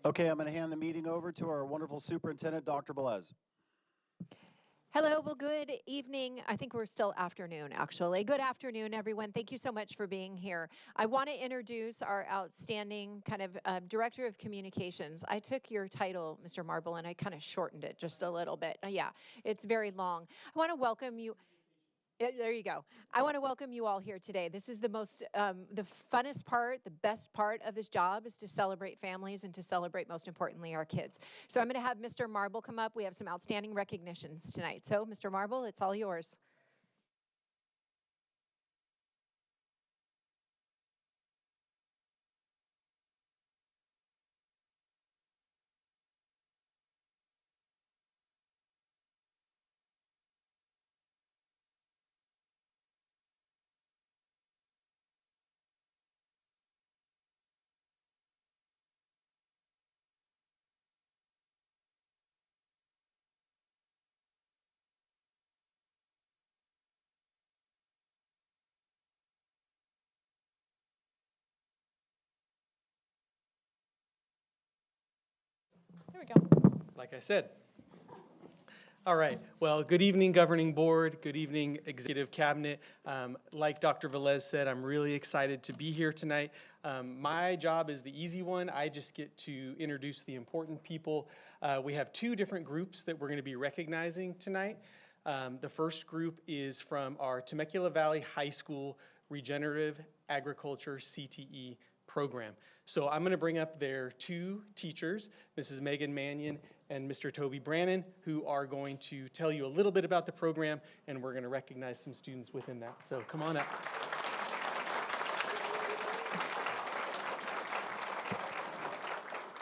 Okay, I'm going to hand the meeting over to our wonderful superintendent, Dr. Velez. Hello, well, good evening. I think we're still afternoon, actually. Good afternoon, everyone. Thank you so much for being here. I want to introduce our outstanding kind of Director of Communications. I took your title, Mr. Marble, and I kind of shortened it just a little bit. Yeah, it's very long. I want to welcome you. There you go. I want to welcome you all here today. This is the the funnest part, the best part of this job is to celebrate families and to celebrate, most importantly, our kids. So I'm going to have Mr. Marble come up. We have some outstanding recognitions tonight. So, Mr. Marble, it's all yours. There we go. Like I said. All right. Well, good evening, Governing Board. Good evening, Executive Cabinet. Like Dr. Velez said, I'm really excited to be here tonight. My job is the easy one. I just get to introduce the important people. We have two different groups that we're going to be recognizing tonight. The first group is from our Temecula Valley High School Regenerative Agriculture CTE program. So I'm going to bring up their two teachers, Mrs. Megan Mannion and Mr. Toby Brannon, who are going to tell you a little bit about the program, and we're going to recognize some students within that. So come on up.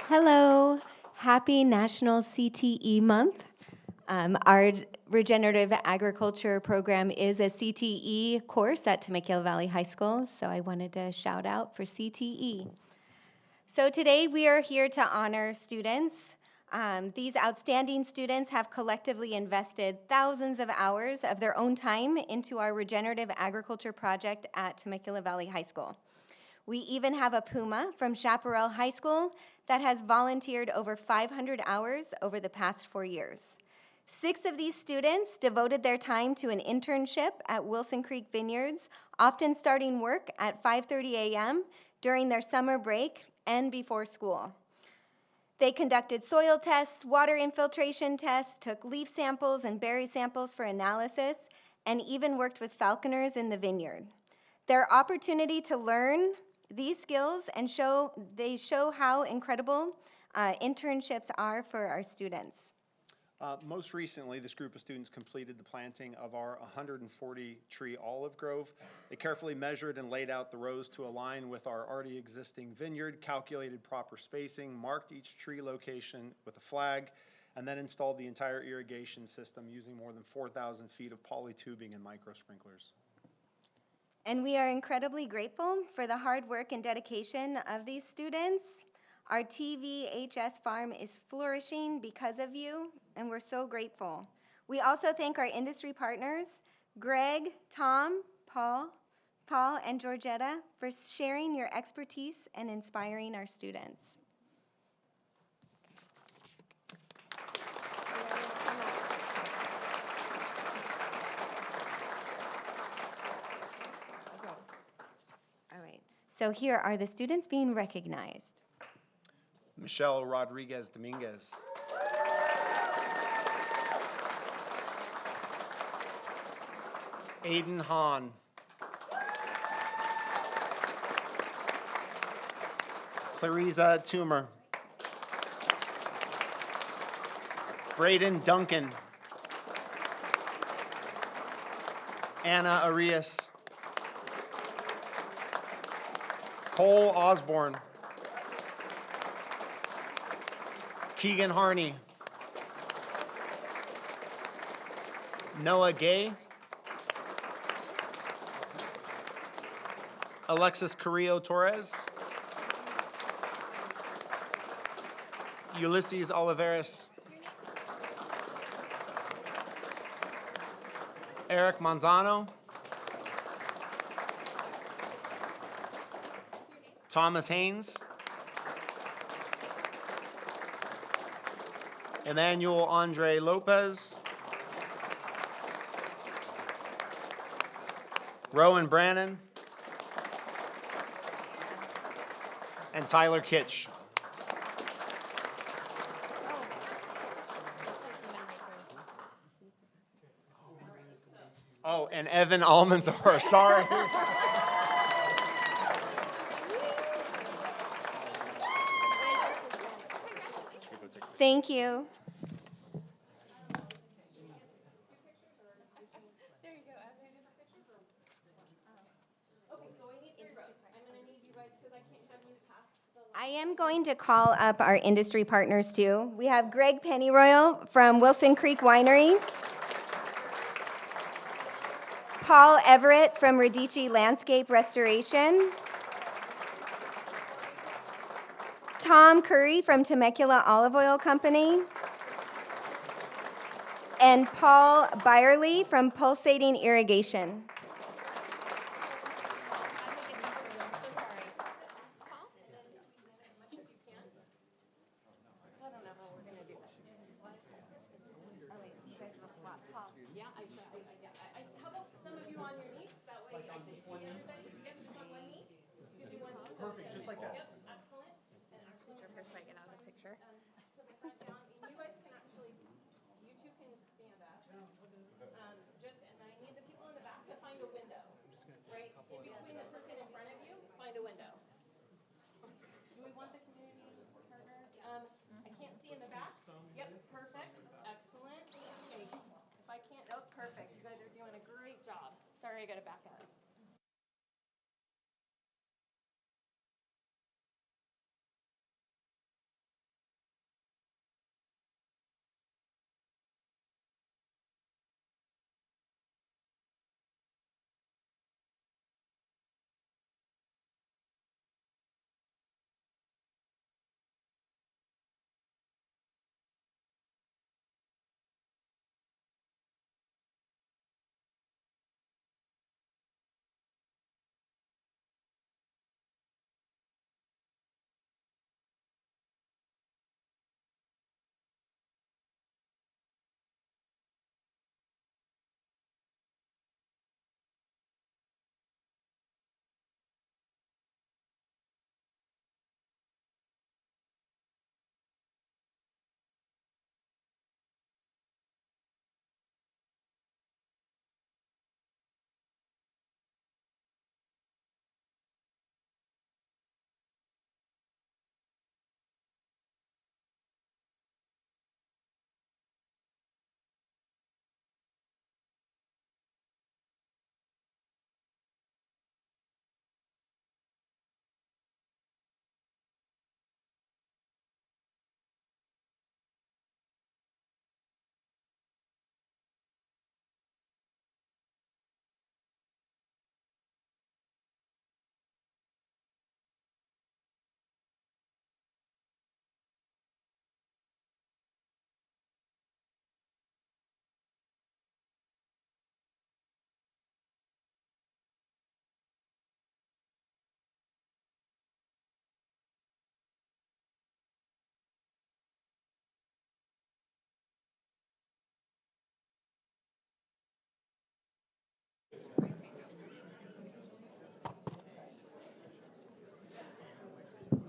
Hello, happy National CTE Month. Our Regenerative Agriculture program is a CTE course at Temecula Valley High School, so I wanted to shout out for CTE. So today we are here to honor students. These outstanding students have collectively invested thousands of hours of their own time into our Regenerative Agriculture project at Temecula Valley High School. We even have a Puma from Chaparral High School that has volunteered over 500 hours over the past 4 years. 6 of these students devoted their time to an internship at Wilson Creek Vineyards, often starting work at 5:30 a.m. during their summer break and before school. They conducted soil tests, water infiltration tests, took leaf samples and berry samples for analysis, and even worked with falconers in the vineyard. Their opportunity to learn these skills and show how incredible internships are for our students. Most recently, this group of students completed the planting of our 140-tree olive grove. They carefully measured and laid out the rows to align with our already existing vineyard, calculated proper spacing, marked each tree location with a flag, and then installed the entire irrigation system using more than 4,000 feet of poly tubing and micro sprinklers. And we are incredibly grateful for the hard work and dedication of these students. Our TVHS farm is flourishing because of you, and we're so grateful. We also thank our industry partners, Greg, Tom, Paul, and Georgetta, for sharing your expertise and inspiring our students. All right, so here are the students being recognized. Michelle Rodriguez Dominguez. Aiden Hahn. Clarissa Toomer. Braden Duncan. Anna Arias. Cole Osborne. Keegan Harney. Noah Gay. Alexis Carrillo Torres. Ulysses Oliveras. Eric Manzano. Thomas Haynes. Emmanuel Andre Lopez. Rowan Brannon. And Tyler Kitsch. Oh, and Evan Almanzar, sorry. Thank you. I am going to call up our industry partners too. We have Greg Pennyroyal from Wilson Creek Winery, Paul Everett from Radici Landscape Restoration, Tom Curry from Temecula Olive Oil Company, and Paul Byerly from Pulsating Irrigation. Perfect, just like that. Perfect. You guys are doing a great job. Sorry, I got to back up.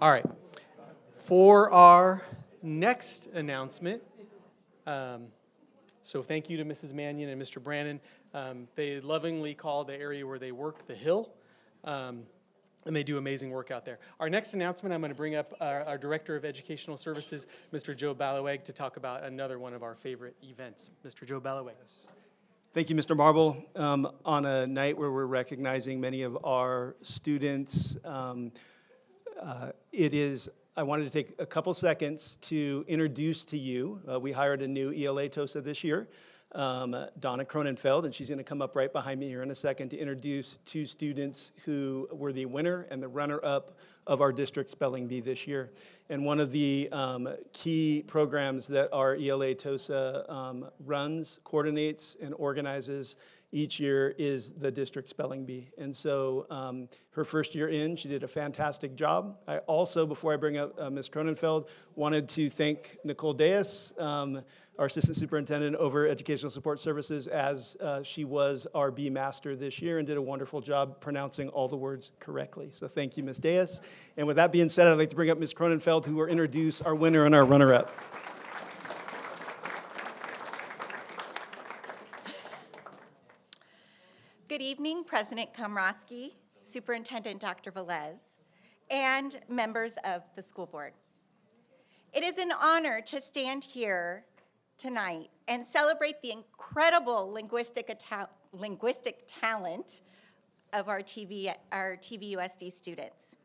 All right. For our next announcement, so thank you to Mrs. Mannion and Mr. Brannon. They lovingly call the area where they work the Hill, and they do amazing work out there. Our next announcement, I'm going to bring up our Director of Educational Services, Mr. Joe Ballaweg, to talk about another one of our favorite events. Mr. Joe Ballaweg. Thank you, Mr. Marble. On a night where we're recognizing many of our students, I wanted to take a couple seconds to introduce to you, we hired a new ELA TOSA this year, Donna Cronenfeld, and she's going to come up right behind me here in a second to introduce two students who were the winner and the runner-up of our district spelling bee this year. And one of the key programs that our ELA TOSA runs, coordinates, and organizes each year is the district spelling bee. And so her first year in, she did a fantastic job. I also, before I bring up Ms. Cronenfeld, wanted to thank Nicole Deas, our Assistant Superintendent over Educational Support Services, as she was our bee master this year and did a wonderful job pronouncing all the words correctly. So thank you, Ms. Deas. And with that being said, I'd like to bring up Ms. Cronenfeld, who will introduce our winner and our runner-up. Good evening, President Komrosky, Superintendent Dr. Velez, and members of the school board. It is an honor to stand here tonight and celebrate the incredible linguistic talent of our TVUSD students.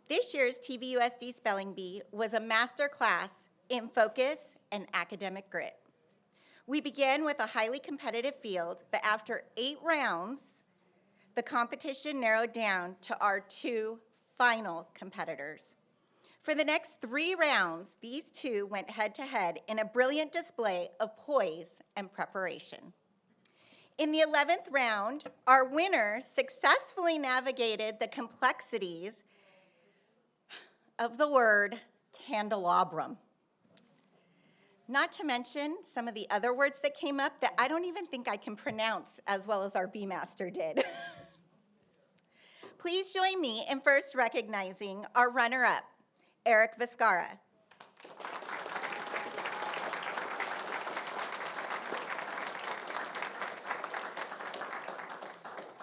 This year's TVUSD Spelling Bee was a master class in focus and academic grit. We began with a highly competitive field, but after 8 rounds, the competition narrowed down to our 2 final competitors. For the next 3 rounds, these 2 went head-to-head in a brilliant display of poise and preparation. In the 11th round, our winner successfully navigated the complexities of the word candelabrum. Not to mention some of the other words that came up that I don't even think I can pronounce as well as our bee master did. Please join me in first recognizing our runner-up, Eric Viscara.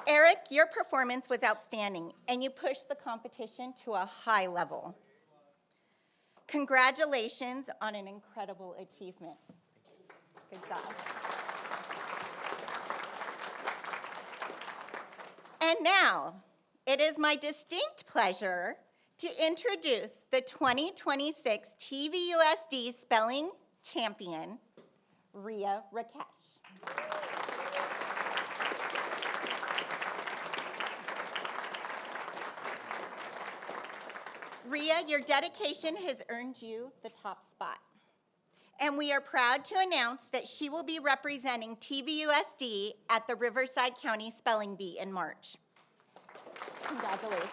Eric, your performance was outstanding, and you pushed the competition to a high level. Congratulations on an incredible achievement. Good job. And now, it is my distinct pleasure to introduce the 2026 TVUSD Spelling Champion, Ria Rakesh. Ria, your dedication has earned you the top spot. And we are proud to announce that she will be representing TVUSD at the Riverside County Spelling Bee in March. Congratulations.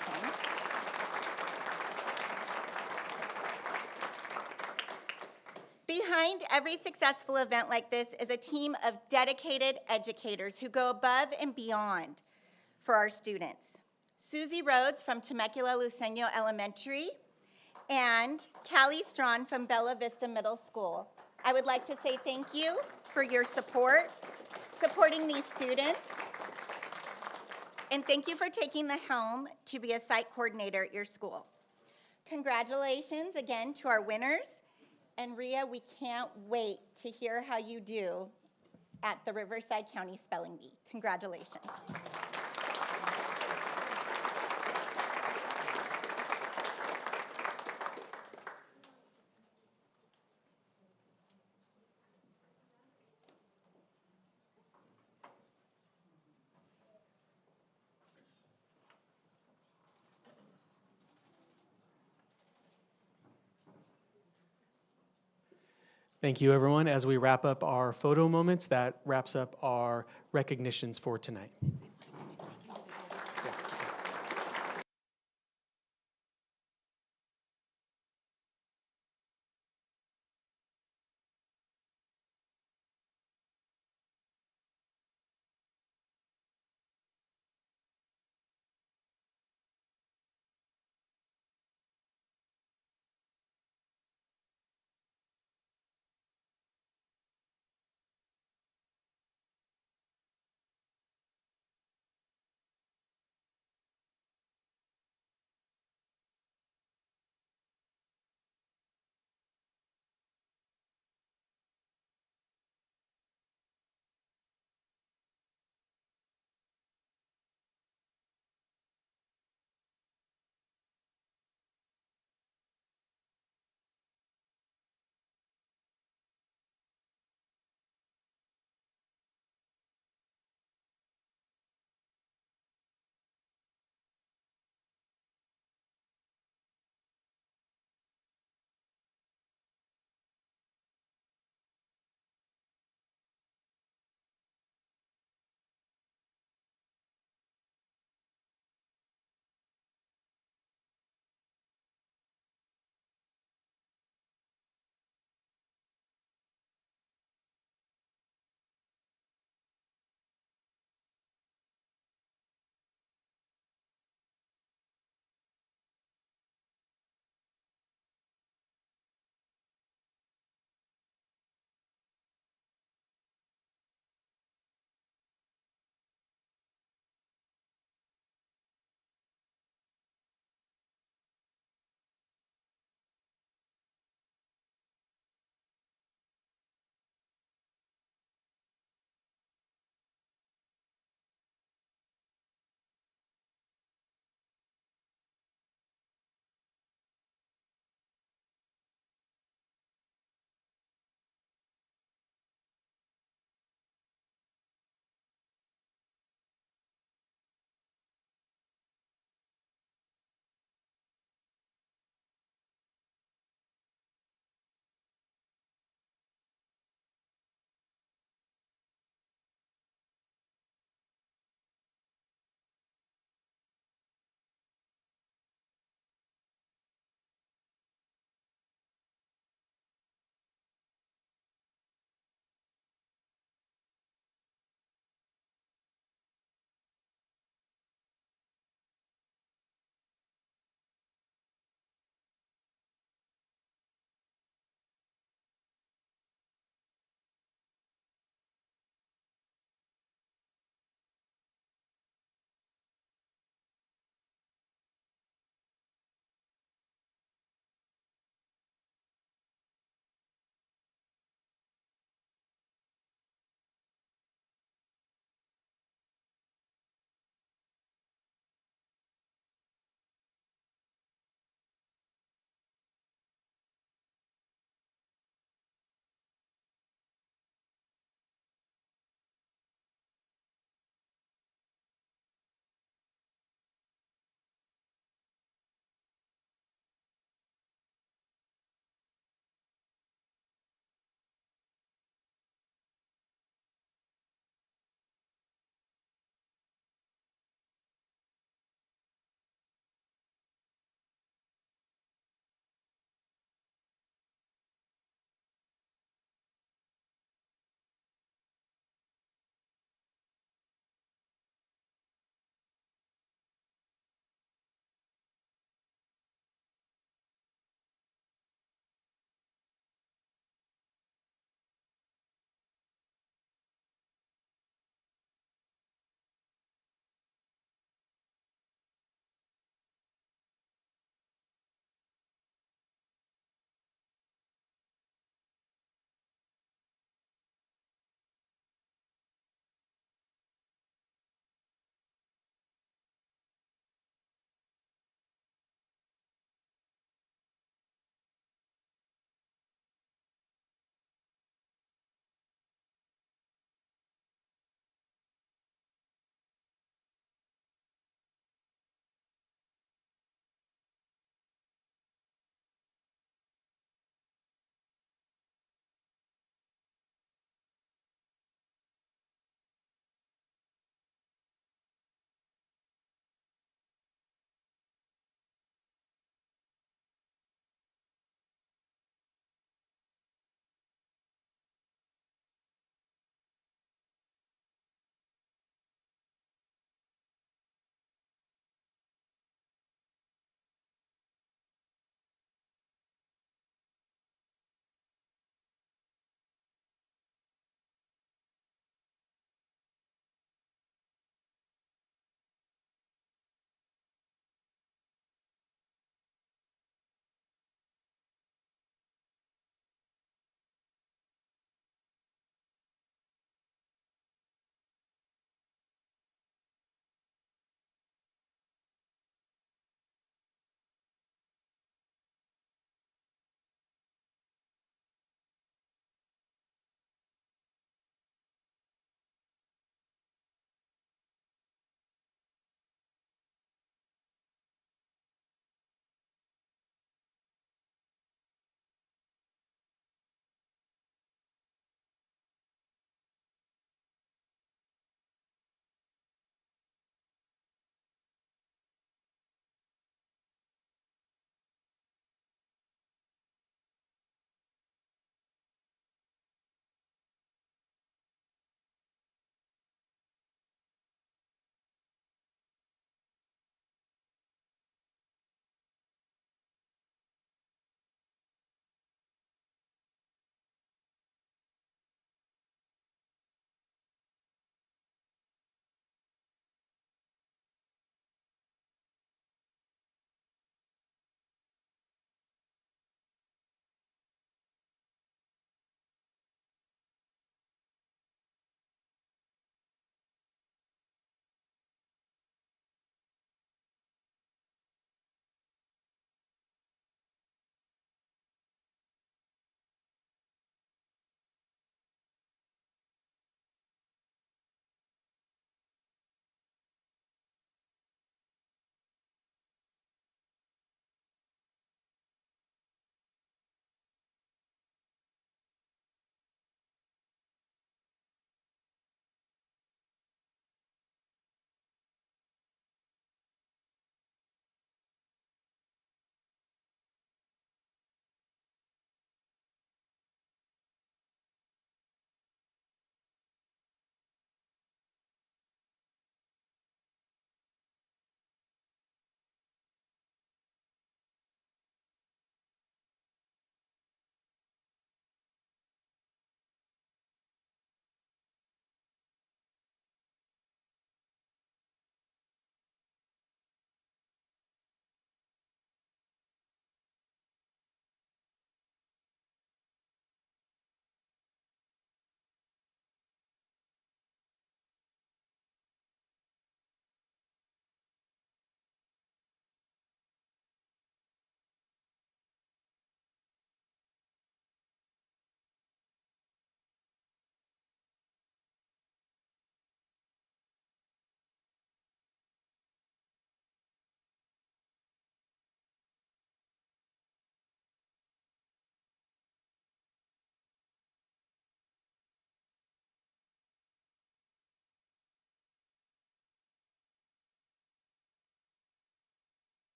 Behind every successful event like this is a team of dedicated educators who go above and beyond for our students. Susie Rhodes from Temecula Luceño Elementary, and Callie Strawn from Bella Vista Middle School. I would like to say thank you for your support, supporting these students, and thank you for taking the helm to be a site coordinator at your school. Congratulations again to our winners, and Ria, we can't wait to hear how you do at the Riverside County Spelling Bee. Congratulations. Thank you, everyone. As we wrap up our photo moments, that wraps up our recognitions for tonight.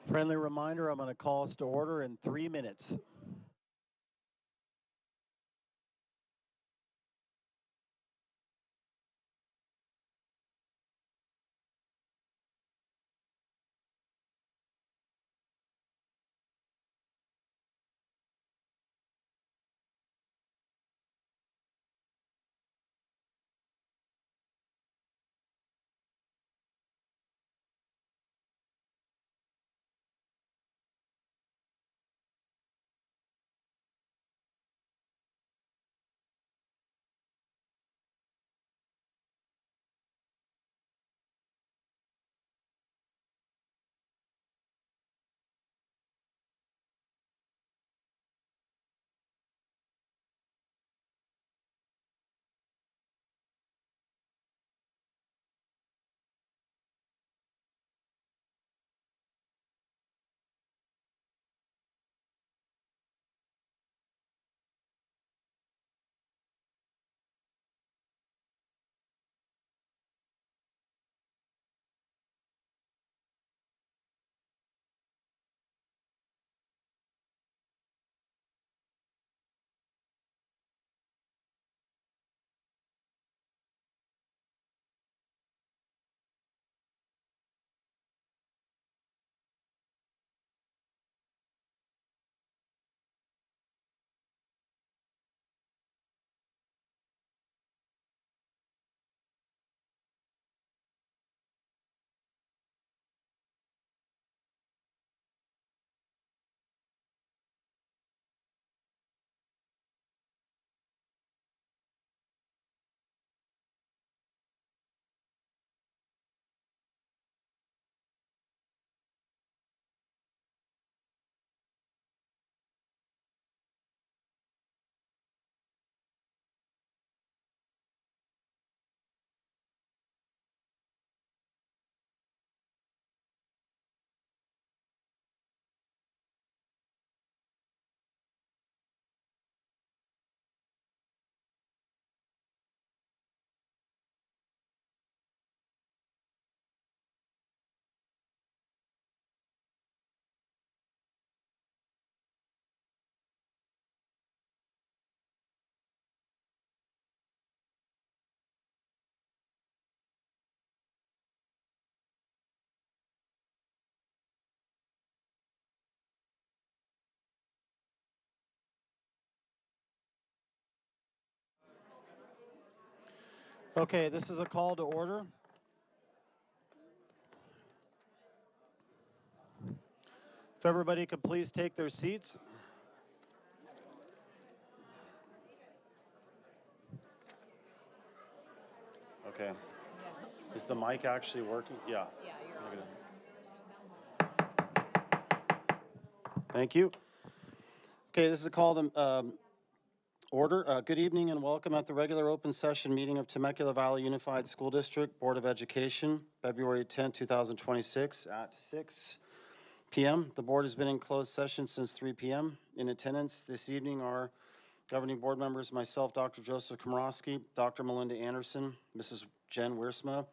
Friendly reminder, I'm going to call us to order in 3 minutes. Okay, this is a call to order. If everybody could please take their seats. Okay. Is the mic actually working? Yeah. Yeah, Thank you. Okay, this is a call to order. Good evening and welcome at the regular open session meeting of Temecula Valley Unified School District Board of Education, February 10, 2026 at 6 p.m. The board has been in closed session since 3 p.m. In attendance this evening are governing board members, myself, Dr. Joseph Komorowski, Dr. Melinda Anderson, Mrs. Jen Wiersma,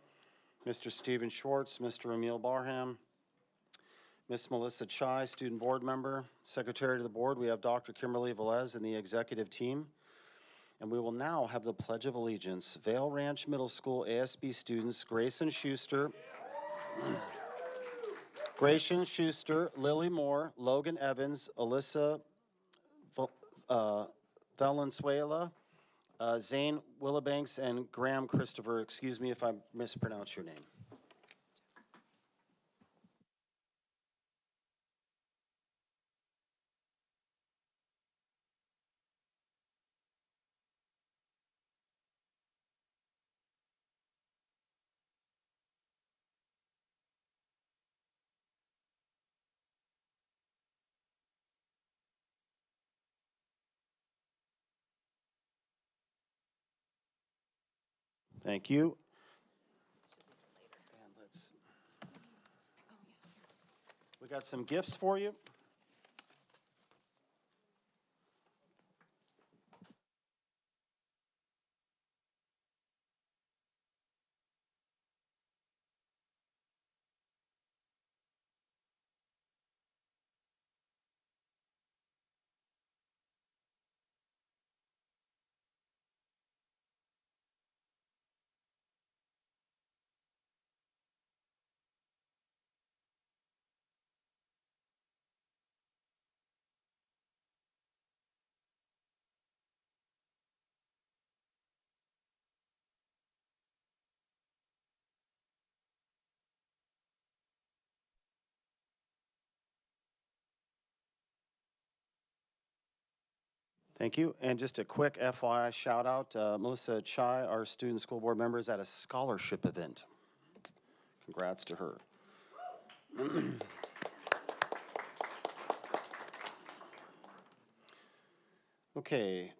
Mr. Stephen Schwartz, Mr. Emil Barham, Ms. Melissa Chai, student board member. Secretary to the board, we have Dr. Kimberly Velez and the executive team. And we will now have the Pledge of Allegiance. Vale Ranch Middle School ASB students, Grayson Schuster, Lily Moore, Logan Evans, Alyssa Valenzuela, Zane Willabanks, and Graham Christopher. Excuse me if I mispronounce your name. Thank you. And we got some gifts for you. Thank you. And just a quick FYI shout out, Melissa Chai, our student school board member, is at a scholarship event. Congrats to her. Okay,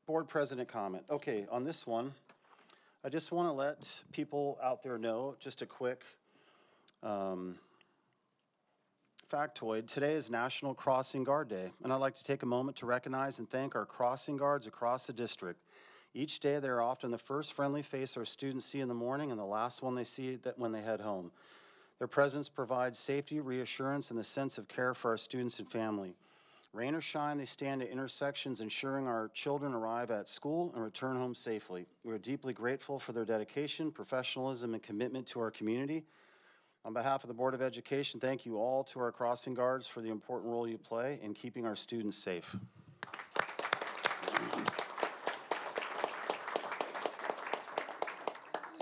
board president comment. Okay, on this one, I just want to let people out there know, just a quick factoid. Today is National Crossing Guard Day, and I'd like to take a moment to recognize and thank our crossing guards across the district. Each day, they are often the first friendly face our students see in the morning and the last one they see when they head home. Their presence provides safety, reassurance, and the sense of care for our students and family. Rain or shine, they stand at intersections ensuring our children arrive at school and return home safely. We are deeply grateful for their dedication, professionalism, and commitment to our community. On behalf of the Board of Education, thank you all to our crossing guards for the important role you play in keeping our students safe.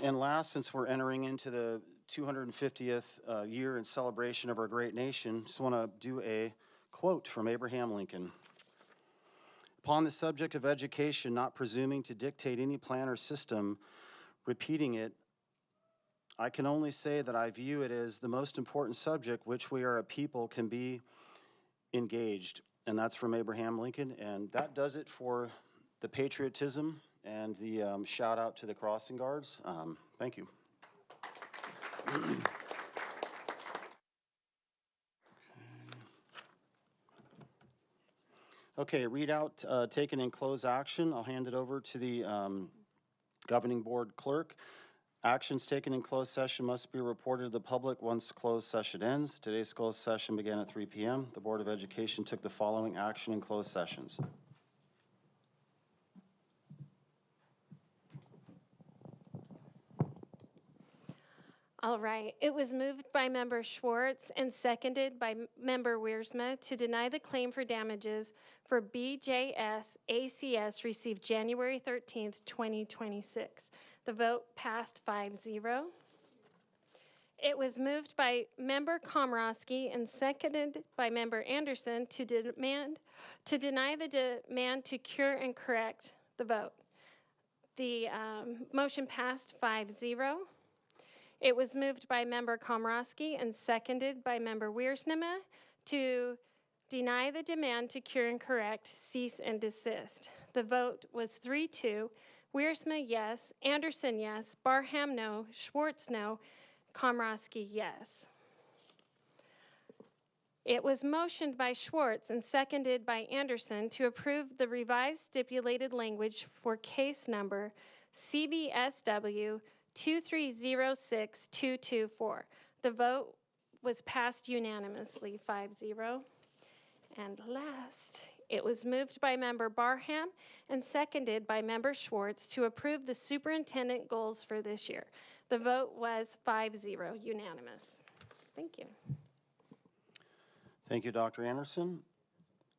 And last, since we're entering into the 250th year in celebration of our great nation, just want to do a quote from Abraham Lincoln. Upon the subject of education, not presuming to dictate any plan or system, repeating it, I can only say that I view it as the most important subject which we are a people can be engaged. And that's from Abraham Lincoln. And that does it for the patriotism and the shout out to the crossing guards. Thank you. Okay, readout taken in closed action. I'll hand it over to the governing board clerk. Actions taken in closed session must be reported to the public once closed session ends. Today's closed session began at 3 p.m. The Board of Education took the following action in closed sessions. All right. It was moved by Member Schwartz and seconded by Member Wiersma to deny the claim for damages for BJS ACS received January 13th, 2026. The vote passed 5-0. It was moved by Member Komrosky and seconded by Member Anderson to deny the demand to cure and correct the vote. The motion passed 5-0. It was moved by Member Komrosky and seconded by Member Wiersma to deny the demand to cure and correct, cease and desist. The vote was 3-2. Wiersma, yes. Anderson, yes. Barham, no. Schwartz, no. Komrosky, yes. It was motioned by Schwartz and seconded by Anderson to approve the revised stipulated language for case number CVSW 2306224. The vote was passed unanimously, 5-0. And last, it was moved by Member Barham and seconded by Member Schwartz to approve the superintendent goals for this year. The vote was 5-0, unanimous. Thank you. Thank you, Dr. Anderson.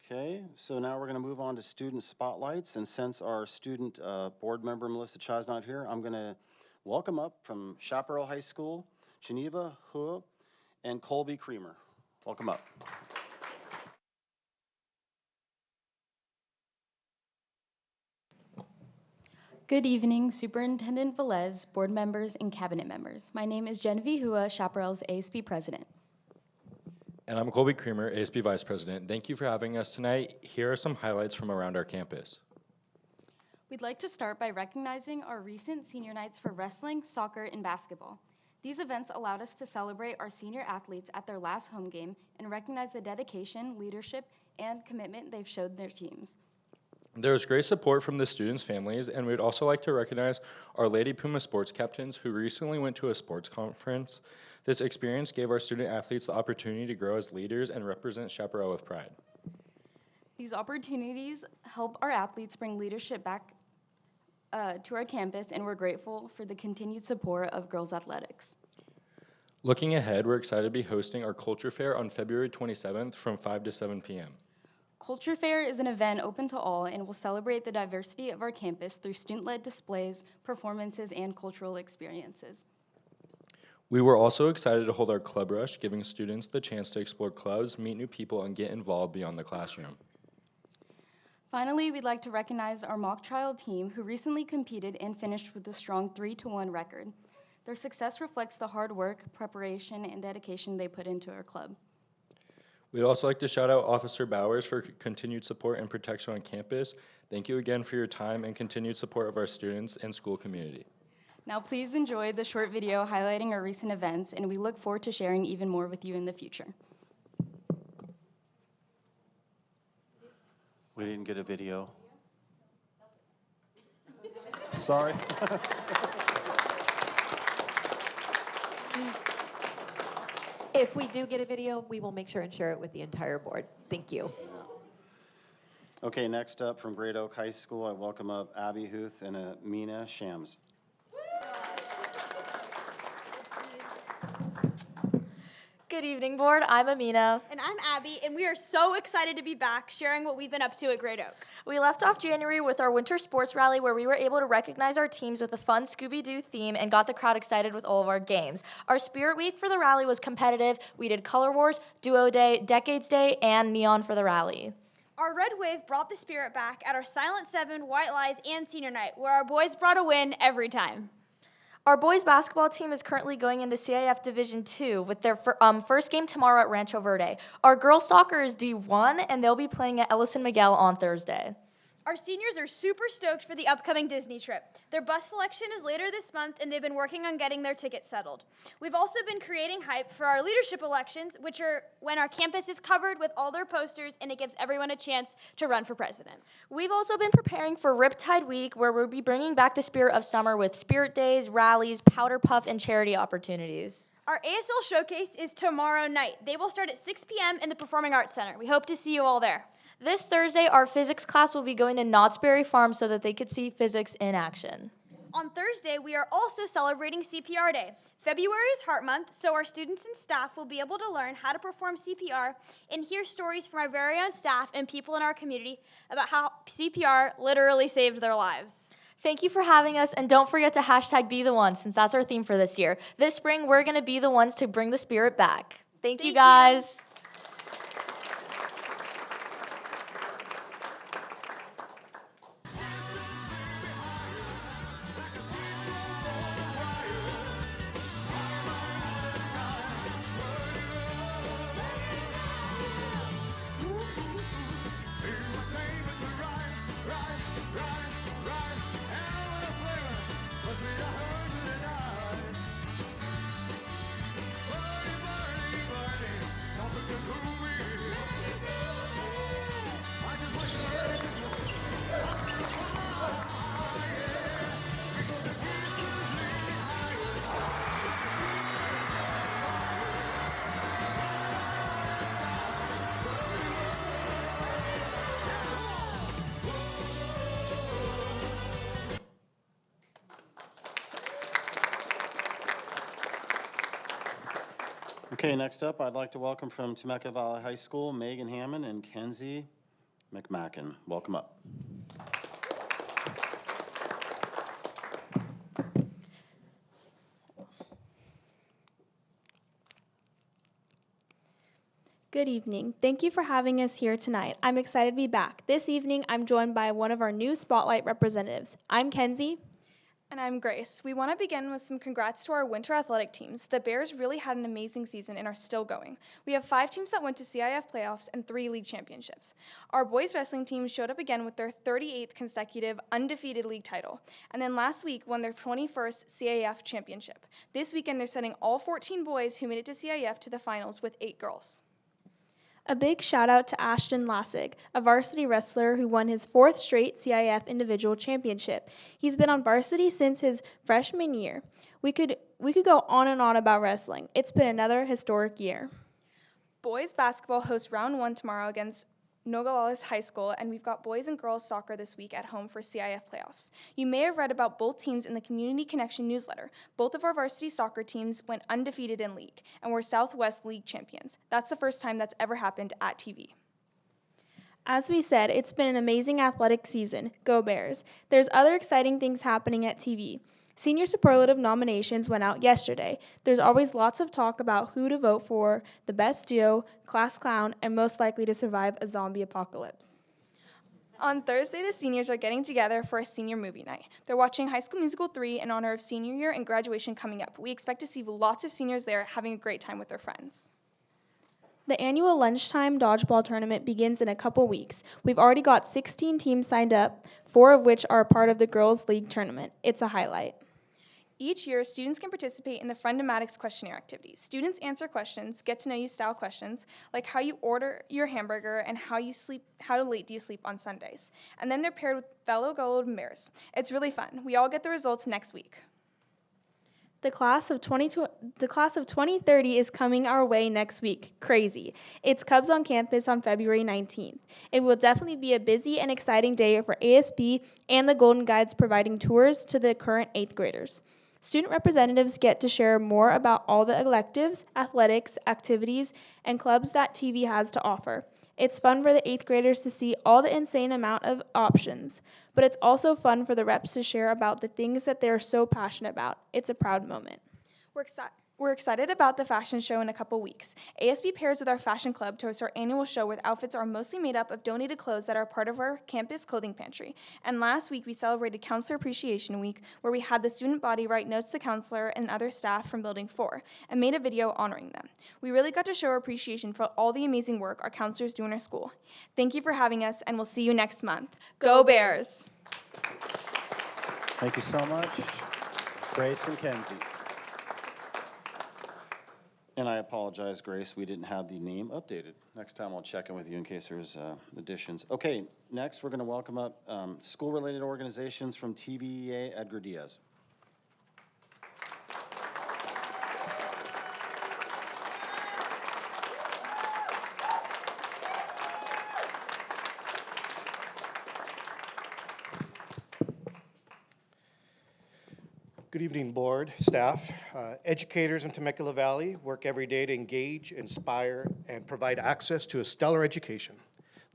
Okay, so now we're going to move on to student spotlights. And since our student board member, Melissa Cha, is not here, I'm going to welcome up from Chaparral High School, Geneva Hu and Colby Creamer. Welcome up. Good evening, Superintendent Velez, board members, and cabinet members. My name is Genevieve Hua, Chaparral's ASB president. And I'm Colby Creamer, ASB vice president. Thank you for having us tonight. Here are some highlights from around our campus. We'd like to start by recognizing our recent senior nights for wrestling, soccer, and basketball. These events allowed us to celebrate our senior athletes at their last home game and recognize the dedication, leadership, and commitment they've showed their teams. There was great support from the students' families, and we'd also like to recognize our Lady Puma sports captains who recently went to a sports conference. This experience gave our student athletes the opportunity to grow as leaders and represent Chaparral with pride. These opportunities help our athletes bring leadership back to our campus, and we're grateful for the continued support of girls athletics. Looking ahead, we're excited to be hosting our Culture Fair on February 27th from 5 to 7 p.m. Culture Fair is an event open to all and will celebrate the diversity of our campus through student-led displays, performances, and cultural experiences. We were also excited to hold our Club Rush, giving students the chance to explore clubs, meet new people, and get involved beyond the classroom. Finally, we'd like to recognize our mock trial team who recently competed and finished with a strong 3-1 record. Their success reflects the hard work, preparation, and dedication they put into our club. We'd also like to shout out Officer Bowers for continued support and protection on campus. Thank you again for your time and continued support of our students and school community. Now please enjoy the short video highlighting our recent events, and we look forward to sharing even more with you in the future. We didn't get a video. Sorry. If we do get a video, we will make sure and share it with the entire board. Thank you. Okay, next up from Great Oak High School, I welcome up Abby Huth and Amina Shams. Good evening, board. I'm Amina. And I'm Abby, and we are so excited to be back sharing what we've been up to at Great Oak. We left off January with our winter sports rally where we were able to recognize our teams with a fun Scooby-Doo theme and got the crowd excited with all of our games. Our Spirit Week for the rally was competitive. We did Color Wars, Duo Day, Decades Day, and Neon for the rally. Our Red Wave brought the spirit back at our Silent 7, White Lies, and Senior Night, where our boys brought a win every time. Our boys basketball team is currently going into CIF Division II with their first game tomorrow at Rancho Verde. Our girls soccer is D1, and they'll be playing at Ellison Miguel on Thursday. Our seniors are super stoked for the upcoming Disney trip. Their bus selection is later this month, and they've been working on getting their tickets settled. We've also been creating hype for our leadership elections, which are when our campus is covered with all their posters, and it gives everyone a chance to run for president. We've also been preparing for Riptide Week, where we'll be bringing back the spirit of summer with spirit days, rallies, powder puff, and charity opportunities. Our ASL showcase is tomorrow night. They will start at 6 p.m. in the Performing Arts Center. We hope to see you all there. This Thursday, our physics class will be going to Knott's Berry Farm so that they could see physics in action. On Thursday, we are also celebrating CPR Day. February is Heart Month, so our students and staff will be able to learn how to perform CPR and hear stories from our very own staff and people in our community about how CPR literally saved their lives. Thank you for having us, and don't forget to hashtag Be The One, since that's our theme for this year. This spring, we're going to be the ones to bring the spirit back. Thank you, guys. Okay, next up, I'd like to welcome from Temecula Valley High School, Megan Hammond and Kenzie McMacken. Welcome up. Good evening. Thank you for having us here tonight. I'm excited to be back. This evening, I'm joined by one of our new Spotlight representatives. I'm Kenzie. And I'm Grace. We want to begin with some congrats to our winter athletic teams. The Bears really had an amazing season and are still going. We have 5 teams that went to CIF playoffs and 3 league championships. Our boys wrestling team showed up again with their 38th consecutive undefeated league title, and then last week won their 21st CIF championship. This weekend, they're sending all 14 boys who made it to CIF to the finals with 8 girls. A big shout out to Ashton Lassig, a varsity wrestler who won his 4th straight CIF individual championship. He's been on varsity since his freshman year. We could go on and on about wrestling. It's been another historic year. Boys basketball hosts round 1 tomorrow against Nogales High School, and we've got boys and girls soccer this week at home for CIF playoffs. You may have read about both teams in the Community Connection newsletter. Both of our varsity soccer teams went undefeated in league and were Southwest League champions. That's the first time that's ever happened at TV. As we said, it's been an amazing athletic season. Go Bears. There's other exciting things happening at TV. Senior superlative nominations went out yesterday. There's always lots of talk about who to vote for, the best duo, class clown, and most likely to survive a zombie apocalypse. On Thursday, the seniors are getting together for a senior movie night. They're watching High School Musical 3 in honor of senior year and graduation coming up. We expect to see lots of seniors there having a great time with their friends. The annual lunchtime dodgeball tournament begins in a couple weeks. We've already got 16 teams signed up, 4 of which are part of the Girls League tournament. It's a highlight. Each year, students can participate in the Friendomatics questionnaire activities. Students answer questions, get to know you style questions, like how you order your hamburger and how late do you sleep on Sundays. And then they're paired with fellow Golden Bears. It's really fun. We all get the results next week. The class of 2030 is coming our way next week. Crazy. It's Cubs on campus on February 19th. It will definitely be a busy and exciting day for ASB and the Golden Guides providing tours to the current 8th graders. Student representatives get to share more about all the electives, athletics, activities, and clubs that TV has to offer. It's fun for the 8th graders to see all the insane amount of options, but it's also fun for the reps to share about the things that they're so passionate about. It's a proud moment. We're excited about the fashion show in a couple weeks. ASB pairs with our fashion club to host our annual show with outfits are mostly made up of donated clothes that are part of our campus clothing pantry. And last week, we celebrated Counselor Appreciation Week, where we had the student body write notes to the counselor and other staff from Building 4, and made a video honoring them. We really got to show our appreciation for all the amazing work our counselors do in our school. Thank you for having us, and we'll see you next month. Go Bears! Thank you so much, Grace and Kenzie. And I apologize, Grace, we didn't have the name updated. Next time I'll check in with you in case there's additions. Okay, next we're going to welcome up school-related organizations from TVEA, Edgar Diaz. Good evening, board, staff. Educators in Temecula Valley work every day to engage, inspire, and provide access to a stellar education.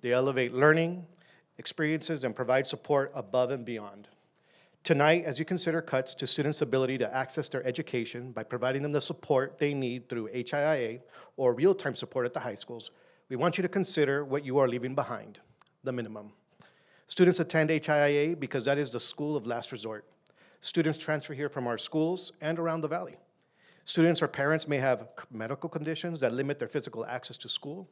They elevate learning, experiences, and provide support above and beyond. Tonight, as you consider cuts to students' ability to access their education by providing them the support they need through HIIA or real-time support at the high schools, we want you to consider what you are leaving behind, the minimum. Students attend HIIA because that is the school of last resort. Students transfer here from our schools and around the valley. Students or parents may have medical conditions that limit their physical access to school.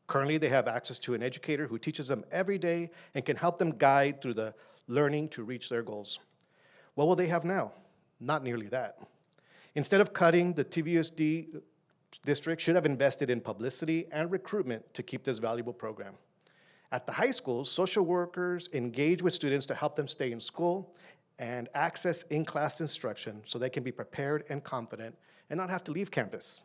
Currently, they have access to an educator who teaches them every day and can help them guide through the learning to reach their goals. What will they have now? Not nearly that. Instead of cutting, the TVUSD district should have invested in publicity and recruitment to keep this valuable program. At the high schools, social workers engage with students to help them stay in school and access in-class instruction so they can be prepared and confident and not have to leave campus.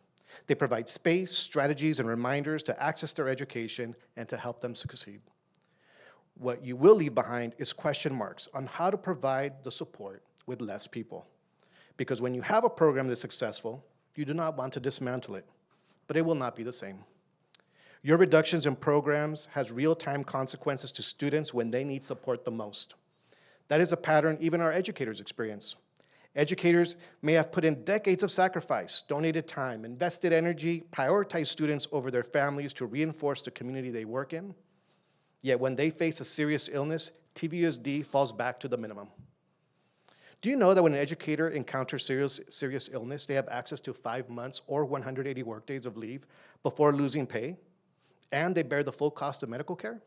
They provide space, strategies, and reminders to access their education and to help them succeed. What you will leave behind is question marks on how to provide the support with less people. Because when you have a program that's successful, you do not want to dismantle it, but it will not be the same. Your reductions in programs has real-time consequences to students when they need support the most. That is a pattern even our educators experience. Educators may have put in decades of sacrifice, donated time, invested energy, prioritized students over their families to reinforce the community they work in. Yet when they face a serious illness, TVUSD falls back to the minimum. Do you know that when an educator encounters serious illness, they have access to 5 months or 180 workdays of leave before losing pay, and they bear the full cost of medical care?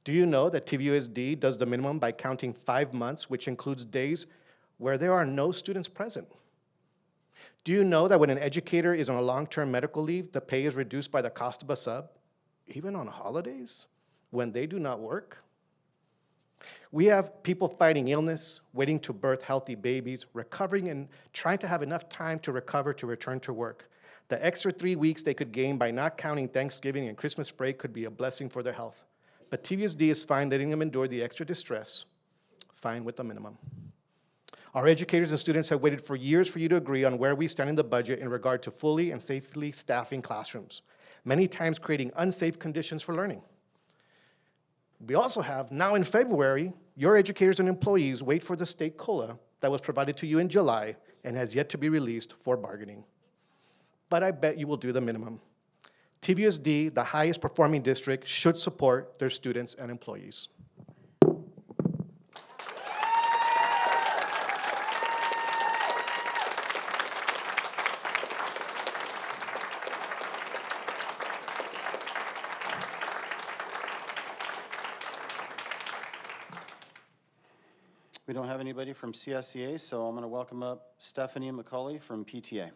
Do you know that TVUSD does the minimum by counting 5 months, which includes days where there are no students present? Do you know that when an educator is on a long-term medical leave, the pay is reduced by the cost of a sub, even on holidays, when they do not work? We have people fighting illness, waiting to birth healthy babies, recovering and trying to have enough time to recover to return to work. The extra 3 weeks they could gain by not counting Thanksgiving and Christmas break could be a blessing for their health. But TVUSD is fine letting them endure the extra distress, fine with the minimum. Our educators and students have waited for years for you to agree on where we stand in the budget in regard to fully and safely staffing classrooms, many times creating unsafe conditions for learning. We also have, now in February, your educators and employees wait for the state COLA that was provided to you in July and has yet to be released for bargaining. But I bet you will do the minimum. TVUSD, the highest performing district, should support their students and employees. We don't have anybody from CSEA, so I'm going to welcome up Stephanie McCulley from PTA.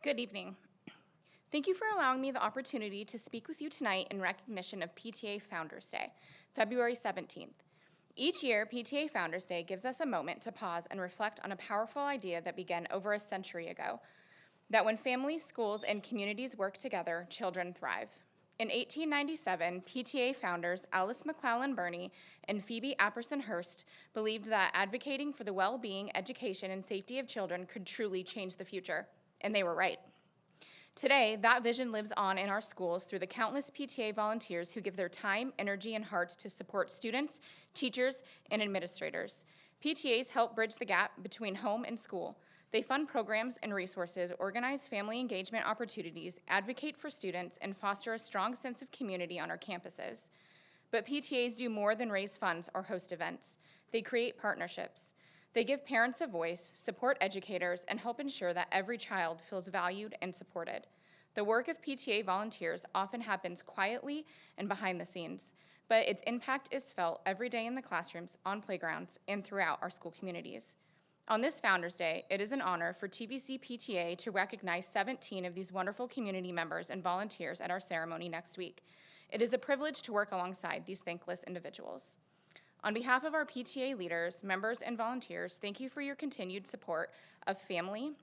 Good evening. Thank you for allowing me the opportunity to speak with you tonight in recognition of PTA Founders Day, February 17th. Each year, PTA Founders Day gives us a moment to pause and reflect on a powerful idea that began over a century ago, that when families, schools, and communities work together, children thrive. In 1897, PTA founders Alice McClellan Burney and Phoebe Apperson Hearst believed that advocating for the well-being, education, and safety of children could truly change the future, and they were right. Today, that vision lives on in our schools through the countless PTA volunteers who give their time, energy, and hearts to support students, teachers, and administrators. PTAs help bridge the gap between home and school. They fund programs and resources, organize family engagement opportunities, advocate for students, and foster a strong sense of community on our campuses. But PTAs do more than raise funds or host events. They create partnerships. They give parents a voice, support educators, and help ensure that every child feels valued and supported. The work of PTA volunteers often happens quietly and behind the scenes, but its impact is felt every day in the classrooms, on playgrounds, and throughout our school communities. On this Founders Day, it is an honor for TVC PTA to recognize 17 of these wonderful community members and volunteers at our ceremony next week. It is a privilege to work alongside these thankless individuals. On behalf of our PTA leaders, members, and volunteers, thank you for your continued support of family,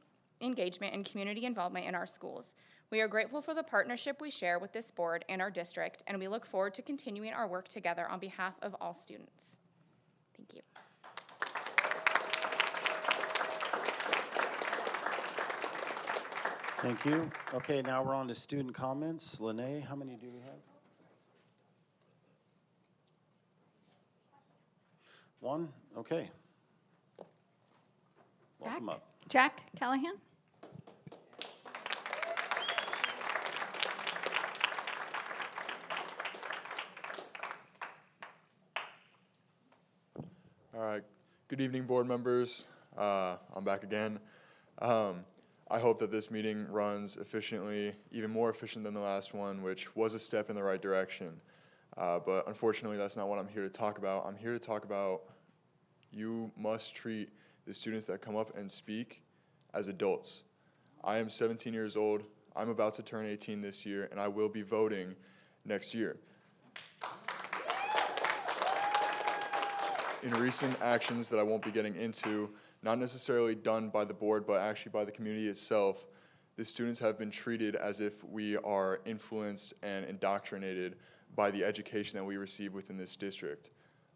engagement, and community involvement in our schools. We are grateful for the partnership we share with this board and our district, and we look forward to continuing our work together on behalf of all students. Thank you. Thank you. Okay, now we're on to student comments. Lene, how many do we have? One? Okay. Welcome up. Jack Callahan. All right. Good evening, board members. I'm back again. I hope that this meeting runs efficiently, even more efficient than the last one, which was a step in the right direction. But unfortunately, that's not what I'm here to talk about. I'm here to talk about you must treat the students that come up and speak as adults. I am 17 years old. I'm about to turn 18 this year, and I will be voting next year. In recent actions that I won't be getting into, not necessarily done by the board, but actually by the community itself, the students have been treated as if we are influenced and indoctrinated by the education that we receive within this district.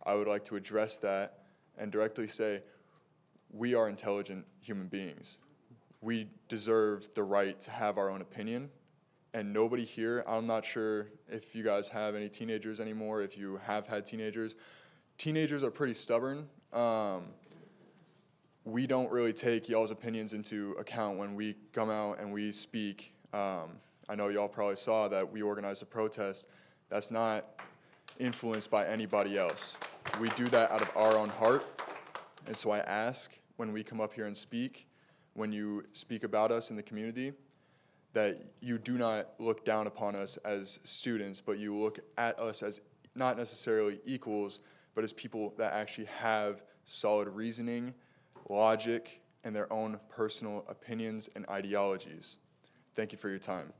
I would like to address that and directly say, we are intelligent human beings. We deserve the right to have our own opinion, and nobody here, I'm not sure if you guys have any teenagers anymore, if you have had teenagers. Teenagers are pretty stubborn. We don't really take y'all's opinions into account when we come out and we speak. I know y'all probably saw that we organized a protest. That's not influenced by anybody else. We do that out of our own heart. And so I ask, when we come up here and speak, when you speak about us in the community, that you do not look down upon us as students, but you look at us as not necessarily equals, but as people that actually have solid reasoning, logic, and their own personal opinions and ideologies. Thank you for your time.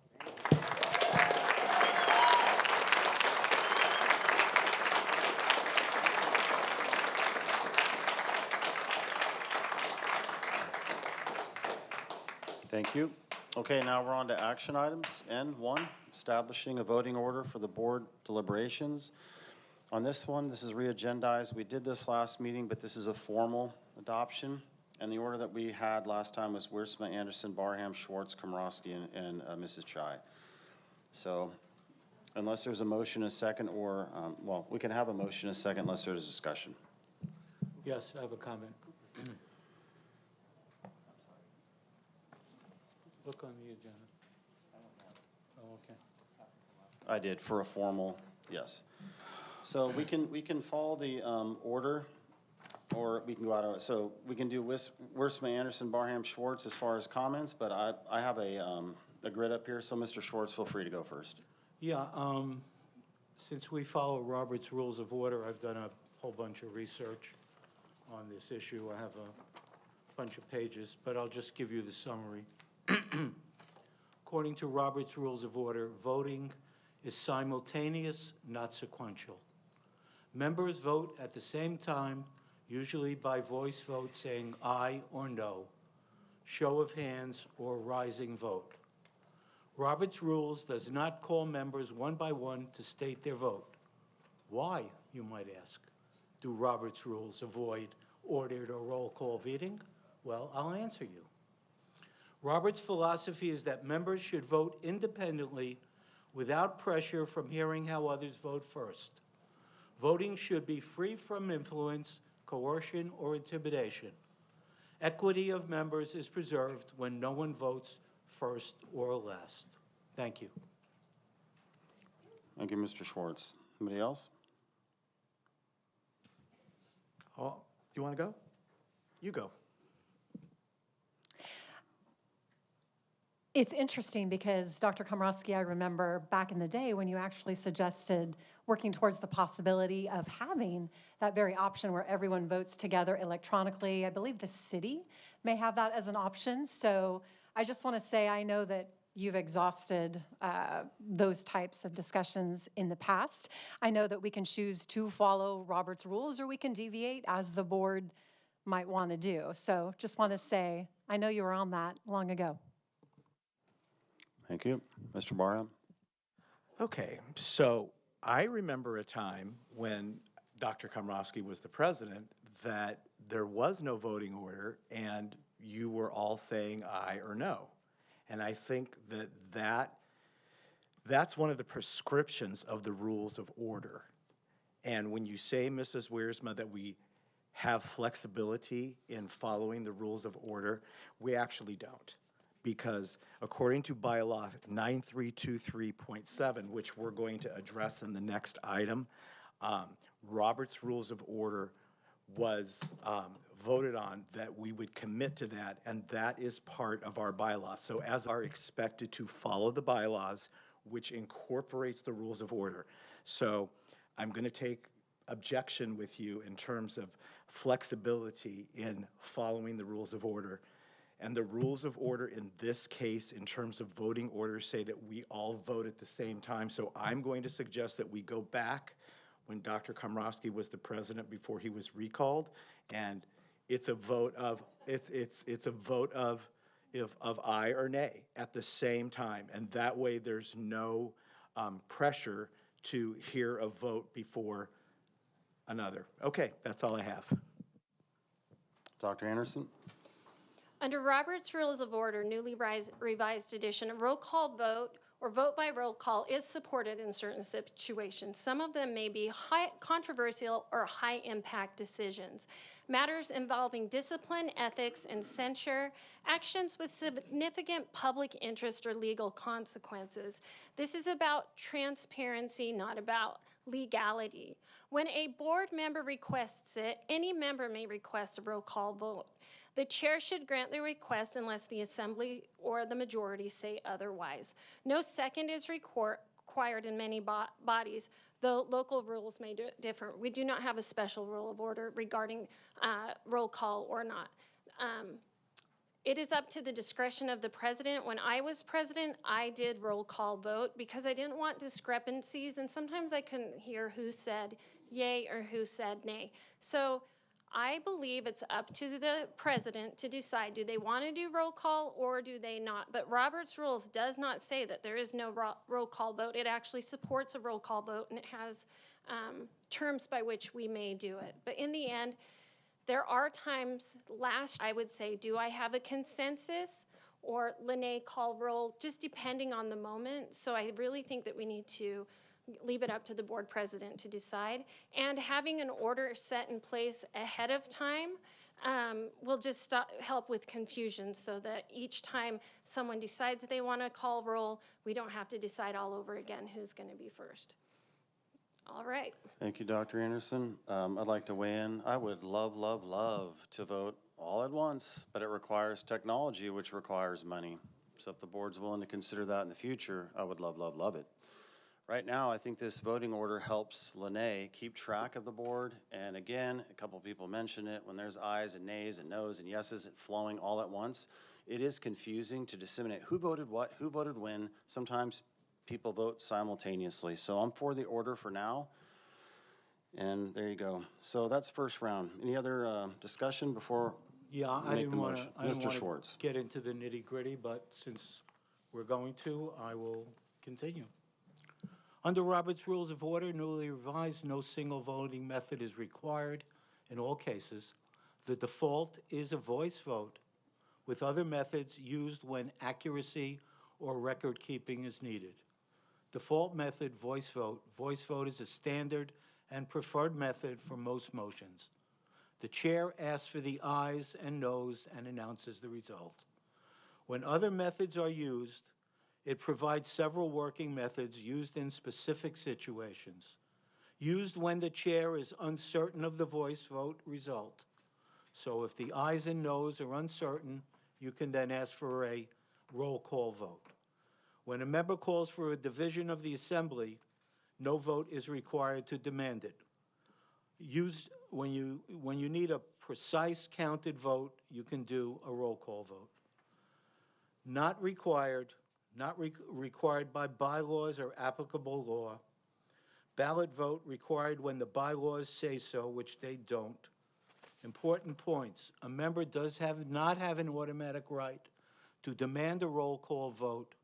Thank you. Okay, now we're on to action items. N1, establishing a voting order for the board deliberations. On this one, this is re-agendized. We did this last meeting, but this is a formal adoption. And the order that we had last time was Wiersma, Anderson, Barham, Schwartz, Komorowski, and Mrs. Chai. So unless there's a motion, a second, or, well, we can have a motion, a second, unless there's discussion. Yes, I have a comment. Look on the agenda. Oh, okay. I did for a formal, yes. So we can follow the order, or we can go out of it. So we can do Wiersma, Anderson, Barham, Schwartz as far as comments, but I have a grid up here, so Mr. Schwartz, feel free to go first. Yeah, since we follow Robert's Rules of Order, I've done a whole bunch of research on this issue. I have a bunch of pages, but I'll just give you the summary. According to Robert's Rules of Order, voting is simultaneous, not sequential. Members vote at the same time, usually by voice vote saying aye or no, show of hands, or rising vote. Robert's Rules does not call members one by one to state their vote. Why, you might ask, do Robert's Rules avoid ordered or roll call voting? Well, I'll answer you. Robert's philosophy is that members should vote independently without pressure from hearing how others vote first. Voting should be free from influence, coercion, or intimidation. Equity of members is preserved when no one votes first or last. Thank you. Thank you, Mr. Schwartz. Anybody else? Oh, you want to go? You go. It's interesting because Dr. Komrosky, I remember back in the day when you actually suggested working towards the possibility of having that very option where everyone votes together electronically. I believe the city may have that as an option. So I just want to say I know that you've exhausted those types of discussions in the past. I know that we can choose to follow Robert's Rules or we can deviate as the board might want to do. So just want to say, I know you were on that long ago. Thank you. Mr. Barham? Okay, so I remember a time when Dr. Komrosky was the president that there was no voting order and you were all saying aye or no. And I think that's one of the prescriptions of the rules of order. And when you say, Mrs. Wiersma, that we have flexibility in following the rules of order, we actually don't. Because according to bylaw 9323.7, which we're going to address in the next item, Robert's Rules of Order was voted on that we would commit to that, and that is part of our bylaws. So as are expected to follow the bylaws, which incorporates the rules of order. So I'm going to take objection with you in terms of flexibility in following the rules of order. And the rules of order in this case, in terms of voting orders, say that we all vote at the same time. So I'm going to suggest that we go back when Dr. Komrosky was the president before he was recalled, and it's a vote of aye or nay at the same time, and that way there's no pressure to hear a vote before another. Okay, that's all I have. Dr. Anderson? Under Robert's Rules of Order, newly revised edition, a roll call vote or vote by roll call is supported in certain situations. Some of them may be high controversial or high impact decisions. Matters involving discipline, ethics, and censure, actions with significant public interest or legal consequences. This is about transparency, not about legality. When a board member requests it, any member may request a roll call vote. The chair should grant the request unless the assembly or the majority say otherwise. No second is required in many bodies, though local rules may differ. We do not have a special rule of order regarding roll call or not. It is up to the discretion of the president. When I was president, I did roll call vote because I didn't want discrepancies, and sometimes I couldn't hear who said yay or who said nay. So I believe it's up to the president to decide, do they want to do roll call or do they not? But Robert's Rules does not say that there is no roll call vote. It actually supports a roll call vote, and it has terms by which we may do it. But in the end, there are times, I would say, do I have a consensus or Lene call roll, just depending on the moment. So I really think that we need to leave it up to the board president to decide. And having an order set in place ahead of time will just help with confusion, so that each time someone decides they want to call roll, we don't have to decide all over again who's going to be first. All right. Thank you, Dr. Anderson. I'd like to weigh in. I would love to vote all at once, but it requires technology, which requires money. So if the board's willing to consider that in the future, I would love it. Right now, I think this voting order helps Lene keep track of the board. And again, a couple people mentioned it, when there's ayes and nays and noes and yeses flowing all at once, it is confusing to disseminate who voted what, who voted when. Sometimes people vote simultaneously. So I'm for the order for now. And there you go. So that's first round. Any other discussion before Yeah, we make the motion? Mr. Schwartz. Get into the nitty-gritty, but since we're going to, I will continue. Under Robert's Rules of Order, newly revised, no single voting method is required in all cases. The default is a voice vote, with other methods used when accuracy or record keeping is needed. Default method, voice vote. Voice vote is a standard and preferred method for most motions. The chair asks for the ayes and noes and announces the result. When other methods are used, it provides several working methods used in specific situations. Used when the chair is uncertain of the voice vote result. So if the ayes and noes are uncertain, you can then ask for a roll call vote. When a member calls for a division of the assembly, no vote is required to demand it. Used when you need a precise counted vote, you can do a roll call vote. Not required by bylaws or applicable law. Ballot vote required when the bylaws say so, which they don't. Important points. A member does not have an automatic right to demand a roll call vote.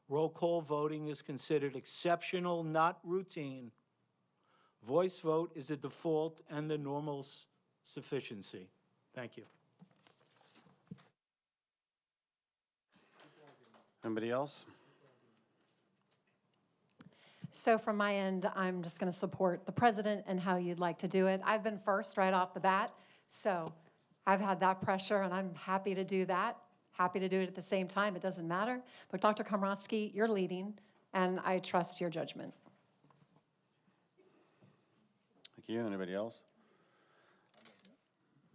Roll call voting is considered exceptional, not routine. Voice vote is the default and the normal sufficiency. Thank you. Anybody else? So from my end, I'm just going to support the president and how you'd like to do it. I've been first right off the bat, so I've had that pressure, and I'm happy to do that. Happy to do it at the same time. It doesn't matter. But Dr. Komrosky, you're leading, and I trust your judgment. Thank you. Anybody else?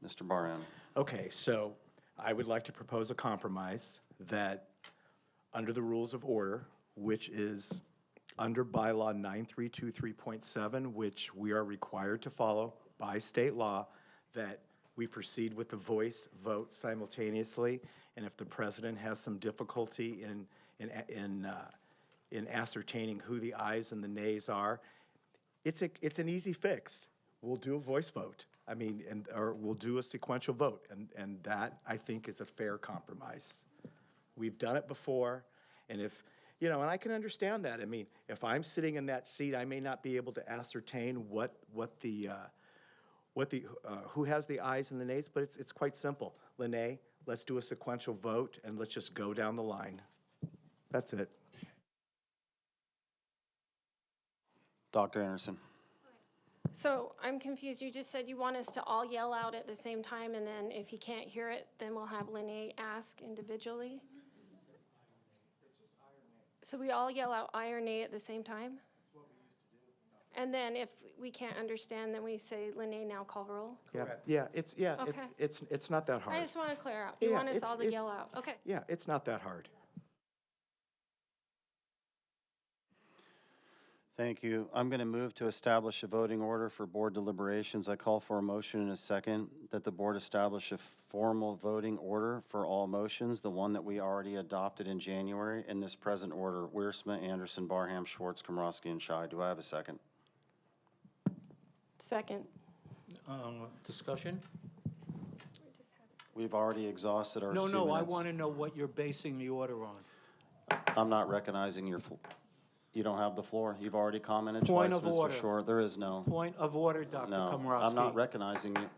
Mr. Barham. Okay, so I would like to propose a compromise that under the rules of order, which is under bylaw 9323.7, which we are required to follow by state law, that we proceed with the voice vote simultaneously. And if the president has some difficulty in ascertaining who the ayes and the nays are, it's an easy fix. We'll do a voice vote. I mean, or we'll do a sequential vote, and that, I think, is a fair compromise. We've done it before, and if, you know, and I can understand that. I mean, if I'm sitting in that seat, I may not be able to ascertain who has the ayes and the nays, but it's quite simple. Lene, let's do a sequential vote, and let's just go down the line. That's it. Dr. Anderson. So I'm confused. You just said you want us to all yell out at the same time, and then if he can't hear it, then we'll have Lene ask individually? So we all yell out aye or nay at the same time? And then if we can't understand, then we say, Lene, now call roll? Yeah, Okay. it's not that hard. I just want to clear out. You Yeah, want us all to yell out? Okay. Yeah, it's not that hard. Thank you. I'm going to move to establish a voting order for board deliberations. I call for a motion and a second that the board establish a formal voting order for all motions, the one that we already adopted in January in this present order: Wiersma, Anderson, Barham, Schwartz, Komrosky, and Scheid. Do I have a second? Second. Discussion? We've already exhausted our 2 minutes. No, I want to know what you're basing the order on. I'm not recognizing your you don't have the floor. You've already commented Point twice, of Mr. order. Short. There is no. Point of order, Dr. No, Komrosky. I'm not recognizing you.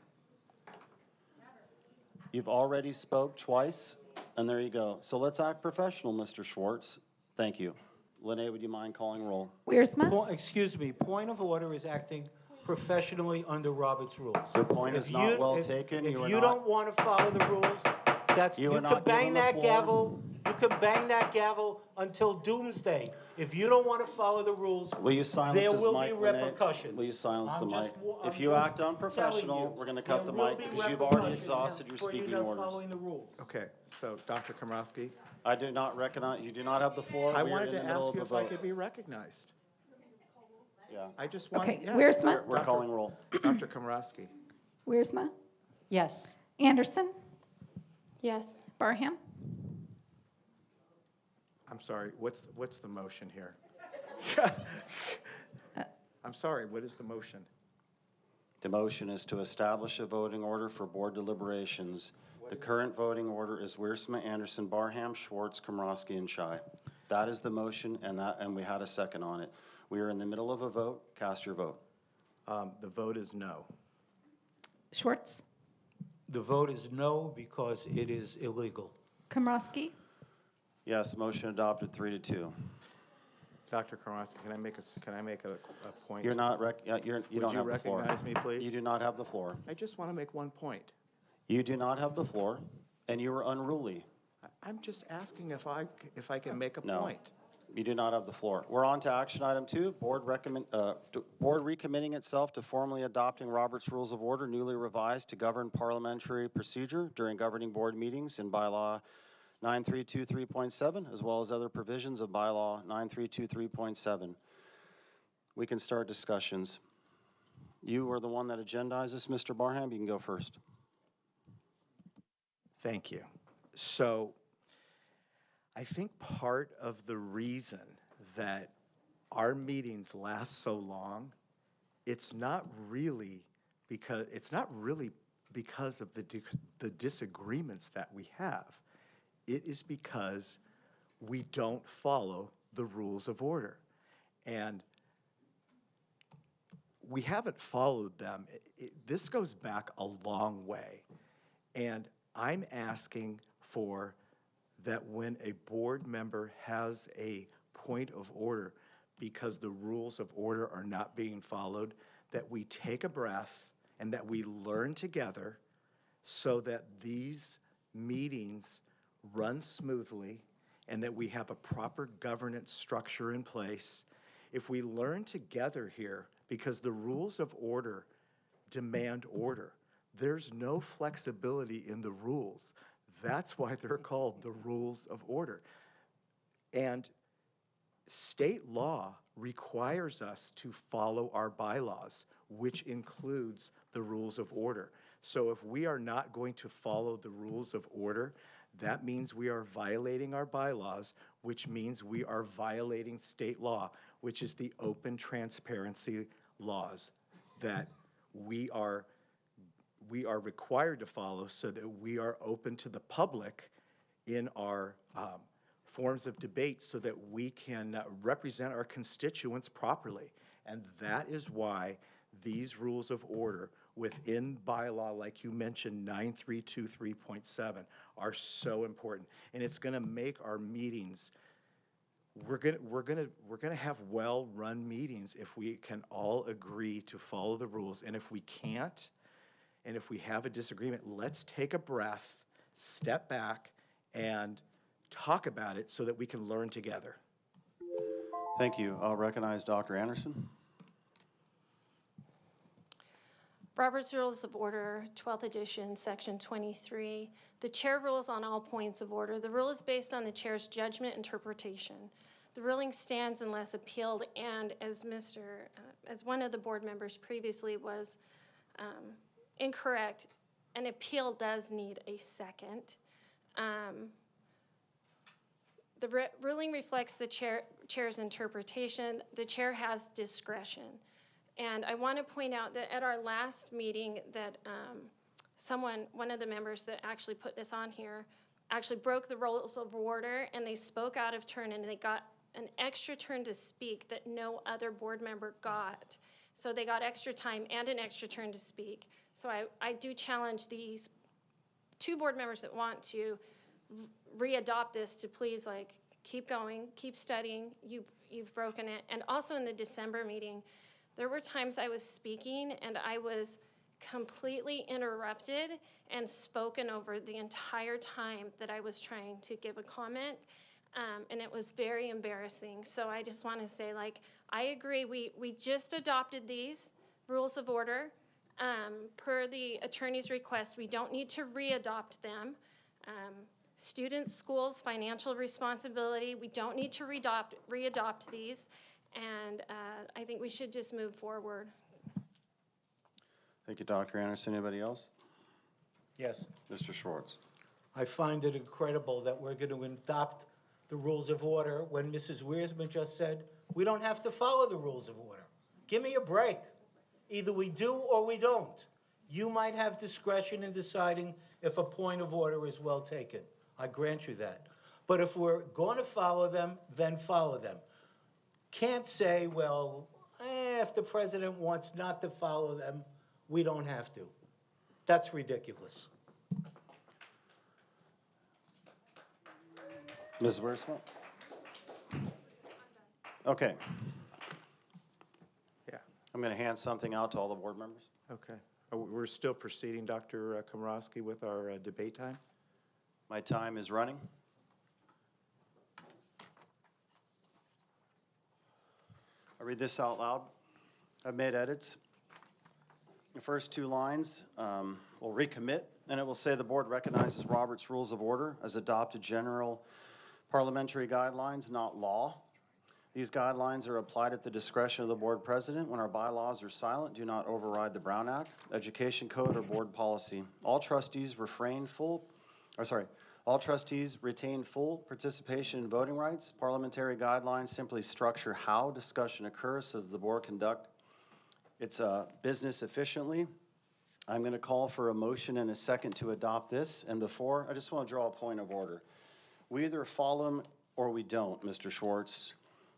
You've already spoke twice, and there you go. So let's act professional, Mr. Schwartz. Thank you. Lene, would you mind calling roll? Excuse me, point of order is acting professionally under Robert's rules. Your point is not well taken. If You are you not- don't want to follow the rules, that's, You you are can not bang given the that floor. gavel, you can bang that gavel until doomsday. If you don't want to follow the rules, Will you silence there his will mic, be Lene? repercussions. Will you silence the I'm mic? just If I'm you just act unprofessional, telling you, we're going to cut the there will mic be because you've already repercussions exhausted your for you speaking not orders. following the rules. Okay, so Dr. Komrosky, I do not recognize, you do not have the floor. I We are wanted in the to middle ask of you a if I vote. could be recognized. Yeah. I just want. Okay, yeah. Wiersma? We're calling roll. Dr. Komrosky. Wiersma? Yes. Anderson? Yes. Barham? I'm sorry, what's the motion here? I'm sorry, what is the motion? The motion is to establish a voting order for board deliberations. The current voting order is Wiersma, Anderson, Barham, Schwartz, Komrosky, and Schy. That is the motion, and we had a second on it. We are in the middle of a vote. Cast your vote. The vote is no. Schwartz? The vote is no because it is illegal. Komrosky? Yes, motion adopted 3-2. Dr. Komrosky, can I make a point? You're not, you don't have the floor. Would you recognize me, please? You do not have the floor. I just want to make one point. You do not have the floor, and you are unruly. I'm just asking if I can make a No. point. You do not have the floor. We're on to action item 2, board recommitting itself to formally adopting Robert's Rules of Order newly revised to govern parliamentary procedure during governing board meetings in bylaw 9323.7, as well as other provisions of bylaw 9323.7. We can start discussions. You are the one that agendized this, Mr. Barham. You can go first. Thank you. So I think part of the reason that our meetings last so long, it's not really because of the disagreements that we have. It is because we don't follow the rules of order. And we haven't followed them. This goes back a long way. And I'm asking for that when a board member has a point of order because the rules of order are not being followed, that we take a breath and that we learn together so that these meetings run smoothly and that we have a proper governance structure in place. If we learn together here, because the rules of order demand order, there's no flexibility in the rules. That's why they're called the rules of order. And state law requires us to follow our bylaws, which includes the rules of order. So if we are not going to follow the rules of order, that means we are violating our bylaws, which means we are violating state law, which is the open transparency laws that we are required to follow so that we are open to the public in our forms of debate so that we can represent our constituents properly. And that is why these rules of order within bylaw, like you mentioned, 9323.7, are so important. And it's going to make our meetings, we're going to have well-run meetings if we can all agree to follow the rules. And if we can't, and if we have a disagreement, let's take a breath, step back, and talk about it so that we can learn together. Thank you. I'll recognize Dr. Anderson. Robert's Rules of Order, 12th edition, section 23. The chair rules on all points of order. The rule is based on the chair's judgment interpretation. The ruling stands unless appealed, and as one of the board members previously was incorrect, an appeal does need a second. The ruling reflects the chair's interpretation. The chair has discretion. And I want to point out that at our last meeting that one of the members that actually put this on here, actually broke the rules of order, and they spoke out of turn, and they got an extra turn to speak that no other board member got. So they got extra time and an extra turn to speak. So I do challenge these two board members that want to re-adopt this to please keep going, keep studying. You've broken it. And also in the December meeting, there were times I was speaking and I was completely interrupted and spoken over the entire time that I was trying to give a comment. And it was very embarrassing. So I just want to say, like, I agree. We just adopted these rules of order per the attorney's request. We don't need to re-adopt them. Students, schools, financial responsibility, we don't need to re-adopt these. And I think we should just move forward. Thank you, Dr. Anderson. Anybody else? Yes. Mr. Schwartz. I find it incredible that we're going to adopt the rules of order when Mrs. Wiersma just said, we don't have to follow the rules of order. Give me a break. Either we do or we don't. You might have discretion in deciding if a point of order is well taken. I grant you that. But if we're going to follow them, then follow them. Can't say, well, if the president wants not to follow them, we don't have to. That's ridiculous. Ms. Wiersma? Okay. Yeah. I'm going to hand something out to all the board members. Okay. We're still proceeding, Dr. Komorowski, with our debate time? My time is running. I read this out loud. I've made edits. The first two lines will recommit, and it will say the board recognizes Robert's Rules of Order as adopted general parliamentary guidelines, not law. These guidelines are applied at the discretion of the board president when our bylaws are silent, do not override the Brown Act, education code, or board policy. All trustees retain full participation in voting rights. Parliamentary guidelines simply structure how discussion occurs so that the board conduct its business efficiently. I'm going to call for a motion and a second to adopt this. And before, I just want to draw a point of order. We either follow them or we don't, Mr. Schwartz,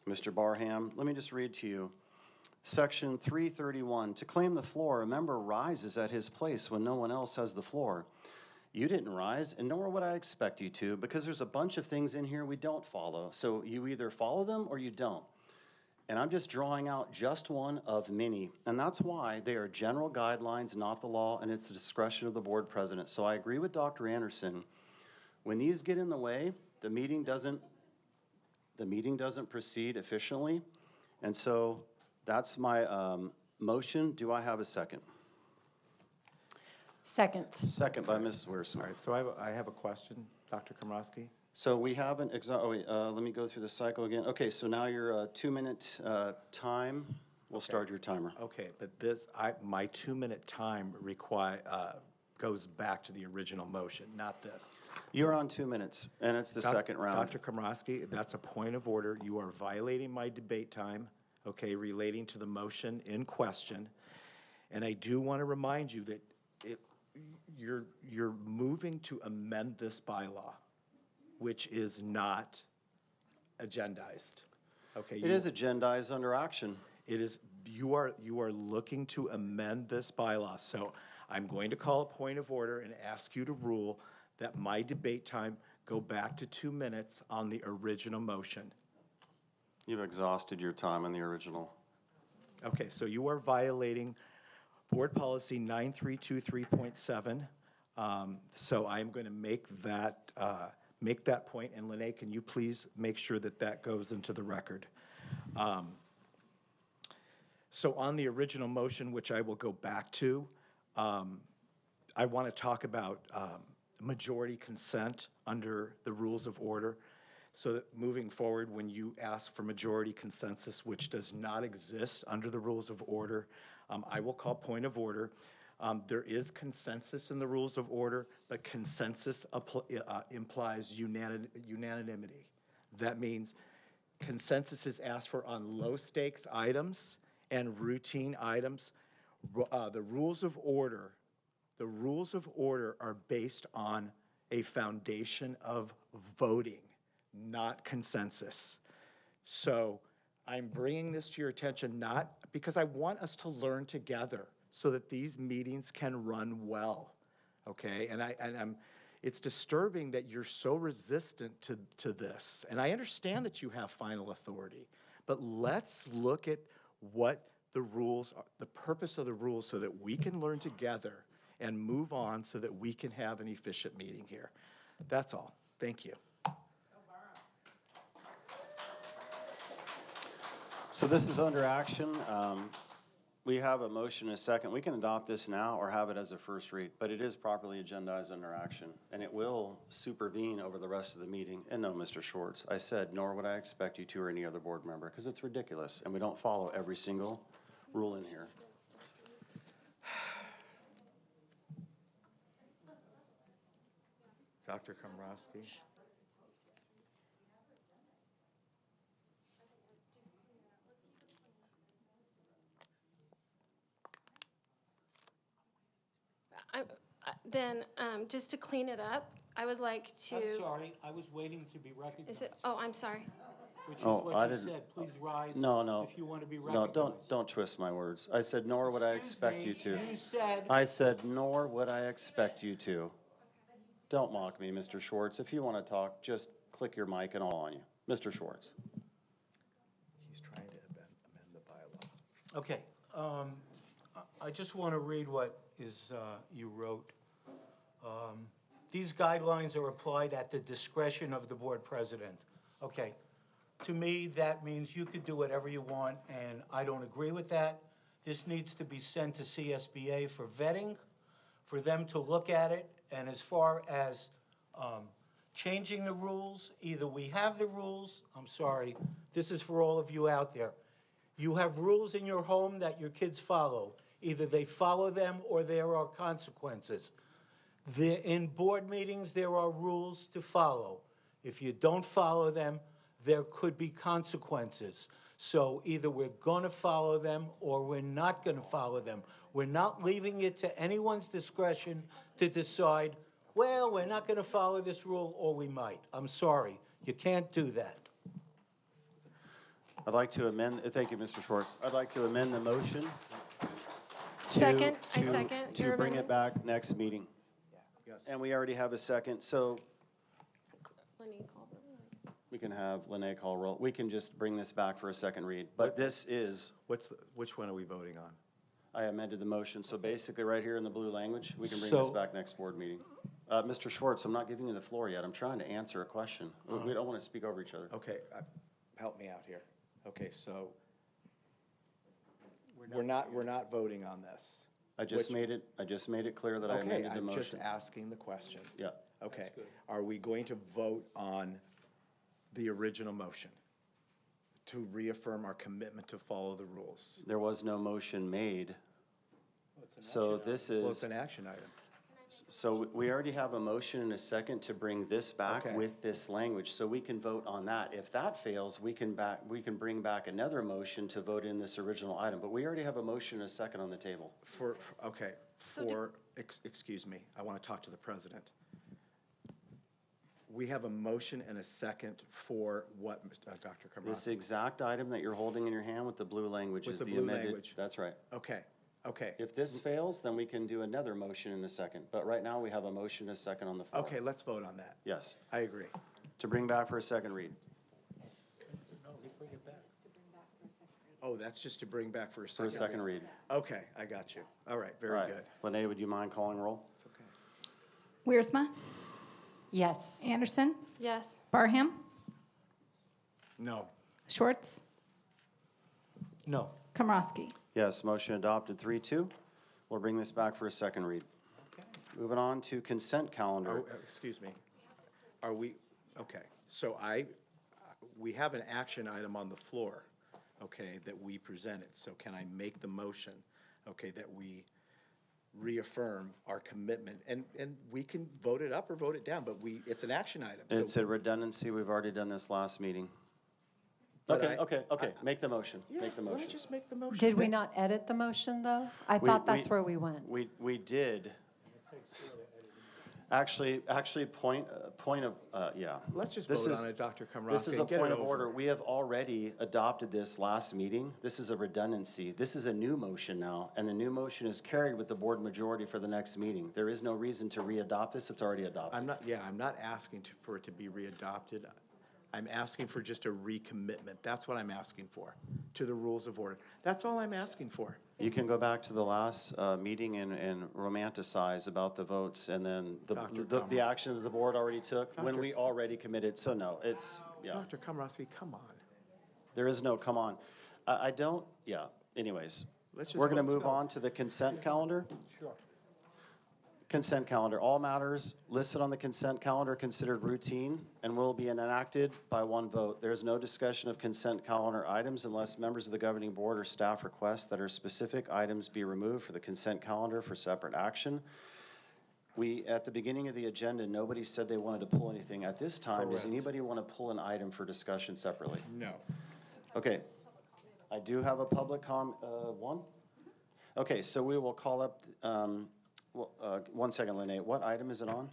Mr. Barham. Let me just read to you. Section 331, to claim the floor, a member rises at his place when no one else has the floor. You didn't rise, and nor would I expect you to, because there's a bunch of things in here we don't follow. So you either follow them or you don't. And I'm just drawing out just one of many. And that's why they are general guidelines, not the law, and it's the discretion of the board president. So I agree with Dr. Anderson. When these get in the way, the meeting doesn't proceed efficiently. And so that's my motion. Do I have a second? Second. Second by Ms. Wiersma. All right, so I have a question, Dr. Komorowski. So we haven't, let me go through the cycle again. Okay, so now your 2-minute time. We'll start your timer. Okay, but my 2-minute time goes back to the original motion, not this. You're on 2 minutes, and it's the second round. Dr. Komorowski, that's a point of order. You are violating my debate time, okay, relating to the motion in question. And I do want to remind you that you're moving to amend this bylaw, which is not agendized. Okay. It is agendized under action. It is. You are looking to amend this bylaw. So I'm going to call a point of order and ask you to rule that my debate time go back to 2 minutes on the original motion. You've exhausted your time on the original. Okay, so you are violating Board Policy 9323.7. So I'm going to make that point. And Lene, can you please make sure that that goes into the record? So on the original motion, which I will go back to, I want to talk about majority consent under the rules of order. So that moving forward, when you ask for majority consensus, which does not exist under the rules of order, I will call point of order. There is consensus in the rules of order, but consensus implies unanimity. That means consensus is asked for on low stakes items and routine items. The rules of order are based on a foundation of voting, not consensus. So I'm bringing this to your attention not because I want us to learn together so that these meetings can run well, okay? And It's disturbing that you're so resistant to this. And I understand that you have final authority, but let's look at what the rules are, the purpose of the rules, so that we can learn together and move on so that we can have an efficient meeting here. That's all. Thank you. So this is under action. We have a motion and a second. We can adopt this now or have it as a first read, but it is properly agendized under action, and it will supervene over the rest of the meeting. And no, Mr. Schwartz, I said, nor would I expect you to or any other board member, because it's ridiculous, and we don't follow every single rule in here. Dr. Komrosky. Just to clean it up, I would like to. I'm sorry, I was waiting to be recognized. Is it? Oh, I'm sorry. Which is Oh, what I you didn't. said. Please rise No. if you want to be No, recognized. don't twist my words. I said, nor would I expect you to. You said. I said, nor would I expect you to. Don't mock me, Mr. Schwartz. If you want to talk, just click your mic and I'll on you. Mr. Schwartz. He's trying to amend the bylaw. Okay, I just want to read what you wrote. These guidelines are applied at the discretion of the board president. Okay, to me, that means you could do whatever you want, and I don't agree with that. This needs to be sent to CSBA for vetting, for them to look at it, and as far as changing the rules, either we have the rules, I'm sorry, this is for all of you out there. You have rules in your home that your kids follow. Either they follow them or there are consequences. In board meetings, there are rules to follow. If you don't follow them, there could be consequences. So either we're going to follow them or we're not going to follow them. We're not leaving it to anyone's discretion to decide, well, we're not going to follow this rule, or we might. I'm sorry. You can't do that. I'd like to amend, thank you, Mr. Schwartz. I'd like to amend the motion. Second, I to- second To your bring it amendment. back next meeting. And we already have a second, so we can have Lene call roll. We can just bring this back for a second read. But this is, Which one are we voting on? I amended the motion, so basically right here in the blue language, we can bring So- this back next board meeting. Mr. Schwartz, I'm not giving you the floor yet. I'm trying to answer a question. We don't want to speak over each other. Okay, help me out here. Okay, so we're not voting on this. I just made it clear that I Okay, amended the I'm just motion. asking the question. Yeah. Okay, are we going to vote on the original motion to reaffirm our commitment to follow the rules? There was no motion made. So this Well, it's is, an action item. so we already have a motion and a second to bring this back Okay. with this language, so we can vote on that. If that fails, we can bring back another motion to vote in this original item, but we already have a motion and a second on the table. Excuse me, I want to talk to the president. We have a motion and a second for what, Dr. Komrosky? This exact item that you're holding in your hand with the blue language With is the the blue amended. language. That's right. Okay. If this fails, then we can do another motion in a second, but right now we have a motion and a second on the floor. Okay, let's vote on that. Yes. I agree. To bring back for a second read. Oh, that's just to bring back for a For second? a second read. Okay, I got you. All right, very All right. good. Lene, would you mind calling roll? Wiersma, Yes. Anderson, Yes. Barham, No. Schwartz, No. Komrosky. Yes, motion adopted 3-2. We'll bring this back for a second read. Moving on to consent calendar. Excuse me. Are we, okay, so we have an action item on the floor, okay, that we presented. So can I make the motion, okay, that we reaffirm our commitment? And we can vote it up or vote it down, but it's an action item. So- It's a redundancy. We've already done this last meeting. But Okay, make the motion. Make the Let me motion. just make the motion. Did we not edit the motion, though? I thought that's where we went. We did. Actually, point of, yeah. Let's just This vote is- on it, Dr. Komrosky. This is a and get it point of over. order. We have already adopted this last meeting. This is a redundancy. This is a new motion now, and the new motion is carried with the board majority for the next meeting. There is no reason to re-adopt this. It's already adopted. I'm not asking for it to be readopted. I'm asking for just a recommitment. That's what I'm asking for, to the rules of order. That's all I'm asking for. You can go back to the last meeting and romanticize about the votes and then the action that the board already took when we already committed. So no, it's, yeah. Dr. Komrosky, come on. There is no, come on. I don't, yeah, anyways. Let's just We're going to vote move no. on to the consent calendar. Sure. Consent calendar. All matters listed on the consent calendar are considered routine and will be enacted by one vote. There is no discussion of consent calendar items unless members of the governing board or staff request that our specific items be removed for the consent calendar for separate action. At the beginning of the agenda, nobody said they wanted to pull anything. At this time, does Correct. anybody want to pull an item for discussion separately? No. Okay, I do have a public one. Okay, so we will call up, 1 second, Lene, what item is it on?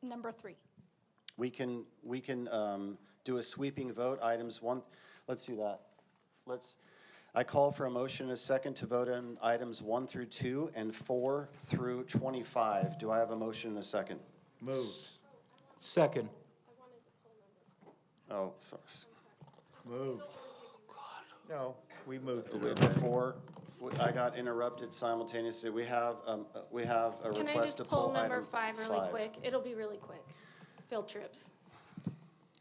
Number 3. We can do a sweeping vote, items one, let's do that. I call for a motion and a second to vote on items 1 through 2 and 4 through 25. Do I have a motion and a second? Move. Second. Oh, sorry. Move. No, we moved. Before, I got interrupted simultaneously. We have a Can I request to just pull pull number item 5 really quick? It'll be really quick. Field trips.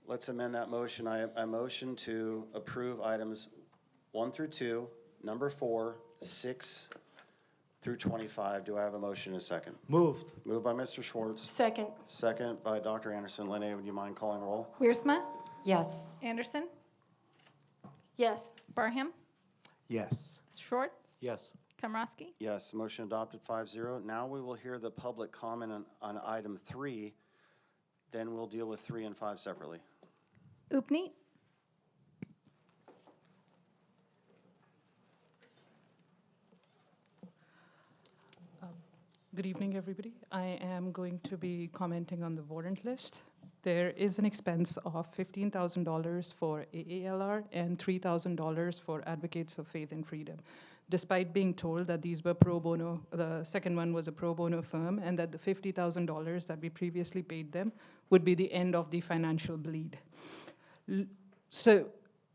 Let's amend that motion. I motion to approve items 1 through 2, number 4, 6 through 25. Do I have a motion and a second? Moved. Moved by Mr. Schwartz. Second. Second by Dr. Anderson. Lene, would you mind calling roll? Wiersma, Yes. Anderson, Yes. Barham, Yes. Schwartz, Yes. Komrosky. Yes, motion adopted 5-0. Now we will hear the public comment on item 3. Then we'll deal with 3 and 5 separately. Upneat, Good evening, everybody. I am going to be commenting on the warrant list. There is an expense of $15,000 for AALR and $3,000 for Advocates of Faith and Freedom, despite being told that these were pro bono, the second one was a pro bono firm, and that the $50,000 that we previously paid them would be the end of the financial bleed. So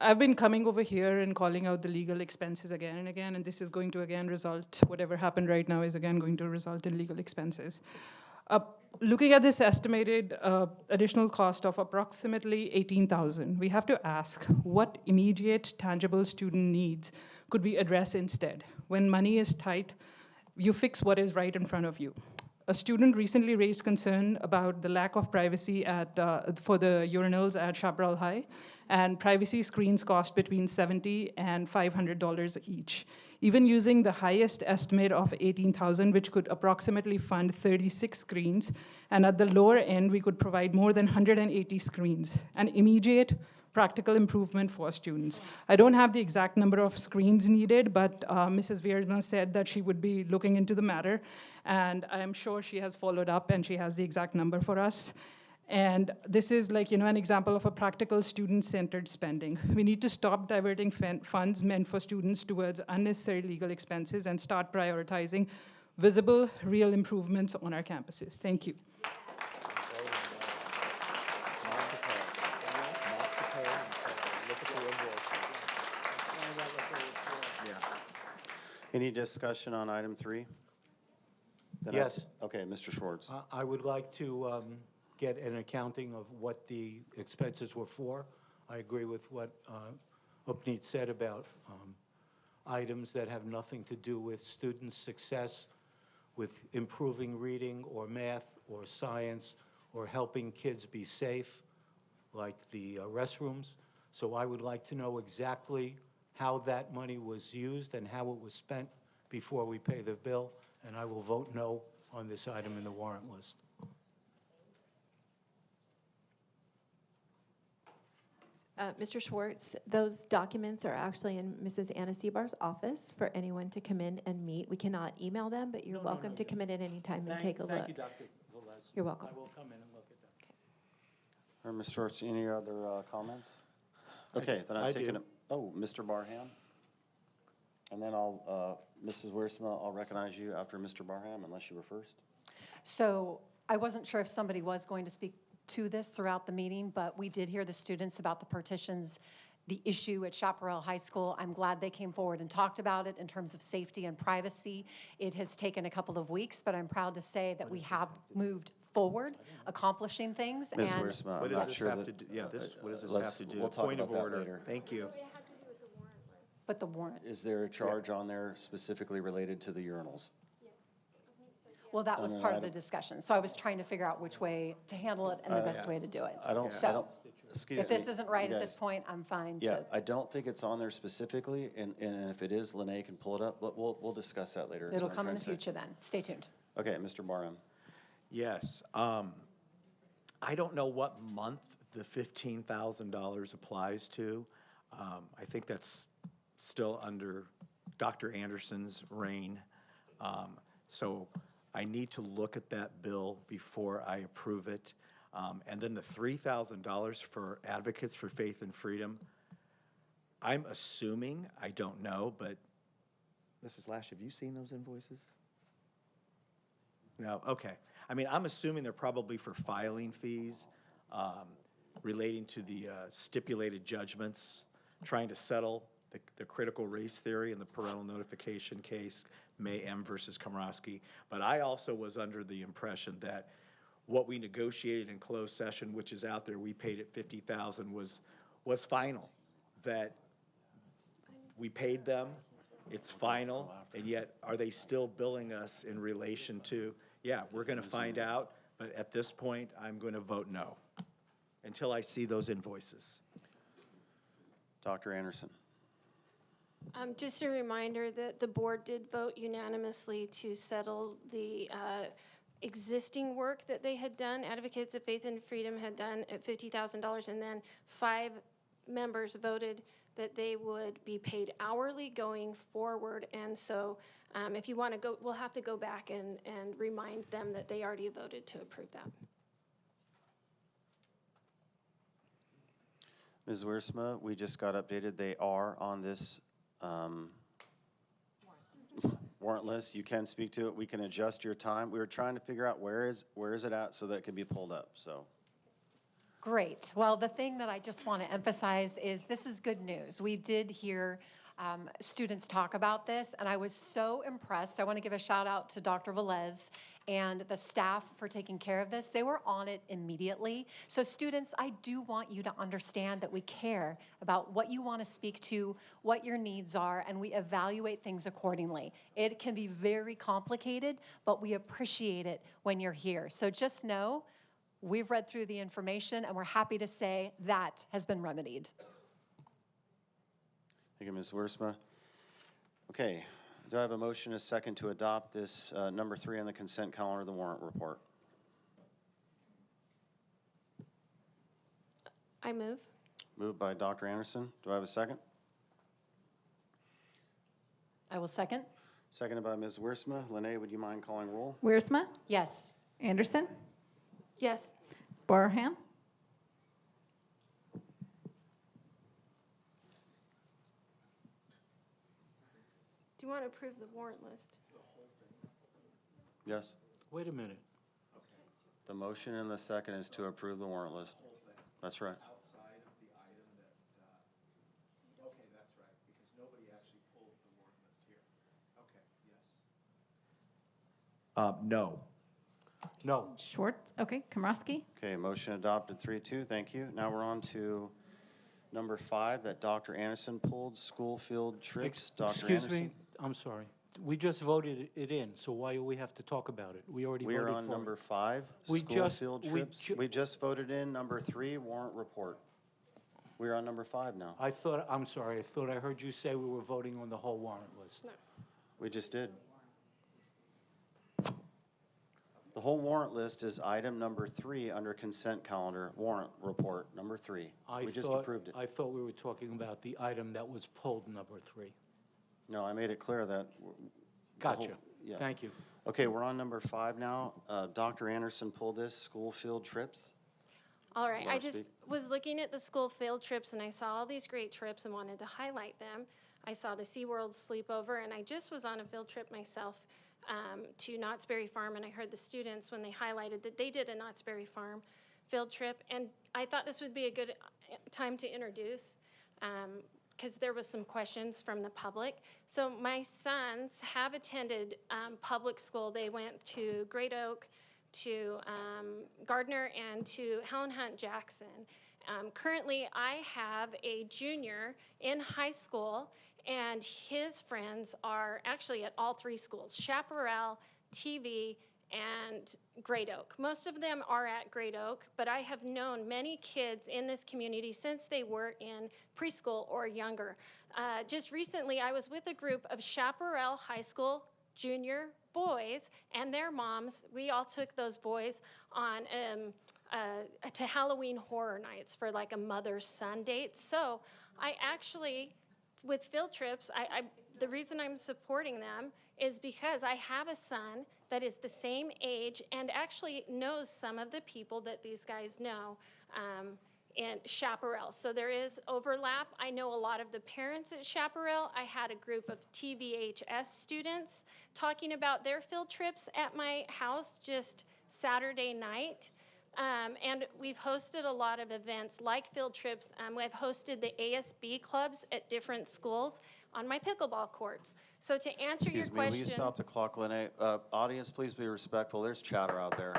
I've been coming over here and calling out the legal expenses again and again, and this is going to again result, whatever happened right now is again going to result in legal expenses. Looking at this estimated additional cost of approximately $18,000, we have to ask what immediate tangible student needs could we address instead? When money is tight, you fix what is right in front of you. A student recently raised concern about the lack of privacy for the urinals at Chaparral High, and privacy screens cost between $70 and $500 each. Even using the highest estimate of $18,000, which could approximately fund 36 screens, and at the lower end, we could provide more than 180 screens, an immediate practical improvement for students. I don't have the exact number of screens needed, but Mrs. Wiersma said that she would be looking into the matter, and I'm sure she has followed up and she has the exact number for us. And this is like, an example of a practical student-centered spending. We need to stop diverting funds meant for students towards unnecessary legal expenses and start prioritizing visible, real improvements on our campuses. Thank you. Any discussion on item 3? Yes. Okay, Mr. Schwartz. I would like to get an accounting of what the expenses were for. I agree with what Upneat said about items that have nothing to do with student success, with improving reading or math or science or helping kids be safe, like the restrooms. So I would like to know exactly how that money was used and how it was spent before we pay the bill, and I will vote no on this item in the warrant list. Mr. Schwartz, those documents are actually in Mrs. Anna Sebar's office for anyone to come in and meet. We cannot email them, but you're welcome to come in at any time and take a look. Thank you, Dr. Velez. You're welcome. I will come in and look at them. Or Ms. Schwartz, any other comments? Okay, then I'm I taking do. it. Oh, Mr. Barham. And then I'll, Mrs. Wiersma, I'll recognize you after Mr. Barham, unless you were first. So I wasn't sure if somebody was going to speak to this throughout the meeting, but we did hear the students about the partitions, the issue at Chaparral High School. I'm glad they came forward and talked about it in terms of safety and privacy. It has taken a couple of weeks, but I'm proud to say that we have moved forward, accomplishing things. Ms. And Wiersma, What I'm does not this sure have that. to do? Yeah, what does this let's- have to do? We'll talk Point about of that order. later. Thank you. but the warrant. Is there a charge on there specifically related to the urinals? Well, that was And then part I of the don't- discussion. So I was trying to figure out which way to handle it and the best way to do it. I don't, So excuse if this me, isn't right you at this guys. point, I'm fine Yeah, to, I don't think it's on there specifically, and if it is, Lene can pull it up, but we'll discuss that later. is it'll what I'm come in trying the to say. future then. Stay tuned. Okay, Mr. Barham. Yes. I don't know what month the $15,000 applies to. I think that's still under Dr. Anderson's reign. So I need to look at that bill before I approve it. And then the $3,000 for Advocates for Faith and Freedom, I'm assuming, I don't know, but Mrs. Lash, have you seen those invoices? No, okay. I mean, I'm assuming they're probably for filing fees relating to the stipulated judgments, trying to settle the critical race theory and the parental notification case, May M. versus Komrosky. But I also was under the impression that what we negotiated in closed session, which is out there, we paid at $50,000, was final. That we paid them, it's final, and yet are they still billing us in relation to, yeah, we're gonna find out, but at this point, I'm gonna vote no, until I see those invoices. Dr. Anderson. Just a reminder that the board did vote unanimously to settle the existing work that they had done, Advocates of Faith and Freedom had done at $50,000, and then 5 members voted that they would be paid hourly going forward. And so if you want to go, we'll have to go back and remind them that they already voted to approve that. Ms. Wiersma, we just got updated. They are on this warrant list. You can speak to it. We can adjust your time. We were trying to figure out where is it at so that it can be pulled up, so. Great. Well, the thing that I just want to emphasize is this is good news. We did hear students talk about this, and I was so impressed. I want to give a shout out to Dr. Velez and the staff for taking care of this. They were on it immediately. So students, I do want you to understand that we care about what you want to speak to, what your needs are, and we evaluate things accordingly. It can be very complicated, but we appreciate it when you're here. So just know, we've read through the information, and we're happy to say that has been remedied. Thank you, Ms. Wiersma. Okay, do I have a motion and a second to adopt this number 3 on the consent calendar, the warrant report? I move. Moved by Dr. Anderson. Do I have a second? I will second. Seconded by Ms. Wiersma. Lene, would you mind calling roll? Wiersma, Yes. Anderson, Yes. Barham, Do you want to approve the warrant list? Yes. Wait a minute. The motion and the second is to approve the warrant list. That's right. Outside of the item that, okay, that's right, because nobody actually pulled the warrant list here. Okay, yes. No. No. Schwartz, okay, Komrosky, Okay, motion adopted 3-2. Thank you. Now we're on to number 5 that Dr. Anderson pulled, school field trips. Dr. Excuse Anderson. me, I'm sorry. We just voted it in, so why do we have to talk about it? We already We voted are for on it. number 5, We school just- field we trips. ju- We just voted in number 3, warrant report. We're on number 5 now. I'm sorry, I thought I heard you say we were voting on the whole warrant list. No. We just did. The whole warrant list is item number 3 under consent calendar, warrant report, number 3. We just approved it. I thought we were talking about the item that was pulled, number 3. No, I made it clear that Gotcha. Yeah. Thank you. Okay, we're on number 5 now. Dr. Anderson pulled this, school field trips. All right, Let I her just speak. was looking at the school field trips and I saw all these great trips and wanted to highlight them. I saw the SeaWorld sleepover and I just was on a field trip myself to Knott's Berry Farm, and I heard the students when they highlighted that they did a Knott's Berry Farm field trip, and I thought this would be a good time to introduce because there was some questions from the public. So my sons have attended public school. They went to Great Oak, to Gardner, and to Helen Hunt Jackson. Currently, I have a junior in high school, and his friends are actually at all 3 schools, Chaparral, TV, and Great Oak. Most of them are at Great Oak, but I have known many kids in this community since they were in preschool or younger. Just recently, I was with a group of Chaparral High School junior boys and their moms. We all took those boys on to Halloween horror nights for like a mother-son date. So I actually, with field trips, the reason I'm supporting them is because I have a son that is the same age and actually knows some of the people that these guys know in Chaparral. So there is overlap. I know a lot of the parents at Chaparral. I had a group of TVHS students talking about their field trips at my house just Saturday night. And we've hosted a lot of events like field trips. We've hosted the ASB clubs at different schools on my pickleball courts. So to answer your Excuse me, question. will you stop the clock, Lene? Audience, please be respectful. There's chatter out there.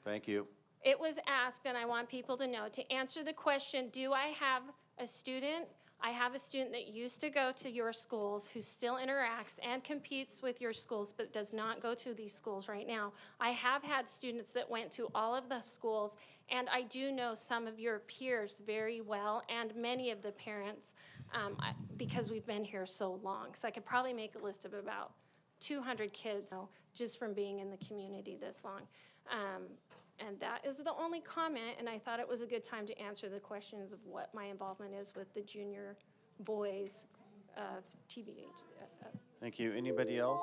Thank you. It was asked, and I want people to know, to answer the question, do I have a student? I have a student that used to go to your schools who still interacts and competes with your schools, but does not go to these schools right now. I have had students that went to all of the schools, and I do know some of your peers very well, and many of the parents, because we've been here so long. So I could probably make a list of about 200 kids just from being in the community this long. And that is the only comment, and I thought it was a good time to answer the questions of what my involvement is with the junior boys of TVH. Thank you. Anybody else?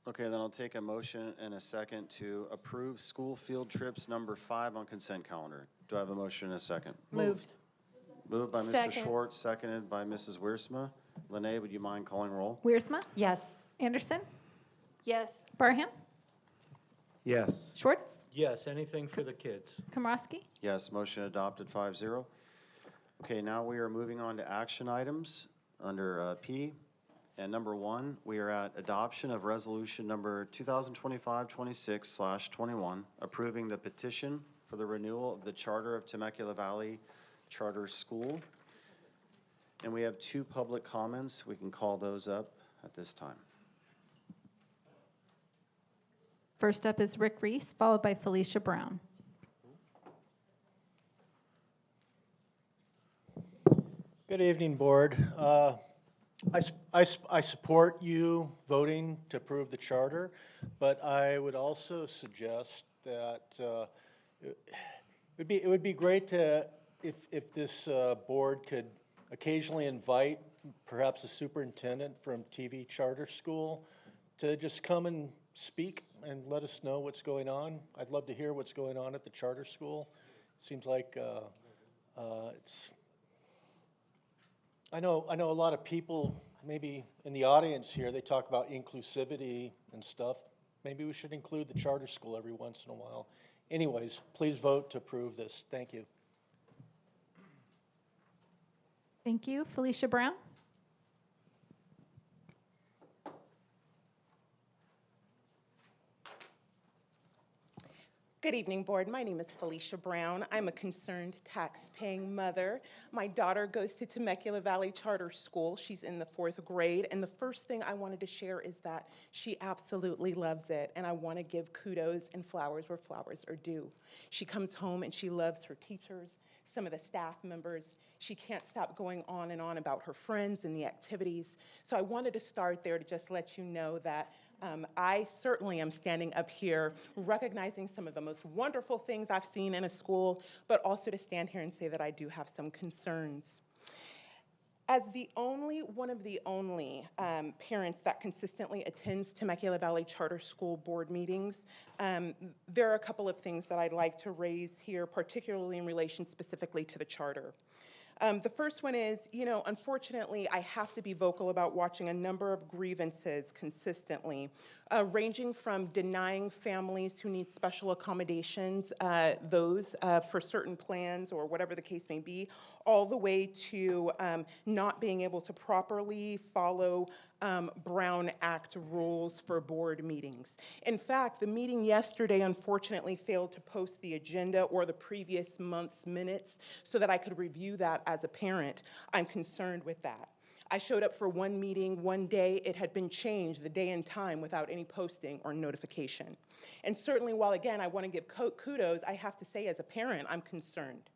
Okay, then I'll take a motion and a second to approve school field trips number 5 on consent calendar. Do I have a motion and a second? Moved. Moved by Mr. Second. Schwartz, seconded by Mrs. Wiersma. Lene, would you mind calling roll? Wiersma? Yes. Anderson? Yes. Barham? Yes. Schwartz? Yes, anything for the kids. Komrosky? Yes, motion adopted 5-0. Okay, now we are moving on to action items under P. And number 1, we are at adoption of resolution number 2025-26/21, approving the petition for the renewal of the charter of Temecula Valley Charter School. And we have 2 public comments. We can call those up at this time. First up is Rick Reese, followed by Felicia Brown. Good evening, Board. I support you voting to approve the charter, but I would also suggest that it would be great to, if this board could occasionally invite perhaps a superintendent from TV Charter School to just come and speak and let us know what's going on. I'd love to hear what's going on at the charter school. Seems like it's. I know a lot of people, maybe in the audience here, they talk about inclusivity and stuff. Maybe we should include the charter school every once in a while. Anyways, please vote to approve this. Thank you. Thank you. Felicia Brown? Good evening, Board. My name is Felicia Brown. I'm a concerned tax-paying mother. My daughter goes to Temecula Valley Charter School. She's in the 4th grade, and the first thing I wanted to share is that she absolutely loves it, and I want to give kudos and flowers where flowers are due. She comes home and she loves her teachers, some of the staff members. She can't stop going on and on about her friends and the activities. So I wanted to start there to just let you know that I certainly am standing up here recognizing some of the most wonderful things I've seen in a school, but also to stand here and say that I do have some concerns. As one of the only parents that consistently attends Temecula Valley Charter School board meetings, there are a couple of things that I'd like to raise here, particularly in relation specifically to the charter. The first one is, unfortunately, I have to be vocal about watching a number of grievances consistently, ranging from denying families who need special accommodations, those for certain plans or whatever the case may be, all the way to not being able to properly follow Brown Act rules for board meetings. In fact, the meeting yesterday unfortunately failed to post the agenda or the previous month's minutes so that I could review that as a parent. I'm concerned with that. I showed up for one meeting one day. It had been changed the day and time without any posting or notification. And certainly, while again, I want to give kudos, I have to say as a parent, I'm concerned.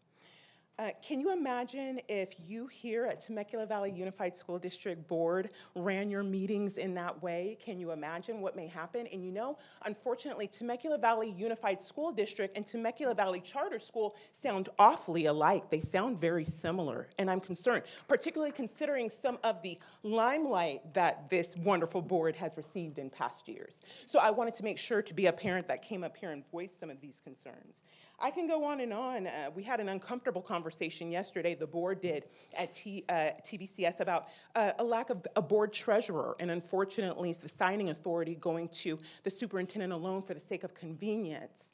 Can you imagine if you here at Temecula Valley Unified School District Board ran your meetings in that way? Can you imagine what may happen? And unfortunately, Temecula Valley Unified School District and Temecula Valley Charter School sound awfully alike. They sound very similar, and I'm concerned, particularly considering some of the limelight that this wonderful board has received in past years. So I wanted to make sure to be a parent that came up here and voiced some of these concerns. I can go on and on. We had an uncomfortable conversation yesterday, the board did, at TVCS about a lack of a board treasurer, and unfortunately the signing authority going to the superintendent alone for the sake of convenience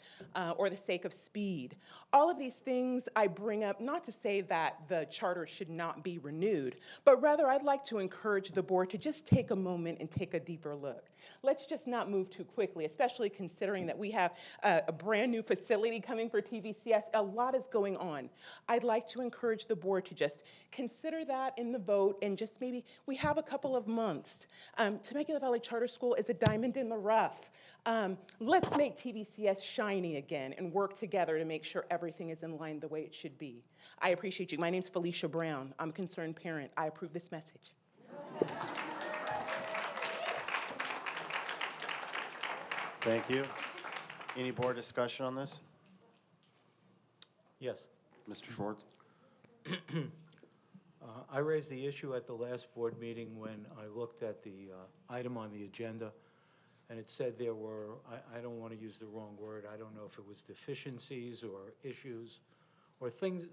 or the sake of speed. All of these things I bring up not to say that the charter should not be renewed, but rather I'd like to encourage the board to just take a moment and take a deeper look. Let's just not move too quickly, especially considering that we have a brand new facility coming for TVCS. A lot is going on. I'd like to encourage the board to just consider that in the vote and just maybe, we have a couple of months. Temecula Valley Charter School is a diamond in the rough. Let's make TVCS shiny again and work together to make sure everything is in line the way it should be. I appreciate you. My name's Felicia Brown. I'm a concerned parent. I approve this message. Thank you. Any board discussion on this? Yes. Mr. Schwartz? I raised the issue at the last board meeting when I looked at the item on the agenda, and it said there were, I don't want to use the wrong word, I don't know if it was deficiencies or issues or things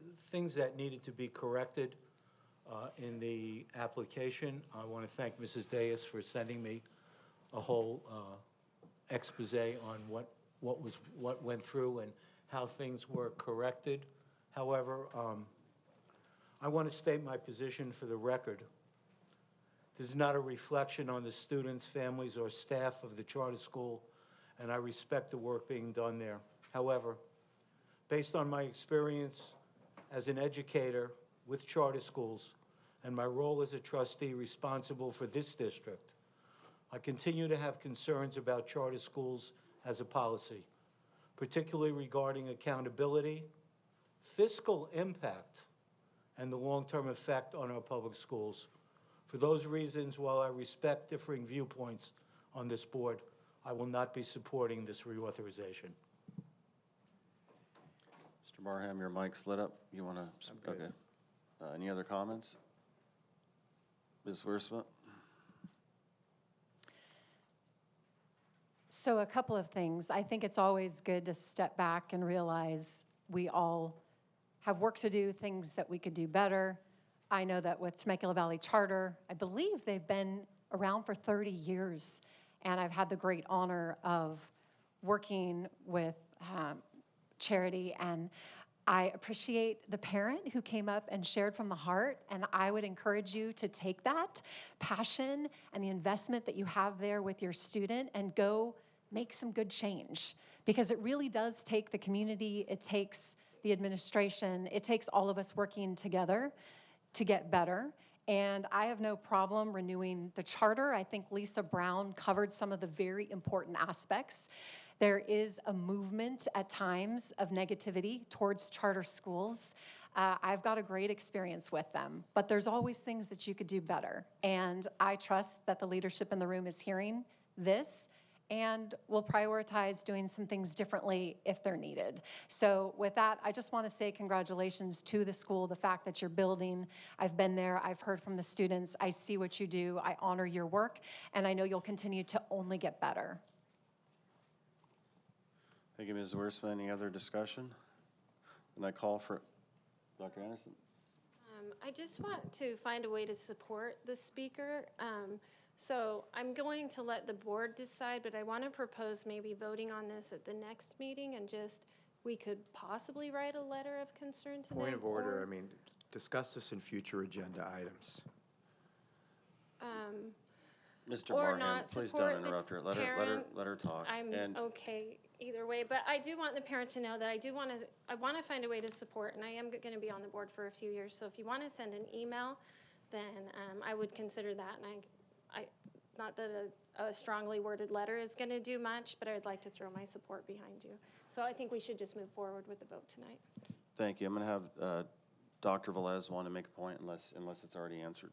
that needed to be corrected in the application. I want to thank Mrs. Deas for sending me a whole expose on what went through and how things were corrected. However, I want to state my position for the record. This is not a reflection on the students, families, or staff of the charter school, and I respect the work being done there. However, based on my experience as an educator with charter schools and my role as a trustee responsible for this district, I continue to have concerns about charter schools as a policy, particularly regarding accountability, fiscal impact, and the long-term effect on our public schools. For those reasons, while I respect differing viewpoints on this board, I will not be supporting this reauthorization. Mr. Barham, your mic's lit up. You want to? Okay. Any other comments? Ms. Wiersma? So a couple of things. I think it's always good to step back and realize we all have work to do, things that we could do better. I know that with Temecula Valley Charter, I believe they've been around for 30 years, and I've had the great honor of working with Charity, and I appreciate the parent who came up and shared from the heart, and I would encourage you to take that passion and the investment that you have there with your student and go make some good change, because it really does take the community, it takes the administration, it takes all of us working together to get better. And I have no problem renewing the charter. I think Lisa Brown covered some of the very important aspects. There is a movement at times of negativity towards charter schools. I've got a great experience with them, but there's always things that you could do better. And I trust that the leadership in the room is hearing this and we'll prioritize doing some things differently if they're needed. So with that, I just want to say congratulations to the school, the fact that you're building. I've been there, I've heard from the students, I see what you do, I honor your work, and I know you'll continue to only get better. Thank you, Ms. Wiersma. Any other discussion? And I call for Dr. Anderson. I just want to find a way to support the speaker. So I'm going to let the board decide, but I want to propose maybe voting on this at the next meeting and just, we could possibly write a letter of concern to them. Point of order, I mean, discuss this in future agenda items. Mr. Or Barham, not please support don't the interrupt her. Let her talk. I'm okay either way, but I do want the parent to know that I want to find a way to support, and I am going to be on the board for a few years. So if you want to send an email, then I would consider that. And I not that a strongly worded letter is going to do much, but I would like to throw my support behind you. So I think we should just move forward with the vote tonight. Thank you. I'm going to have Dr. Velez want to make a point unless it's already answered.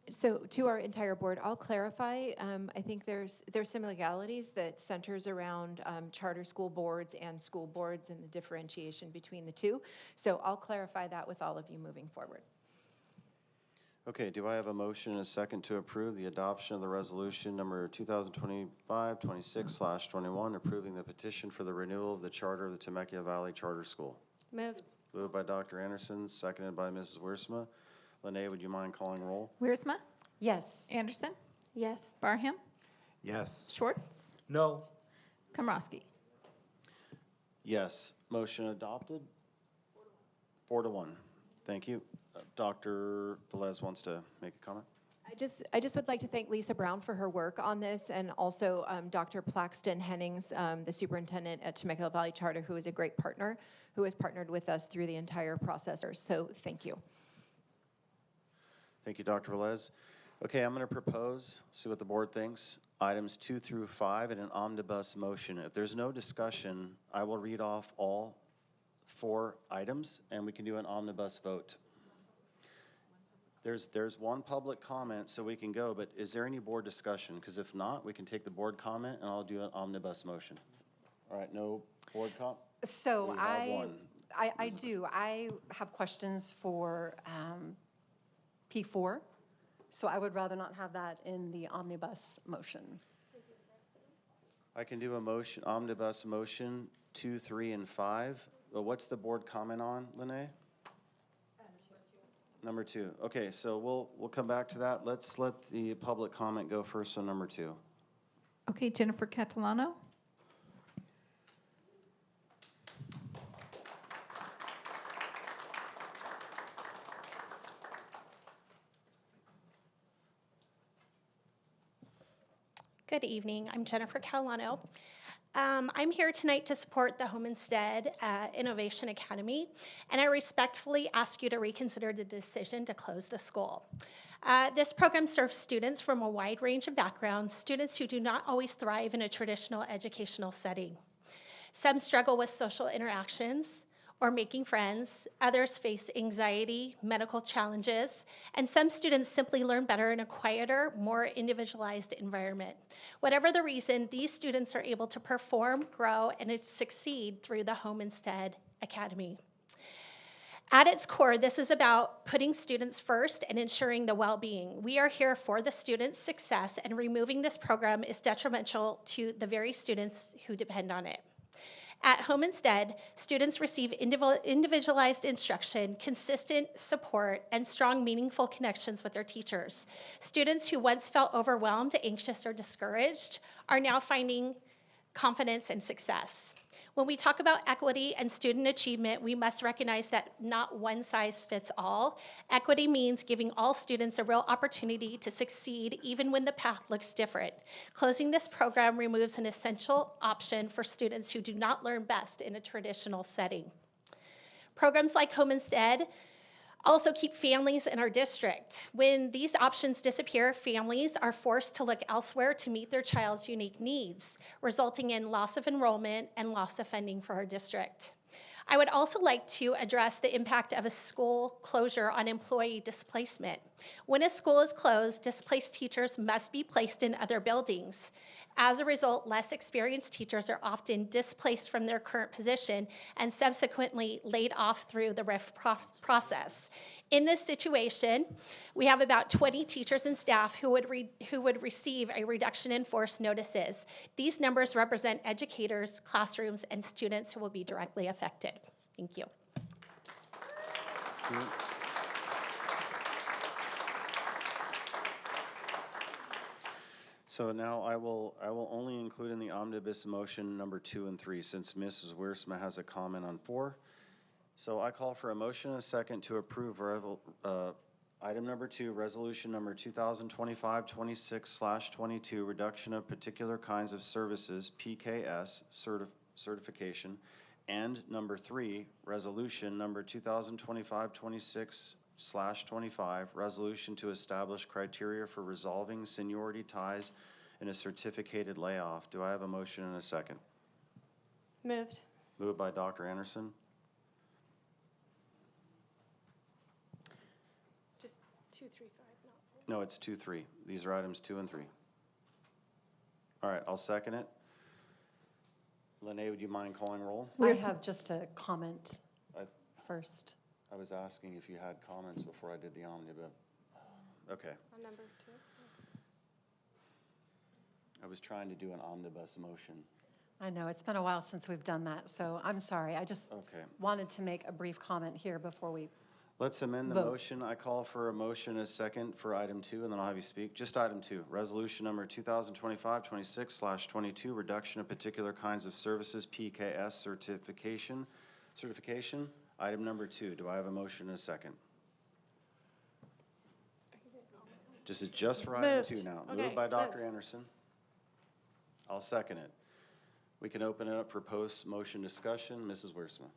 So to our entire board, I'll clarify. I think there's similarities that centers around charter school boards and school boards and the differentiation between the two. So I'll clarify that with all of you moving forward. Okay, do I have a motion and a second to approve the adoption of the resolution number 2025-26/21 approving the petition for the renewal of the charter of the Temecula Valley Charter School? Moved. Moved by Dr. Anderson, seconded by Mrs. Wiersma. Lene, would you mind calling roll? Wiersma, Yes. Anderson, Yes. Barham, Yes. Schwartz, No. Komrosky. Yes, motion adopted. 4-1. Thank you. Dr. Velez wants to make a comment. I just would like to thank Lisa Brown for her work on this, and also Dr. Plaxton Hennings, the superintendent at Temecula Valley Charter, who is a great partner, who has partnered with us through the entire process. So thank you. Thank you, Dr. Velez. Okay, I'm going to propose, see what the board thinks, items 2 through 5 in an omnibus motion. If there's no discussion, I will read off all 4 items, and we can do an omnibus vote. There's one public comment, so we can go, but is there any board discussion? Because if not, we can take the board comment, and I'll do an omnibus motion. All right, no board comment? So I do. I have questions for P4, so I would rather not have that in the omnibus motion. I can do a motion, omnibus motion 2, 3, and 5. But what's the board comment on, Lene? Number 2. Okay, so we'll come back to that. Let's let the public comment go first on number 2. Okay, Jennifer Catalano. Good evening. I'm Jennifer Catalano. I'm here tonight to support the Homestead Innovation Academy, and I respectfully ask you to reconsider the decision to close the school. This program serves students from a wide range of backgrounds, students who do not always thrive in a traditional educational setting. Some struggle with social interactions or making friends, others face anxiety, medical challenges, and some students simply learn better in a quieter, more individualized environment. Whatever the reason, these students are able to perform, grow, and succeed through the Homestead Academy. At its core, this is about putting students first and ensuring the well-being. We are here for the students' success, and removing this program is detrimental to the very students who depend on it. At Homestead, students receive individualized instruction, consistent support, and strong, meaningful connections with their teachers. Students who once felt overwhelmed, anxious, or discouraged are now finding confidence and success. When we talk about equity and student achievement, we must recognize that not one size fits all. Equity means giving all students a real opportunity to succeed even when the path looks different. Closing this program removes an essential option for students who do not learn best in a traditional setting. Programs like Homestead also keep families in our district. When these options disappear, families are forced to look elsewhere to meet their child's unique needs, resulting in loss of enrollment and loss of funding for our district. I would also like to address the impact of a school closure on employee displacement. When a school is closed, displaced teachers must be placed in other buildings. As a result, less experienced teachers are often displaced from their current position and subsequently laid off through the RIF process. In this situation, we have about 20 teachers and staff who would receive a reduction in force notices. These numbers represent educators, classrooms, and students who will be directly affected. Thank you. So now I will only include in the omnibus motion number 2 and 3, since Mrs. Wiersma has a comment on 4. So I call for a motion and a second to approve item number 2, resolution number 2025-26/22, reduction of particular kinds of services, PKS certification, and number 3, resolution number 2025-26/25, resolution to establish criteria for resolving seniority ties in a certificated layoff. Do I have a motion and a second? Moved. Moved by Dr. Anderson. Just 2, 3, 5, not 4. No, it's 2, 3. These are items 2 and 3. All right, I'll second it. Lene, would you mind calling roll? I have just a comment first. I was asking if you had comments before I did the omnibus. Okay. On number 2? I was trying to do an omnibus motion. I know, it's been a while since we've done that, so I'm sorry. I just wanted to make a brief comment here before we Let's amend the vote. motion. I call for a motion and a second for item 2, and then I'll have you speak. Just item 2, resolution number 2025-26/22, reduction of particular kinds of services, PKS certification. Item number 2, do I have a motion and a second? This is just for item 2 now. Okay, Moved by Dr. moved. Anderson. I'll second it. We can open it up for post-motion discussion. Mrs. Wiersma.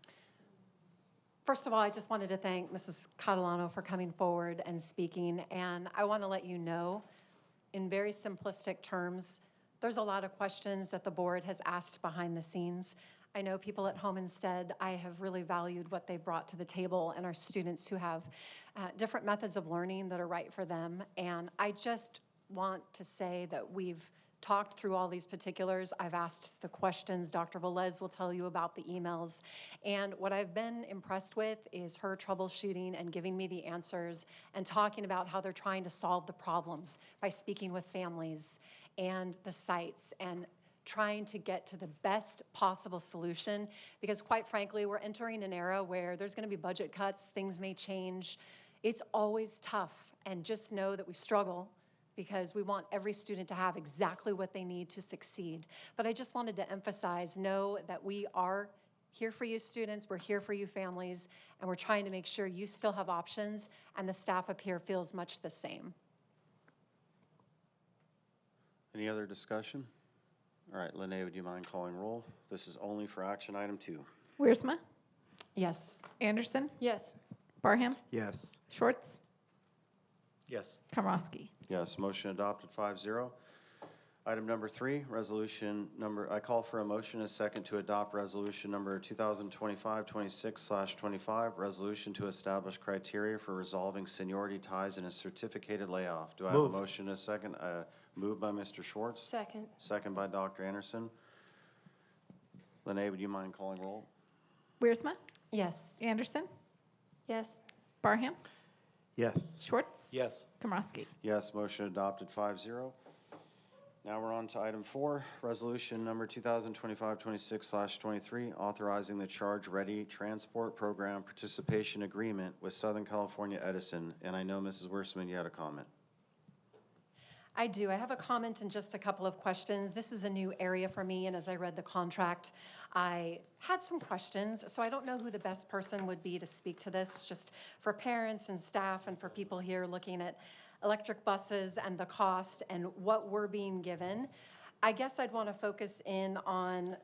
First of all, I just wanted to thank Mrs. Catalano for coming forward and speaking, and I want to let you know, in very simplistic terms, there's a lot of questions that the board has asked behind the scenes. I know people at home instead, I have really valued what they brought to the table and our students who have different methods of learning that are right for them, and I just want to say that we've talked through all these particulars. I've asked the questions. Dr. Velez will tell you about the emails. And what I've been impressed with is her troubleshooting and giving me the answers and talking about how they're trying to solve the problems by speaking with families and the sites and trying to get to the best possible solution. Because quite frankly, we're entering an era where there's going to be budget cuts, things may change. It's always tough. And just know that we struggle because we want every student to have exactly what they need to succeed. But I just wanted to emphasize, know that we are here for you students, we're here for you families, and we're trying to make sure you still have options, and the staff up here feels much the same. Any other discussion? All right, Lene, would you mind calling roll? This is only for action item 2. Wiersma, Yes. Anderson, Yes. Barham, Yes. Schwartz, Yes. Komrosky. Yes, motion adopted 5-0. Item number 3, resolution number, I call for a motion and a second to adopt resolution number 2025-26/25, resolution to establish criteria for resolving seniority ties in a certificated layoff. Do I have a motion and a second? Moved by Mr. Schwartz. Second. Second by Dr. Anderson. Lene, would you mind calling roll? Wiersma, Yes. Anderson, Yes. Barham, Yes. Schwartz, Yes. Komrosky. Yes, motion adopted 5-0. Now we're on to item 4, resolution number 2025-26/23, authorizing the Charge Ready Transport Program Participation Agreement with Southern California Edison. And I know, Mrs. Wiersma, you had a comment. I do. I have a comment and just a couple of questions. This is a new area for me, and as I read the contract, I had some questions. So I don't know who the best person would be to speak to this, just for parents and staff and for people here looking at electric buses and the cost and what we're being given. I guess I'd want to focus in on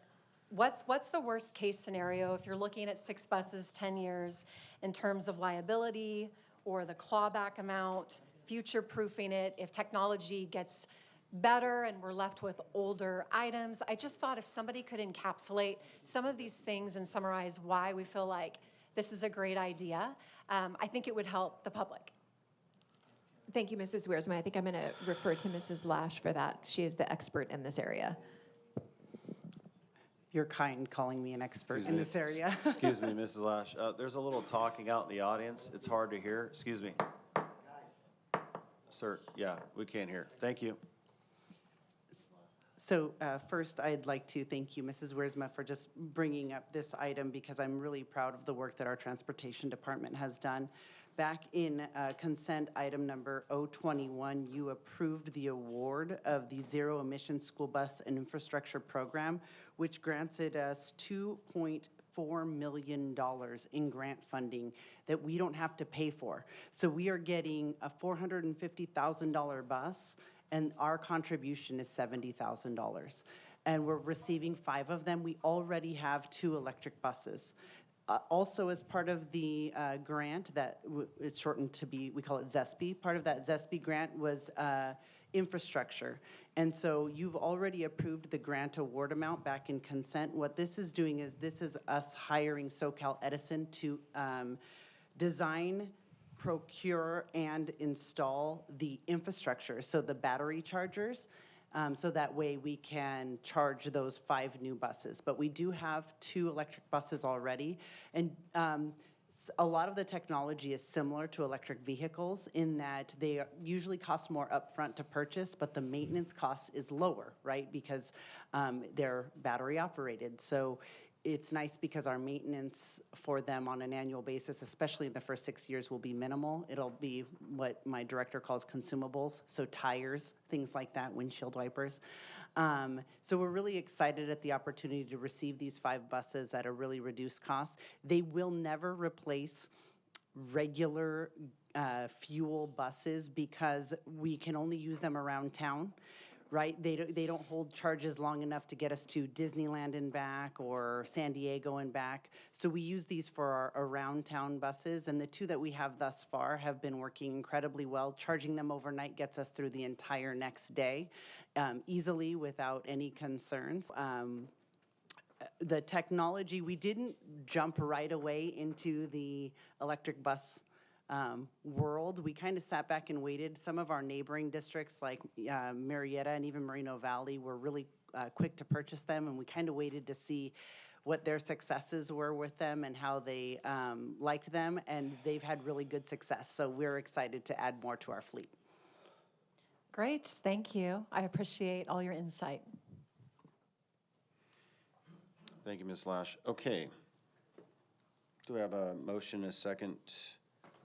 what's the worst case scenario if you're looking at 6 buses, 10 years, in terms of liability or the clawback amount, future-proofing it, if technology gets better and we're left with older items. I just thought if somebody could encapsulate some of these things and summarize why we feel like this is a great idea, I think it would help the public. Thank you, Mrs. Wiersma. I think I'm going to refer to Mrs. Lash for that. She is the expert in this area. You're kind calling me an expert in this area. Excuse me, Mrs. Lash. There's a little talking out in the audience. It's hard to hear. Excuse me. Sir, yeah, we can't hear. Thank you. So first, I'd like to thank you, Mrs. Wiersma, for just bringing up this item because I'm really proud of the work that our transportation department has done. Back in consent item number 021, you approved the award of the Zero Emission School Bus and Infrastructure Program, which granted us $2.4 million in grant funding that we don't have to pay for. So we are getting a $450,000 bus, and our contribution is $70,000. And we're receiving 5 of them. We already have 2 electric buses. Also, as part of the grant that it's shortened to be, we call it ZESP, part of that ZESP grant was infrastructure. And so you've already approved the grant award amount back in consent. What this is doing is this is us hiring SoCal Edison to design, procure, and install the infrastructure, so the battery chargers, so that way we can charge those 5 new buses. But we do have 2 electric buses already, and a lot of the technology is similar to electric vehicles in that they usually cost more upfront to purchase, but the maintenance cost is lower, right? Because they're battery operated. So it's nice because our maintenance for them on an annual basis, especially in the first 6 years, will be minimal. It'll be what my director calls consumables, so tires, things like that, windshield wipers. So we're really excited at the opportunity to receive these 5 buses at a really reduced cost. They will never replace regular fuel buses because we can only use them around town. Right? They don't hold charges long enough to get us to Disneyland and back or San Diego and back. So we use these for our around town buses, and the 2 that we have thus far have been working incredibly well. Charging them overnight gets us through the entire next day easily without any concerns. The technology, we didn't jump right away into the electric bus world. We kind of sat back and waited. Some of our neighboring districts like Marietta and even Moreno Valley were really quick to purchase them, and we kind of waited to see what their successes were with them and how they liked them, and they've had really good success. So we're excited to add more to our fleet. Great, thank you. I appreciate all your insight. Thank you, Ms. Lash. Okay. Do we have a motion and a second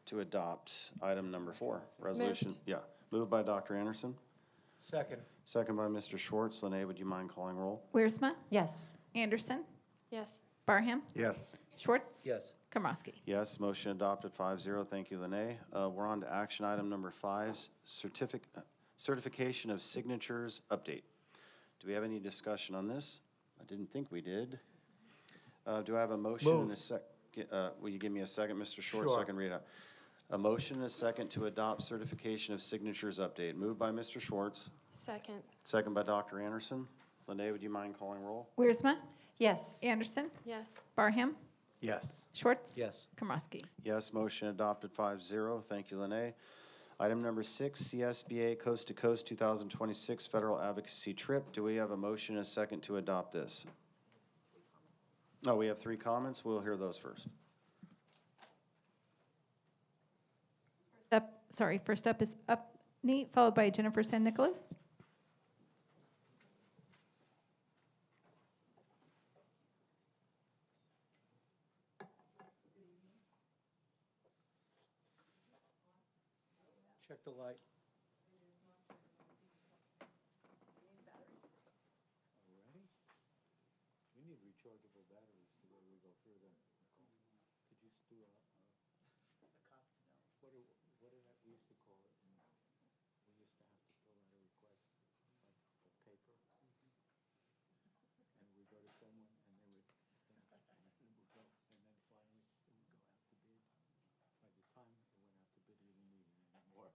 to adopt item number 4, resolution? Moved. Yeah, moved by Dr. Anderson. Second. Second by Mr. Schwartz. Lene, would you mind calling roll? Wiersma, Yes. Anderson, Yes. Barham, Yes. Schwartz, Yes. Komrosky. Yes, motion adopted 5-0. Thank you, Lene. We're on to action item number 5, certification of signatures update. Do we have any discussion on this? I didn't think we did. Do I have a motion and a second? Will you give me a second, Mr. Schwartz, so I can read it? A motion and a second to adopt certification of signatures update. Moved by Mr. Schwartz. Second. Second by Dr. Anderson. Lene, would you mind calling roll? Wiersma, Yes. Anderson, Yes. Barham, Yes. Schwartz, Yes. Komrosky. Yes, motion adopted 5-0. Thank you, Lene. Item number 6, CSBA Coast to Coast 2026 Federal Advocacy Trip. Do we have a motion and a second to adopt this? No, we have 3 comments. We'll hear those first. First up is Nate, followed by Jennifer San Nicolas. Check the light. Ready? We need rechargeable batteries the way we go through them. Could you do a what did we used to call it? We used to have to fill out a request, like a paper. And we go to someone and they would stamp it and it would go, and then finally it would go out to bid. By the time it went out to bid, we didn't need it anymore.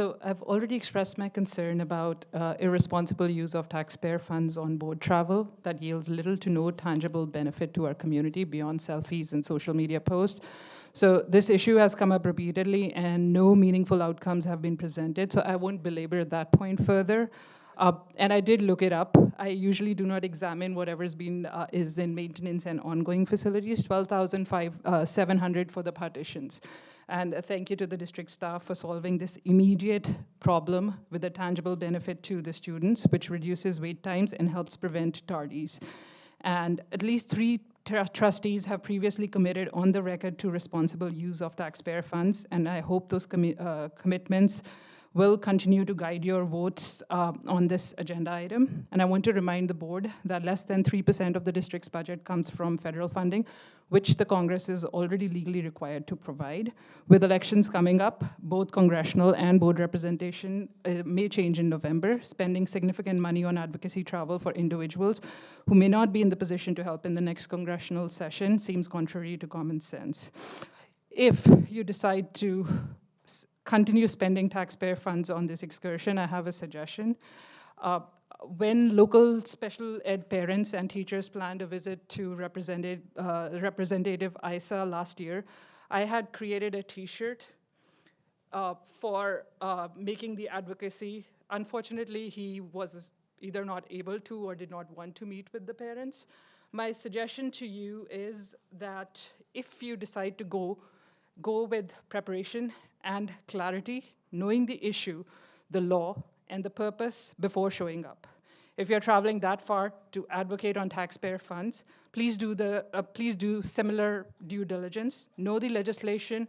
So I've already expressed my concern about irresponsible use of taxpayer funds on board travel that yields little to no tangible benefit to our community beyond selfies and social media posts. So this issue has come up repeatedly and no meaningful outcomes have been presented. So I won't belabor that point further. And I did look it up. I usually do not examine whatever's been is in maintenance and ongoing facilities, $12,700 for the partitions. And thank you to the district staff for solving this immediate problem with a tangible benefit to the students, which reduces wait times and helps prevent tardies. And at least 3 trustees have previously committed on the record to responsible use of taxpayer funds, and I hope those commitments will continue to guide your votes on this agenda item. And I want to remind the board that less than 3% of the district's budget comes from federal funding, which the Congress is already legally required to provide. With elections coming up, both congressional and board representation may change in November, spending significant money on advocacy travel for individuals who may not be in the position to help in the next congressional session seems contrary to common sense. If you decide to continue spending taxpayer funds on this excursion, I have a suggestion. When local special ed parents and teachers planned a visit to Representative Isa last year, I had created a t-shirt for making the advocacy. Unfortunately, he was either not able to or did not want to meet with the parents. My suggestion to you is that if you decide to go with preparation and clarity, knowing the issue, the law, and the purpose before showing up. If you're traveling that far to advocate on taxpayer funds, please do similar due diligence, know the legislation,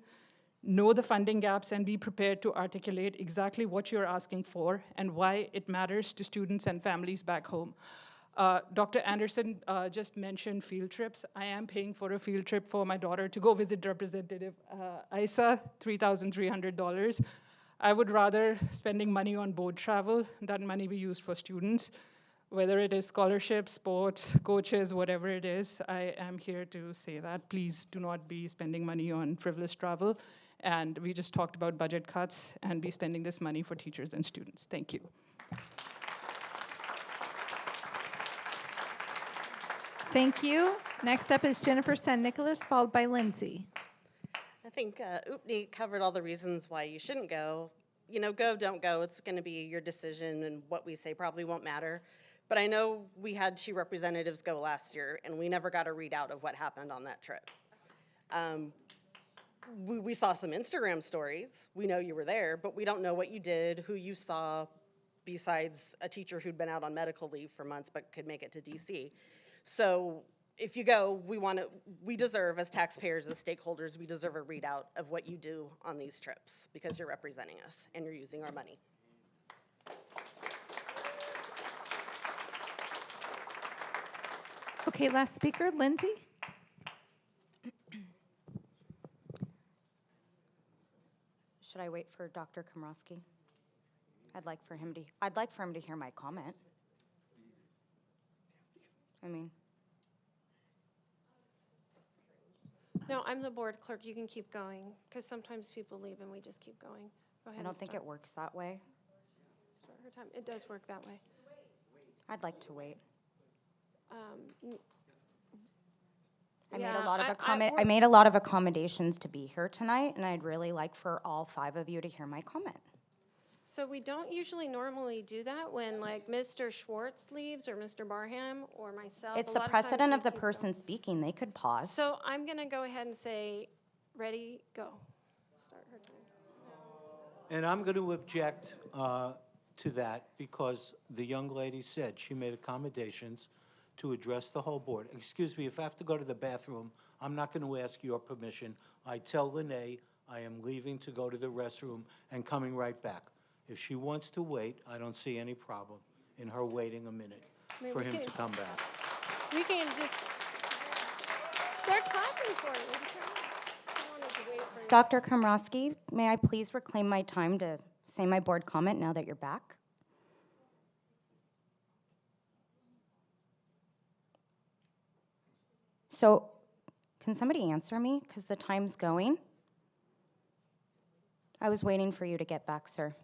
know the funding gaps, and be prepared to articulate exactly what you're asking for and why it matters to students and families back home. Dr. Anderson just mentioned field trips. I am paying for a field trip for my daughter to go visit Representative Isa, $3,300. I would rather spending money on board travel, that money be used for students, whether it is scholarships, sports, coaches, whatever it is. I am here to say that. Please do not be spending money on frivolous travel. And we just talked about budget cuts and be spending this money for teachers and students. Thank you. Thank you. Next up is Jennifer San Nicolas, followed by Lindsay. I think Oopnie covered all the reasons why you shouldn't go. You know, go, don't go. It's going to be your decision, and what we say probably won't matter. But I know we had 2 representatives go last year, and we never got a readout of what happened on that trip. We saw some Instagram stories. We know you were there, but we don't know what you did, who you saw, besides a teacher who'd been out on medical leave for months but could make it to DC. So if you go, we deserve, as taxpayers, as stakeholders, we deserve a readout of what you do on these trips because you're representing us and you're using our money. Okay, last speaker, Lindsay. Should I wait for Dr. Komrosky? I'd like for him to hear my comment. I mean, No, I'm the board clerk. You can keep going, because sometimes people leave and we just keep going. Go ahead. I don't think it works that way. Start her time. It does work that way. I'd like to wait. I Yeah, made a lot of accommodations to be here tonight, and I'd really like for all 5 of you to hear my comment. So we don't usually normally do that when like Mr. Schwartz leaves or Mr. Barham or myself. It's A the lot of times precedent we of the keep person speaking. They could pause. So I'm gonna go ahead and say, ready, go. Start her time. And I'm going to object to that because the young lady said she made accommodations to address the whole board. Excuse me, if I have to go to the bathroom, I'm not going to ask your permission. I tell Lene I am leaving to go to the restroom and coming right back. If she wants to wait, I don't see any problem in her waiting a minute for him to come back. We can just, they're clapping for you. I wanted to wait for you. Dr. Komrosky, may I please reclaim my time to say my board comment now that you're back? So, can somebody answer me? Because the time's going. I was waiting for you to get back, sir.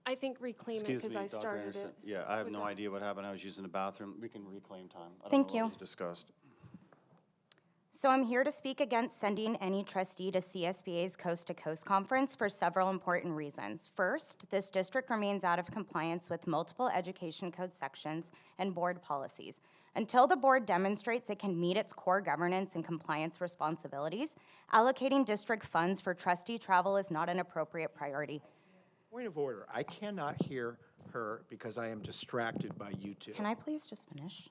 I think reclaim it Excuse because me, I Dr. started Anderson. it. Yeah, I have with no the- idea what happened. I was using the bathroom. We can reclaim time. I don't Thank know you. what was discussed. So I'm here to speak against sending any trustee to CSBA's Coast to Coast Conference for several important reasons. First, this district remains out of compliance with multiple education code sections and board policies. Until the board demonstrates it can meet its core governance and compliance responsibilities, allocating district funds for trustee travel is not an appropriate priority. Point of order. I cannot hear her because I am distracted by you two. Can I please just finish?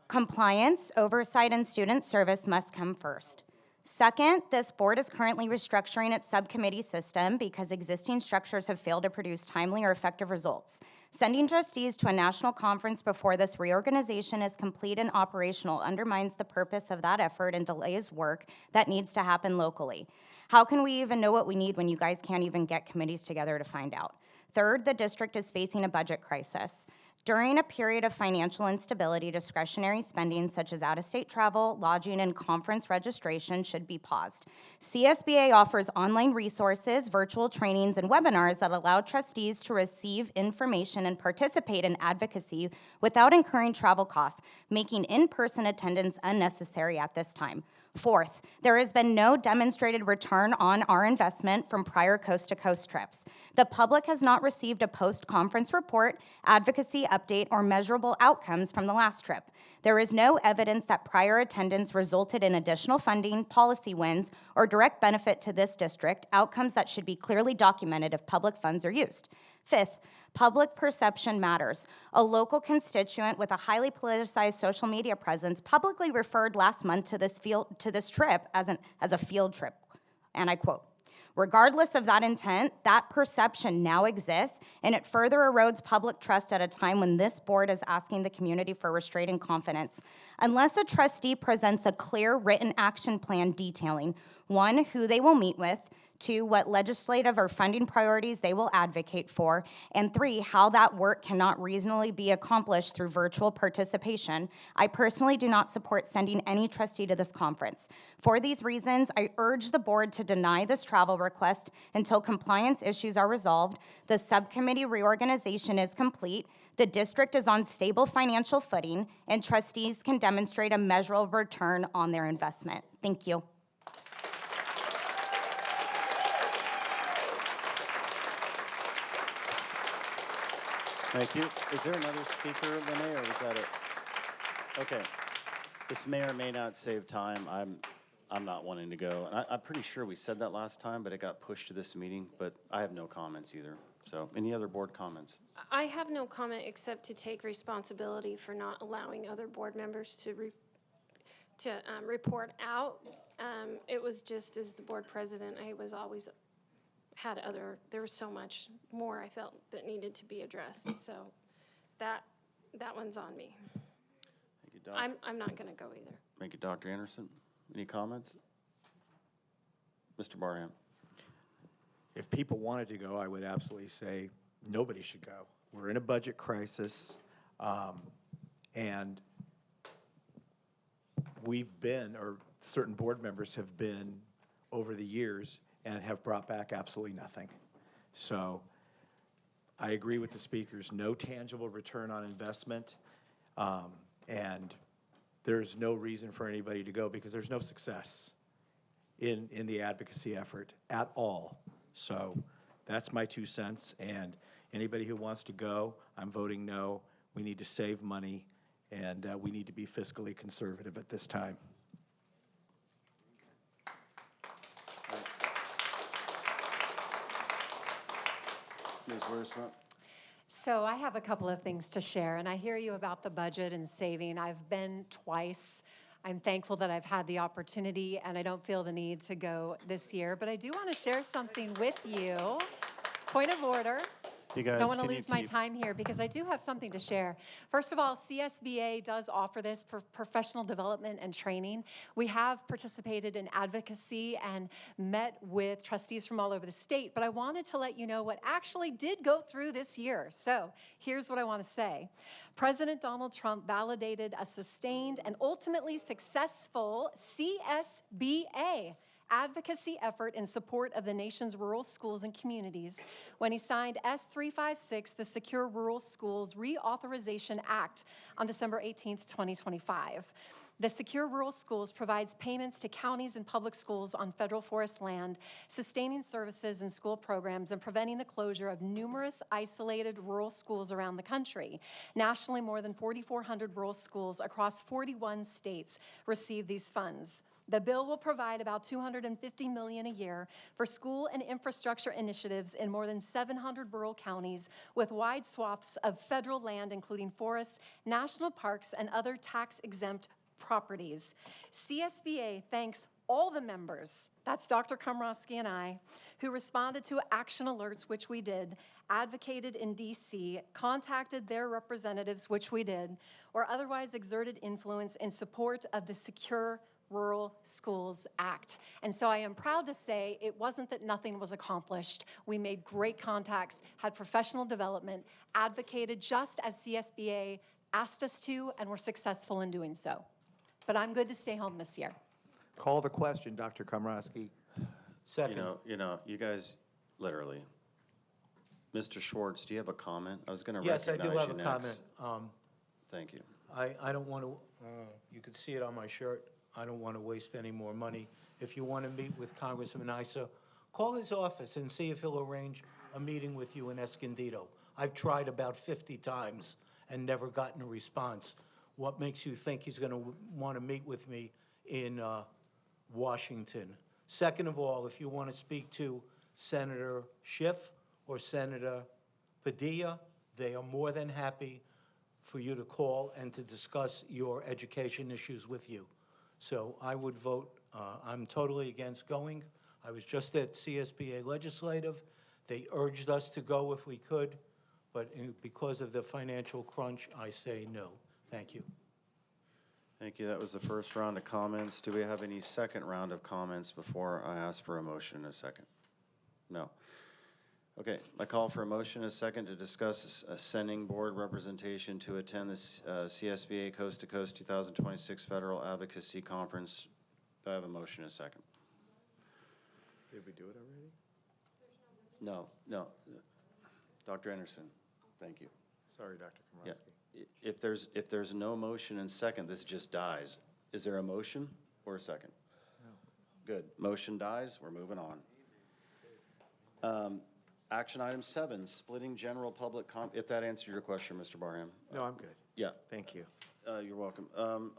Compliance, oversight, and student service must come first. Second, this board is currently restructuring its subcommittee system because existing structures have failed to produce timely or effective results. Sending trustees to a national conference before this reorganization is complete and operational undermines the purpose of that effort and delays work that needs to happen locally. How can we even know what we need when you guys can't even get committees together to find out? Third, the district is facing a budget crisis. During a period of financial instability, discretionary spending such as out-of-state travel, lodging, and conference registration should be paused. CSBA offers online resources, virtual trainings, and webinars that allow trustees to receive information and participate in advocacy without incurring travel costs, making in-person attendance unnecessary at this time. Fourth, there has been no demonstrated return on our investment from prior coast-to-coast trips. The public has not received a post-conference report, advocacy update, or measurable outcomes from the last trip. There is no evidence that prior attendance resulted in additional funding, policy wins, or direct benefit to this district, outcomes that should be clearly documented if public funds are used. Fifth, public perception matters. A local constituent with a highly politicized social media presence publicly referred last month to this trip as a field trip, and I quote, "Regardless of that intent, that perception now exists, and it further erodes public trust at a time when this board is asking the community for restraint and confidence. Unless a trustee presents a clear written action plan detailing, 1, who they will meet with, 2, what legislative or funding priorities they will advocate for, and 3, how that work cannot reasonably be accomplished through virtual participation, I personally do not support sending any trustee to this conference. For these reasons, I urge the board to deny this travel request until compliance issues are resolved, the subcommittee reorganization is complete, the district is on stable financial footing, and trustees can demonstrate a measurable return on their investment. Thank you. Thank you. Is there another speaker, Lene, or was that it? Okay. This may or may not save time. I'm not wanting to go. And I'm pretty sure we said that last time, but it got pushed to this meeting, but I have no comments either. So any other board comments? I have no comment except to take responsibility for not allowing other board members to report out. It was just as the board president, I was always there was so much more I felt that needed to be addressed. So that one's on me. Thank you, Doc. I'm not going to go either. Thank you, Dr. Anderson. Any comments? Mr. Barham. If people wanted to go, I would absolutely say nobody should go. We're in a budget crisis, and we've been, or certain board members have been over the years and have brought back absolutely nothing. So I agree with the speakers, no tangible return on investment, and there's no reason for anybody to go because there's no success in the advocacy effort at all. So that's my 2 cents, and anybody who wants to go, I'm voting no. We need to save money, and we need to be fiscally conservative at this time. Ms. Wiersma. So I have a couple of things to share, and I hear you about the budget and saving. I've been twice. I'm thankful that I've had the opportunity, and I don't feel the need to go this year. But I do want to share something with you. Point of order. You guys, don't want to can you lose my keep- time here because I do have something to share. First of all, CSBA does offer this for professional development and training. We have participated in advocacy and met with trustees from all over the state, but I wanted to let you know what actually did go through this year. So here's what I want to say. President Donald Trump validated a sustained and ultimately successful CSBA advocacy effort in support of the nation's rural schools and communities when he signed S356, the Secure Rural Schools Reauthorization Act, on December 18th, 2025. The Secure Rural Schools provides payments to counties and public schools on federal forest land, sustaining services and school programs, and preventing the closure of numerous isolated rural schools around the country. Nationally, more than 4,400 rural schools across 41 states receive these funds. The bill will provide about $250 million a year for school and infrastructure initiatives in more than 700 rural counties with wide swaths of federal land, including forests, national parks, and other tax-exempt properties. CSBA thanks all the members, that's Dr. Komrosky and I, who responded to action alerts, which we did, advocated in DC, contacted their representatives, which we did, or otherwise exerted influence in support of the Secure Rural Schools Act. And so I am proud to say it wasn't that nothing was accomplished. We made great contacts, had professional development, advocated just as CSBA asked us to, and were successful in doing so. But I'm good to stay home this year. Call the question, Dr. Komrosky. Second. You guys, literally. Mr. Schwartz, do you have a comment? I was going to Yes, I recognize do have you a next. comment. Thank you. I don't want to, you can see it on my shirt, I don't want to waste any more money. If you want to meet with Congressman Issa, call his office and see if he'll arrange a meeting with you in Escondido. I've tried about 50 times and never gotten a response. What makes you think he's going to want to meet with me in Washington? Second of all, if you want to speak to Senator Schiff or Senator Padilla, they are more than happy for you to call and to discuss your education issues with you. So I would vote, I'm totally against going. I was just at CSBA Legislative. They urged us to go if we could, but because of the financial crunch, I say no. Thank you. Thank you. That was the first round of comments. Do we have any second round of comments before I ask for a motion in a second? No. Okay, I call for a motion in a second to discuss sending board representation to attend the CSBA Coast to Coast 2026 Federal Advocacy Conference. Do I have a motion in a second? Did we do it already? No. Dr. Anderson, thank you. Sorry, Dr. Komrosky. Yeah. If there's no motion and second, this just dies. Is there a motion or a second? No. Good. Motion dies. We're moving on. Action item 7, splitting general public if that answered your question, Mr. Barham. No, I'm good. Yeah. Thank you. You're welcome.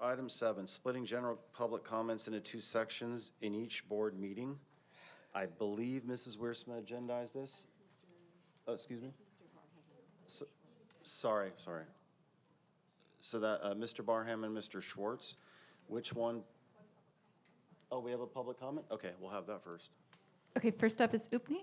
Item 7, splitting general public comments into 2 sections in each board meeting. I believe Mrs. Wiersma agendized this. Oh, excuse me? Sorry. So that Mr. Barham and Mr. Schwartz, which one? Oh, we have a public comment? Okay, we'll have that first. Okay, first up is Upni.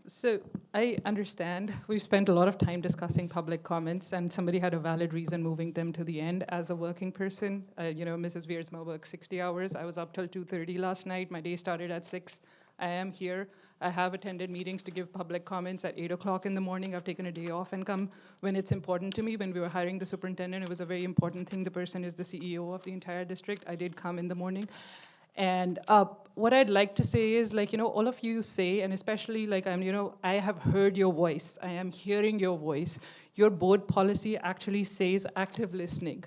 So I understand we've spent a lot of time discussing public comments, and somebody had a valid reason moving them to the end. As a working person, Mrs. Wiersma works 60 hours. I was up till 2:30 last night. My day started at 6. I am here. I have attended meetings to give public comments at 8 o'clock in the morning. I've taken a day off and come when it's important to me. When we were hiring the superintendent, it was a very important thing. The person is the CEO of the entire district. I did come in the morning. And what I'd like to say is, all of you say, and especially, I have heard your voice. I am hearing your voice. Your board policy actually says active listening.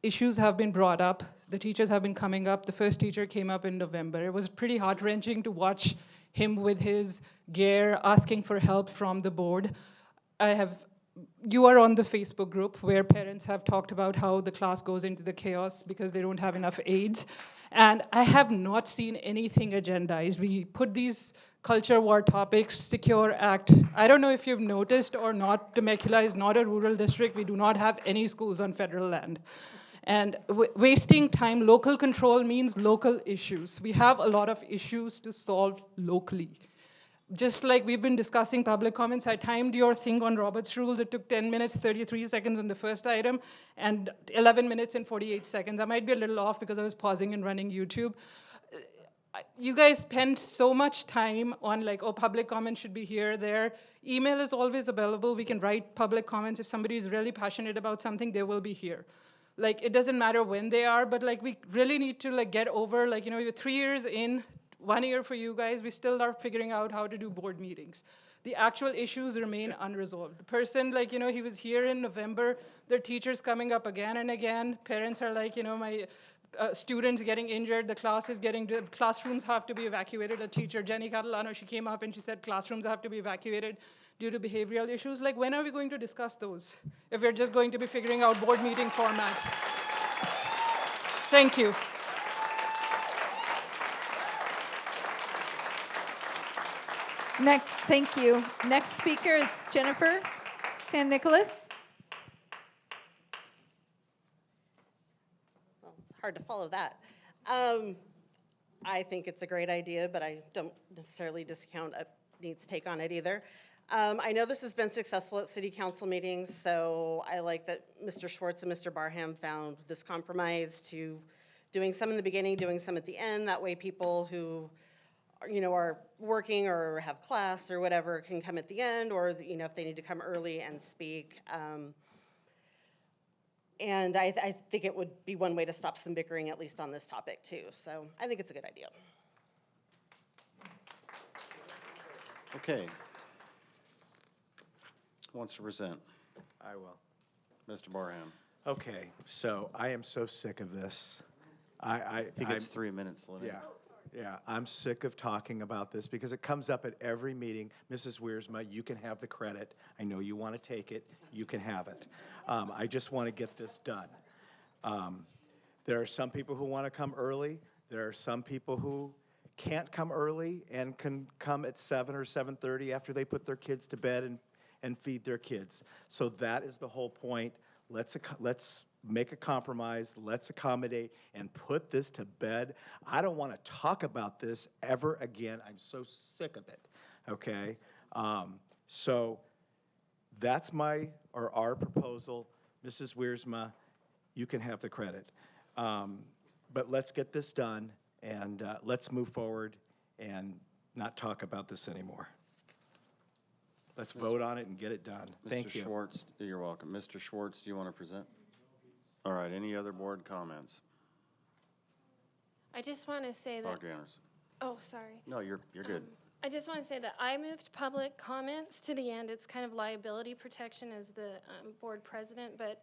Issues have been brought up. The teachers have been coming up. The first teacher came up in November. It was pretty heart-wrenching to watch him with his gear asking for help from the board. You are on the Facebook group where parents have talked about how the class goes into the chaos because they don't have enough aides. And I have not seen anything agendized. We put these culture war topics, Secure Act. I don't know if you've noticed or not, Temecula is not a rural district. We do not have any schools on federal land. And wasting time, local control means local issues. We have a lot of issues to solve locally. Just like we've been discussing public comments, I timed your thing on Robert's Rules. It took 10 minutes, 33 seconds on the first item, and 11 minutes and 48 seconds. I might be a little off because I was pausing and running YouTube. you guys spend so much time on like, oh, public comment should be here, there. Email is always available. We can write public comments. If somebody is really passionate about something, they will be here. Like, it doesn't matter when they are, but like, we really need to like get over, like, you know, you're 3 years in, 1 year for you guys, we still are figuring out how to do board meetings. The actual issues remain unresolved. The person, like, you know, he was here in November, their teacher's coming up again and again. Parents are like, you know, my students getting injured, the classrooms have to be evacuated. A teacher, Jenny Catalano, she came up and she said classrooms have to be evacuated due to behavioral issues. Like, when are we going to discuss those if we're just going to be figuring out board meeting format? Thank you. Next, thank you. Next speaker is Jennifer San Nicolas. Well, it's hard to follow that. I think it's a great idea, but I don't necessarily discount Need's take on it either. I know this has been successful at city council meetings, so I like that Mr. Schwartz and Mr. Barham found this compromise to doing some in the beginning, doing some at the end. That way people who are working or have class or whatever can come at the end, or, if they need to come early and speak. And I think it would be one way to stop some bickering, at least on this topic too. So I think it's a good idea. Okay. Who wants to present? I will. Mr. Barham. Okay, so I am so sick of this. He gets 3 minutes, Lenny. Yeah, I'm sick of talking about this because it comes up at every meeting. Mrs. Wiersma, you can have the credit. I know you want to take it. You can have it. I just want to get this done. There are some people who want to come early. There are some people who can't come early and can come at 7 or 7:30 after they put their kids to bed and feed their kids. So that is the whole point. Let's make a compromise, let's accommodate, and put this to bed. I don't want to talk about this ever again. I'm so sick of it, okay? So that's our proposal. Mrs. Wiersma, you can have the credit. But let's get this done, and let's move forward and not talk about this anymore. Let's vote on it and get it done. Thank you. Mr. Schwartz, you're welcome. Mr. Schwartz, do you want to present? All right, any other board comments? I just want to say that. Dr. Anderson. Oh, sorry. No, you're good. I just want to say that I moved public comments to the end. It's kind of liability protection as the board president, but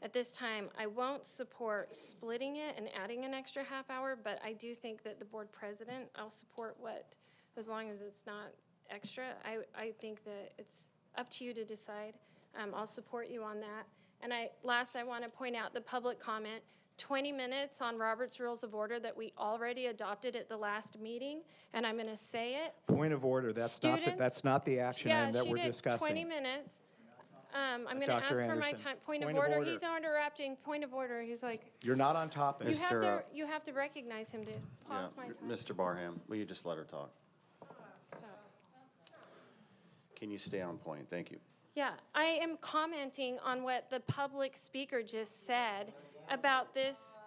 at this time, I won't support splitting it and adding an extra half hour, but I do think that the board president, I'll support as long as it's not extra. I think that it's up to you to decide. I'll support you on that. And I want to point out the public comment, 20 minutes on Robert's Rules of Order that we already adopted at the last meeting, and I'm going to say it. Point of order, that's not the action item that we're discussing. 20 minutes. I'm going to ask for my time. Point of order. He's interrupting. Point of order. He's like. You're not on topic. You have to recognize him to pause my time. Mr. Barham, will you just let her talk? Stop. Can you stay on point? Thank you. Yeah, I am commenting on what the public speaker just said about this.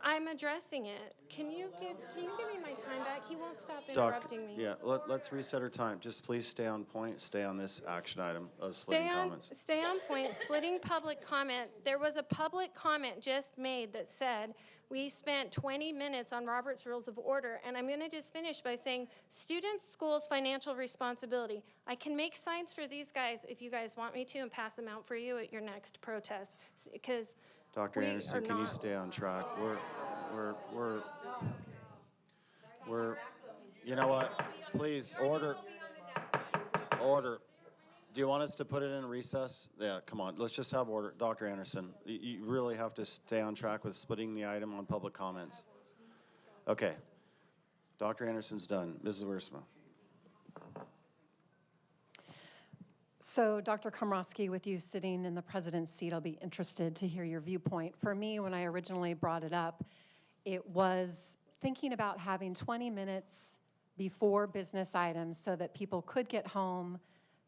I'm addressing it. Can you give me my time back? He won't stop interrupting me. Yeah, let's reset our time. Just please stay on point. Stay on this action item of splitting comments. Stay on point. Splitting public comment. There was a public comment just made that said we spent 20 minutes on Robert's Rules of Order, and I'm going to just finish by saying students, schools, financial responsibility. I can make signs for these guys if you guys want me to and pass them out for you at your next protest, because Dr. Anderson, can you stay on track? We're, you know what? Please, order. Do you want us to put it in recess? Yeah, come on, let's just have order. Dr. Anderson, you really have to stay on track with splitting the item on public comments. Okay, Dr. Anderson's done. Mrs. Wiersma. So, Dr. Komrosky, with you sitting in the president's seat, I'll be interested to hear your viewpoint. For me, when I originally brought it up, it was thinking about having 20 minutes before business items so that people could get home,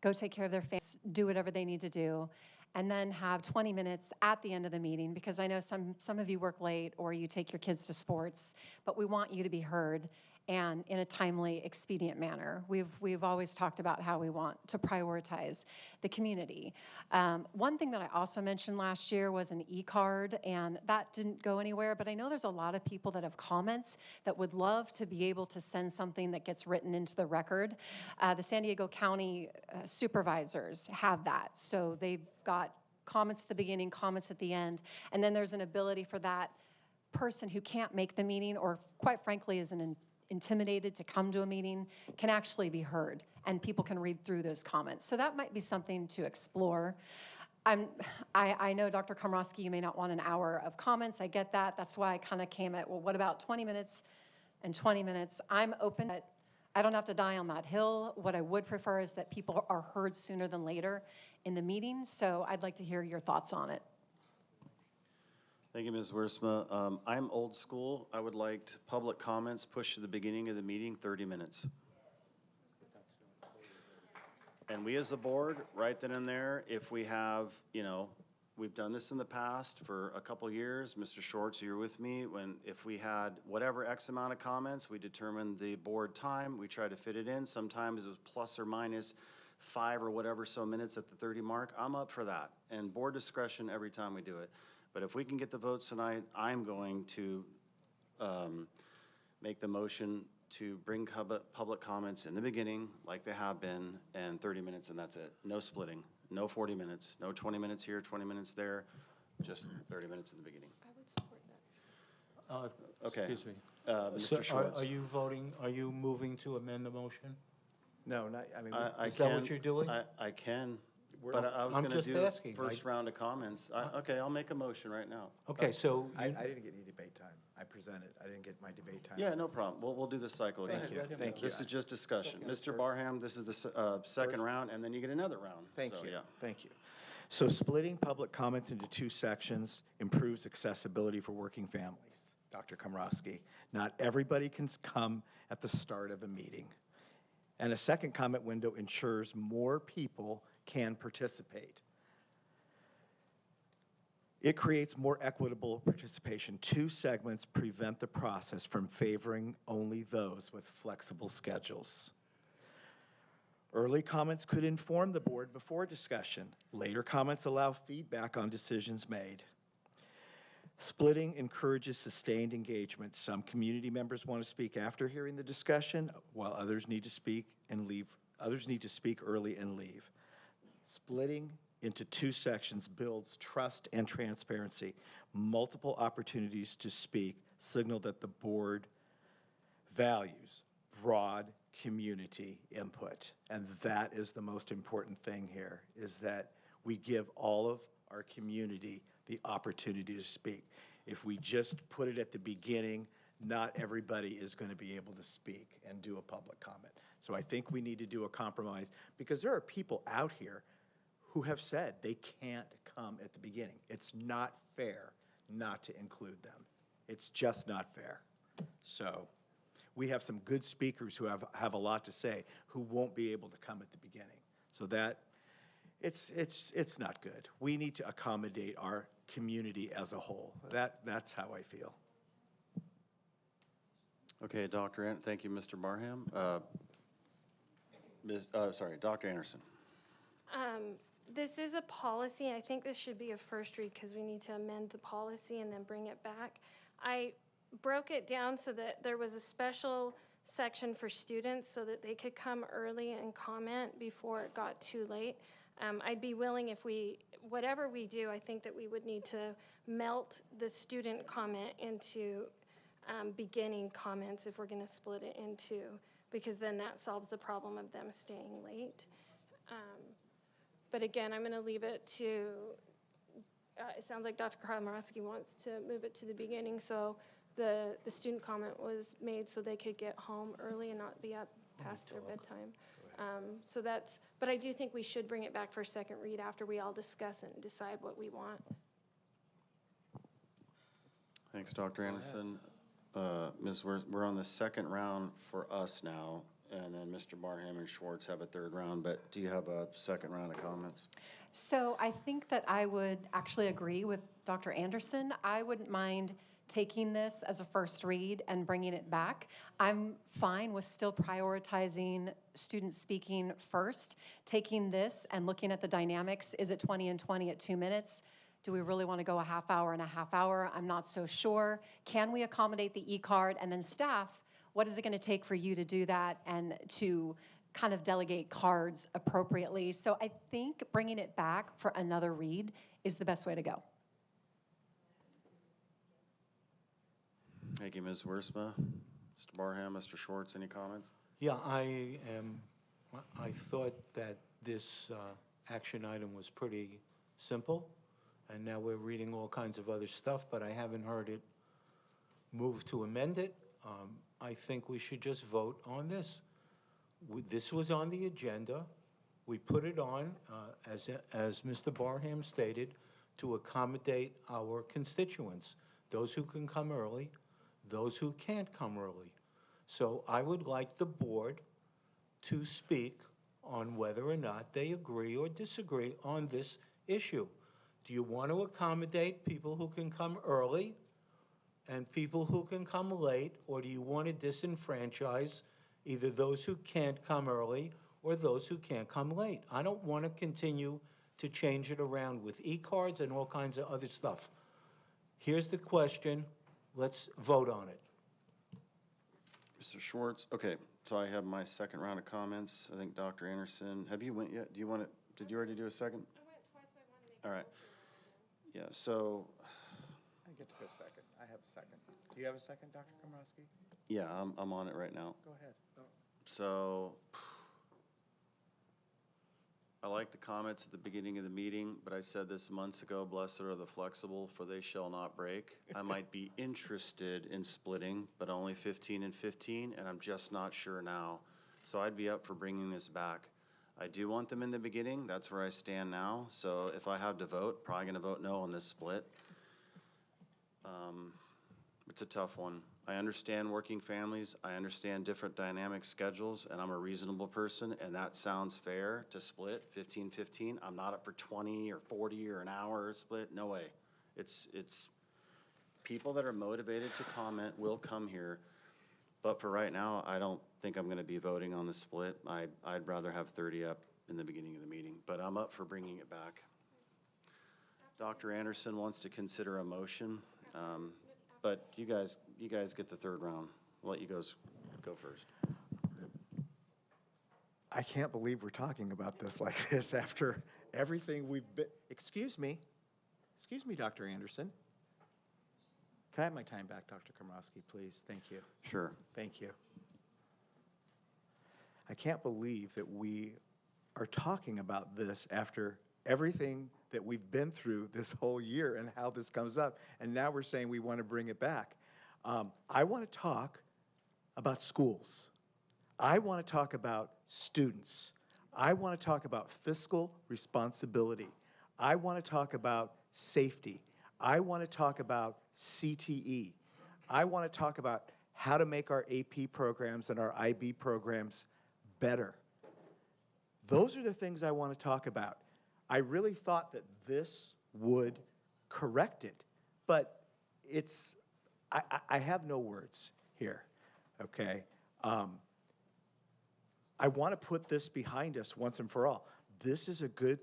go take care of their families, do whatever they need to do, and then have 20 minutes at the end of the meeting, because I know some of you work late or you take your kids to sports, but we want you to be heard. and in a timely, expedient manner. We've always talked about how we want to prioritize the community. One thing that I also mentioned last year was an e-card, and that didn't go anywhere, but I know there's a lot of people that have comments that would love to be able to send something that gets written into the record. The San Diego County supervisors have that, so they've got comments at the beginning, comments at the end, and then there's an ability for that person who can't make the meeting, or quite frankly is intimidated to come to a meeting, can actually be heard, and people can read through those comments. So that might be something to explore. I know, Dr. Komrosky, you may not want an hour of comments. I get that. That's why I kind of came at, well, what about 20 minutes and 20 minutes? I'm open. I don't have to die on that hill. What I would prefer is that people are heard sooner than later in the meeting. So I'd like to hear your thoughts on it. Thank you, Ms. Wiersma. I'm old school. I would like public comments pushed to the beginning of the meeting, 30 minutes. And we as a board, right then and there, if we have, we've done this in the past for a couple years. Mr. Schwartz, you're with me. If we had whatever X amount of comments, we determined the board time. We try to fit it in. Sometimes it was plus or minus 5 or whatever so minutes at the 30 mark. I'm up for that. And board discretion every time we do it. But if we can get the votes tonight, I'm going to make the motion to bring public comments in the beginning, like they have been, and 30 minutes, and that's it. No splitting, no 40 minutes, no 20 minutes here, 20 minutes there, just 30 minutes in the beginning. I would support that. Okay. Excuse me. Mr. Schwartz. Are you moving to amend the motion? No, not, I mean, Is that what you're doing? I can. But I was I'm going to just do asking. first round of comments. Okay, I'll make a motion right now. Okay, so I didn't get any debate time. I presented. I didn't get my debate time. Yeah, no problem. We'll do this cycle again. Thank you. Thank you. This is just discussion. Mr. Barham, this is the second round, and then you get another round. Thank So, you. yeah. Thank you. So splitting public comments into 2 sections improves accessibility for working families. Dr. Komrosky, not everybody can come at the start of a meeting. And a second comment window ensures more people can participate. It creates more equitable participation. 2 segments prevent the process from favoring only those with flexible schedules. Early comments could inform the board before discussion. Later comments allow feedback on decisions made. Splitting encourages sustained engagement. Some community members want to speak after hearing the discussion, while others need to speak and leave. Others need to speak early and leave. Splitting into 2 sections builds trust and transparency. Multiple opportunities to speak signal that the board values broad community input. And that is the most important thing here, is that we give all of our community the opportunity to speak. If we just put it at the beginning, not everybody is going to be able to speak and do a public comment. So I think we need to do a compromise, because there are people out here who have said they can't come at the beginning. It's not fair not to include them. It's just not fair. So we have some good speakers who have a lot to say who won't be able to come at the beginning. So that, it's not good. We need to accommodate our community as a whole. That's how I feel. Okay, thank you, Mr. Barham. Dr. Anderson. This is a policy. I think this should be a first read because we need to amend the policy and then bring it back. I broke it down so that there was a special section for students so that they could come early and comment before it got too late. I'd be willing, if whatever we do, I think that we would need to melt the student comment into beginning comments if we're going to split it in 2, because then that solves the problem of them staying late. But again, I'm going to leave it to, it sounds like Dr. Komrosky wants to move it to the beginning, so the student comment was made so they could get home early and not be up past their bedtime. So that's, but I do think we should bring it back for a second read after we all discuss it and decide what we want. Thanks, Dr. Anderson. Ms. We're on the second round for us now, and then Mr. Barham and Schwartz have a third round, but do you have a second round of comments? So I think that I would actually agree with Dr. Anderson. I wouldn't mind taking this as a first read and bringing it back. I'm fine with still prioritizing students speaking first, taking this and looking at the dynamics. Is it 20 and 20 at 2 minutes? Do we really want to go a half hour and a half hour? I'm not so sure. Can we accommodate the e-card? And then staff, what is it going to take for you to do that and to kind of delegate cards appropriately? So I think bringing it back for another read is the best way to go. Thank you, Ms. Wiersma. Mr. Barham, Mr. Schwartz, any comments? Yeah, I thought that this action item was pretty simple, and now we're reading all kinds of other stuff, but I haven't heard it move to amend it. I think we should just vote on this. This was on the agenda. We put it on, as Mr. Barham stated, to accommodate our constituents, those who can come early, those who can't come early. So I would like the board to speak on whether or not they agree or disagree on this issue. Do you want to accommodate people who can come early and people who can come late, or do you want to disenfranchise either those who can't come early or those who can't come late? I don't want to continue to change it around with e-cards and all kinds of other stuff. Here's the question. Let's vote on it. Mr. Schwartz, okay, so I have my second round of comments. I think Dr. Anderson, have you went yet? Do you want to, did you already do a second? I went twice, but I want to make All right. Yeah, so, I get to go second. I have a second. Do you have a second, Dr. Komrosky? yeah, I'm on it right now. Go ahead. So, I like the comments at the beginning of the meeting, but I said this months ago, blessed are the flexible, for they shall not break. I might be interested in splitting, but only 15 and 15, and I'm just not sure now. So I'd be up for bringing this back. I do want them in the beginning. That's where I stand now. So if I have to vote, probably gonna vote no on this split. It's a tough one. I understand working families. I understand different dynamic schedules, and I'm a reasonable person, and that sounds fair to split 15-15. I'm not up for 20 or 40 or an hour split. No way. It's people that are motivated to comment will come here. But for right now, I don't think I'm going to be voting on the split. I'd rather have 30 up in the beginning of the meeting, but I'm up for bringing it back. Dr. Anderson wants to consider a motion. But you guys get the third round. I'll let you guys go first. I can't believe we're talking about this like this after everything we've been, excuse me, Dr. Anderson. Can I have my time back, Dr. Komrosky, please? Thank you. Sure. Thank you. I can't believe that we are talking about this after everything that we've been through this whole year and how this comes up, and now we're saying we want to bring it back. I want to talk about schools. I want to talk about students. I want to talk about fiscal responsibility. I want to talk about safety. I want to talk about CTE. I want to talk about how to make our AP programs and our IB programs better. Those are the things I want to talk about. I really thought that this would correct it, but it's, I have no words here, okay? I want to put this behind us once and for all. This is a good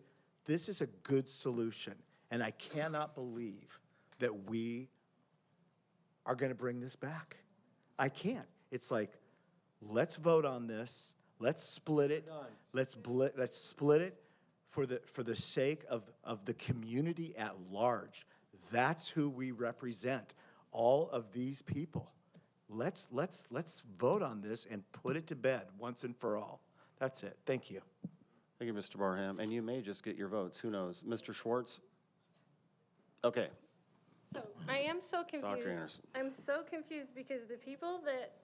solution, and I cannot believe that we are going to bring this back. I can't. It's like, let's vote on this. Let's split it. Let's split it for the sake of the community at large. That's who we represent, all of these people. Let's vote on this and put it to bed once and for all. That's it. Thank you. Thank you, Mr. Barham. And you may just get your votes. Who knows? Mr. Schwartz? Okay. So I am so confused. Dr. Anderson. I'm so confused because the people that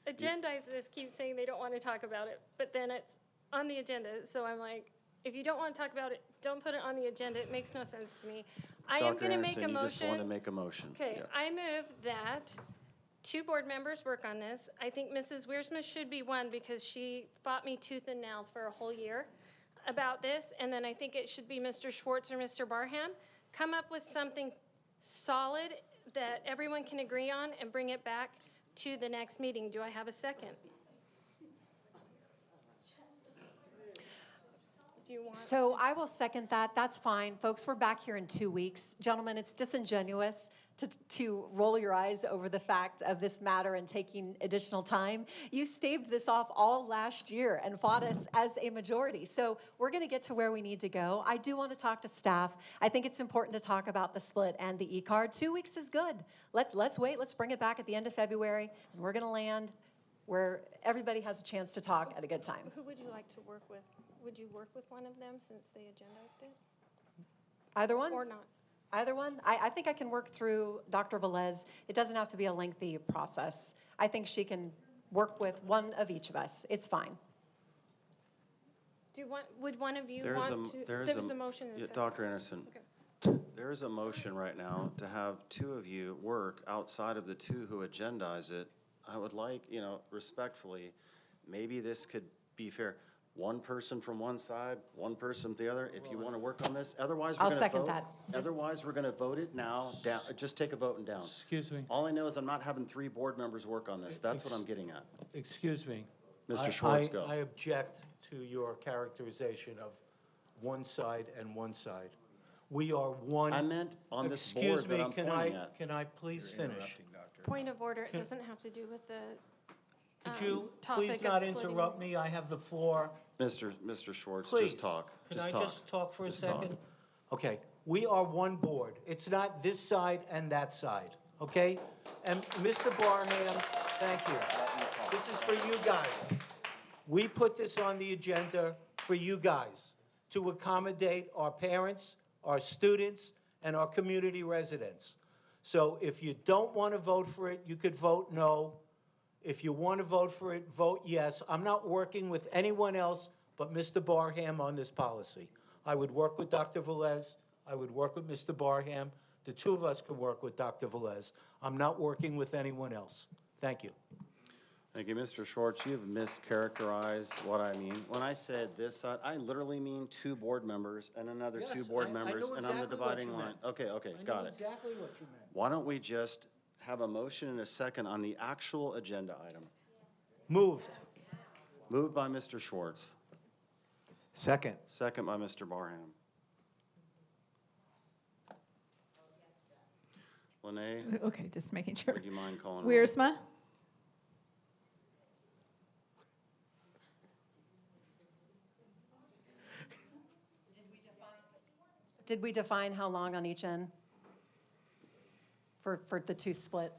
agendize this keep saying they don't want to talk about it, but then it's on the agenda. So I'm like, if you don't want to talk about it, don't put it on the agenda. It makes no sense to me. I am going to make a motion. You just want to make a motion. Okay, Yeah. I move that 2 board members work on this. I think Mrs. Wiersma should be one because she fought me tooth and nail for a whole year about this. And then I think it should be Mr. Schwartz or Mr. Barham. Come up with something solid that everyone can agree on and bring it back to the next meeting. Do I have a second? Do you want? So I will second that. That's fine. Folks, we're back here in 2 weeks. Gentlemen, it's disingenuous to roll your eyes over the fact of this matter and taking additional time. You staved this off all last year and fought us as a majority. So we're going to get to where we need to go. I do want to talk to staff. I think it's important to talk about the split and the e-card. 2 weeks is good. Let's wait. Let's bring it back at the end of February, and we're going to land where everybody has a chance to talk at a good time. Who would you like to work with? Would you work with one of them since they agendized it? Either one? Or not? Either one? I think I can work through Dr. Velez. It doesn't have to be a lengthy process. I think she can work with one of each of us. It's fine. Would one of you There's want to? There's a motion and a second. Dr. Anderson, Okay. there is a motion right now to have two of you work outside of the two who agendize it. I would like, respectfully, maybe this could be fair. One person from one side, one person from the other, if you want to work on this. Otherwise, we're I'll going to second vote. that. Otherwise, we're going to vote it now, down, just take a vote and down. Excuse me. All I know is I'm not having 3 board members work on this. That's what I'm getting at. Excuse me. Mr. Schwartz, go. I object to your characterization of one side and one side. We are one. I meant on this board Excuse me, that I'm pointing at. can I please finish? Point of order. It doesn't have to do with the Could you topic please of not splitting. interrupt me? I have the floor. Mr. Schwartz, Please. just talk. Can Just I talk. just talk for a Just talk. second? Okay, we are one board. It's not this side and that side, okay? And Mr. Barham, thank you. This is for you guys. We put this on the agenda for you guys to accommodate our parents, our students, and our community residents. So if you don't want to vote for it, you could vote no. If you want to vote for it, vote yes. I'm not working with anyone else but Mr. Barham on this policy. I would work with Dr. Velez. I would work with Mr. Barham. The two of us could work with Dr. Velez. I'm not working with anyone else. Thank you. Thank you, Mr. Schwartz. You have mischaracterized what I mean. When I said this side, I literally mean 2 board members and another Yes, 2 board I members, know and I'm the exactly what dividing you line. meant. Okay, got it. exactly what you meant. Why don't we just have a motion and a second on the actual agenda item? Moved. Moved by Mr. Schwartz. Second. Second by Mr. Barham. Lene, Okay, just making sure. would you mind calling roll? Wiersma, Did we define how long on each end for the 2 split?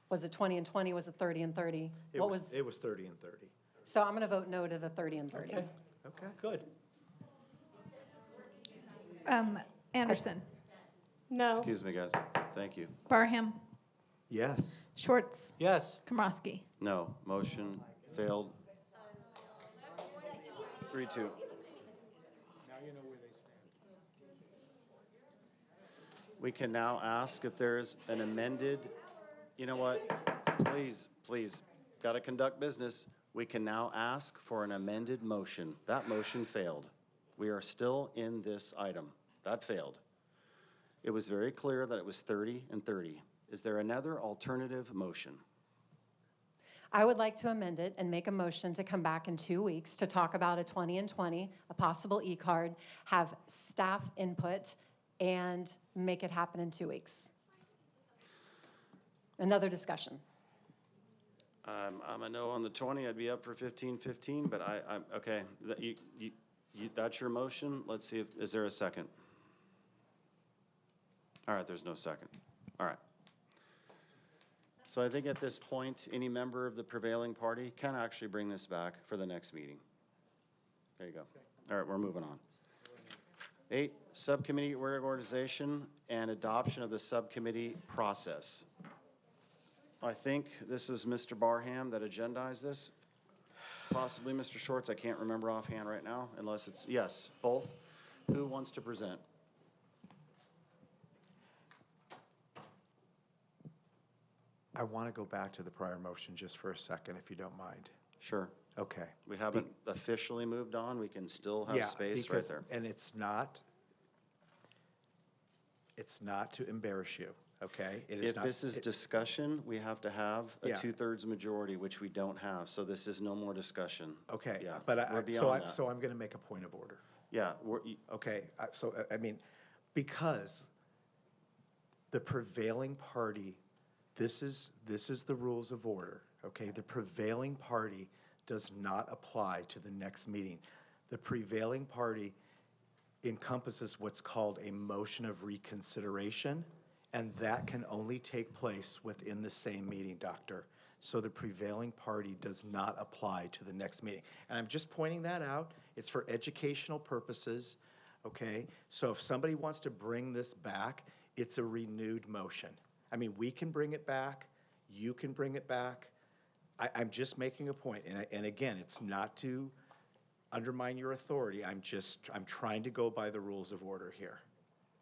Was it 20 and 20? Was it 30 and 30? It was 30 and 30. So I'm going to vote no to the 30 and 30. Okay, Okay. good. Anderson, No. Excuse me, guys. Thank you. Barham, Yes. Schwartz, Yes. Komrosky. No, motion failed. 3-2. We can now ask if there's an amended, you know what? Please, got to conduct business. We can now ask for an amended motion. That motion failed. We are still in this item. That failed. It was very clear that it was 30 and 30. Is there another alternative motion? I would like to amend it and make a motion to come back in 2 weeks to talk about a 20 and 20, a possible e-card, have staff input, and make it happen in 2 weeks. Another discussion. I'm a no on the 20. I'd be up for 15-15, but I'm okay. That's your motion. Let's see is there a second? All right, there's no second. All right. So I think at this point, any member of the prevailing party can actually bring this back for the next meeting. There you go. All right, we're moving on. 8, subcommittee reorganization and adoption of the subcommittee process. I think this is Mr. Barham that agendized this. Possibly Mr. Schwartz, I can't remember offhand right now, unless it's, yes, both. Who wants to present? I want to go back to the prior motion just for a second, if you don't mind. Sure. Okay. We haven't officially moved on. We can still have Yeah, space right because- there. And it's not to embarrass you. okay? It is If not- this is discussion, we have to have a Yeah. 2/3 majority, which we don't have, so this is no more discussion. Okay, Yeah, but we're so beyond that. so I'm going to make a point of order. Yeah, Okay, I mean, because the prevailing party, this is the rules of order, okay? The prevailing party does not apply to the next meeting. The prevailing party encompasses what's called a motion of reconsideration, and that can only take place within the same meeting, Doctor. So the prevailing party does not apply to the next meeting. And I'm just pointing that out. It's for educational purposes, okay? So if somebody wants to bring this back, it's a renewed motion. I mean, we can bring it back. You can bring it back. I'm just making a point. And again, it's not to undermine your authority. I'm trying to go by the rules of order here.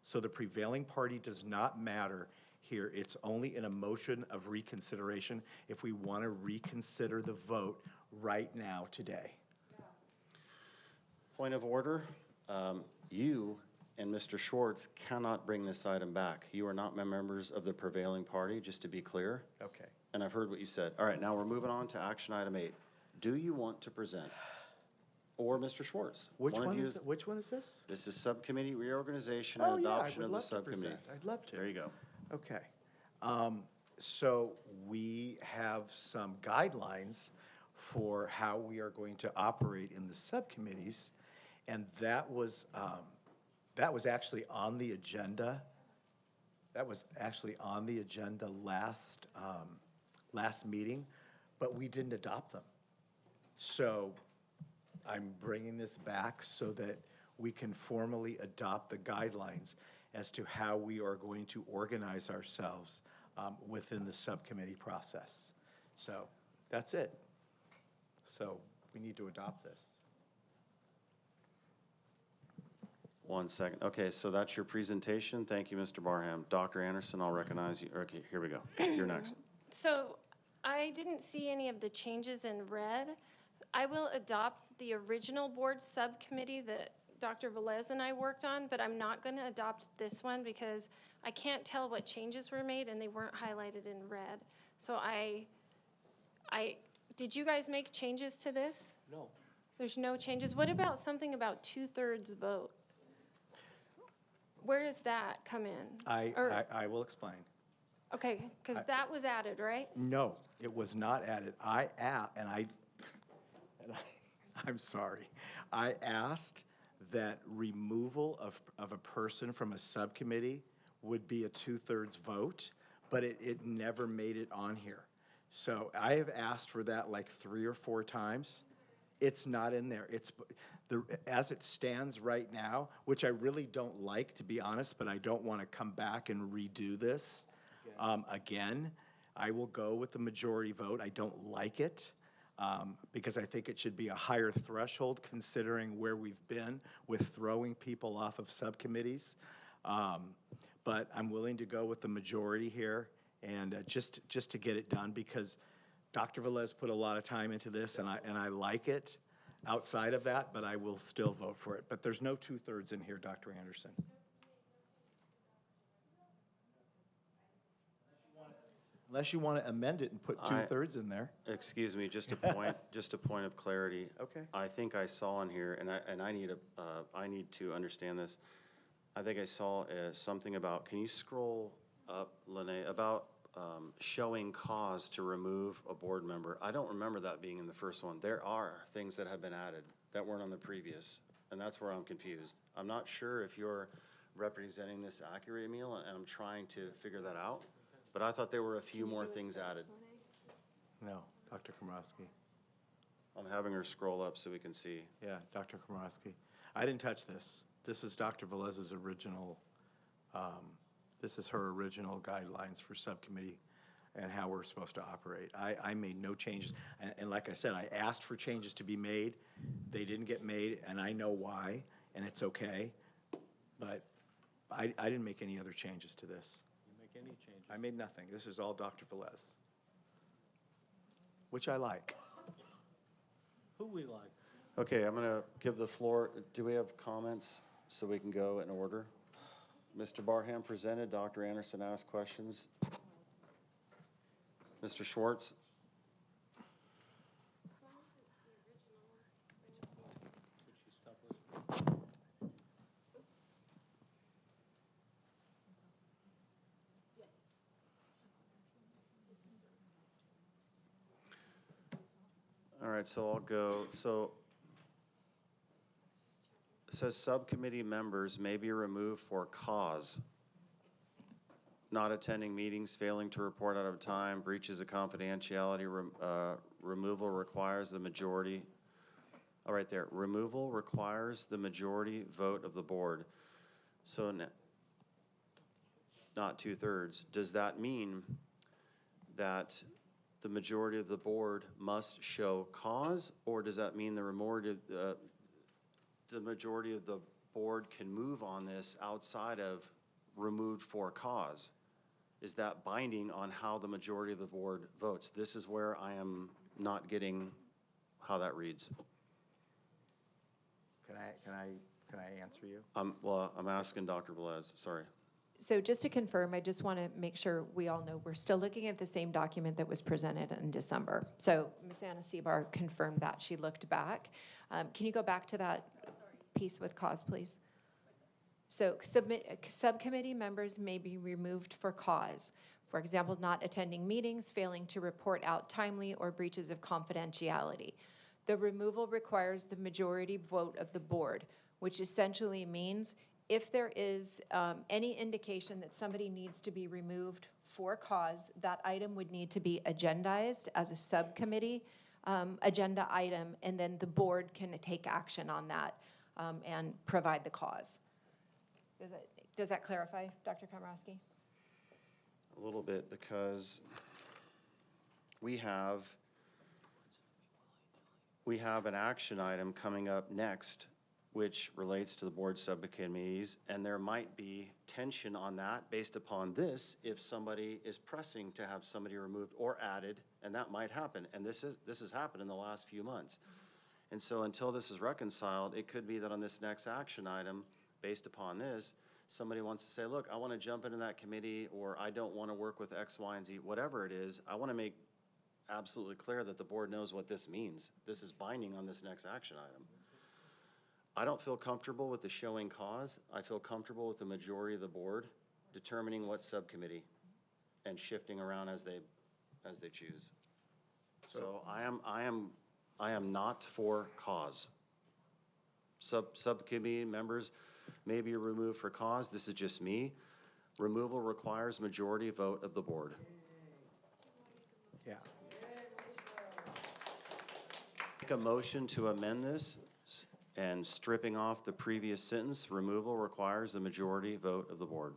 So the prevailing party does not matter here. It's only in a motion of reconsideration if we want to reconsider the vote right now, today. Point of order, you and Mr. Schwartz cannot bring this item back. You are not members of the prevailing party, just to be clear. Okay. And I've heard what you said. All right, now we're moving on to action item 8. Do you want to present? Or Mr. Schwartz? Which of one you is this? This is subcommittee reorganization Oh, and yeah, I adoption would of the love to subcommittee. present. I'd love to. There you go. Okay. So we have some guidelines for how we are going to operate in the subcommittees, and that was actually on the agenda. That was actually on the agenda last meeting, but we didn't adopt them. So I'm bringing this back so that we can formally adopt the guidelines as to how we are going to organize ourselves within the subcommittee process. So that's it. So we need to adopt this. 1 second. Okay, so that's your presentation. Thank you, Mr. Barham. Dr. Anderson, I'll recognize you. Okay, here we go. You're next. So I didn't see any of the changes in red. I will adopt the original board subcommittee that Dr. Velez and I worked on, but I'm not going to adopt this one because I can't tell what changes were made and they weren't highlighted in red. So did you guys make changes to this? No. There's no changes. What about something about 2/3 vote? Where does that come in? I will explain. Okay, because that was added, right? No, it was not added. I'm sorry. I asked that removal of a person from a subcommittee would be a 2/3 vote, but it never made it on here. So I have asked for that like 3 or 4 times. It's not in there. As it stands right now, which I really don't like, to be honest, but I don't want to come back and redo this again. I will go with the majority vote. I don't like it because I think it should be a higher threshold considering where we've been with throwing people off of subcommittees. But I'm willing to go with the majority here and just to get it done because Dr. Velez put a lot of time into this and I like it outside of that, but I will still vote for it. But there's no 2/3 in here, Dr. Anderson. Unless you want to amend it and put 2/3 in there. Excuse me, just a point of clarity. Okay. I think I saw in here, and I need to understand this. I think I saw something about, can you scroll up, Lene, about showing cause to remove a board member. I don't remember that being in the first one. There are things that have been added that weren't on the previous, and that's where I'm confused. I'm not sure if you're representing this accurately, Emil, and I'm trying to figure that out, but I thought there were a few more things added. No, Dr. Komorowski. I'm having her scroll up so we can see. Yeah, Dr. Komorowski. I didn't touch this. This is Dr. Velez's original, this is her original guidelines for subcommittee and how we're supposed to operate. I made no changes. And like I said, I asked for changes to be made. They didn't get made, and I know why, and it's okay. But I didn't make any other changes to this. You make any changes? I made nothing. This is all Dr. Velez, which I like. Who we like? Okay, I'm going to give the floor. Do we have comments so we can go in order? Mr. Barham presented, Dr. Anderson asked questions. Mr. Schwartz? All right, so I'll go. So it says subcommittee members may be removed for cause. Not attending meetings, failing to report out of time, breaches of confidentiality, removal requires the majority. All right there, removal requires the majority vote of the board. So not 2/3. Does that mean that the majority of the board must show cause, or does that mean the majority of the board can move on this outside of removed for cause? Is that binding on how the majority of the board votes? This is where I am not getting how that reads. Can I answer you? Well, I'm asking Dr. Velez, sorry. So just to confirm, I just want to make sure we all know we're still looking at the same document that was presented in December. So Ms. Anna Seabar confirmed that. She looked back. Can you go back to that piece with cause, please? So subcommittee members may be removed for cause. For example, not attending meetings, failing to report out timely, or breaches of confidentiality. The removal requires the majority vote of the board, which essentially means if there is any indication that somebody needs to be removed for cause, that item would need to be agendized as a subcommittee agenda item, and then the board can take action on that and provide the cause. Does that clarify, Dr. Komorowski? A little bit, because we have an action item coming up next which relates to the board subcommittees, and there might be tension on that based upon this if somebody is pressing to have somebody removed or added, and that might happen. And this has happened in the last few months. And so until this is reconciled, it could be that on this next action item, based upon this, somebody wants to say, look, I want to jump into that committee, or I don't want to work with X, Y, and Z, whatever it is. I want to make absolutely clear that the board knows what this means. This is binding on this next action item. I don't feel comfortable with the showing cause. I feel comfortable with the majority of the board determining what subcommittee and shifting around as they choose. So I am not for cause. Subcommittee members may be removed for cause. This is just me. Removal requires majority vote of the board. Yeah. Make a motion to amend this and stripping off the previous sentence, removal requires the majority vote of the board.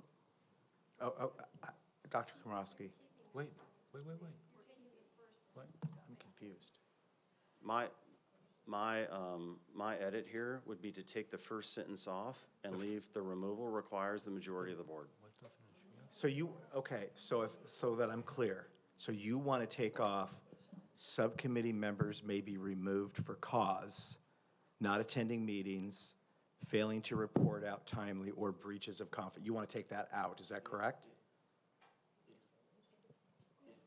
Dr. Komorowski. Wait. What? I'm confused. My edit here would be to take the first sentence off and leave the removal requires the majority of the board. So so that I'm clear. So you want to take off subcommittee members may be removed for cause, not attending meetings, failing to report out timely, or breaches of confidence. You want to take that out, is that correct? It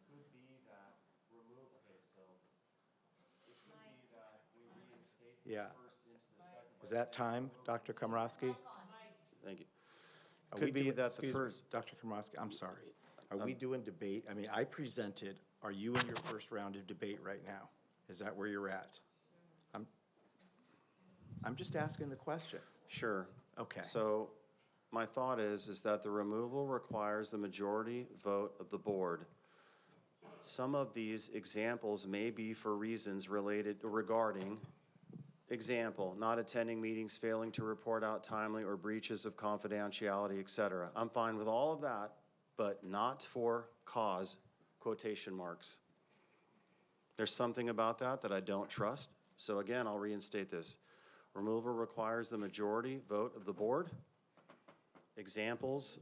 could be that we reinstate the first into the second. Is that time, Dr. Komorowski? Thank you. Could be that the first. Dr. Komorowski, I'm sorry. Are we doing debate? I mean, I presented. Are you in your first round of debate right now? Is that where you're at? I'm just asking the question. Sure. Okay. So my thought is that the removal requires the majority vote of the board. Some of these examples may be for reasons regarding, example, not attending meetings, failing to report out timely, or breaches of confidentiality, etc. I'm fine with all of that, but not for cause, quotation marks. There's something about that I don't trust. So again, I'll reinstate this. Removal requires the majority vote of the board. Examples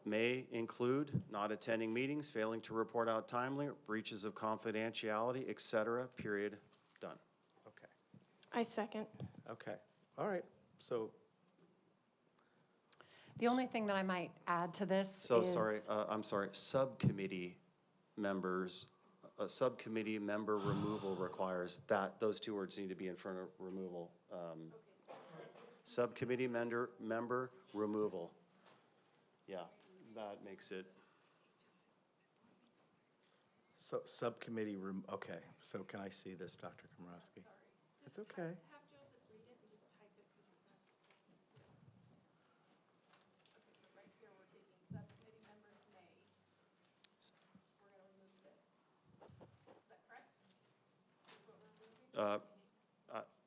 may include not attending meetings, failing to report out timely, breaches of confidentiality, etc. Period. Done. Okay. I second. Okay. All right. So The only thing that I might add to this So, is. sorry, I'm sorry, subcommittee members, a subcommittee member removal requires that, those two words need to be in front of removal. Subcommittee member removal. Yeah, that makes it. So subcommittee room, okay, so can I see this, Dr. Komrosky? It's okay.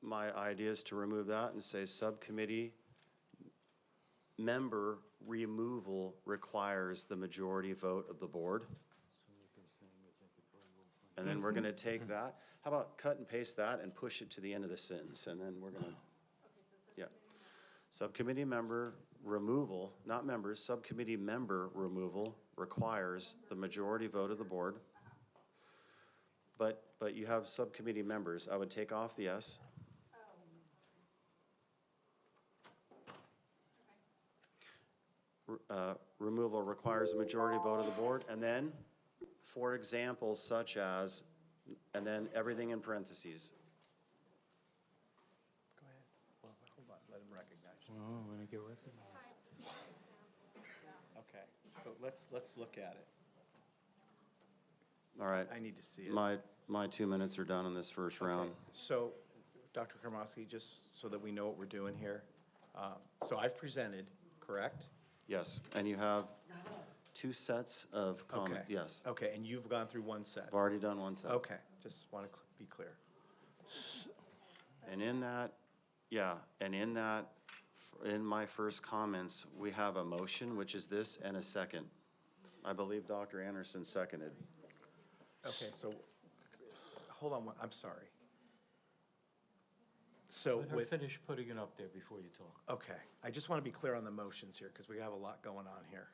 My idea is to remove that and say subcommittee member removal requires the majority vote of the board. And then we're going to take that. How about cut and paste that and push it to the end of the sentence? And then we're going to, yeah. Subcommittee member removal, not members, subcommittee member removal requires the majority vote of the board. But you have subcommittee members. I would take off the S. Removal requires a majority vote of the board. And then, for examples such as, and then everything in parentheses. Go ahead. Well, hold on, let him recognize you. Oh, when I get recognized. Okay, so let's look at it. All right. I need to see it. My 2 minutes are done on this first round. So, Dr. Komrosky, just so that we know what we're doing here, so I've presented, correct? Yes, and you have 2 sets of comments, Okay. yes. Okay, and you've gone through one set? I've already done one set. Okay, just want to be clear. And in that, in my first comments, we have a motion, which is this, and a second. I believe Dr. Anderson seconded. Okay, so, hold on, I'm sorry. So Let her finish putting it up there before you talk. okay, I just want to be clear on the motions here, because we have a lot going on here.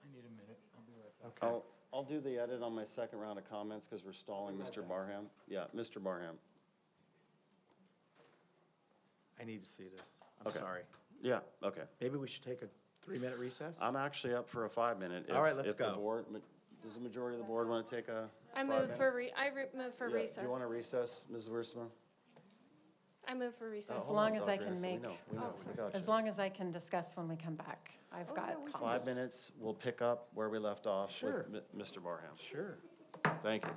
I need a minute. I'll be right back. Okay. I'll do the edit on my second round of comments because we're stalling Mr. Barham. Yeah, Mr. Barham. I need to see this. I'm Okay. sorry. Yeah, okay. Maybe we should take a 3-minute recess? I'm actually up for a 5-minute. All right, let's If the go. board, does the majority of the board want to take a I 5-minute? move for, move for Yeah, recess. Do you want to recess, Ms. Wiersma? I move for recess. As Hold long on, as I Dr. can Anderson. make, We know, we got as you. long as I can discuss when we come back. I've got comments. 5 minutes, we'll pick up where we left off Sure. with Mr. Barham. Sure. Thank you.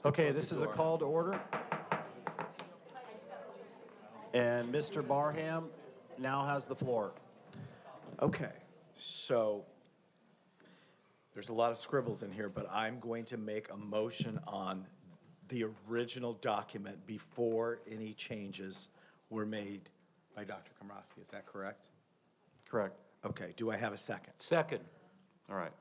Okay, this is a call to order. And Mr. Barham now has the floor. Okay, so there's a lot of scribbles in here, but I'm going to make a motion on the original document before any changes were made by Dr. Komrosky. Is that correct? Correct. Okay, do I have a second? Second. All right.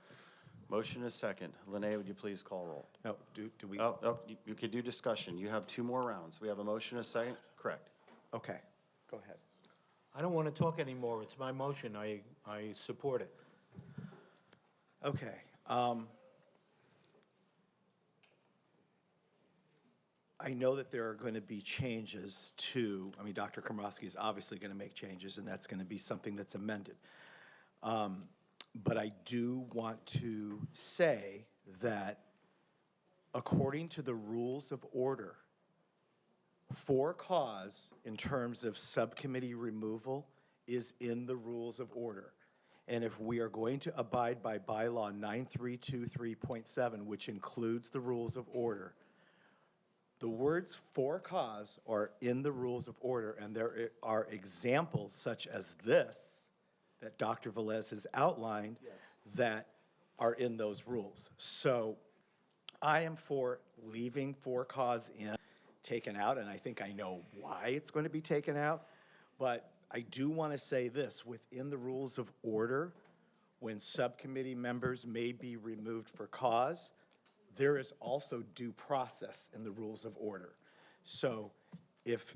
Motion is second. Lene, would you please call roll? No, do we? Oh, you could do discussion. You have 2 more rounds. We have a motion, a second? Correct. Okay, go ahead. I don't want to talk anymore. It's my motion. I support it. Okay. I know that there are going to be changes to, I mean, Dr. Komrosky is obviously going to make changes, and that's going to be something that's amended. But I do want to say that according to the rules of order, for cause in terms of subcommittee removal is in the rules of order. And if we are going to abide by bylaw 9323.7, which includes the rules of order, the words for cause are in the rules of order, and there are examples such as this that Dr. Velez has outlined that are in those rules. So I am for leaving for cause in, taken out, and I think I know why it's going to be taken out, but I do want to say this, within the rules of order, when subcommittee members may be removed for cause, there is also due process in the rules of order. So if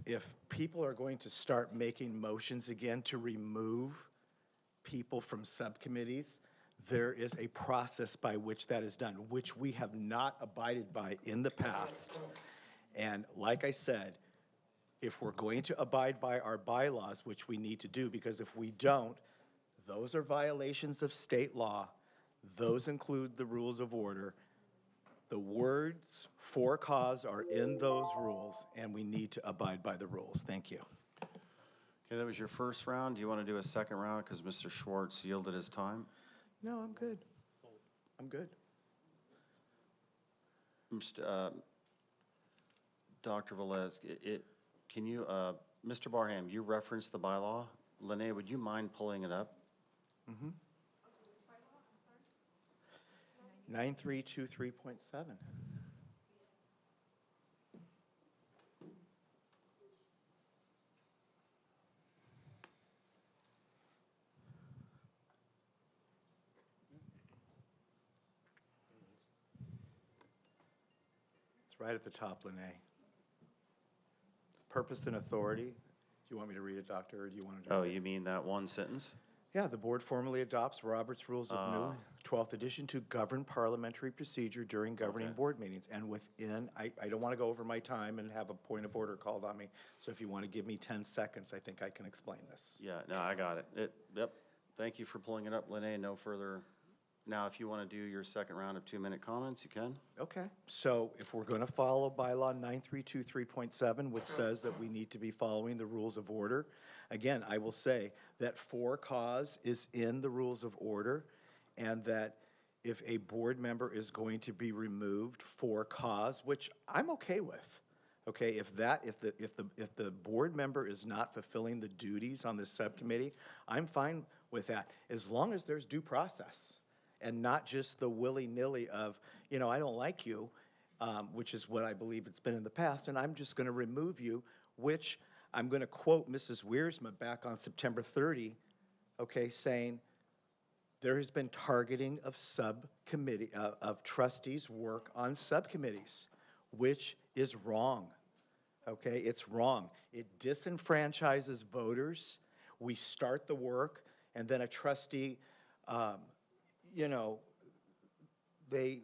people are going to start making motions again to remove people from subcommittees, there is a process by which that is done, which we have not abided by in the past. And like I said, if we're going to abide by our bylaws, which we need to do, because if we don't, those are violations of state law. Those include the rules of order. The words for cause are in those rules, and we need to abide by the rules. Thank you. Okay, that was your first round. Do you want to do a second round because Mr. Schwartz yielded his time? No, I'm good. I'm good. Dr. Velez, can you, Mr. Barham, you referenced the bylaw. Lene, would you mind pulling it up? 9323.7. It's right at the top, Lene. Purpose and authority. Do you want me to read it, Doctor, or do you want to do it? Oh, you mean that one sentence? Yeah, the board formally adopts Robert's Rules of New 12th edition to govern parliamentary procedure during governing board meetings. And within, I don't want to go over my time and have a point of order called on me. So if you want to give me 10 seconds, I think I can explain this. Yeah, no, I got it. Yep. Thank you for pulling it up, Lene. No further. Now, if you want to do your second round of 2-minute comments, you can. Okay. So if we're going to follow bylaw 9323.7, which says that we need to be following the rules of order, again, I will say that for cause is in the rules of order, and that if a board member is going to be removed for cause, which I'm okay with, okay, if the board member is not fulfilling the duties on the subcommittee, I'm fine with that, as long as there's due process. And not just the willy-nilly of, you know, I don't like you, which is what I believe it's been in the past, and I'm just going to remove you, which I'm going to quote Mrs. Wiersma back on September 30, okay, saying there has been targeting of subcommittee, of trustees' work on subcommittees, which is wrong, okay? It's wrong. It disenfranchises voters. We start the work, and then a trustee, you know, they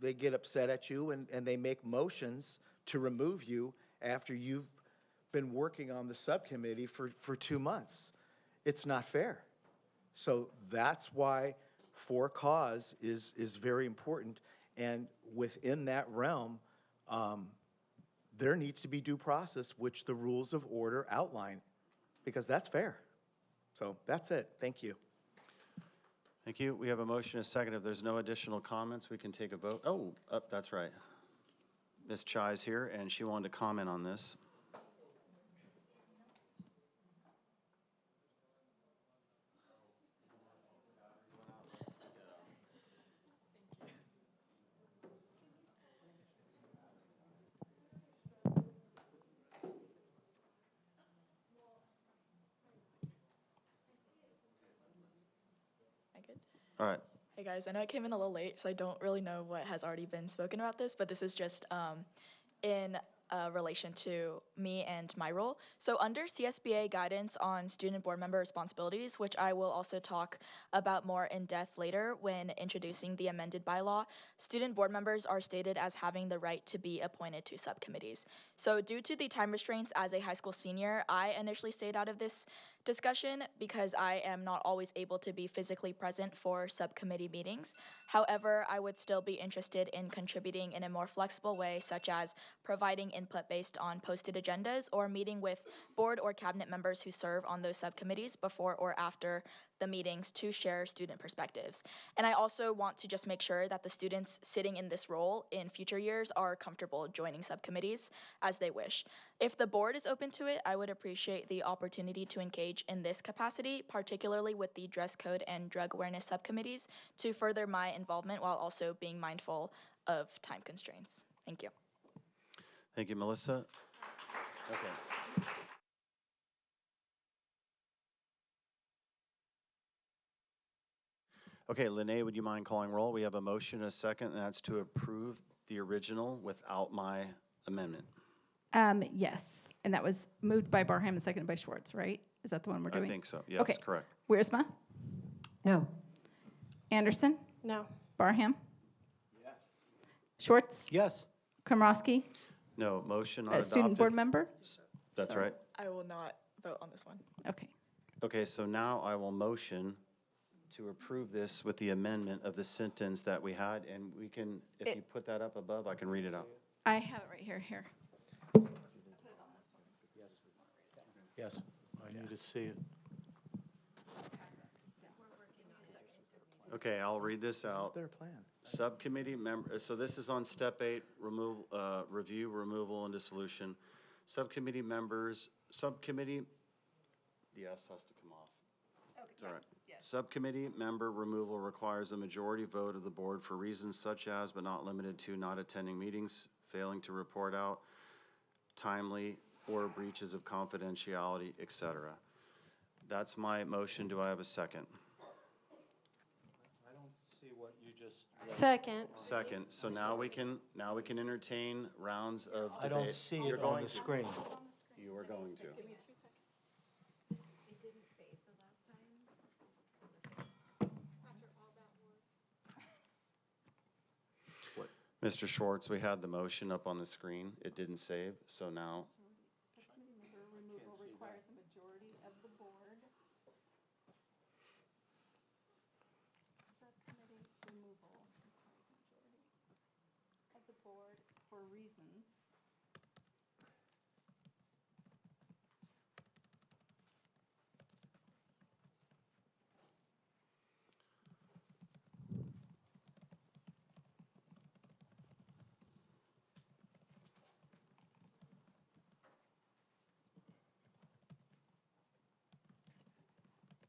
get upset at you and they make motions to remove you after you've been working on the subcommittee for 2 months. It's not fair. So that's why for cause is very important. And within that realm, there needs to be due process, which the rules of order outline, because that's fair. So that's it. Thank you. Thank you. We have a motion, a second. If there's no additional comments, we can take a vote. Oh, that's right. Ms. Chai's here, and she wanted to comment on this. All right. Hey guys, I know I came in a little late, so I don't really know what has already been spoken about this, but this is just in relation to me and my role. So under CSBA guidance on student board member responsibilities, which I will also talk about more in depth later when introducing the amended bylaw, student board members are stated as having the right to be appointed to subcommittees. So due to the time restraints as a high school senior, I initially stayed out of this discussion because I am not always able to be physically present for subcommittee meetings. However, I would still be interested in contributing in a more flexible way, such as providing input based on posted agendas or meeting with board or cabinet members who serve on those subcommittees before or after the meetings to share student perspectives. And I also want to just make sure that the students sitting in this role in future years are comfortable joining subcommittees as they wish. If the board is open to it, I would appreciate the opportunity to engage in this capacity, particularly with the dress code and drug awareness subcommittees, to further my involvement while also being mindful of time constraints. Thank you. Thank you, Melissa. Okay. Okay, Lene, would you mind calling roll? We have a motion and a second, and that's to approve the original without my amendment. Yes, and that was moved by Barham and seconded by Schwartz, right? Is that the one we're doing? I think so. Yes, Okay. correct. Wiersma? No. Anderson? No. Barham? Yes. Schwartz? Yes. Komrosky? No, motion not adopted. Student board member? That's right. I will not vote on this one. Okay. Okay, so now I will motion to approve this with the amendment of the sentence that we had, and we can, if you put that up above, I can read it out. I have it right here. Yes, I need to see it. Okay, I'll read this out. Their plan. Subcommittee member, so this is on step 8, review, removal, and dissolution. Subcommittee members, the S has to come off. Okay. It's all right. Yes. Subcommittee member removal requires a majority vote of the board for reasons such as, but not limited to, not attending meetings, failing to report out timely, or breaches of confidentiality, etc. That's my motion. Do I have a second? I don't see what you just read. Second. Second. So now we can entertain rounds of debate. I don't see it on the screen. You are going to. Mr. Schwartz, we had the motion up on the screen. It didn't save, so now. Subcommittee member removal requires a majority of the board. Subcommittee removal requires a majority of the board for reasons.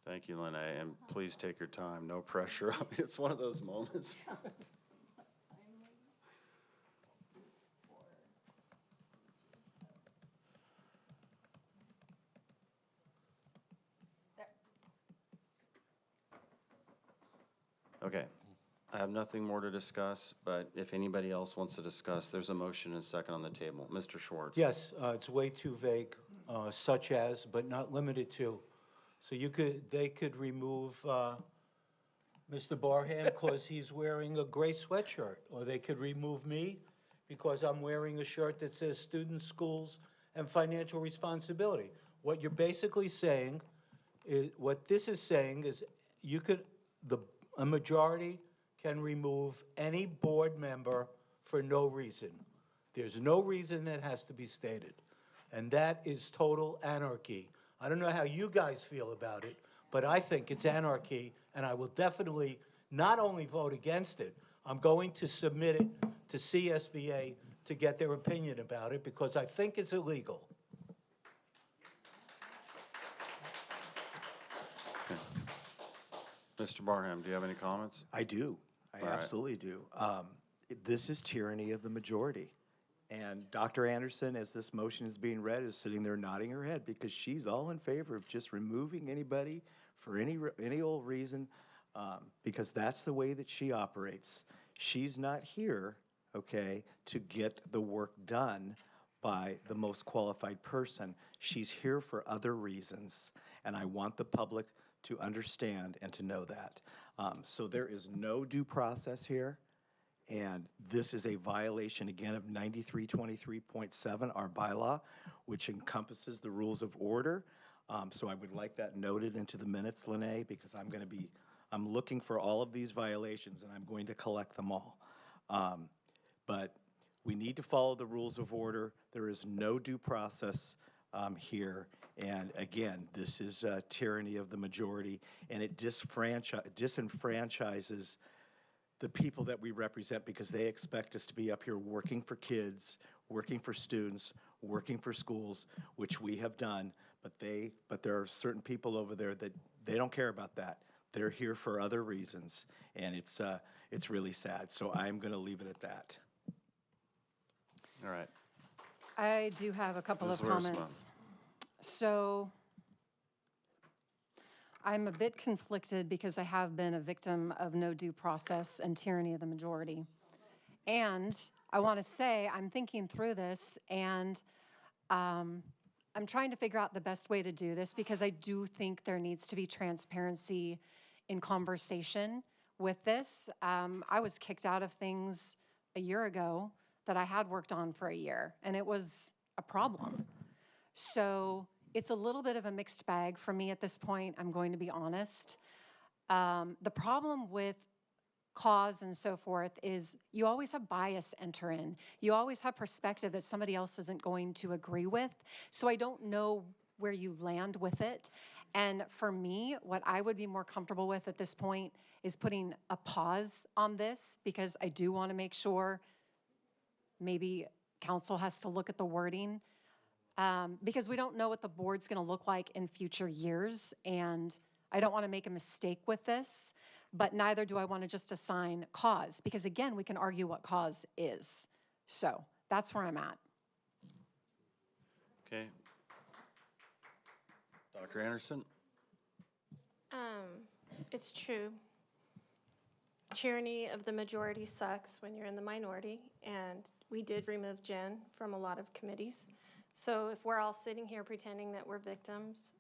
Thank you, Lene, and please take your time. No pressure. I mean, it's one of those moments. Okay. I have nothing more to discuss, but if anybody else wants to discuss, there's a motion and a second on the table. Mr. Schwartz. Yes, it's way too vague, such as, but not limited to. So they could remove Mr. Barham because he's wearing a gray sweatshirt, or they could remove me because I'm wearing a shirt that says students, schools, and financial responsibility. What you're basically saying is, what this is saying is, a majority can remove any board member for no reason. There's no reason that has to be stated, and that is total anarchy. I don't know how you guys feel about it, but I think it's anarchy, and I will definitely not only vote against it, I'm going to submit it to CSBA to get their opinion about it because I think it's illegal. Mr. Barham, do you have any comments? I do. I All right. absolutely do. This is tyranny of the majority. And Dr. Anderson, as this motion is being read, is sitting there nodding her head because she's all in favor of just removing anybody for any old reason, because that's the way that she operates. She's not here, okay, to get the work done by the most qualified person. She's here for other reasons, and I want the public to understand and to know that. So there is no due process here. And this is a violation, again, of 9323.7, our bylaw, which encompasses the rules of order. So I would like that noted into the minutes, Lene, because I'm looking for all of these violations, and I'm going to collect them all. But we need to follow the rules of order. There is no due process here. And again, this is tyranny of the majority, and it disenfranchises the people that we represent because they expect us to be up here working for kids, working for students, working for schools, which we have done, but there are certain people over there that they don't care about that. They're here for other reasons, and it's really sad. So I'm going to leave it at that. All right. I do have a couple of Ms. Wiersma. comments. So I'm a bit conflicted because I have been a victim of no due process and tyranny of the majority. And I want to say I'm thinking through this, and I'm trying to figure out the best way to do this because I do think there needs to be transparency in conversation with this. I was kicked out of things a year ago that I had worked on for a year, and it was a problem. So it's a little bit of a mixed bag for me at this point, I'm going to be honest. The problem with cause and so forth is you always have bias enter in. You always have perspective that somebody else isn't going to agree with. So I don't know where you land with it. And for me, what I would be more comfortable with at this point is putting a pause on this because I do want to make sure maybe council has to look at the wording. Because we don't know what the board's going to look like in future years, and I don't want to make a mistake with this, but neither do I want to just assign cause, because again, we can argue what cause is. So that's where I'm at. Okay. Dr. Anderson? It's true. Tyranny of the majority sucks when you're in the minority, and we did remove Jen from a lot of committees. So if we're all sitting here pretending that we're victims,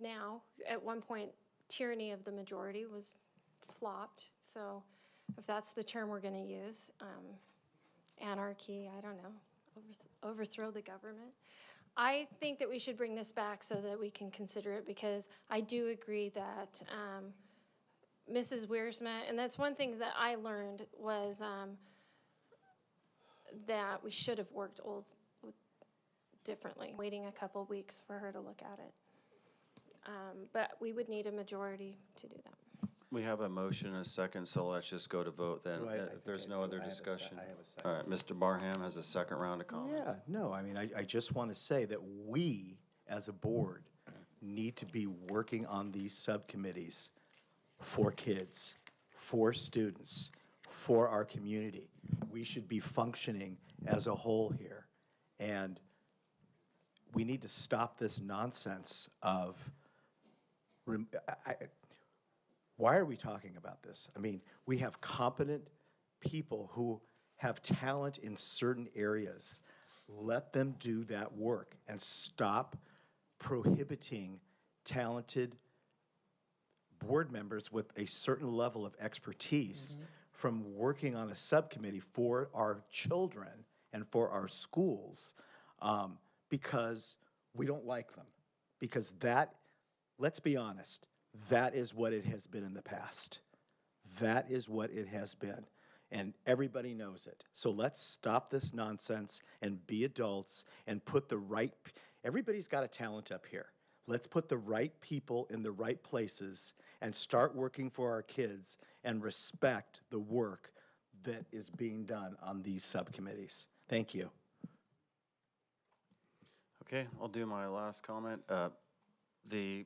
now, at one point, tyranny of the majority was flopped. So if that's the term we're going to use, anarchy, I don't know, overthrow the government. I think that we should bring this back so that we can consider it because I do agree that Mrs. Wiersma, and that's one thing that I learned was that we should have worked differently, waiting a couple weeks for her to look at it. But we would need a majority to do that. We have a motion and a second, so let's just go to vote then. If there's no other discussion. I have a second. All right, Mr. Barham has a second round of comments. Yeah, no, I mean, I just want to say that we, as a board, need to be working on these subcommittees for kids, for students, for our community. We should be functioning as a whole here. And we need to stop this nonsense of, why are we talking about this? I mean, we have competent people who have talent in certain areas. Let them do that work and stop prohibiting talented board members with a certain level of expertise from working on a subcommittee for our children and for our schools because we don't like them. Because that, let's be honest, that is what it has been in the past. That is what it has been. And everybody knows it. So let's stop this nonsense and be adults and put the right, everybody's got a talent up here. Let's put the right people in the right places and start working for our kids and respect the work that is being done on these subcommittees. Thank you. Okay, I'll do my last comment. The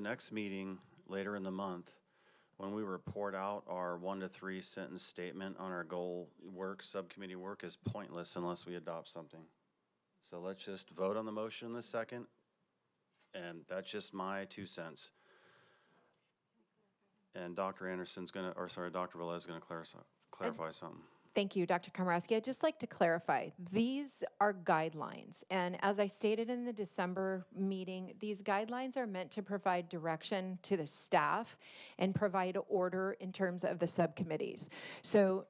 next meeting later in the month, when we report out our 1 to 3 sentence statement on our goal work, subcommittee work is pointless unless we adopt something. So let's just vote on the motion in the second, and that's just my 2 cents. And Dr. Anderson's gonna, or sorry, Dr. Velez is gonna clarify something. Thank you, Dr. Komorowski. I'd just like to clarify, these are guidelines. And as I stated in the December meeting, these guidelines are meant to provide direction to the staff and provide order in terms of the subcommittees. So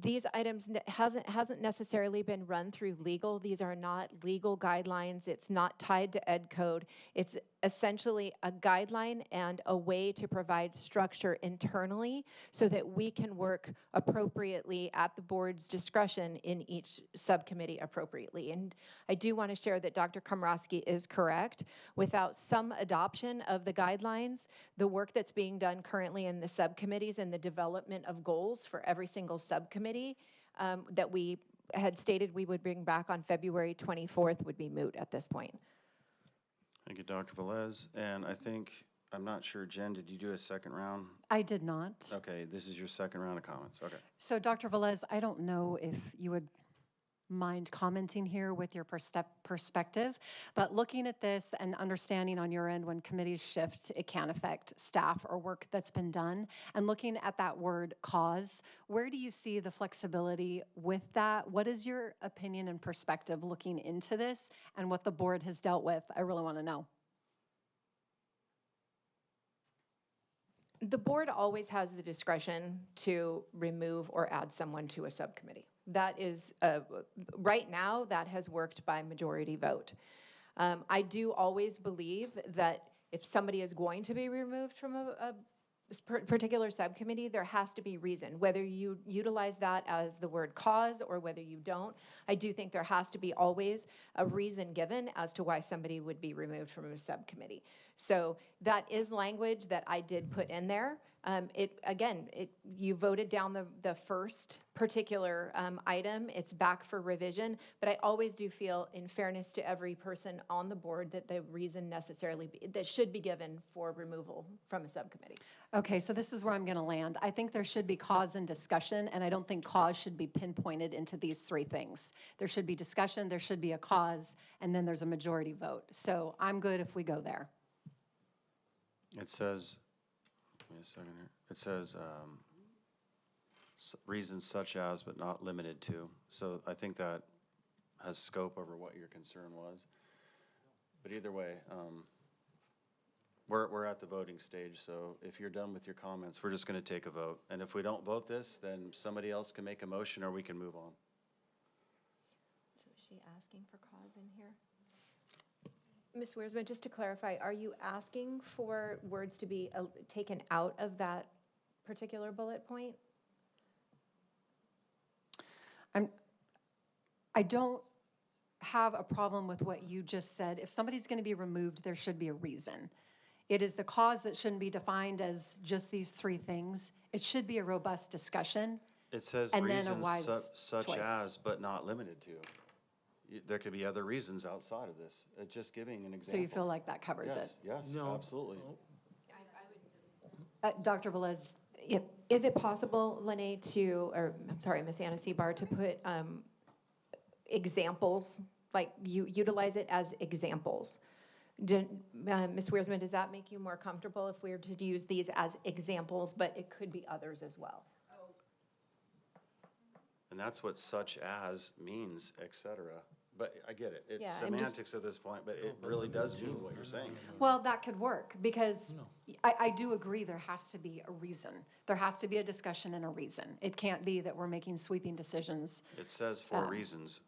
these items hasn't necessarily been run through legal. These are not legal guidelines. It's not tied to ed code. It's essentially a guideline and a way to provide structure internally so that we can work appropriately at the board's discretion in each subcommittee appropriately. And I do want to share that Dr. Komorowski is correct. Without some adoption of the guidelines, the work that's being done currently in the subcommittees and the development of goals for every single subcommittee that we had stated we would bring back on February 24th would be moot at this point. Thank you, Dr. Velez. And I think, I'm not sure, Jen, did you do a second round? I did not. Okay, this is your second round of comments. Okay. So Dr. Velez, I don't know if you would mind commenting here with your perspective, but looking at this and understanding on your end when committees shift, it can affect staff or work that's been done. And looking at that word cause, where do you see the flexibility with that? What is your opinion and perspective looking into this and what the board has dealt with? I really want to know. The board always has the discretion to remove or add someone to a subcommittee. That is, right now, that has worked by majority vote. I do always believe that if somebody is going to be removed from a particular subcommittee, there has to be reason. Whether you utilize that as the word cause or whether you don't, I do think there has to be always a reason given as to why somebody would be removed from a subcommittee. So that is language that I did put in there. You voted down the first particular item. It's back for revision, but I always do feel, in fairness to every person on the board, that the reason that should be given for removal from a subcommittee. Okay, so this is where I'm going to land. I think there should be cause and discussion, and I don't think cause should be pinpointed into these 3 things. There should be discussion, there should be a cause, and then there's a majority vote. So I'm good if we go there. It says, give me a second here. It says reasons such as but not limited to. So I think that has scope over what your concern was. But either way, we're at the voting stage. So if you're done with your comments, we're just going to take a vote. And if we don't vote this, then somebody else can make a motion or we can move on. So is she asking for cause in here? Ms. Wiersma, just to clarify, are you asking for words to be taken out of that particular bullet point? I don't have a problem with what you just said. If somebody's going to be removed, there should be a reason. It is the cause that shouldn't be defined as just these 3 things. It should be a robust discussion. It says and then a reasons wise such choice. as but not limited to. There could be other reasons outside of this. Just giving an example. So you feel like that covers yes, it? Yes, No. absolutely. Dr. Velez? Is it possible, Lene, Ms. Anna Seabar, to put examples, like you utilize it as examples? Ms. Wiersma, does that make you more comfortable if we were to use these as examples, but it could be others as well? And that's what such as means, et cetera. But I get it. It's Yeah, semantics at this point, but it really does mean what you're saying. Well, that could work because I do agree there has to be a reason. There has to be a discussion and a reason. It can't be that we're making sweeping decisions. It says for reasons.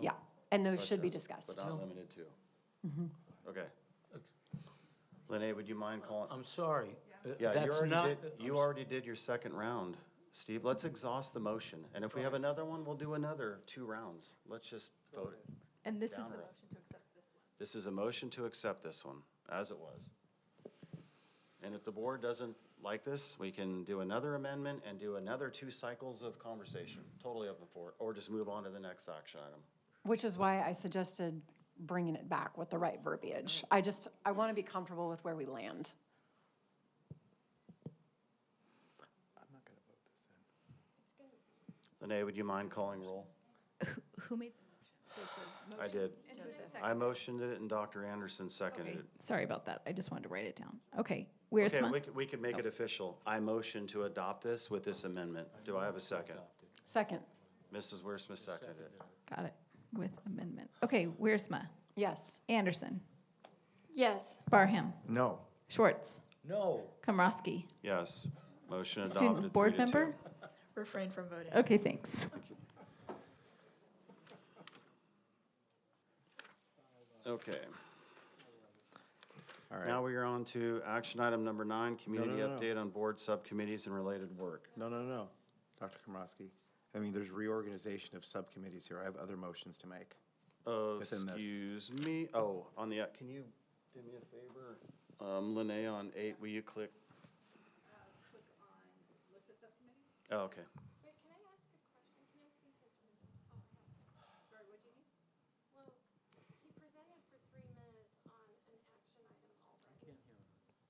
Yeah, and those Such should be as, discussed. But not limited to. Mm-hmm. Okay. Lene, would you mind calling? I'm sorry. Yeah, That's you already did your second round, Steve. Let's exhaust the motion. And if we have another one, we'll do another 2 rounds. Let's just vote it. And this is the Down motion to accept this one. This is a motion to accept this one, as it was. And if the board doesn't like this, we can do another amendment and do another 2 cycles of conversation. Totally open for it, or just move on to the next action item. Which is why I suggested bringing it back with the right verbiage. I want to be comfortable with where we land. Lene, would you mind calling roll? Who made the motion? So it's a I motion. did. And who's the I second? motioned it and Dr. Anderson seconded Okay, it. sorry about that. I just wanted to write it down. Okay, Okay, Wiersma? we can make it official. I motion to adopt this with this amendment. Do I have a second? Second. Mrs. Wiersma seconded it. Got it, with amendment. Okay, Wiersma? Yes. Anderson? Yes. Barham? No. Schwartz? No. Komrosky? Yes. Motion adopted. Student board 3-2. member? Refrain from voting. Okay, thanks. Okay. All right. Now we are on to action item number 9, community no. update on board subcommittees and related work. No, Dr. Komrosky. I mean, there's reorganization of subcommittees here. I have other motions to make. Oh, Within this. excuse me. Oh, on the, can you do me a favor? Lene, on 8, will you click? Click on list of subcommittees. Oh, okay. Wait, can I ask a question? Can I see his? Sorry, what'd you need? Well, he presented for 3 minutes on an action item already.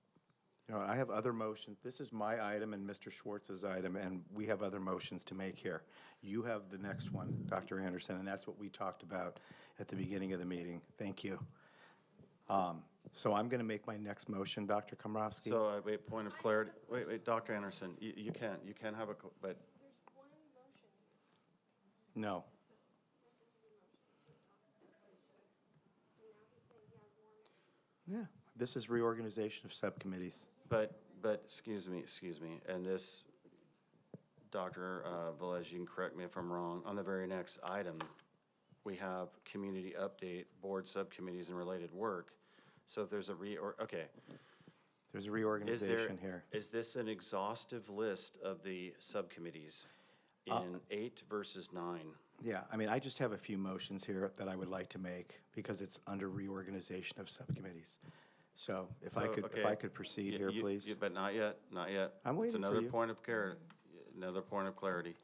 No, I have other motions. This is my item and Mr. Schwartz's item, and we have other motions to make here. You have the next one, Dr. Anderson, and that's what we talked about at the beginning of the meeting. Thank you. So I'm going to make my next motion, Dr. Komrosky. So, wait, point of clarity. Wait, Dr. Anderson, you can have a, but There's one motion. No. Yeah, this is reorganization of subcommittees. But, excuse me, and this, Dr. Velez, you can correct me if I'm wrong, on the very next item, we have community update, board subcommittees and related work. So if there's a okay. There's a reorganization here. Is this an exhaustive list of the subcommittees in 8 versus 9? Yeah, I mean, I just have a few motions here that I would like to make because it's under reorganization of subcommittees. So if I could proceed here, please. But not yet. I'm waiting It's for another you. point of clarity.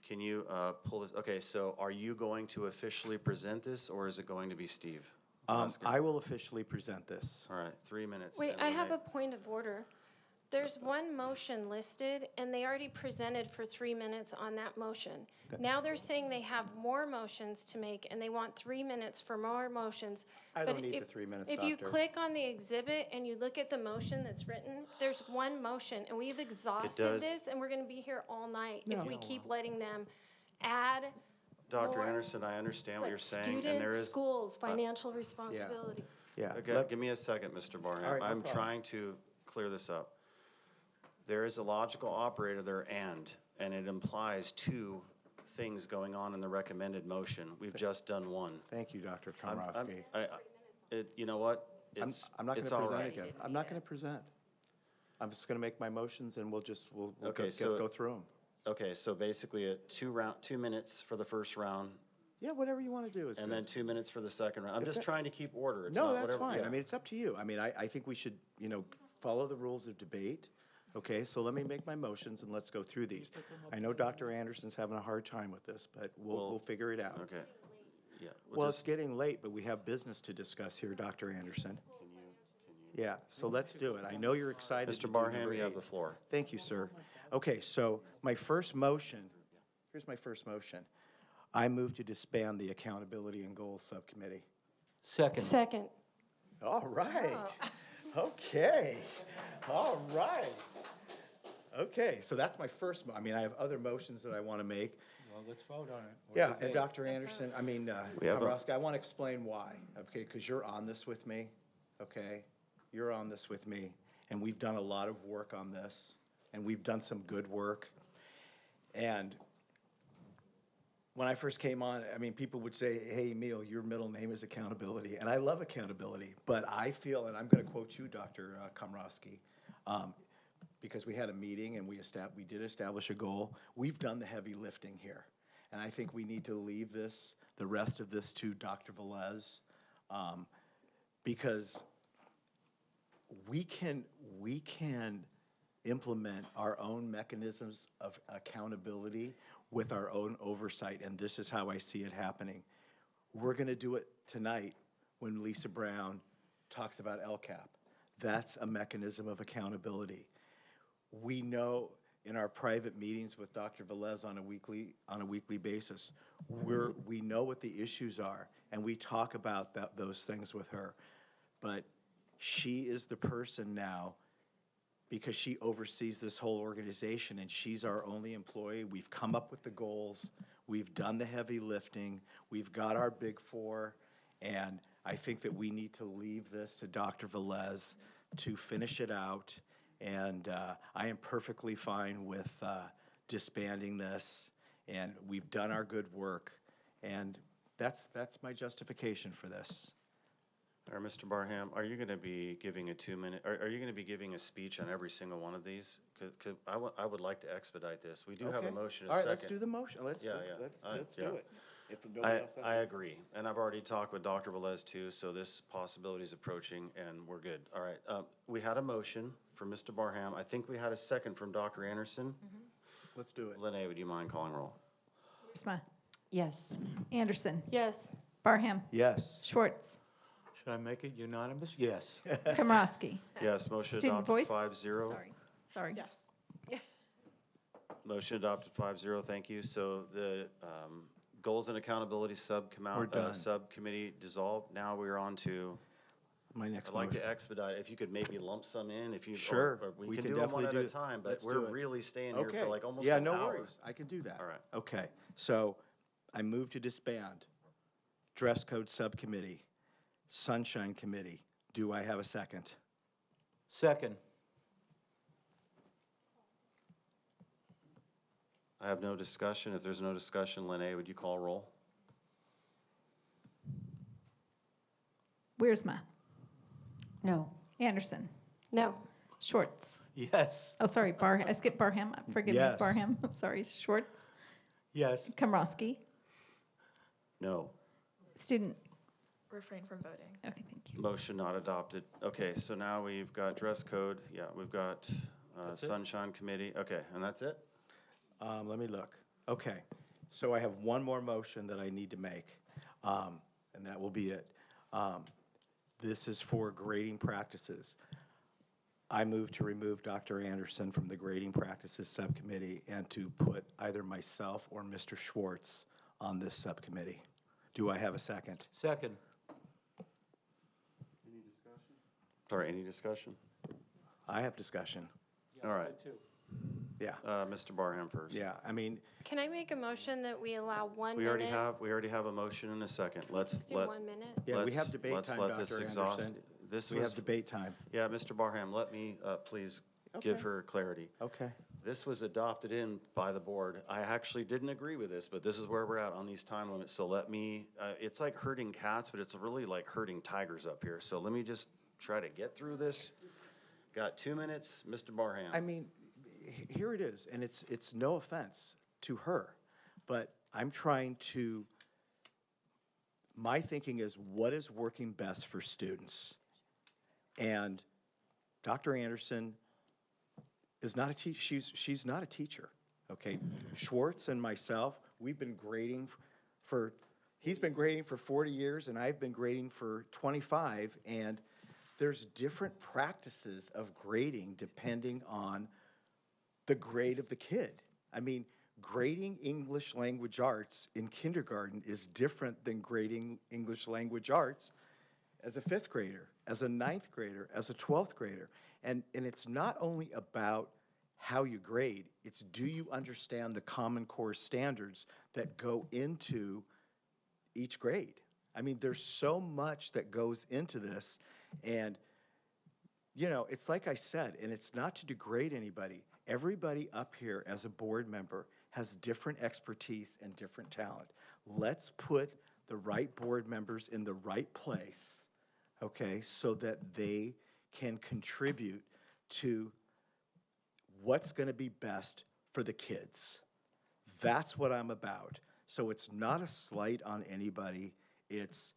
Can you pull this? Okay, so are you going to officially present this, or is it going to be Steve? I will officially present this. All right, 3 minutes. Wait, and I then have a point of order. There's one motion listed, and they already presented for 3 minutes on that motion. Now they're saying they have more motions to make, and they want 3 minutes for more motions. I But don't need if- the 3 minutes, If you Doctor. click on the exhibit and you look at the motion that's written, there's one motion, and we've exhausted does- this, and we're gonna be here all night if No. we keep letting them add Dr. more. Anderson, I understand what you're It's saying, like and there students, is. schools, financial responsibility. Yeah. Okay, give me a second, Mr. Barham. All right, no I'm problem. trying to clear this up. There is a logical operator there, and it implies 2 things going on in the recommended motion. We've just done 1. Thank you, Dr. I'm- Komrosky. You know what? I'm not going it's to all present right. again. I'm not going to present. I'm just going to make my motions and we'll Okay, go through them. Okay, so basically 2 minutes for the first round, Yeah, whatever you want to do is and good. then 2 minutes for the second round. I'm If just that- trying to keep order. It's No, not that's whatever- fine. yeah. I mean, it's up to you. I mean, I think we should, follow the rules of debate. Okay, so let me make my motions and let's go through these. I know Dr. Anderson's having a hard time with this, but we'll figure it out. Okay, yeah. Well, it's getting late, but we have business to discuss here, Dr. Anderson. Yeah, so let's do it. I know you're excited. to Mr. do Barham, number you have 8. the floor. Thank you, sir. Okay, so my first motion, here's my first motion. I move to disband the Accountability and Goals Subcommittee. Second. All right. Okay. All right. Okay, so that's my first, I mean, I have other motions that I want to make. Well, let's vote on it. Yeah, and Dr. Anderson, I mean, We have a- Komrosky, I want to explain why, okay? Because you're on this with me, okay? You're on this with me, and we've done a lot of work on this, and we've done some good work. And when I first came on, I mean, people would say, hey, Emil, your middle name is accountability. And I love accountability, but I feel, and I'm going to quote you, Dr. Komrosky, because we had a meeting and we did establish a goal. We've done the heavy lifting here. And I think we need to leave the rest of this to Dr. Velez, because we can implement our own mechanisms of accountability with our own oversight, and this is how I see it happening. We're going to do it tonight when Lisa Brown talks about LCAP. That's a mechanism of accountability. We know in our private meetings with Dr. Velez on a weekly basis, we know what the issues are, and we talk about those things with her. But she is the person now, because she oversees this whole organization, and she's our only employee. We've come up with the goals. We've done the heavy lifting. We've got our big four, and I think that we need to leave this to Dr. Velez to finish it out. And I am perfectly fine with disbanding this, and we've done our good work, and that's my justification for this. All right, Mr. Barham, are you going to be giving a 2-minute, are you going to be giving a speech on every single one of these? I would like to expedite this. We do have a motion, a All right, second. let's do the motion. Let's do it. If nobody else has I agree, and I've already talked with Dr. Velez too, so this possibility is approaching, and we're good. All right, we had a motion from Mr. Barham. I think we had a second from Dr. Anderson. Let's do it. Lene, would you mind calling roll? Wiersma. Yes. Anderson. Yes. Barham. Yes. Schwartz. Should I make it unanimous? Yes. Komrosky. Yes, motion Student adopted voice? 5-0. Sorry. Yes. Motion adopted 5-0, thank you. So the Goals and Accountability We're done. Subcommittee dissolved. Now we're on to, My next I'd like motion. to expedite, if you could maybe lump some in, if you. Sure. Or we We can can do them one definitely at a do it. time, but Let's we're do it. really staying here for like almost Yeah, an no hour. worries. I can do that. All right. Okay, so I move to disband Dress Code Subcommittee, Sunshine Committee. Do I have a second? Second. I have no discussion. If there's no discussion, Lene, would you call roll? Wiersma. No. Anderson. No. Schwartz. Yes. Oh, sorry, I skipped Barham. Forgive me, Yes. Barham. Sorry, Schwartz. Yes. Komrosky. No. Student. Refrain from voting. Okay, thank you. Motion not adopted. Okay, so now we've got dress code. Yeah, we've got That's it? Sunshine Committee. Okay, and that's it? Let me look. Okay, so I have one more motion that I need to make, and that will be it. This is for grading practices. I move to remove Dr. Anderson from the Grading Practices Subcommittee and to put either myself or Mr. Schwartz on this subcommittee. Do I have a second? Second. Sorry, any discussion? I have discussion. All right. Yeah. Mr. Barham first. Yeah, I mean, Can I make a motion that we allow 1 We minute? already have a motion and a second. Just do 1 minute. yeah, we let's- have debate let's time, let this Dr. exhaust. Anderson. This We was, have debate time. yeah, Mr. Barham, let me please give Okay. her clarity. Okay. This was adopted in by the board. I actually didn't agree with this, but this is where we're at on these time limits. So let me, it's like herding cats, but it's really like herding tigers up here. So let me just try to get through this. Got 2 minutes, Mr. Barham. I mean, here it is, and it's no offense to her, but I'm trying to, my thinking is what is working best for students? And Dr. Anderson is not a teacher, she's not a teacher, okay? Schwartz and myself, we've been grading he's been grading for 40 years and I've been grading for 25, and there's different practices of grading depending on the grade of the kid. I mean, grading English language arts in kindergarten is different than grading English language arts as a 5th grader, as a 9th grader, as a 12th grader. And it's not only about how you grade, it's do you understand the Common Core standards that go into each grade? I mean, there's so much that goes into this, and you know, it's like I said, and it's not to degrade anybody. Everybody up here as a board member has different expertise and different talent. Let's put the right board members in the right place, okay, so that they can contribute to what's going to be best for the kids. That's what I'm about. So it's not a slight on anybody. It's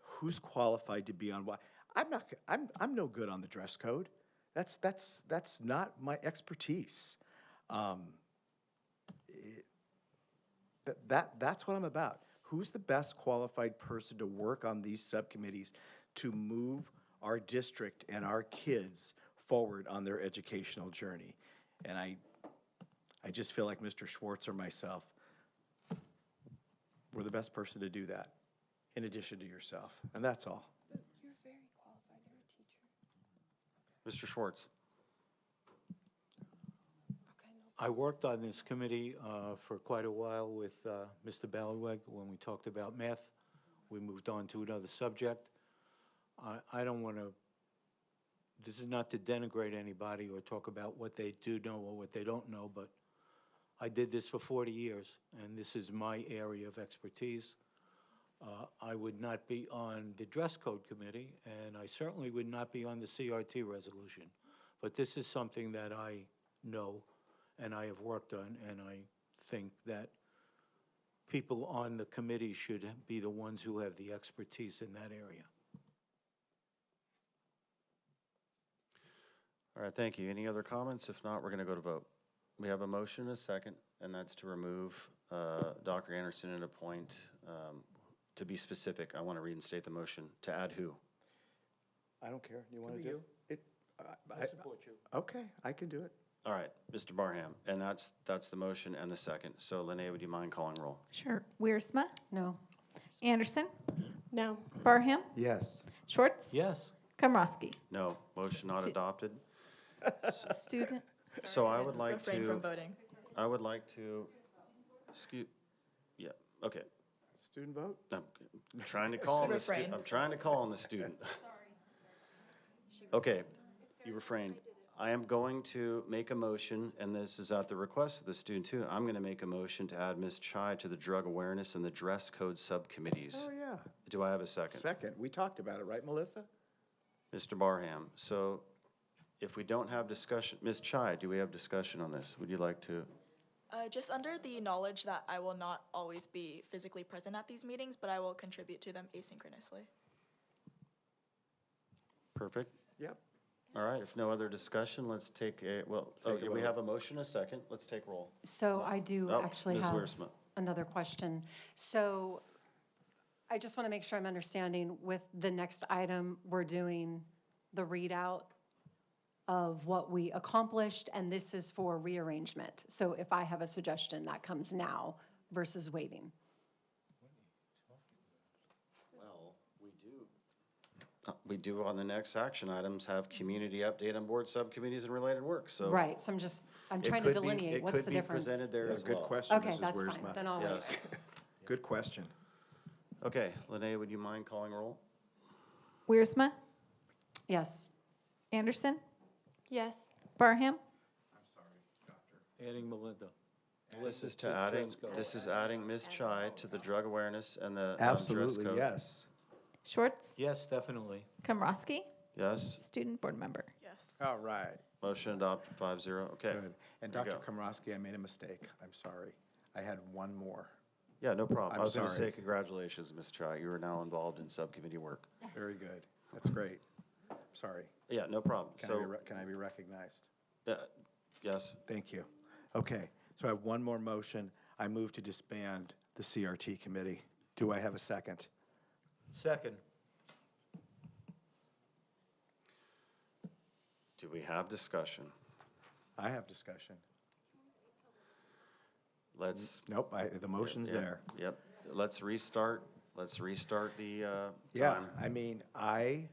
who's qualified to be on what. I'm no good on the dress code. That's not my expertise. That's what I'm about. Who's the best qualified person to work on these subcommittees to move our district and our kids forward on their educational journey? And I just feel like Mr. Schwartz or myself, we're the best person to do that, in addition to yourself. And that's all. You're very qualified. You're a teacher. Mr. Schwartz. I worked on this committee for quite a while with Mr. Ballyweg when we talked about math. We moved on to another subject. I don't want to, this is not to denigrate anybody or talk about what they do know or what they don't know, but I did this for 40 years, and this is my area of expertise. I would not be on the dress code committee, and I certainly would not be on the CRT resolution. But this is something that I know and I have worked on, and I think that people on the committee should be the ones who have the expertise in that area. All right, thank you. Any other comments? If not, we're going to go to vote. We have a motion and a second, and that's to remove Dr. Anderson and appoint, to be specific, I want to reinstate the motion, to add who? I don't care. You want to Could be do it? I support you. Okay, I can do it. All right, Mr. Barham, and that's the motion and the second. So Linnea, would you mind calling roll? Sure. Wiersma? No. Anderson? No. Barham? Yes. Schwartz? Yes. Komrosky? No, motion not adopted. Student? So I would like Refrain to, from voting. I would like to, yeah, okay. Student vote? I'm trying to call on the Refrain. I'm trying to call on the student. Okay, you refrained. I am going to make a motion, and this is at the request of the student too. I'm going to make a motion to add Ms. Chai to the drug awareness and the dress code subcommittees. Oh, yeah. Do I have a second? Second. We talked about it, right, Melissa? Mr. Barham, so if we don't have discussion, Ms. Chai, do we have discussion on this? Would you like to? Just under the knowledge that I will not always be physically present at these meetings, but I will contribute to them asynchronously. Perfect. Yep. All right, if no other discussion, let's take a, Take a we vote. have a motion, a second. Let's take roll. So I do Oh, actually Ms. have Wiersma. another question. So I just want to make sure I'm understanding, with the next item, we're doing the readout of what we accomplished, and this is for rearrangement. So if I have a suggestion, that comes now versus waiting. Well, we do on the next action items have community update on board subcommittees and related work, so. Right, so I'm it trying to could be- delineate, what's the difference? It could be presented there as well. Good question, Okay, Mrs. that's fine, Wiersma. then I'll wait. Yes. Good question. Okay, Linnea, would you mind calling roll? Wiersma? Yes. Anderson? Yes. Barham? Adding Melinda. This is adding Ms. Chai to the drug awareness and the Absolutely, dress code. yes. Schwartz? Yes, definitely. Komrosky? Yes, Student board member? Yes. All right. motion adopted 5-0, okay. Good. And There you Dr. go. Komrosky, I made a mistake. I'm sorry. I had one more. Yeah, no problem. I'm I was going to sorry. say congratulations, Ms. Chai. You are now involved in subcommittee work. Very good. That's great. Sorry. Yeah, no problem. Can So, I be recognized? yes, Thank you. Okay, so I have one more motion. I move to disband the CRT committee. Do I have a second? Second. do we have discussion? I have discussion. Let's. Nope, the motion's Yep, there. Yep, let's restart the Yeah, time. I mean, I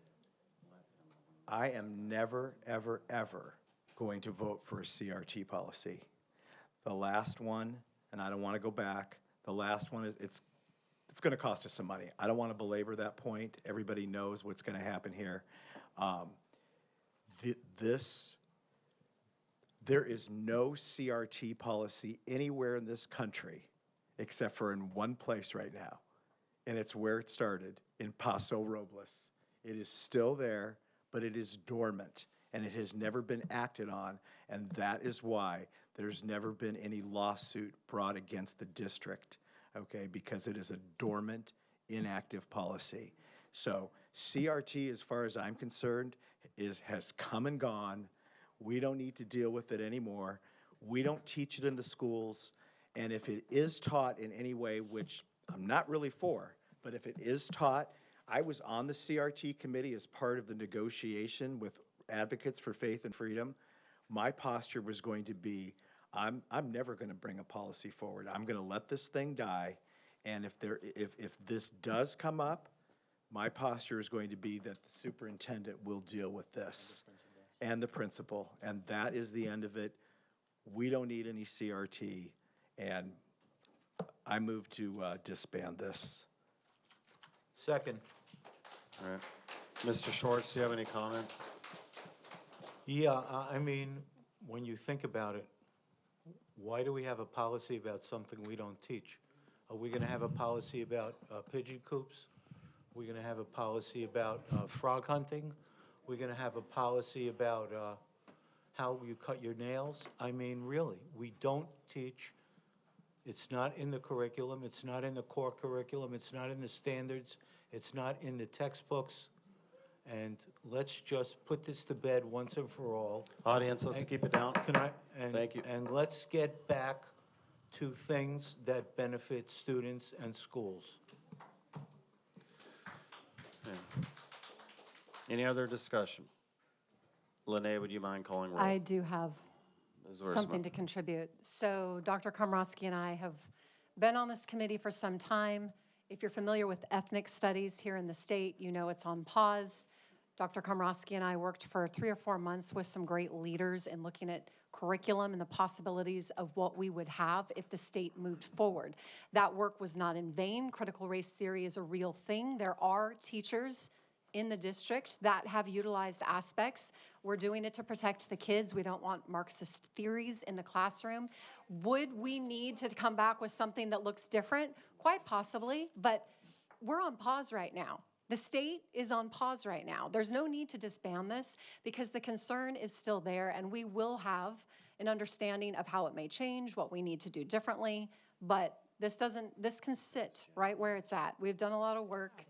am never, ever, ever going to vote for a CRT policy. The last one, and I don't want to go back, the last one is, it's going to cost us some money. I don't want to belabor that point. Everybody knows what's going to happen here. There is no CRT policy anywhere in this country except for in one place right now, and it's where it started, in Paso Robles. It is still there, but it is dormant, and it has never been acted on, and that is why there's never been any lawsuit brought against the district, okay, because it is a dormant, inactive policy. So CRT, as far as I'm concerned, has come and gone. We don't need to deal with it anymore. We don't teach it in the schools. And if it is taught in any way, which I'm not really for, but if it is taught, I was on the CRT committee as part of the negotiation with Advocates for Faith and Freedom. My posture was going to be, I'm never going to bring a policy forward. I'm going to let this thing die. And if this does come up, my posture is going to be that the superintendent will deal with this and the principal, and that is the end of it. We don't need any CRT, and I move to disband this. Second. All right. Mr. Schwartz, do you have any comments? Yeah, I mean, when you think about it, why do we have a policy about something we don't teach? Are we going to have a policy about pigeon coops? We're going to have a policy about frog hunting. We're going to have a policy about how you cut your nails. I mean, really, we don't teach. It's not in the curriculum. It's not in the core curriculum. It's not in the standards. It's not in the textbooks. And let's just put this to bed once and for all. Audience, let's keep it down. Thank you. And let's get back to things that benefit students and schools. Okay. Any other discussion? Lene, would you mind calling roll? I do have Ms. Wiersma. something to contribute. So Dr. Komrosky and I have been on this committee for some time. If you're familiar with ethnic studies here in the state, you know it's on pause. Dr. Komrosky and I worked for 3 or 4 months with some great leaders in looking at curriculum and the possibilities of what we would have if the state moved forward. That work was not in vain. Critical race theory is a real thing. There are teachers in the district that have utilized aspects. We're doing it to protect the kids. We don't want Marxist theories in the classroom. Would we need to come back with something that looks different? Quite possibly, but we're on pause right now. The state is on pause right now. There's no need to disband this because the concern is still there, and we will have an understanding of how it may change, what we need to do differently, but this can sit right where it's at. We've done a lot of work,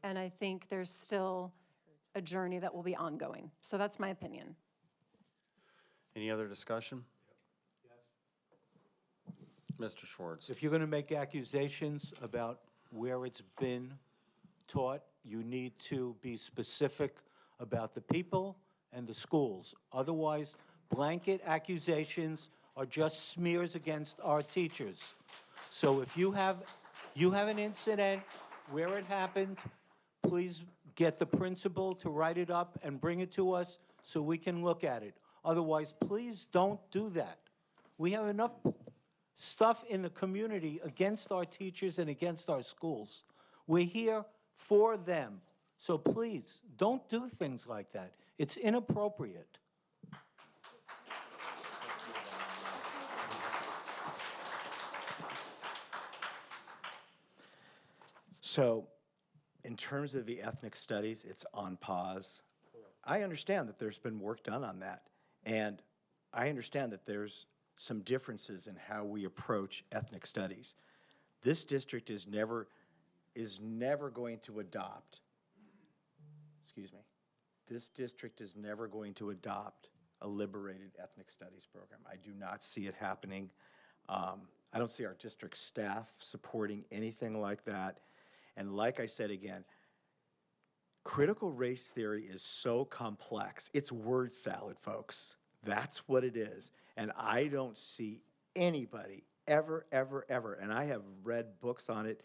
and I think there's still a journey that will be ongoing. So that's my opinion. Any other discussion? Mr. Schwartz. If you're going to make accusations about where it's been taught, you need to be specific about the people and the schools. Otherwise, blanket accusations are just smears against our teachers. So if you have an incident where it happened, please get the principal to write it up and bring it to us so we can look at it. Otherwise, please don't do that. We have enough stuff in the community against our teachers and against our schools. We're here for them. So please, don't do things like that. It's inappropriate. So, in terms of the ethnic studies, it's on pause. I understand that there's been work done on that, and I understand that there's some differences in how we approach ethnic studies. This district is never going to adopt, this district is never going to adopt a liberated ethnic studies program. I do not see it happening. I don't see our district staff supporting anything like that. And like I said again, critical race theory is so complex. It's word salad, folks. That's what it is. And I don't see anybody ever, and I have read books on it,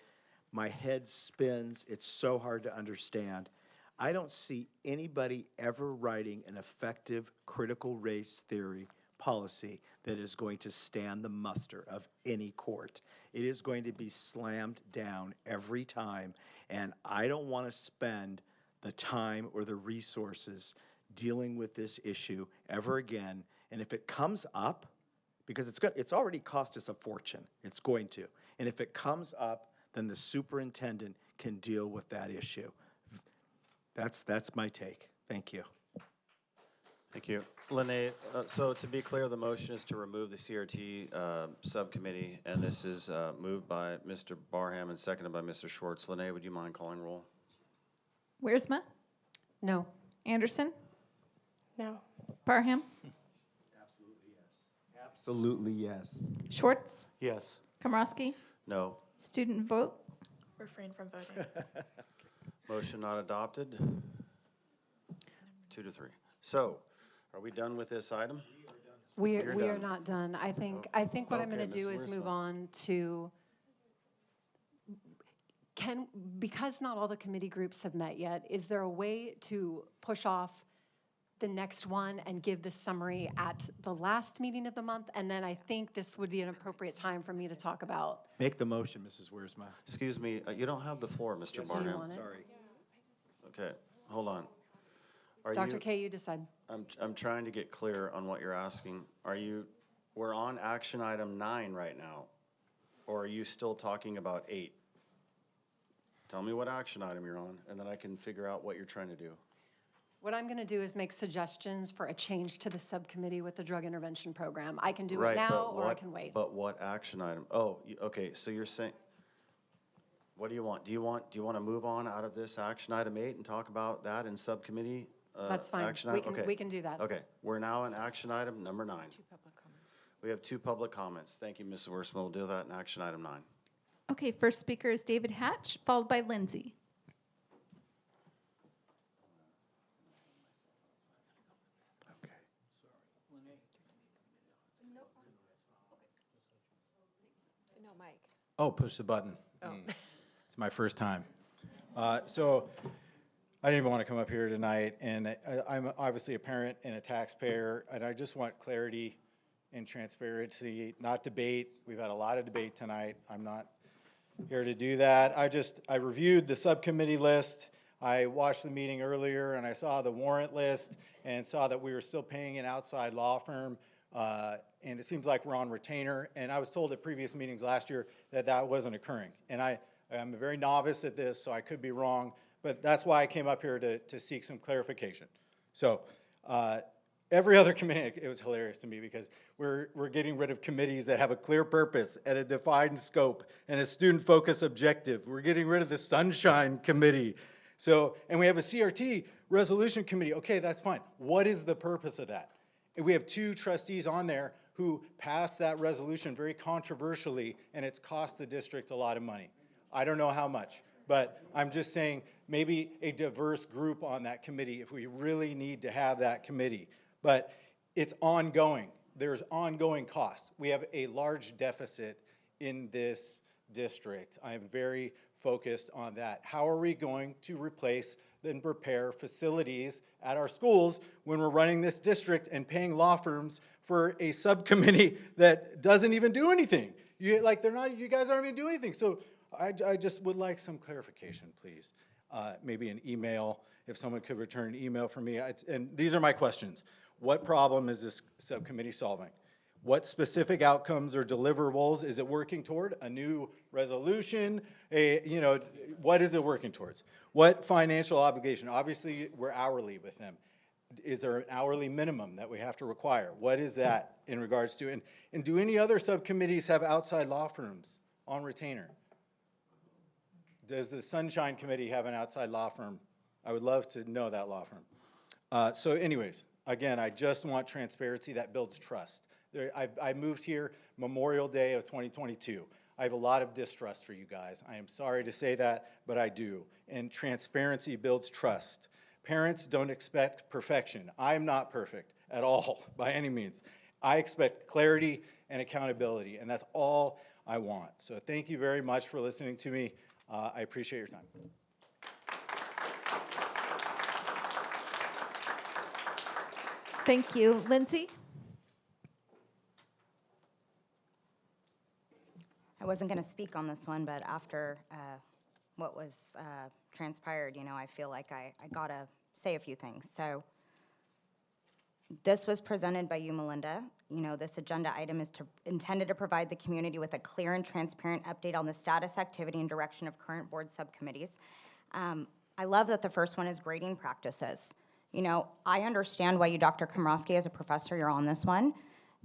my head spins, it's so hard to understand. I don't see anybody ever writing an effective critical race theory policy that is going to stand the muster of any court. It is going to be slammed down every time, and I don't want to spend the time or the resources dealing with this issue ever again. And if it comes up, because it's already cost us a fortune, it's going to. And if it comes up, then the superintendent can deal with that issue. That's my take. Thank you. Thank you. Lene, so to be clear, the motion is to remove the CRT subcommittee, and this is moved by Mr. Barham and seconded by Mr. Schwartz. Lene, would you mind calling roll? Wiersma? No. Anderson? No. Parham? Absolutely yes. Schwartz? Yes. Komrosky? No. Student vote? Refrain from voting. Motion not adopted. 2-3. So, are we done with this item? We You're are done. not done. I think what I'm Okay, going to Ms. do is move Wiersma. on to, because not all the committee groups have met yet, is there a way to push off the next one and give the summary at the last meeting of the month? And then I think this would be an appropriate time for me to talk about. Make the motion, Mrs. Wiersma. Excuse me, you don't have the floor, Mr. Do you Barham. want it? Sorry. Okay, hold on. Are Dr. you- K, you decide. I'm trying to get clear on what you're asking. We're on action item 9 right now, or are you still talking about 8? Tell me what action item you're on, and then I can figure out what you're trying to do. What I'm going to do is make suggestions for a change to the subcommittee with the drug intervention program. I can do it Right, now, but or I what- can wait. But what action item? Oh, okay, so you're saying, what do you want? Do you want to move on out of this action item 8 and talk about that in subcommittee? That's fine. Action We item? can- Okay. we can do that. Okay, we're now in action item number 9. We have 2 public comments. Thank you, Mrs. Wiersma. We'll do that in action item 9. Okay, first speaker is David Hatch, followed by Lindsay. No, Mike. Oh, push the button. Oh. It's my first time. So I didn't even want to come up here tonight, and I'm obviously a parent and a taxpayer, and I just want clarity and transparency, not debate. We've had a lot of debate tonight. I'm not here to do that. I reviewed the subcommittee list. I watched the meeting earlier, and I saw the warrant list and saw that we were still paying an outside law firm, and it seems like we're on retainer. And I was told at previous meetings last year that that wasn't occurring. And I'm a very novice at this, so I could be wrong, but that's why I came up here to seek some clarification. So every other committee, it was hilarious to me because we're getting rid of committees that have a clear purpose and a defined scope and a student-focused objective. We're getting rid of the Sunshine Committee. So, and we have a CRT resolution committee. Okay, that's fine. What is the purpose of that? And we have 2 trustees on there who passed that resolution very controversially, and it's cost the district a lot of money. I don't know how much, but I'm just saying maybe a diverse group on that committee if we really need to have that committee. But it's ongoing. There's ongoing costs. We have a large deficit in this district. I am very focused on that. How are we going to replace and prepare facilities at our schools when we're running this district and paying law firms for a subcommittee that doesn't even do anything? You guys aren't even doing anything. So I just would like some clarification, please. Maybe an email, if someone could return an email for me. And these are my questions. What problem is this subcommittee solving? What specific outcomes or deliverables is it working toward? A new resolution? What is it working towards? What financial obligation? Obviously, we're hourly with them. Is there an hourly minimum that we have to require? What is that in regards to? And do any other subcommittees have outside law firms on retainer? Does the Sunshine Committee have an outside law firm? I would love to know that law firm. So anyways, again, I just want transparency that builds trust. I moved here Memorial Day of 2022. I have a lot of distrust for you guys. I am sorry to say that, but I do. And transparency builds trust. Parents don't expect perfection. I'm not perfect at all, by any means. I expect clarity and accountability, and that's all I want. So thank you very much for listening to me. I appreciate your time. Thank you. Lindsay? I wasn't going to speak on this one, but after what was transpired, I feel like I got to say a few things. So this was presented by you, Melinda. This agenda item is intended to provide the community with a clear and transparent update on the status, activity, and direction of current board subcommittees. I love that the first one is grading practices. I understand why you, Dr. Komrosky, as a professor, you're on this one.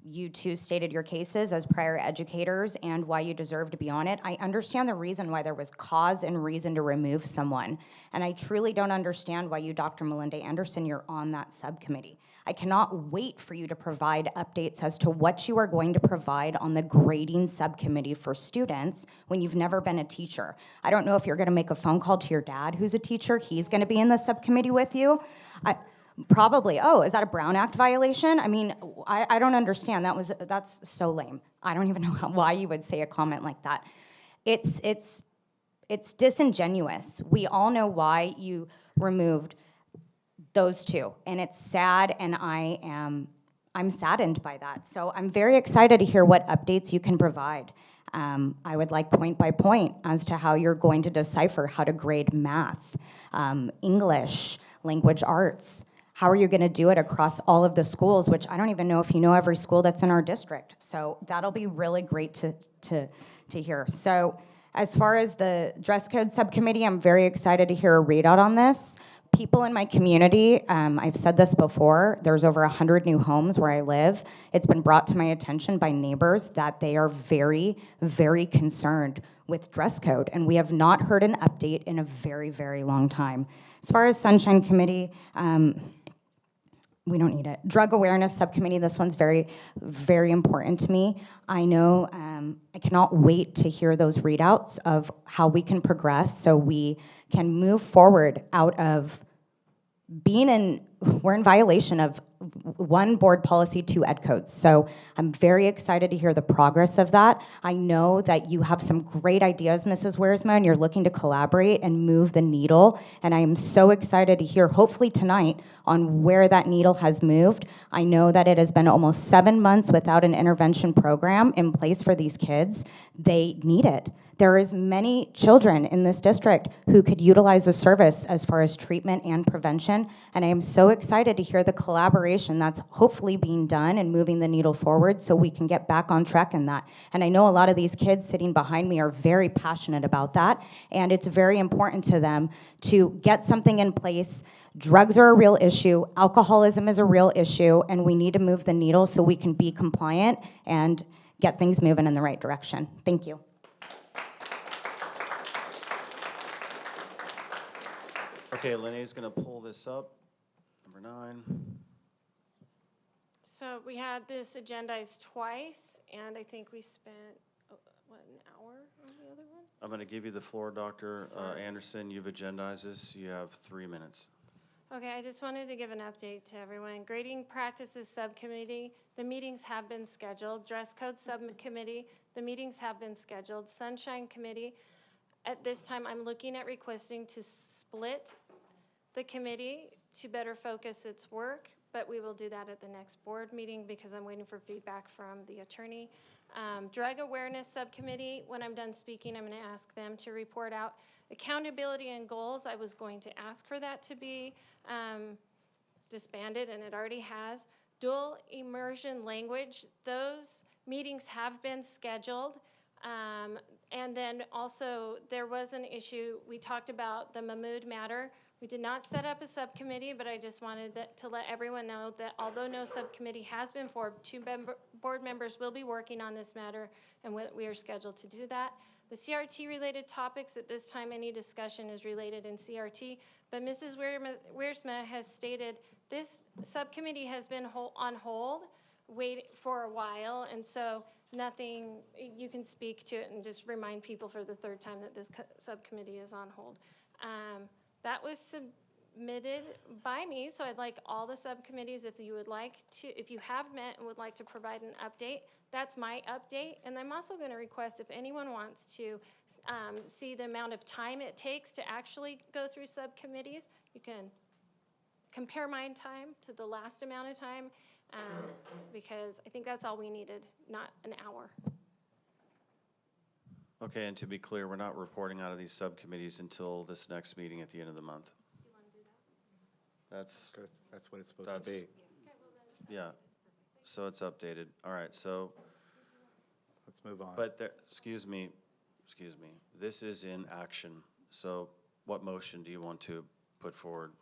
you two stated your cases as prior educators and why you deserve to be on it. I understand the reason why there was cause and reason to remove someone. And I truly don't understand why you, Dr. Melinda Anderson, you're on that subcommittee. I cannot wait for you to provide updates as to what you are going to provide on the grading subcommittee for students when you've never been a teacher. I don't know if you're gonna make a phone call to your dad who's a teacher. He's gonna be in the subcommittee with you. Probably. Oh, is that a Brown Act violation? I mean, I don't understand. That's so lame. I don't even know why you would say a comment like that. It's disingenuous. We all know why you removed those two, and it's sad, and I'm saddened by that. So I'm very excited to hear what updates you can provide. I would like point by point as to how you're going to decipher how to grade math, English, language arts. How are you going to do it across all of the schools, which I don't even know if you know every school that's in our district. So that'll be really great to hear. So as far as the dress code subcommittee, I'm very excited to hear a readout on this. People in my community, I've said this before, there's over 100 new homes where I live. It's been brought to my attention by neighbors that they are very, very concerned with dress code, and we have not heard an update in a very, very long time. As far as Sunshine Committee, we don't need it. Drug Awareness Subcommittee, this one's very, very important to me. I know I cannot wait to hear those readouts of how we can progress so we can move forward out of we're in violation of 1 board policy, 2 ed codes. So I'm very excited to hear the progress of that. I know that you have some great ideas, Mrs. Wiersma, and you're looking to collaborate and move the needle. And I am so excited to hear, hopefully tonight, on where that needle has moved. I know that it has been almost 7 months without an intervention program in place for these kids. They need it. There is many children in this district who could utilize a service as far as treatment and prevention, and I am so excited to hear the collaboration that's hopefully being done and moving the needle forward so we can get back on track in that. And I know a lot of these kids sitting behind me are very passionate about that, and it's very important to them to get something in place. Drugs are a real issue, alcoholism is a real issue, and we need to move the needle so we can be compliant and get things moving in the right direction. Thank you. Okay, Linnea's going to pull this up. Number 9. So we had this agendized twice, and I think we spent, what, an hour on the other one? I'm going to give you the floor, Dr. Sorry. Anderson. You've agendized this. You have 3 minutes. Okay, I just wanted to give an update to everyone. Grading Practices Subcommittee, the meetings have been scheduled. Dress Code Subcommittee, the meetings have been scheduled. Sunshine Committee, at this time, I'm looking at requesting to split the committee to better focus its work, but we will do that at the next board meeting because I'm waiting for feedback from the attorney. Drug Awareness Subcommittee, when I'm done speaking, I'm going to ask them to report out accountability and goals. I was going to ask for that to be disbanded, and it already has. Dual immersion language, those meetings have been scheduled. And then also there was an issue, we talked about the Mahmood matter. We did not set up a subcommittee, but I just wanted to let everyone know that although no subcommittee has been formed, 2 board members will be working on this matter, and we are scheduled to do that. The CRT-related topics, at this time, any discussion is related in CRT, but Mrs. Wiersma has stated this subcommittee has been on hold, wait for a while, and so nothing, you can speak to it and just remind people for the 3rd time that this subcommittee is on hold. That was submitted by me, so I'd like all the subcommittees, if you would like to, if you have met and would like to provide an update, that's my update. And I'm also going to request if anyone wants to see the amount of time it takes to actually go through subcommittees, you can compare my time to the last amount of time, because I think that's all we needed, not an hour. Okay, and to be clear, we're not reporting out of these subcommittees until this next meeting at the end of the month. You want to do that? That's what it's supposed to be. Yeah, so it's updated. All right, so. Let's move on. But there, excuse me, this is in action. So what motion do you want to put forward?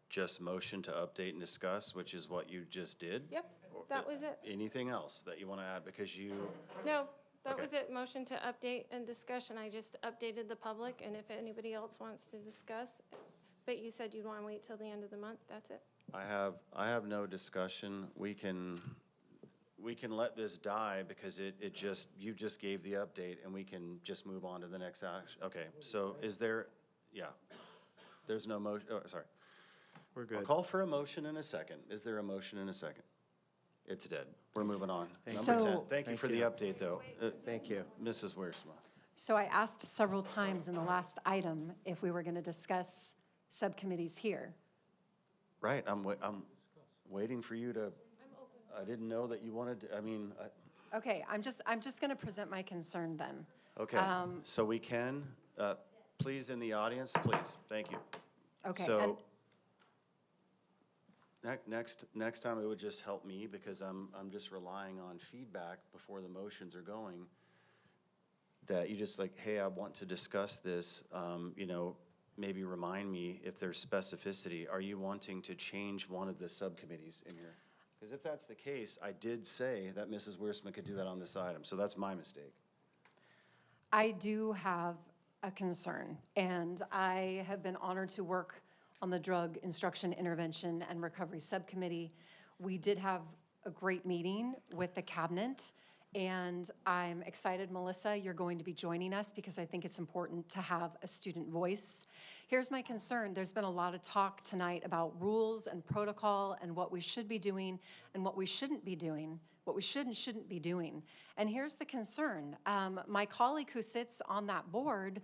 Just motion to update and discuss, which is what you just did? Yep. That was it. Anything else that you want to add? Because you, No, that Okay. was it. Motion to update and discussion. I just updated the public, and if anybody else wants to discuss, but you said you'd want to wait till the end of the month, that's it. I have no discussion. We can let this die because you just gave the update and we can just move on to the next action. Okay, so is there, yeah, there's no motion, oh, sorry. We're good. I'll call for a motion in a second. Is there a motion in a second? It's dead. We're moving on. Number 10. So- Thank you for the update, though. Thank you. Mrs. Wiersma. So I asked several times in the last item if we were going to discuss subcommittees here. Right, I'm waiting for you to, I didn't know that you wanted to, Okay, I'm just going to present my concern then. okay. So we can, please in the audience, please, thank you. Okay, So, next time it would just help me because I'm just relying on feedback before the motions are going. That you just like, hey, I want to discuss this, maybe remind me if there's specificity. Are you wanting to change one of the subcommittees in here? Because if that's the case, I did say that Mrs. Wiersma could do that on this item, so that's my mistake. I do have a concern, and I have been honored to work on the Drug Instruction Intervention and Recovery Subcommittee. We did have a great meeting with the cabinet, and I'm excited, Melissa, you're going to be joining us because I think it's important to have a student voice. Here's my concern. There's been a lot of talk tonight about rules and protocol and what we should be doing and what we shouldn't be doing, what we should and shouldn't be doing. And here's the concern. My colleague who sits on that board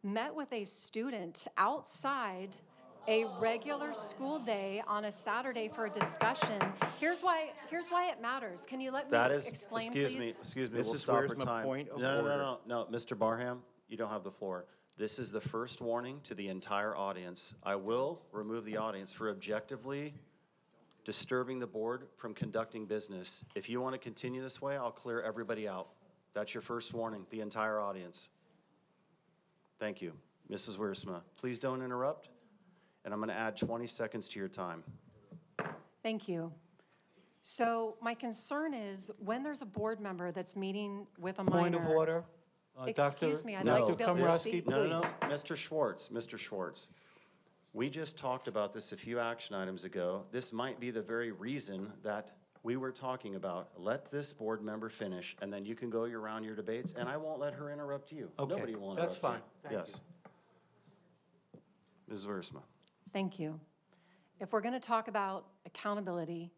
met with a student outside a regular school day on a Saturday for a discussion. Here's why it matters. Can you let me explain, please? Excuse me, we'll Mrs. stop our Wiersma, time. point of No, order. Mr. Barham, you don't have the floor. This is the first warning to the entire audience. I will remove the audience for objectively disturbing the board from conducting business. If you want to continue this way, I'll clear everybody out. That's your first warning, the entire audience. Thank you. Mrs. Wiersma, please don't interrupt. And I'm going to add 20 seconds to your time. Thank you. So my concern is when there's a board member that's meeting with a minor. Point of order. Excuse me, I'd No, like to be able to this- speak. No, Mr. Schwartz. We just talked about this a few action items ago. This might be the very reason that we were talking about. Let this board member finish, and then you can go around your debates, and I won't let her interrupt you. Okay, Nobody will that's interrupt fine. you. Thank Yes. Ms. Wiersma. Thank you. If we're going to talk about accountability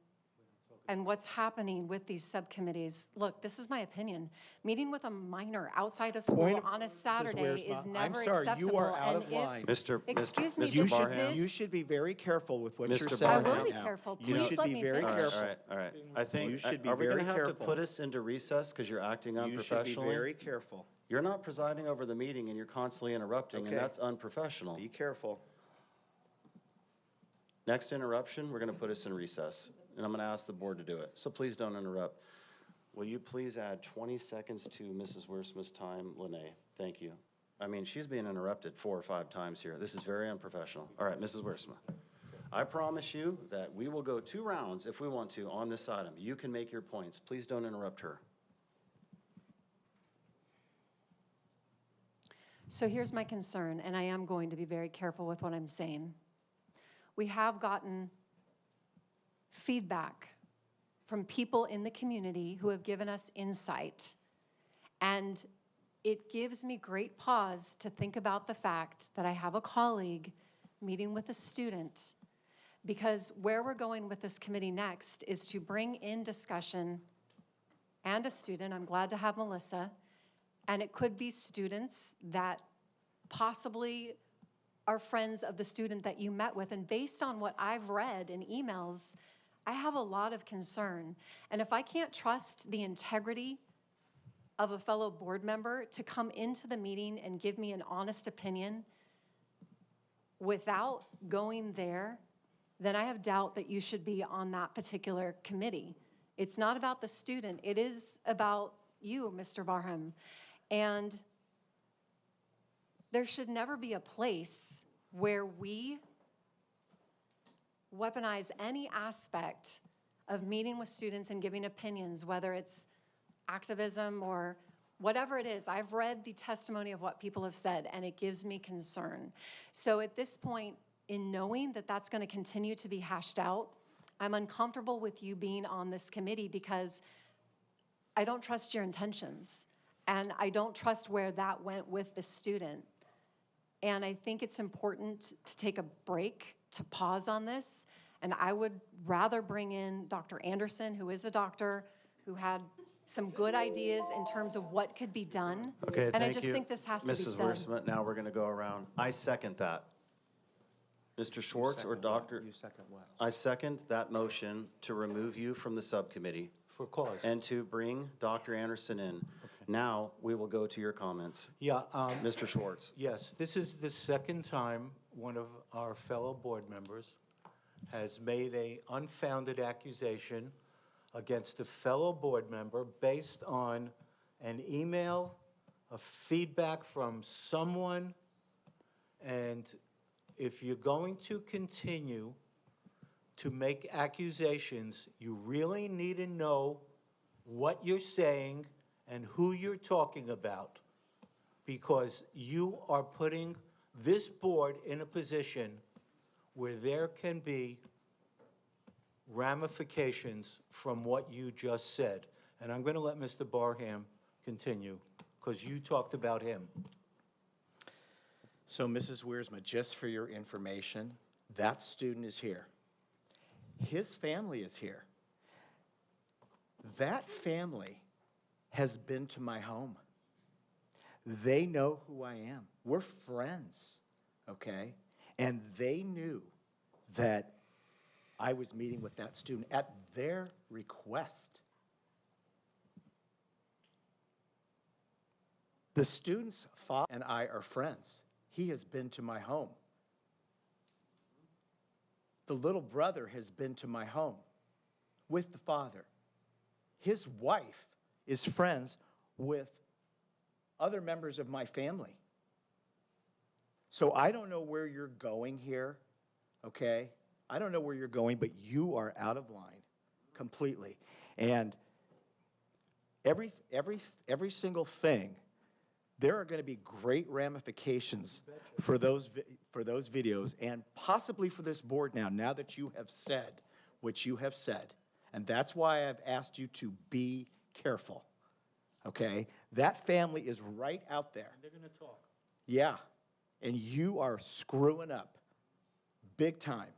and what's happening with these subcommittees, look, this is my opinion. Meeting with a minor outside of school on a Saturday is never I'm sorry, acceptable. you are out and of if- line. Excuse me, Mr. this- Barham. You should be very careful with what Mr. you're saying Barham. I will be right now. careful. You Please should let be me very finish. careful. All right. I think, You should be are we going very to have to careful. put us into recess because you're acting You should be unprofessionally? very careful. You're not presiding over the meeting and you're constantly interrupting, and Okay. that's unprofessional. Be careful. Next interruption, we're going to put us in recess, and I'm going to ask the board to do it. So please don't interrupt. Will you please add 20 seconds to Mrs. Wiersma's time, Lene? Thank you. I mean, she's being interrupted 4 or 5 times here. This is very unprofessional. All right, Mrs. Wiersma. I promise you that we will go 2 rounds if we want to on this item. You can make your points. Please don't interrupt her. So here's my concern, and I am going to be very careful with what I'm saying. We have gotten feedback from people in the community who have given us insight, and it gives me great pause to think about the fact that I have a colleague meeting with a student, because where we're going with this committee next is to bring in discussion and a student. I'm glad to have Melissa. And it could be students that possibly are friends of the student that you met with. And based on what I've read in emails, I have a lot of concern. And if I can't trust the integrity of a fellow board member to come into the meeting and give me an honest opinion without going there, then I have doubt that you should be on that particular committee. It's not about the student. It is about you, Mr. Barham. And there should never be a place where we weaponize any aspect of meeting with students and giving opinions, whether it's activism or whatever it is. I've read the testimony of what people have said, and it gives me concern. So at this point, in knowing that that's going to continue to be hashed out, I'm uncomfortable with you being on this committee because I don't trust your intentions, and I don't trust where that went with the student. And I think it's important to take a break, to pause on this, and I would rather bring in Dr. Anderson, who is a doctor, who had some good ideas in terms of what could be done. Okay, and thank you. I just think this has to be Mrs. said. Wiersma, now we're going to go around. I second that. Mr. Schwartz or Dr.? You second what? I second that motion to remove you from the subcommittee. For cause. And to bring Dr. Anderson in. Now, we will go to your comments. Yeah. Mr. Schwartz. Yes, this is the second time one of our fellow board members has made an unfounded accusation against a fellow board member based on an email, a feedback from someone. And if you're going to continue to make accusations, you really need to know what you're saying and who you're talking about, because you are putting this board in a position where there can be ramifications from what you just said. And I'm going to let Mr. Barham continue, because you talked about him. So, Mrs. Wiersma, just for your information, that student is here. His family is here. That family has been to my home. They know who I am. We're friends, okay? And they knew that I was meeting with that student at their request. The student's father and I are friends. He has been to my home. The little brother has been to my home with the father. His wife is friends with other members of my family. So I don't know where you're going here, okay? I don't know where you're going, but you are out of line completely. And every single thing, there are going to be great ramifications for those videos and possibly for this board now that you have said what you have said. And that's why I've asked you to be careful, okay? That family is right out there. They're going to talk. Yeah, and you are screwing up big time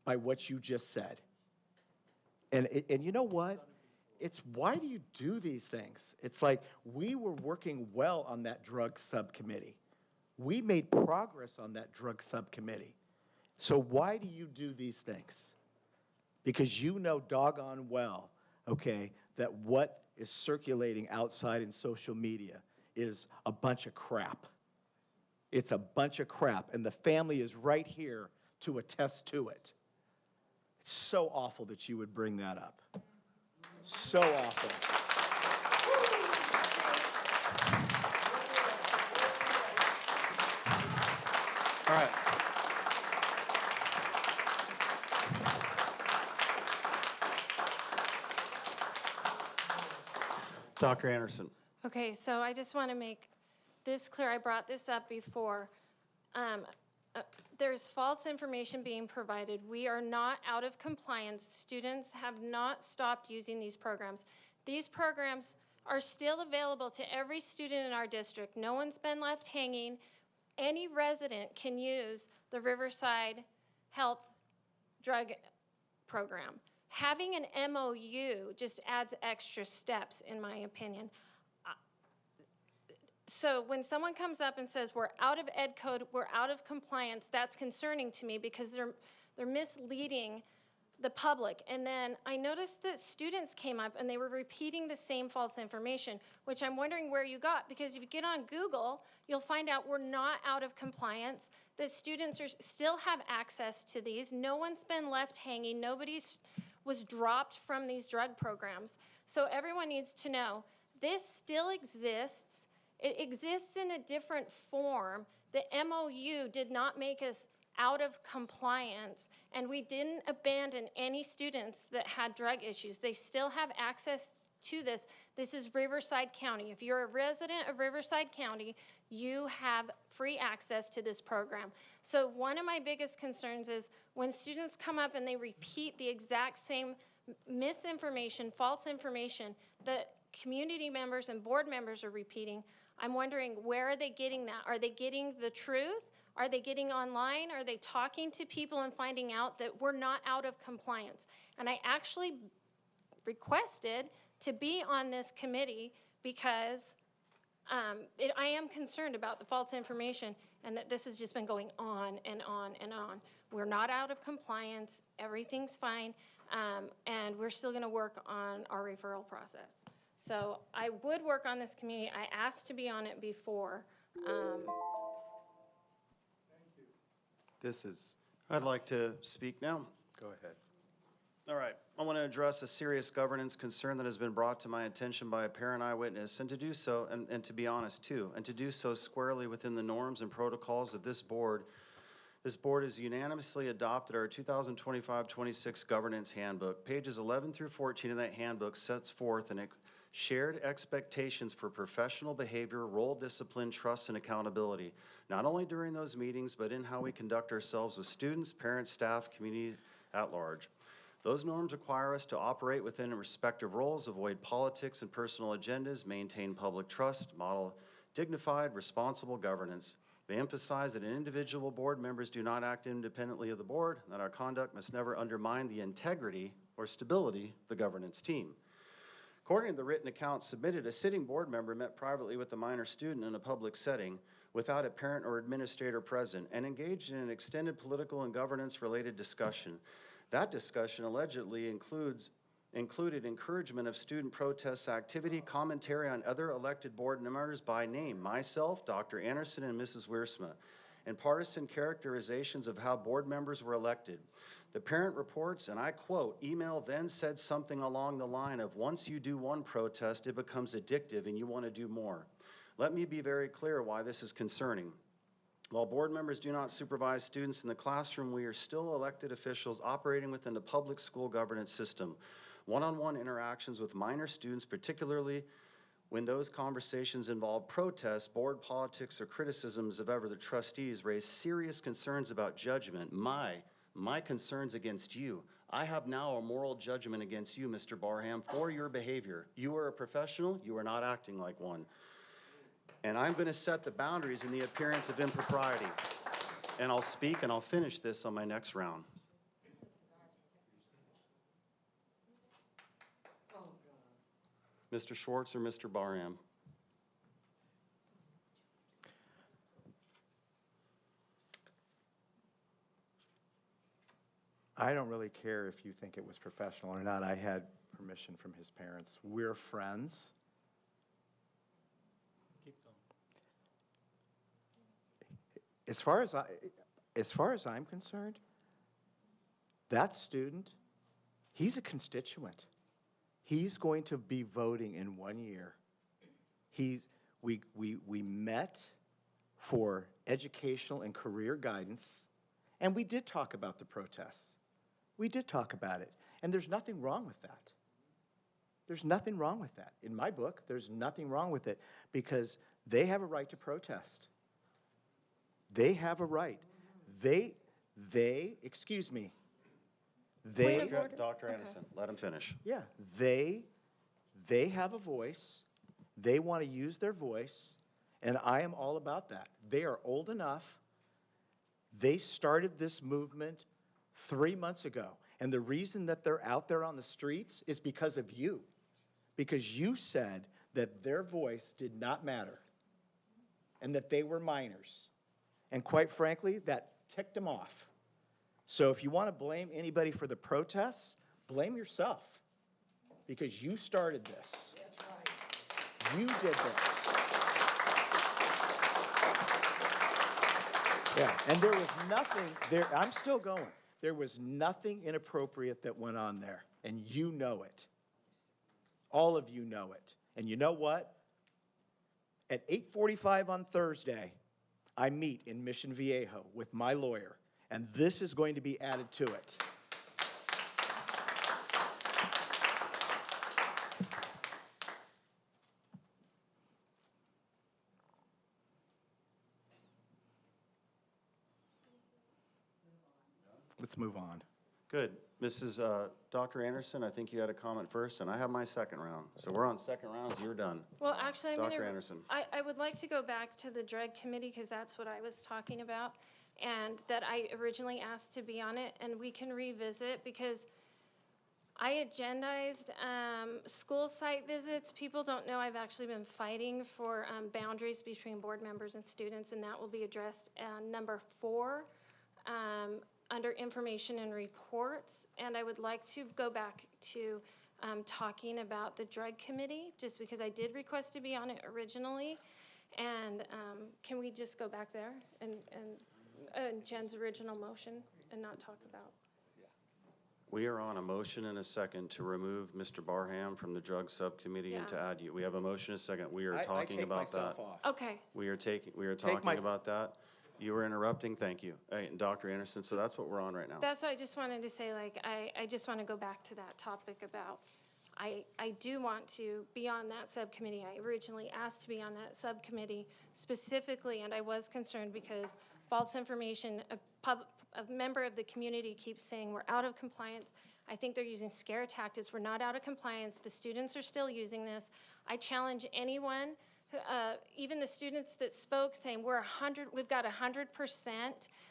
by what you just said. And you know what? It's why do you do these things? It's like we were working well on that drug subcommittee. We made progress on that drug subcommittee. So why do you do these things? Because you know doggone well, okay, that what is circulating outside in social media is a bunch of crap. It's a bunch of crap, and the family is right here to attest to it. It's so awful that you would bring that up. So awful. All right. Dr. Anderson. Okay, so I just want to make this clear. I brought this up before. There's false information being provided. We are not out of compliance. Students have not stopped using these programs. These programs are still available to every student in our district. No one's been left hanging. Any resident can use the Riverside Health Drug Program. Having an MOU just adds extra steps, in my opinion. So when someone comes up and says, we're out of ed code, we're out of compliance, that's concerning to me because they're misleading the public. And then I noticed that students came up and they were repeating the same false information, which I'm wondering where you got, because if you get on Google, you'll find out we're not out of compliance, that students still have access to these. No one's been left hanging. Nobody was dropped from these drug programs. So everyone needs to know this still exists. It exists in a different form. The MOU did not make us out of compliance, and we didn't abandon any students that had drug issues. They still have access to this. This is Riverside County. If you're a resident of Riverside County, you have free access to this program. So one of my biggest concerns is when students come up and they repeat the exact same misinformation, false information that community members and board members are repeating, I'm wondering, where are they getting that? Are they getting the truth? Are they getting online? Are they talking to people and finding out that we're not out of compliance? And I actually requested to be on this committee because I am concerned about the false information and that this has just been going on and on and on. We're not out of compliance. Everything's fine. And we're still going to work on our referral process. So I would work on this committee. I asked to be on it before. This is, I'd like to speak now. go ahead. All right. I want to address a serious governance concern that has been brought to my attention by a parent eyewitness, and to do so, and to be honest too, and to do so squarely within the norms and protocols of this board. This board has unanimously adopted our 2025-26 governance handbook. Pages 11 through 14 of that handbook sets forth shared expectations for professional behavior, role discipline, trust, and accountability, not only during those meetings, but in how we conduct ourselves with students, parents, staff, community at large. Those norms require us to operate within respective roles, avoid politics and personal agendas, maintain public trust, model dignified, responsible governance. They emphasize that individual board members do not act independently of the board, and that our conduct must never undermine the integrity or stability of the governance team. According to the written account submitted, a sitting board member met privately with a minor student in a public setting without a parent or administrator present and engaged in an extended political and governance-related discussion. That discussion allegedly included encouragement of student protest activity, commentary on other elected board members by name, myself, Dr. Anderson, and Mrs. Wiersma, and partisan characterizations of how board members were elected. The parent reports, and I quote, email then said something along the line of, once you do one protest, it becomes addictive and you want to do more. Let me be very clear why this is concerning. While board members do not supervise students in the classroom, we are still elected officials operating within the public school governance system. One-on-one interactions with minor students, particularly when those conversations involve protests, board politics, or criticisms of ever the trustees, raise serious concerns about judgment. My concerns against you. I have now a moral judgment against you, Mr. Barham, for your behavior. You are a professional. You are not acting like one. And I'm going to set the boundaries in the appearance of impropriety. And I'll speak and I'll finish this on my next round. Mr. Schwartz or Mr. Barham? I don't really care if you think it was professional or not. I had permission from his parents. We're friends. Keep going. As far as I'm concerned, that student, he's a constituent. He's going to be voting in 1 year. We met for educational and career guidance, and we did talk about the protests. We did talk about it, and there's nothing wrong with that. There's nothing wrong with that. In my book, there's nothing wrong with it because they have a right to protest. They have a right. Excuse me. Dr. Anderson, let him finish. Yeah, they have a voice. They want to use their voice, and I am all about that. They are old enough. They started this movement 3 months ago, and the reason that they're out there on the streets is because of you, because you said that their voice did not matter and that they were minors, and quite frankly, that ticked them off. So if you want to blame anybody for the protests, blame yourself, because you started this. That's right. You did this. Yeah, and there was nothing there. I'm still going. There was nothing inappropriate that went on there, and you know it. All of you know it. And you know what? At 8:45 on Thursday, I meet in Mission Viejo with my lawyer, And this is going to be added to it. Let's move on. Good. Dr. Anderson, I think you had a comment first, and I have my second round. So we're on second rounds, you're done. Well, actually, Dr. Anderson. I would like to go back to the drug committee because that's what I was talking about, and that I originally asked to be on it, and we can revisit because I agendized school site visits. People don't know I've actually been fighting for boundaries between board members and students, and that will be addressed number 4. Under information and reports, and I would like to go back to talking about the drug committee, just because I did request to be on it originally, and can we just go back there and Jen's original motion and not talk about? We are on a motion and a second to remove Mr. Barham from the drug subcommittee and to add you. We have a motion and a second. We are talking about that. Okay. We are talking about that. You were interrupting, thank you. Hey, Dr. Anderson, so that's what we're on right now. That's what I just wanted to say, like, I just want to go back to that topic about, I do want to be on that subcommittee. I originally asked to be on that subcommittee specifically, and I was concerned because false information, a member of the community keeps saying we're out of compliance. I think they're using scare tactics. We're not out of compliance. The students are still using this. I challenge anyone, even the students that spoke saying we've got 100%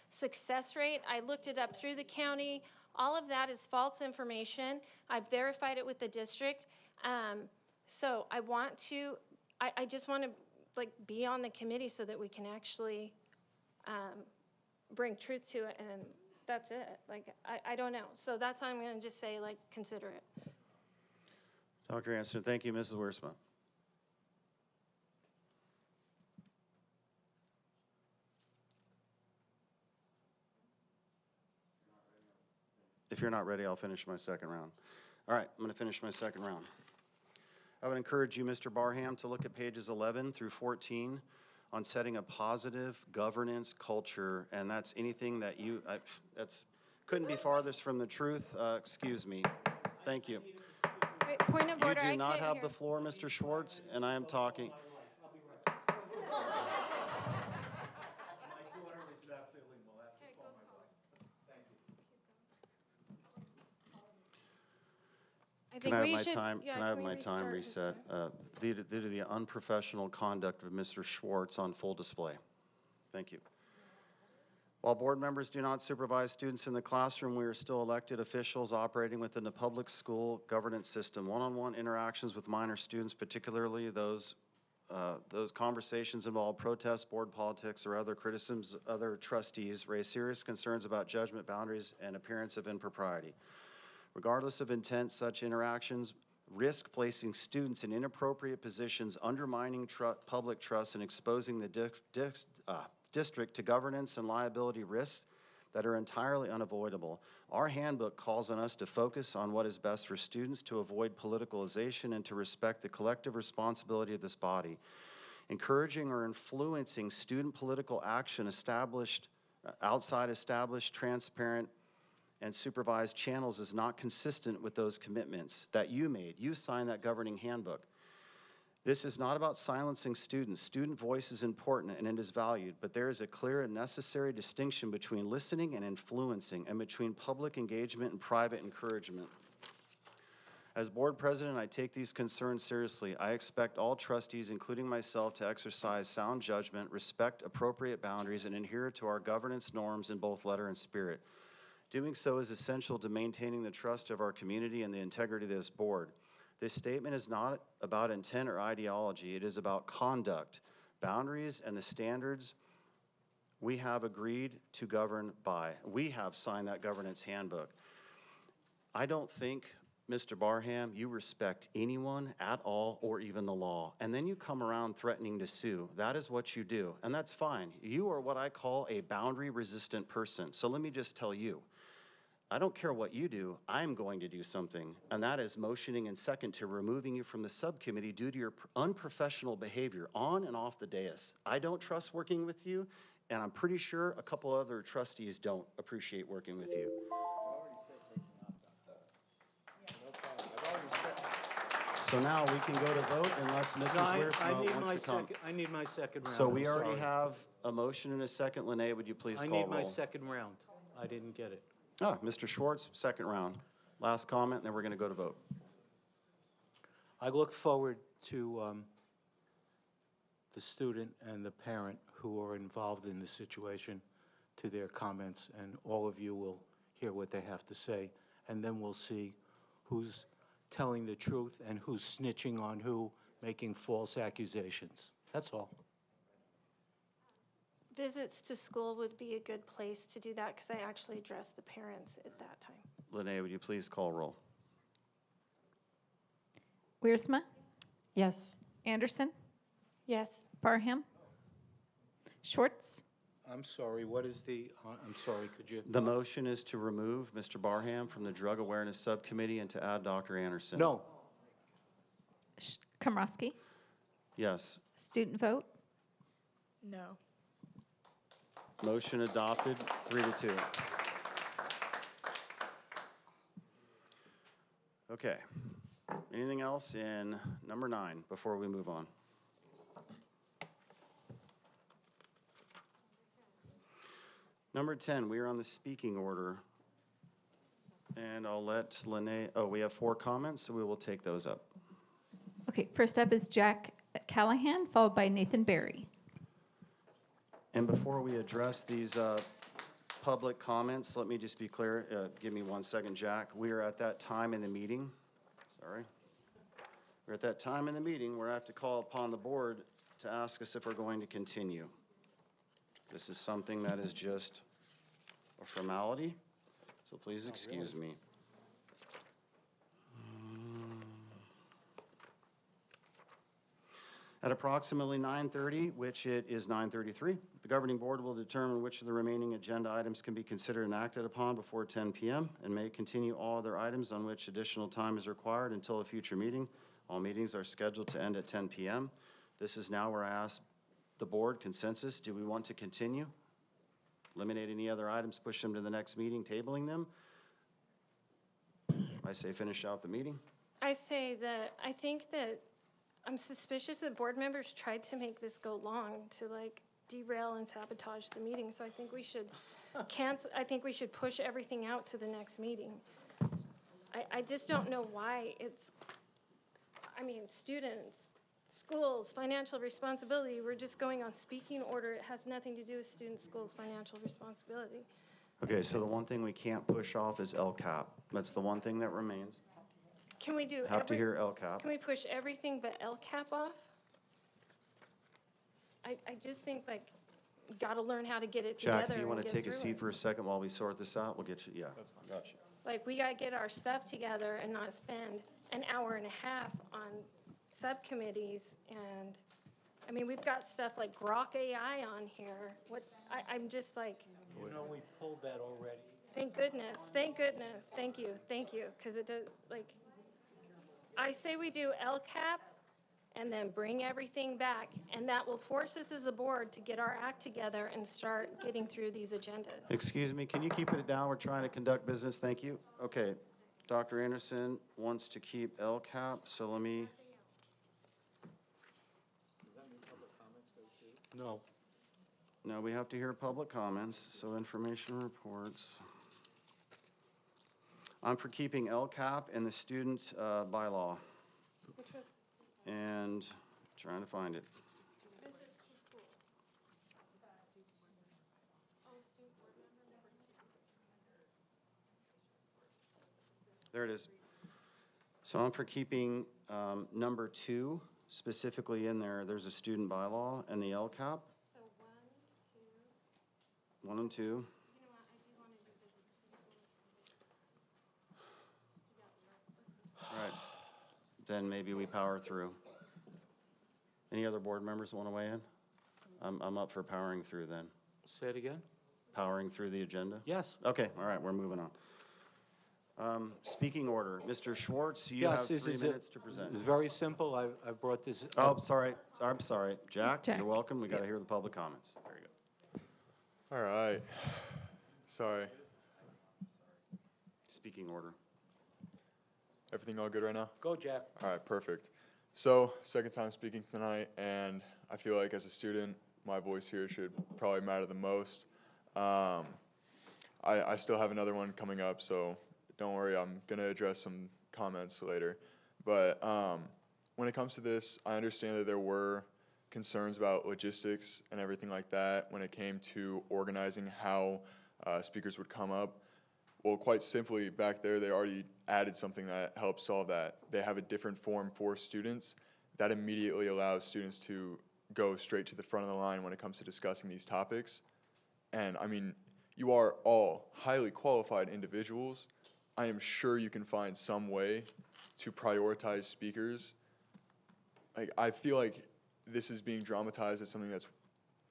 success rate. I looked it up through the county. All of that is false information. I verified it with the district. So I want to, I just want to like be on the committee so that we can actually bring truth to it, and that's it. Like, I don't know. So that's why I'm going to just say, like, consider it. Dr. Anderson, thank you. Mrs. Wiersma. If you're not ready, I'll finish my second round. All right, I'm going to finish my second round. I would encourage you, Mr. Barham, to look at pages 11 through 14 on setting a positive governance culture, and that's anything that that's couldn't be farthest from the truth. Excuse me. Thank you. Wait, point of order. You do not have the floor, Mr. Schwartz, and I am talking. Can I have my time reset? Due to the unprofessional conduct of Mr. Schwartz on full display. Thank you. While board members do not supervise students in the classroom, we are still elected officials operating within the public school governance system. One-on-one interactions with minor students, particularly those conversations involve protests, board politics, or other criticisms of other trustees, raise serious concerns about judgment, boundaries, and appearance of impropriety. Regardless of intent, such interactions risk placing students in inappropriate positions, undermining public trust, and exposing the district to governance and liability risks that are entirely unavoidable. Our handbook calls on us to focus on what is best for students, to avoid politicalization, and to respect the collective responsibility of this body. Encouraging or influencing student political action outside established, transparent, and supervised channels is not consistent with those commitments that you made. You signed that governing handbook. This is not about silencing students. Student voice is important and it is valued, but there is a clear and necessary distinction between listening and influencing, and between public engagement and private encouragement. As board president, I take these concerns seriously. I expect all trustees, including myself, to exercise sound judgment, respect appropriate boundaries, and adhere to our governance norms in both letter and spirit. Doing so is essential to maintaining the trust of our community and the integrity of this board. This statement is not about intent or ideology. It is about conduct, boundaries, and the standards we have agreed to govern by. We have signed that governance handbook. I don't think, Mr. Barham, you respect anyone at all or even the law. And then you come around threatening to sue. That is what you do, and that's fine. You are what I call a boundary-resistant person. So let me just tell you, I don't care what you do, I'm going to do something, and that is motioning and second to removing you from the subcommittee due to your unprofessional behavior on and off the dais. I don't trust working with you, and I'm pretty sure a couple other trustees don't appreciate working with you. So now we can go to vote unless Mrs. Wiersma wants to come. I need my second round. So we I'm already sorry. have a motion and a second. Lene, would you please I call need my roll? second round. I didn't get it. Ah, Mr. Schwartz, second round. Last comment, then we're going to go to vote. I look forward to the student and the parent who are involved in the situation, to their comments, and all of you will hear what they have to say, and then we'll see who's telling the truth and who's snitching on who, making false accusations. That's all. Visits to school would be a good place to do that because I actually addressed the parents at that time. Lene, would you please call roll? Wiersma, Yes. Anderson, Yes. Barham, Schwartz, I'm sorry, what is the, I'm sorry, could you? The motion is to remove Mr. Barham from the Drug Awareness Subcommittee and to add Dr. Anderson. No. Komrosky, Yes. student vote, No. Motion adopted, 3-2. Okay. Anything else in number 9 before we move on? Number 10, we are on the speaking order. And I'll let Lene, oh, we have 4 comments, so we will take those up. Okay, first up is Jack Callahan, followed by Nathan Barry. And before we address these public comments, let me just be clear. Give me 1 second, Jack. We are at that time in the meeting. Sorry. We're at that time in the meeting where I have to call upon the board to ask us if we're going to continue. This is something that is just a formality, so please excuse me. At approximately 9:30, which it is 9:33, the governing board will determine which of the remaining agenda items can be considered and acted upon before 10 p.m. and may continue all other items on which additional time is required until a future meeting. All meetings are scheduled to end at 10 p.m. This is now where I ask the board consensus. Do we want to continue? Eliminate any other items, push them to the next meeting, tabling them? I say finish out the meeting. I say that I think that I'm suspicious that board members tried to make this go long to like derail and sabotage the meeting. So I think we should cancel. I think we should push everything out to the next meeting. I just don't know why it's, I mean, students, schools, financial responsibility. We're just going on speaking order. It has nothing to do with students, schools, financial responsibility. Okay, so the one thing we can't push off is LCAP. That's the one thing that remains. Can we do Have to hear LCAP. Can we push everything but LCAP off? I just think like you got to learn how to get it together. Jack, if you want to and take get a through seat it. for a second while we sort this out, we'll get you, yeah. That's fine. Gotcha. Like we got to get our stuff together and not spend an hour and a half on subcommittees. And I mean, we've got stuff like Grok AI on here. I'm just like, You know, we pulled that already. thank goodness, thank goodness, thank you, because it does, like, I say we do LCAP and then bring everything back, and that will force us as a board to get our act together and start getting through these agendas. Excuse me, can you keep it down? We're trying to conduct business. Thank you. Okay, Dr. Anderson wants to keep LCAP, so let me. No. No, we have to hear public comments, so information reports. I'm for keeping LCAP and the student bylaw. Which one? And trying to find it. There it is. So I'm for keeping number 2 specifically in there. There's a student bylaw and the LCAP. So 1 and 2. Right. Then maybe we power through. Any other board members want to weigh in? I'm up for powering through then. Say it again? Powering through the agenda? Yes. Okay, all right, we're moving on. Speaking order. Mr. Schwartz, you have 3 minutes to present. Very simple. I've brought this. Oh, sorry. I'm sorry. Jack, Jack. you're welcome. We got to hear the public comments. There you go. All right. Sorry. Speaking order. Everything all good right now? Go, Jack. All right, perfect. So, second time speaking tonight, and I feel like as a student, my voice here should probably matter the most. I still have another one coming up, so don't worry, I'm going to address some comments later. But when it comes to this, I understand that there were concerns about logistics and everything like that when it came to organizing how speakers would come up. Well, quite simply, back there, they already added something that helps solve that. They have a different form for students that immediately allows students to go straight to the front of the line when it comes to discussing these topics. And I mean, you are all highly qualified individuals. I am sure you can find some way to prioritize speakers. Like, I feel like this is being dramatized as something that's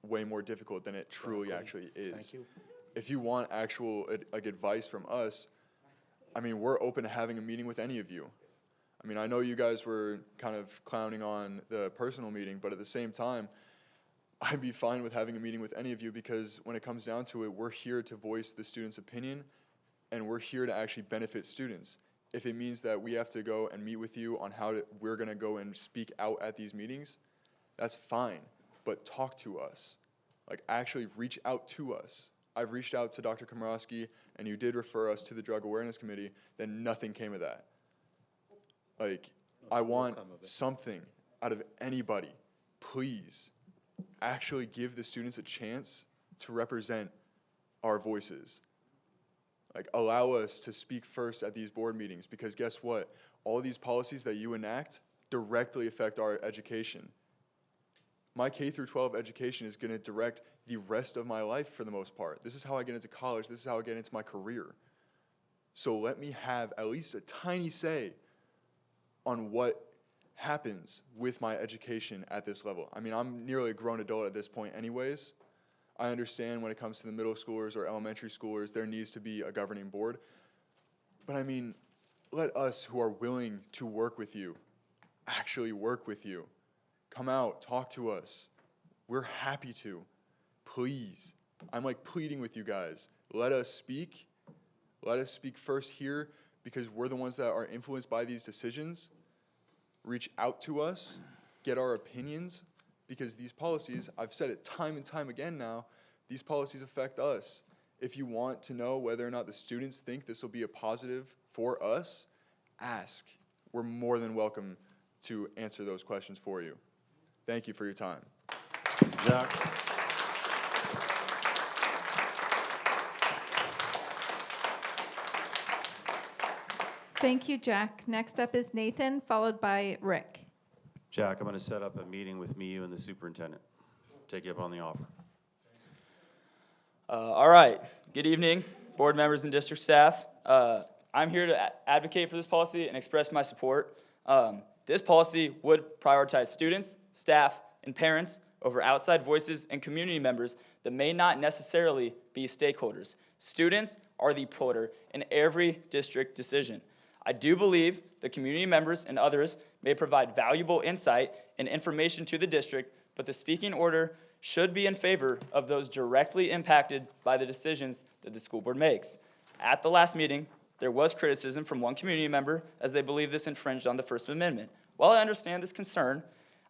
way more difficult than it truly actually is. Thank you. If you want actual advice from us, I mean, we're open to having a meeting with any of you. I mean, I know you guys were kind of clowning on the personal meeting, but at the same time, I'd be fine with having a meeting with any of you because when it comes down to it, we're here to voice the students' opinion and we're here to actually benefit students. If it means that we have to go and meet with you on how we're going to go and speak out at these meetings, that's fine, but talk to us. Like, actually reach out to us. I've reached out to Dr. Komorowski, and you did refer us to the Drug Awareness Committee, then nothing came of that. Like, I want something out of anybody. Please, actually give the students a chance to represent our voices. Like, allow us to speak first at these board meetings, because guess what? All these policies that you enact directly affect our education. My K through 12 education is going to direct the rest of my life for the most part. This is how I get into college. This is how I get into my career. So let me have at least a tiny say on what happens with my education at this level. I mean, I'm nearly a grown adult at this point anyways. I understand when it comes to the middle schoolers or elementary schoolers, there needs to be a governing board. But I mean, let us who are willing to work with you actually work with you. Come out, talk to us. We're happy to. Please. I'm like pleading with you guys. Let us speak. Let us speak first here because we're the ones that are influenced by these decisions. Reach out to us. Get our opinions because these policies, I've said it time and time again now, these policies affect us. If you want to know whether or not the students think this will be a positive for us, ask. We're more than welcome to answer those questions for you. Thank you for your time. Jack. Thank you, Jack. Next up is Nathan, followed by Rick. Jack, I'm going to set up a meeting with me, you, and the superintendent. Take you up on the offer. All right. Good evening, board members and district staff. I'm here to advocate for this policy and express my support. This policy would prioritize students, staff, and parents over outside voices and community members that may not necessarily be stakeholders. Students are the voter in every district decision. I do believe the community members and others may provide valuable insight and information to the district, but the speaking order should be in favor of those directly impacted by the decisions that the school board makes. At the last meeting, there was criticism from one community member as they believe this infringed on the First Amendment. While I understand this concern,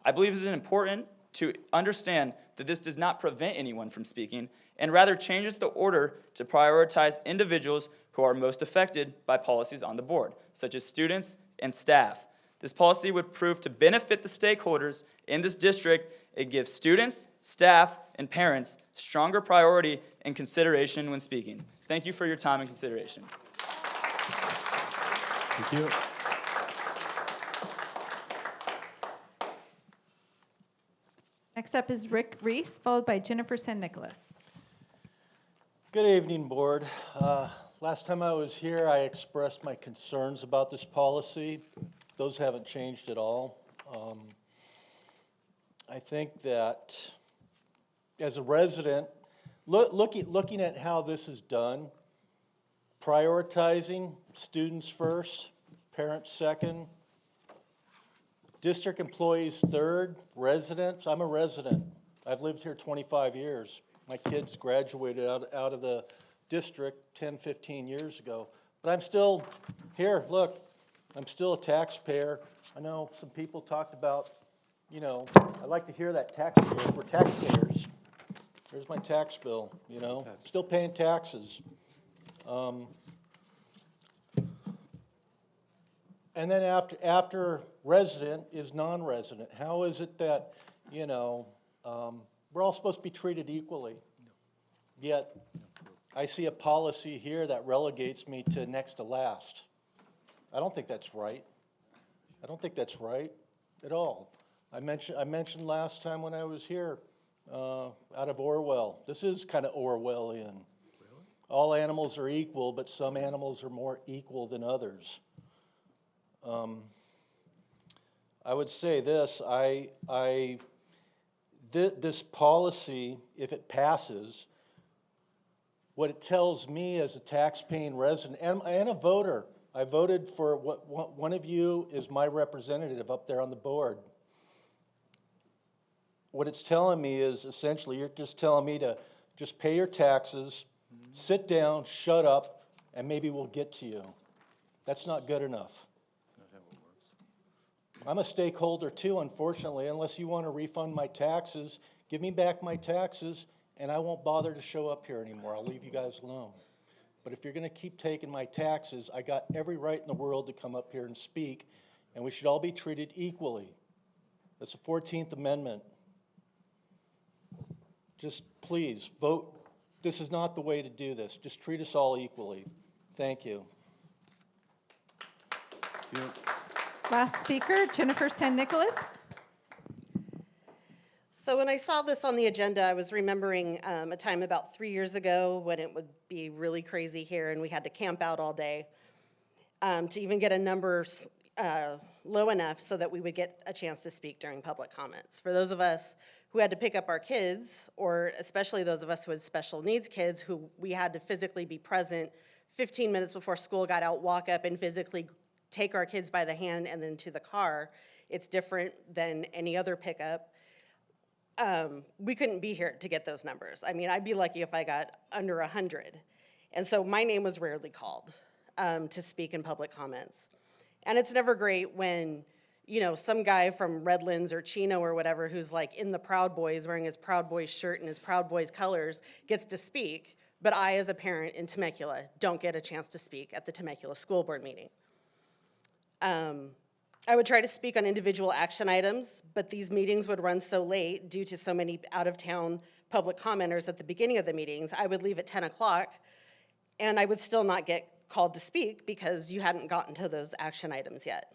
I believe it is important to understand that this does not prevent anyone from speaking and rather changes the order to prioritize individuals who are most affected by policies on the board, such as students and staff. This policy would prove to benefit the stakeholders in this district. It gives students, staff, and parents stronger priority and consideration when speaking. Thank you for your time and consideration. Thank you. Next up is Rick Reese, followed by Jennifer San Nicolas. Good evening, board. Last time I was here, I expressed my concerns about this policy. Those haven't changed at all. I think that as a resident, looking at how this is done, prioritizing students first, parents second, district employees third, residents. I'm a resident. I've lived here 25 years. My kids graduated out of the district 10, 15 years ago. But I'm still here, look, I'm still a taxpayer. I know some people talked about, you know, I like to hear that taxpayers, we're taxpayers. Here's my tax bill, you know, still paying taxes. And then after resident is non-resident. How is it that, you know, we're all supposed to be treated equally? Yet, I see a policy here that relegates me to next to last. I don't think that's right. I don't think that's right at all. I mentioned last time when I was here, out of Orwell. This is kind of Orwellian. All animals are equal, but some animals are more equal than others. I would say this, this policy, if it passes, what it tells me as a tax-paying resident and a voter, I voted for one of you is my representative up there on the board. What it's telling me is essentially you're just telling me to just pay your taxes, sit down, shut up, and maybe we'll get to you. That's not good enough. I'm a stakeholder too, unfortunately. Unless you want to refund my taxes, give me back my taxes, and I won't bother to show up here anymore. I'll leave you guys alone. But if you're going to keep taking my taxes, I got every right in the world to come up here and speak, and we should all be treated equally. That's the 14th Amendment. Just please vote. This is not the way to do this. Just treat us all equally. Thank you. Last speaker, Jennifer San Nicolas. So when I saw this on the agenda, I was remembering a time about 3 years ago when it would be really crazy here and we had to camp out all day to even get a number low enough so that we would get a chance to speak during public comments. For those of us who had to pick up our kids, or especially those of us who had special needs kids who we had to physically be present 15 minutes before school got out, walk up and physically take our kids by the hand and then to the car. It's different than any other pickup. We couldn't be here to get those numbers. I mean, I'd be lucky if I got under 100. And so my name was rarely called to speak in public comments. And it's never great when, you know, some guy from Redlands or Chino or whatever who's like in the Proud Boys wearing his Proud Boys shirt and his Proud Boys colors gets to speak, but I as a parent in Temecula don't get a chance to speak at the Temecula School Board meeting. I would try to speak on individual action items, but these meetings would run so late due to so many out-of-town public commenters at the beginning of the meetings. I would leave at 10 o'clock, and I would still not get called to speak because you hadn't gotten to those action items yet.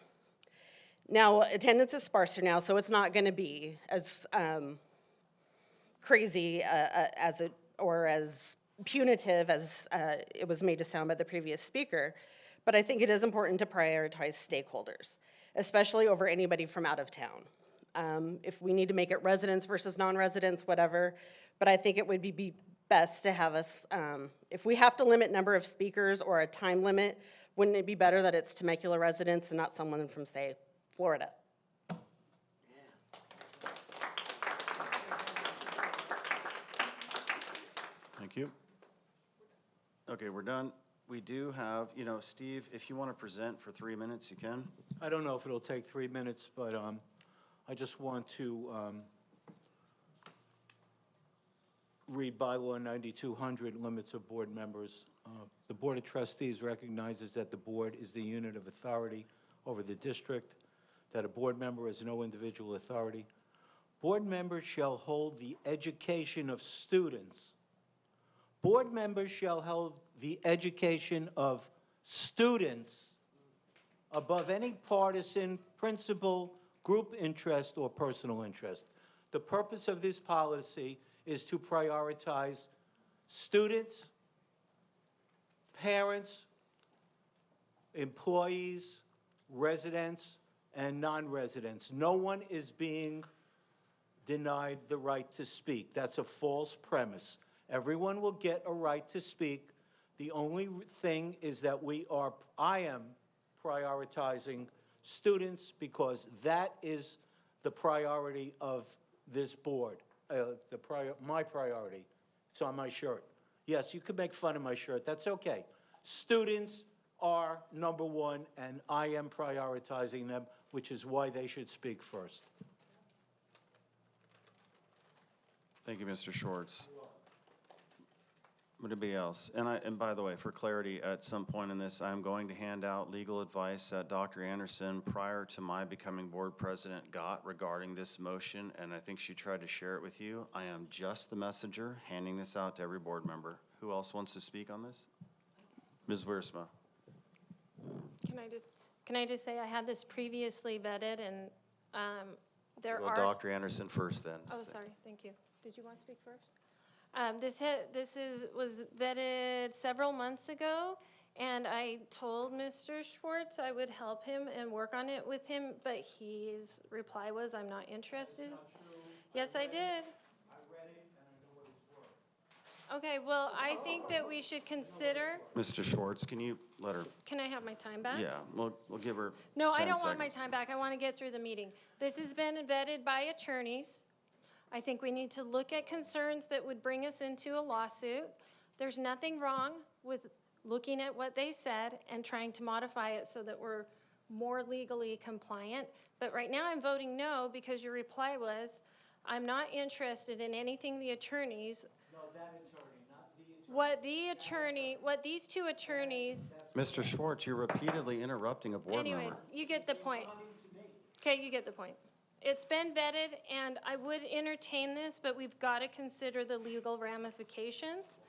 Now, attendance is sparser now, so it's not going to be as crazy or as punitive as it was made to sound by the previous speaker, but I think it is important to prioritize stakeholders, especially over anybody from out of town. If we need to make it residents versus non-residents, whatever, but I think it would be best to have us, if we have to limit number of speakers or a time limit, wouldn't it be better that it's Temecula residents and not someone from, say, Florida? Thank you. Okay, we're done. We do have, you know, Steve, if you want to present for 3 minutes, you can. I don't know if it'll take 3 minutes, but I just want to read bylaw 9200, limits of board members. The Board of Trustees recognizes that the board is the unit of authority over the district, that a board member has no individual authority. Board members shall hold the education of students. Board members shall hold the education of students above any partisan, principle, group interest, or personal interest. The purpose of this policy is to prioritize students, parents, employees, residents, and non-residents. No one is being denied the right to speak. That's a false premise. Everyone will get a right to speak. The only thing is that I am prioritizing students because that is the priority of this board, my priority. It's on my shirt. Yes, you could make fun of my shirt. That's okay. Students are number one, and I am prioritizing them, which is why they should speak first. Thank you, Mr. Schwartz. Anybody else? And by the way, for clarity, at some point in this, I'm going to hand out legal advice that Dr. Anderson, prior to my becoming board president, got regarding this motion, and I think she tried to share it with you. I am just the messenger, handing this out to every board member. Who else wants to speak on this? Ms. Wiersma. Can I just say I had this previously vetted, and there Well, are. Dr. Anderson first, then. Oh, sorry. Thank you. Did you want to speak first? Was vetted several months ago, and I told Mr. Schwartz I would help him and work on it with him, but his reply was, "I'm not interested." Yes, I did. Okay, well, I think that we should consider. Mr. Schwartz, can you let her? Can I have my time back? Yeah, we'll give her No, 10 I don't want my seconds. time back. I want to get through the meeting. This has been vetted by attorneys. I think we need to look at concerns that would bring us into a lawsuit. There's nothing wrong with looking at what they said and trying to modify it so that we're more legally compliant. But right now I'm voting no because your reply was, "I'm not interested in anything the attorneys." No, that attorney, not the attorney. What these two attorneys. Mr. Schwartz, you're repeatedly interrupting a board member. Anyways, you get the point. Okay, you get the point. It's been vetted, and I would entertain this, but we've got to consider the legal ramifications.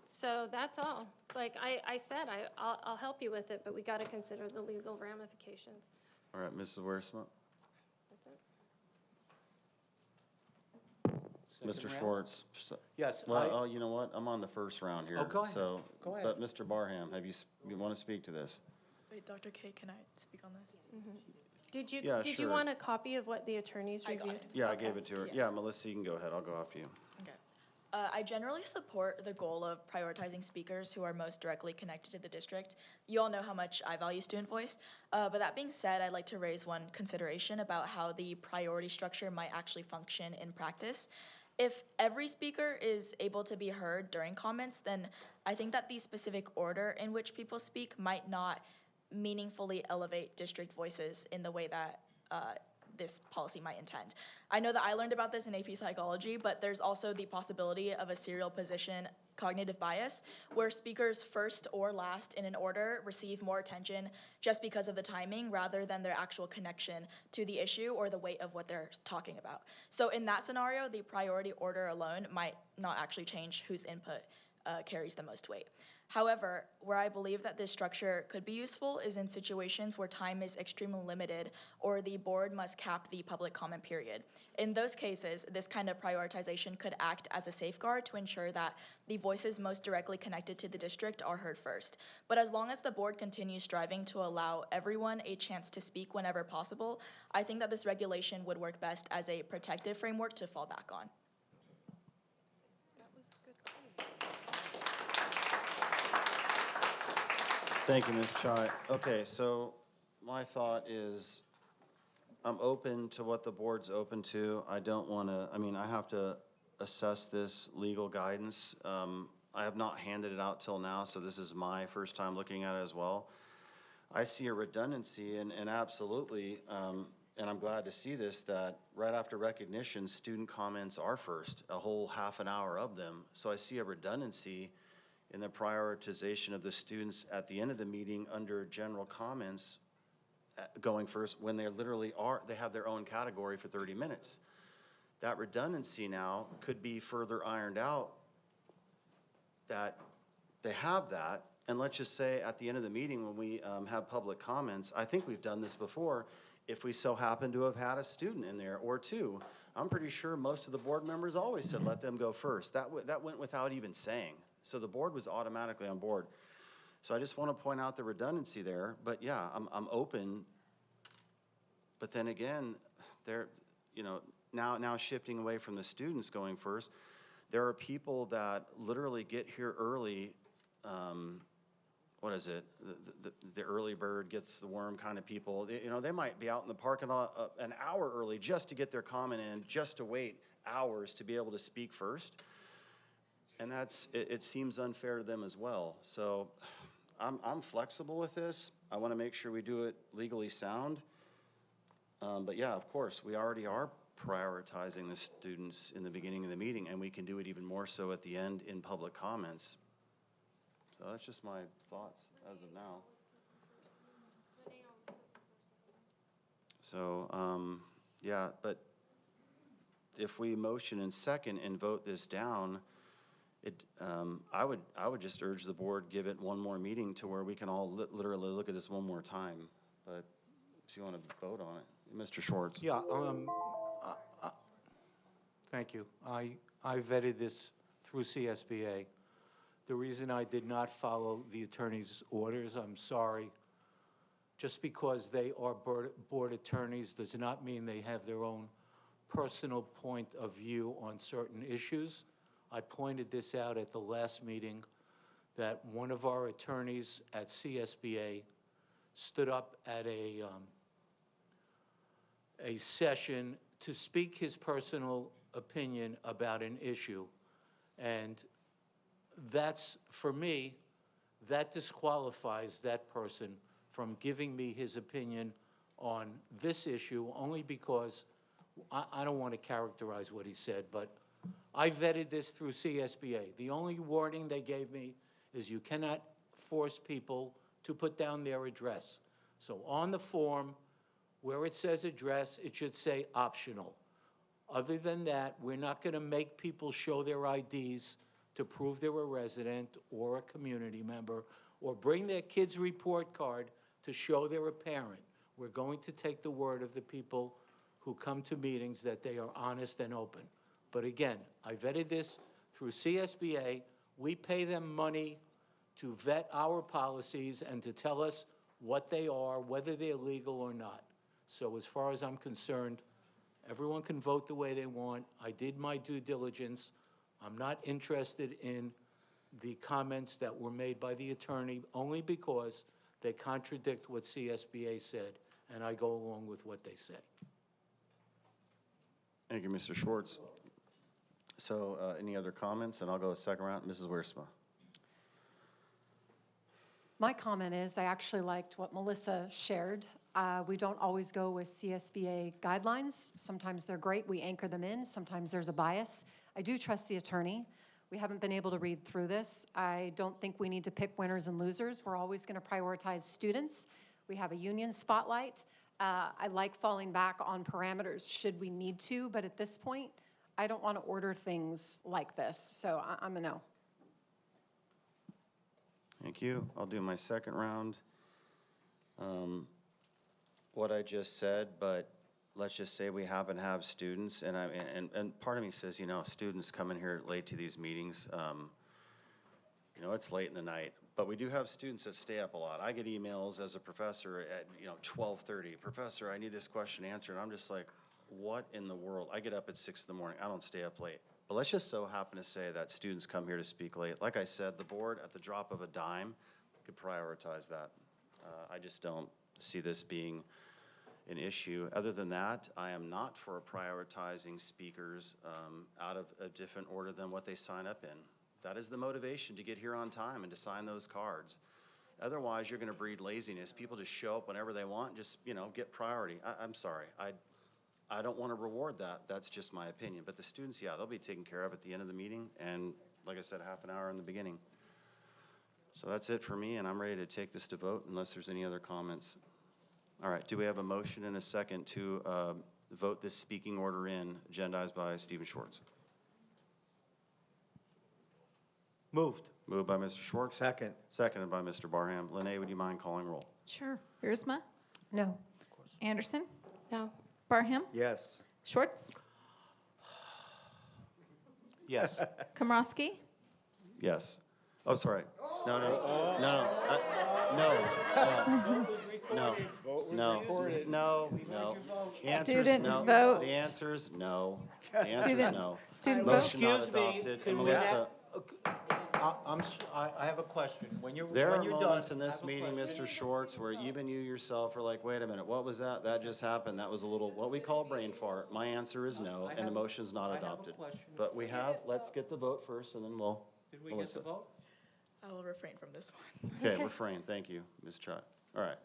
So that's all. Like I said, I'll help you with it, but we got to consider the legal ramifications. All right, Mrs. Wiersma. That's it. Mr. round? Schwartz. Yes, Well, you know what? I'm on the first round here. Oh, go ahead. So, Go ahead. But Mr. Barham, you want to speak to this? Wait, Dr. K, can I speak on this? Did you Yeah, did sure. you want a copy of what the attorneys reviewed? Yeah, I gave it to her. Yeah, Melissa, you can go ahead. I'll go after you. Okay. I generally support the goal of prioritizing speakers who are most directly connected to the district. You all know how much I value student voice. But that being said, I'd like to raise one consideration about how the priority structure might actually function in practice. If every speaker is able to be heard during comments, then I think that the specific order in which people speak might not meaningfully elevate district voices in the way that this policy might intend. I know that I learned about this in AP Psychology, but there's also the possibility of a serial position cognitive bias, where speakers first or last in an order receive more attention just because of the timing rather than their actual connection to the issue or the weight of what they're talking about. So in that scenario, the priority order alone might not actually change whose input carries the most weight. However, where I believe that this structure could be useful is in situations where time is extremely limited or the board must cap the public comment period. In those cases, this kind of prioritization could act as a safeguard to ensure that the voices most directly connected to the district are heard first. But as long as the board continues striving to allow everyone a chance to speak whenever possible, I think that this regulation would work best as a protective framework to fall back on. Thank you, Ms. Chai. Okay, so my thought is I'm open to what the board's open to. I don't want to, I have to assess this legal guidance. I have not handed it out till now, so this is my first time looking at it as well. I see a redundancy and absolutely, and I'm glad to see this, that right after recognition, student comments are first, a whole half an hour of them. So I see a redundancy in the prioritization of the students at the end of the meeting under general comments going first when they literally they have their own category for 30 minutes. That redundancy now could be further ironed out that they have that. And let's just say at the end of the meeting when we have public comments, I think we've done this before, if we so happen to have had a student in there or two, I'm pretty sure most of the board members always said let them go first. That went without even saying. So the board was automatically on board. So I just want to point out the redundancy there. But yeah, I'm open. But then again, now shifting away from the students going first, there are people that literally get here early what is it? The early bird gets the worm kind of people. They might be out in the parking lot an hour early just to get their comment in, just to wait hours to be able to speak first. And it seems unfair to them as well. So I'm flexible with this. I want to make sure we do it legally sound. But yeah, of course, we already are prioritizing the students in the beginning of the meeting, and we can do it even more so at the end in public comments. So that's just my thoughts as of now. So, yeah, but if we motion and second and vote this down, I would just urge the board, give it one more meeting to where we can all literally look at this one more time. But if you want to vote on it, Mr. Schwartz. Yeah, thank you. I vetted this through CSBA. The reason I did not follow the attorney's orders, I'm sorry. Just because they are board attorneys does not mean they have their own personal point of view on certain issues. I pointed this out at the last meeting, that one of our attorneys at CSBA stood up at a session to speak his personal opinion about an issue. And that's, for me, that disqualifies that person from giving me his opinion on this issue, only because I don't want to characterize what he said, but I vetted this through CSBA. The only warning they gave me is you cannot force people to put down their address. So on the form, where it says address, it should say optional. Other than that, we're not going to make people show their IDs to prove they're a resident or a community member, or bring their kid's report card to show they're a parent. We're going to take the word of the people who come to meetings that they are honest and open. But again, I vetted this through CSBA. We pay them money to vet our policies and to tell us what they are, whether they're legal or not. So as far as I'm concerned, everyone can vote the way they want. I did my due diligence. I'm not interested in the comments that were made by the attorney, only because they contradict what CSBA said, and I go along with what they say. Thank you, Mr. Schwartz. So any other comments? And I'll go a second round. Mrs. Wiersma. My comment is I actually liked what Melissa shared. We don't always go with CSBA guidelines. Sometimes they're great. We anchor them in. Sometimes there's a bias. I do trust the attorney. We haven't been able to read through this. I don't think we need to pick winners and losers. We're always going to prioritize students. We have a union spotlight. I like falling back on parameters should we need to, but at this point, I don't want to order things like this. So I'm a no. Thank you. I'll do my second round. What I just said, but let's just say we happen to have students, and part of me says, students come in here late to these meetings. It's late in the night, but we do have students that stay up a lot. I get emails as a professor at 12:30. Professor, I need this question answered. And I'm just like, what in the world? I get up at 6 in the morning. I don't stay up late. But let's just so happen to say that students come here to speak late. Like I said, the board, at the drop of a dime, could prioritize that. I just don't see this being an issue. Other than that, I am not for prioritizing speakers out of a different order than what they sign up in. That is the motivation to get here on time and to sign those cards. Otherwise, you're going to breed laziness. People just show up whenever they want, just get priority. I'm sorry. I don't want to reward that. That's just my opinion. But the students, yeah, they'll be taken care of at the end of the meeting, and like I said, half an hour in the beginning. So that's it for me, and I'm ready to take this to vote unless there's any other comments. All right, do we have a motion and a second to vote this speaking order in, agendized by Stephen Schwartz? Moved. Moved by Mr. Schwartz. Second. Seconded by Mr. Barham. Lene, would you mind calling roll? Sure. Wiersma? No. Anderson? No. Barham? Yes. Schwartz? Yes. Komrosky? Yes. Oh, sorry. No. The answer is Student no. vote. The answer is no. The answer is Student- no. student Motion not Excuse me, adopted. can we Melissa. I have a question. When you're There are done, moments in I this have a meeting, question. Mr. Schwartz, where even you yourself are like, wait a minute, what was that? That just happened. That was a little, what we call brain fart. My answer is no, and the motion's not adopted. But we have, let's get the vote first, and then we'll. Did we get Melissa. the vote? I will refrain from this one. Okay, refrain, thank you, Ms. Trot. All right,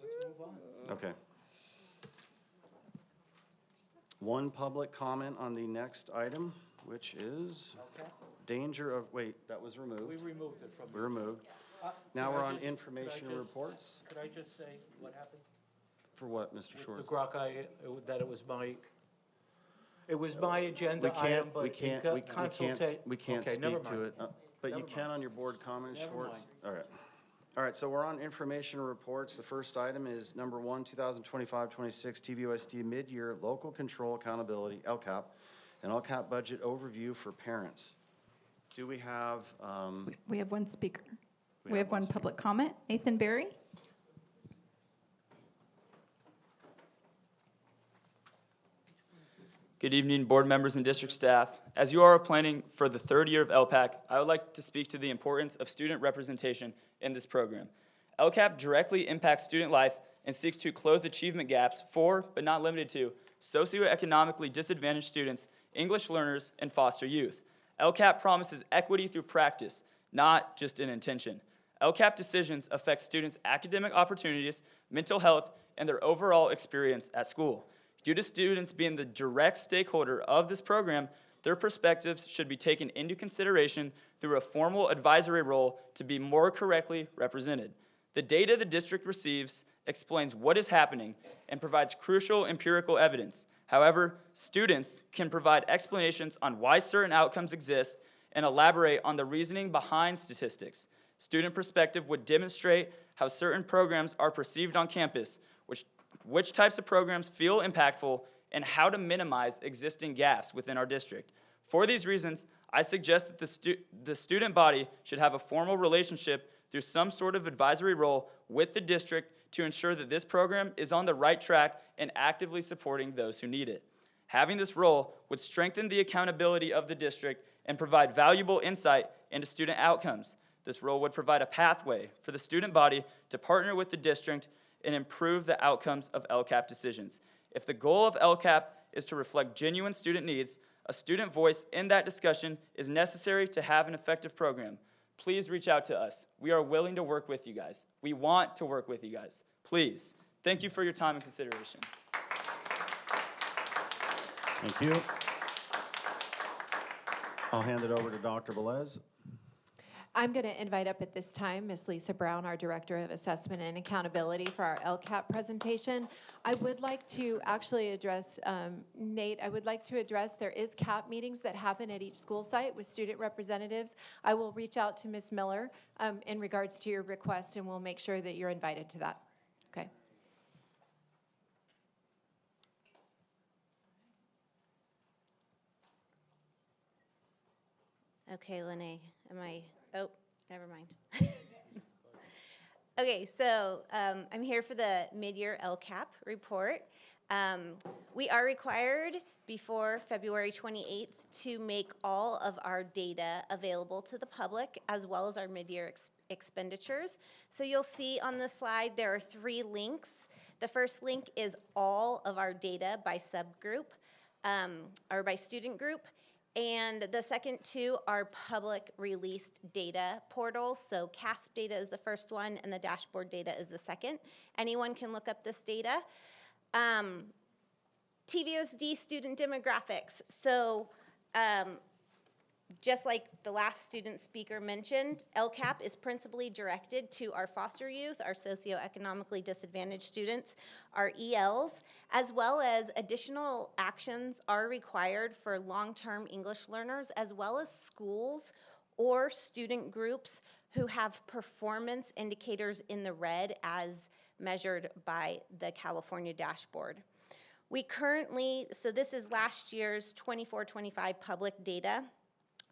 Let's move on. okay. One public comment on the next item, which is Okay. danger of, wait, that was removed. We removed it from. We removed. Now Could we're I on just- information could I just- reports. Could I just say what happened? For what, Mr. With the Schwartz? Grok, that it was my agenda We can't, item, but we in can't, we can't Okay, never speak to mind. it. But you Never can on your board comments, Never Schwartz. mind. All right. All right, so we're on information reports. The first item is number 1, 2025-26 TVUSD Mid-Year Local Control Accountability, LCAP, and LCAP Budget Overview for Parents. Do we have, We have one speaker. We have one public comment. Nathan Berry? Good evening, board members and district staff. As you are planning for the third year of LPAC, I would like to speak to the importance of student representation in this program. LCAP directly impacts student life and seeks to close achievement gaps for, but not limited to, socioeconomically disadvantaged students, English learners, and foster youth. LCAP promises equity through practice, not just in intention. LCAP decisions affect students' academic opportunities, mental health, and their overall experience at school. Due to students being the direct stakeholder of this program, their perspectives should be taken into consideration through a formal advisory role to be more correctly represented. The data the district receives explains what is happening and provides crucial empirical evidence. However, students can provide explanations on why certain outcomes exist and elaborate on the reasoning behind statistics. Student perspective would demonstrate how certain programs are perceived on campus, which types of programs feel impactful, and how to minimize existing gaps within our district. For these reasons, I suggest that the student body should have a formal relationship through some sort of advisory role with the district to ensure that this program is on the right track and actively supporting those who need it. Having this role would strengthen the accountability of the district and provide valuable insight into student outcomes. This role would provide a pathway for the student body to partner with the district and improve the outcomes of LCAP decisions. If the goal of LCAP is to reflect genuine student needs, a student voice in that discussion is necessary to have an effective program. Please reach out to us. We are willing to work with you guys. We want to work with you guys. Please. Thank you for your time and consideration. Thank you. I'll hand it over to Dr. Velez. I'm going to invite up at this time Ms. Lisa Brown, our Director of Assessment and Accountability, for our LCAP presentation. I would like to actually address, Nate, I would like to address there is CAP meetings that happen at each school site with student representatives. I will reach out to Ms. Miller in regards to your request, and we'll make sure that you're invited to that. Okay. Okay, Lene, oh, never mind. Okay, so I'm here for the mid-year LCAP report. We are required before February 28th to make all of our data available to the public, as well as our mid-year expenditures. So you'll see on the slide there are 3 links. The first link is all of our data by subgroup, or by student group. And the second 2 are public released data portals. So CASP data is the first one, and the dashboard data is the second. Anyone can look up this data. TVUSD student demographics. So just like the last student speaker mentioned, LCAP is principally directed to our foster youth, our socioeconomically disadvantaged students, our ELs, as well as additional actions are required for long-term English learners, as well as schools or student groups who have performance indicators in the red as measured by the California dashboard. We currently, so this is last year's 24-25 public data.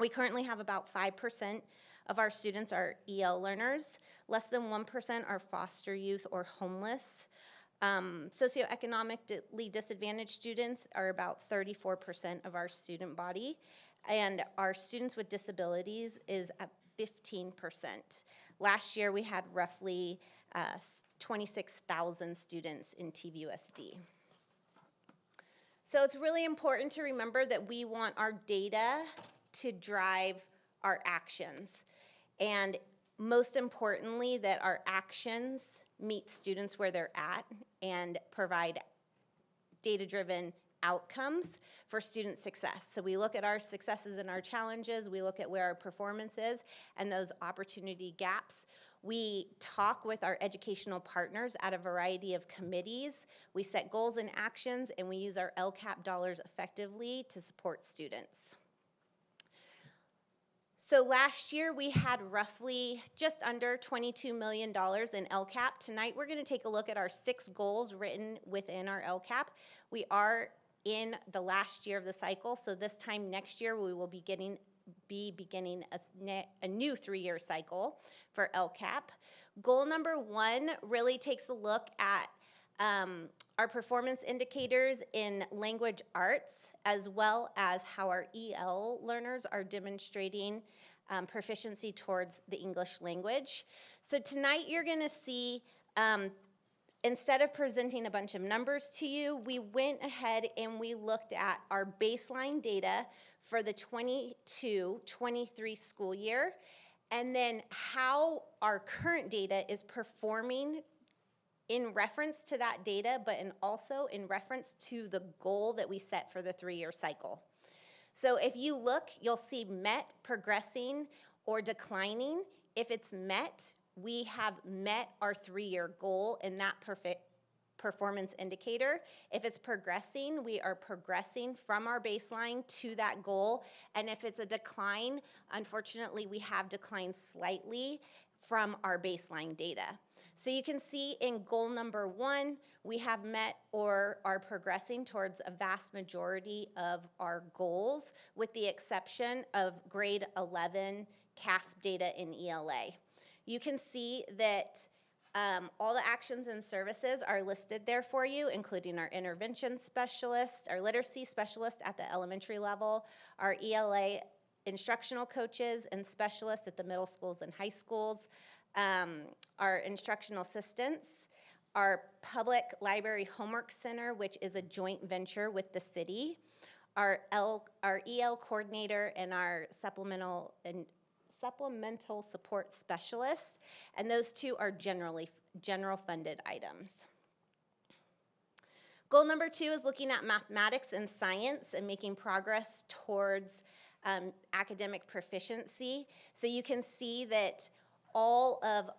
We currently have about 5% of our students are EL learners. Less than 1% are foster youth or homeless. Socioeconomically disadvantaged students are about 34% of our student body. and our students with disabilities is at 15%. Last year, we had roughly 26,000 students in TVUSD. So it's really important to remember that we want our data to drive our actions. And most importantly, that our actions meet students where they're at and provide data-driven outcomes for student success. So we look at our successes and our challenges, we look at where our performance is and those opportunity gaps. We talk with our educational partners at a variety of committees. We set goals and actions, and we use our LCAP dollars effectively to support students. So last year we had roughly just under $22 million in LCAP. Tonight we're going to take a look at our 6 goals written within our LCAP. We are in the last year of the cycle, so this time next year we will be beginning a new 3-year cycle for LCAP. Goal number 1 really takes a look at our performance indicators in language arts, as well as how our EL learners are demonstrating proficiency towards the English language. So tonight you're going to see, instead of presenting a bunch of numbers to you, we went ahead and we looked at our baseline data for the 22-23 school year, and then how our current data is performing in reference to that data, but also in reference to the goal that we set for the 3-year cycle. So if you look, you'll see met, progressing, or declining. If it's met, we have met our 3-year goal in that performance indicator. If it's progressing, we are progressing from our baseline to that goal. And if it's a decline, unfortunately, we have declined slightly from our baseline data. So you can see in goal number 1, we have met or are progressing towards a vast majority of our goals, with the exception of grade 11 CASP data in ELA. You can see that all the actions and services are listed there for you, including our intervention specialist, our literacy specialist at the elementary level, our ELA instructional coaches and specialists at the middle schools and high schools, our instructional assistants, our public library homework center, which is a joint venture with the city, our EL coordinator, and our supplemental support specialists, and those 2 are general funded items. Goal number 2 is looking at mathematics and science and making progress towards academic proficiency. So you can see that all of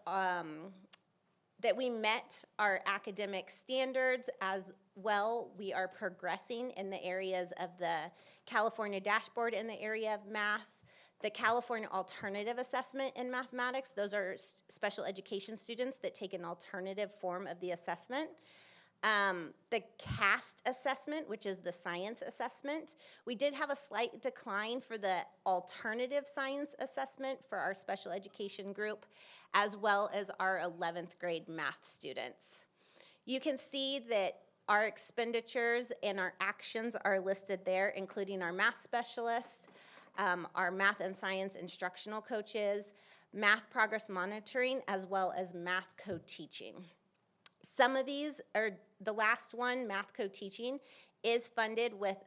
that we met our academic standards as well. We are progressing in the areas of the California dashboard in the area of math, the California alternative assessment in mathematics. Those are special education students that take an alternative form of the assessment. The CAST assessment, which is the science assessment. We did have a slight decline for the alternative science assessment for our special education group, as well as our 11th grade math students. You can see that our expenditures and our actions are listed there, including our math specialist, our math and science instructional coaches, math progress monitoring, as well as math co-teaching. Some of these are, the last one, math co-teaching, is funded with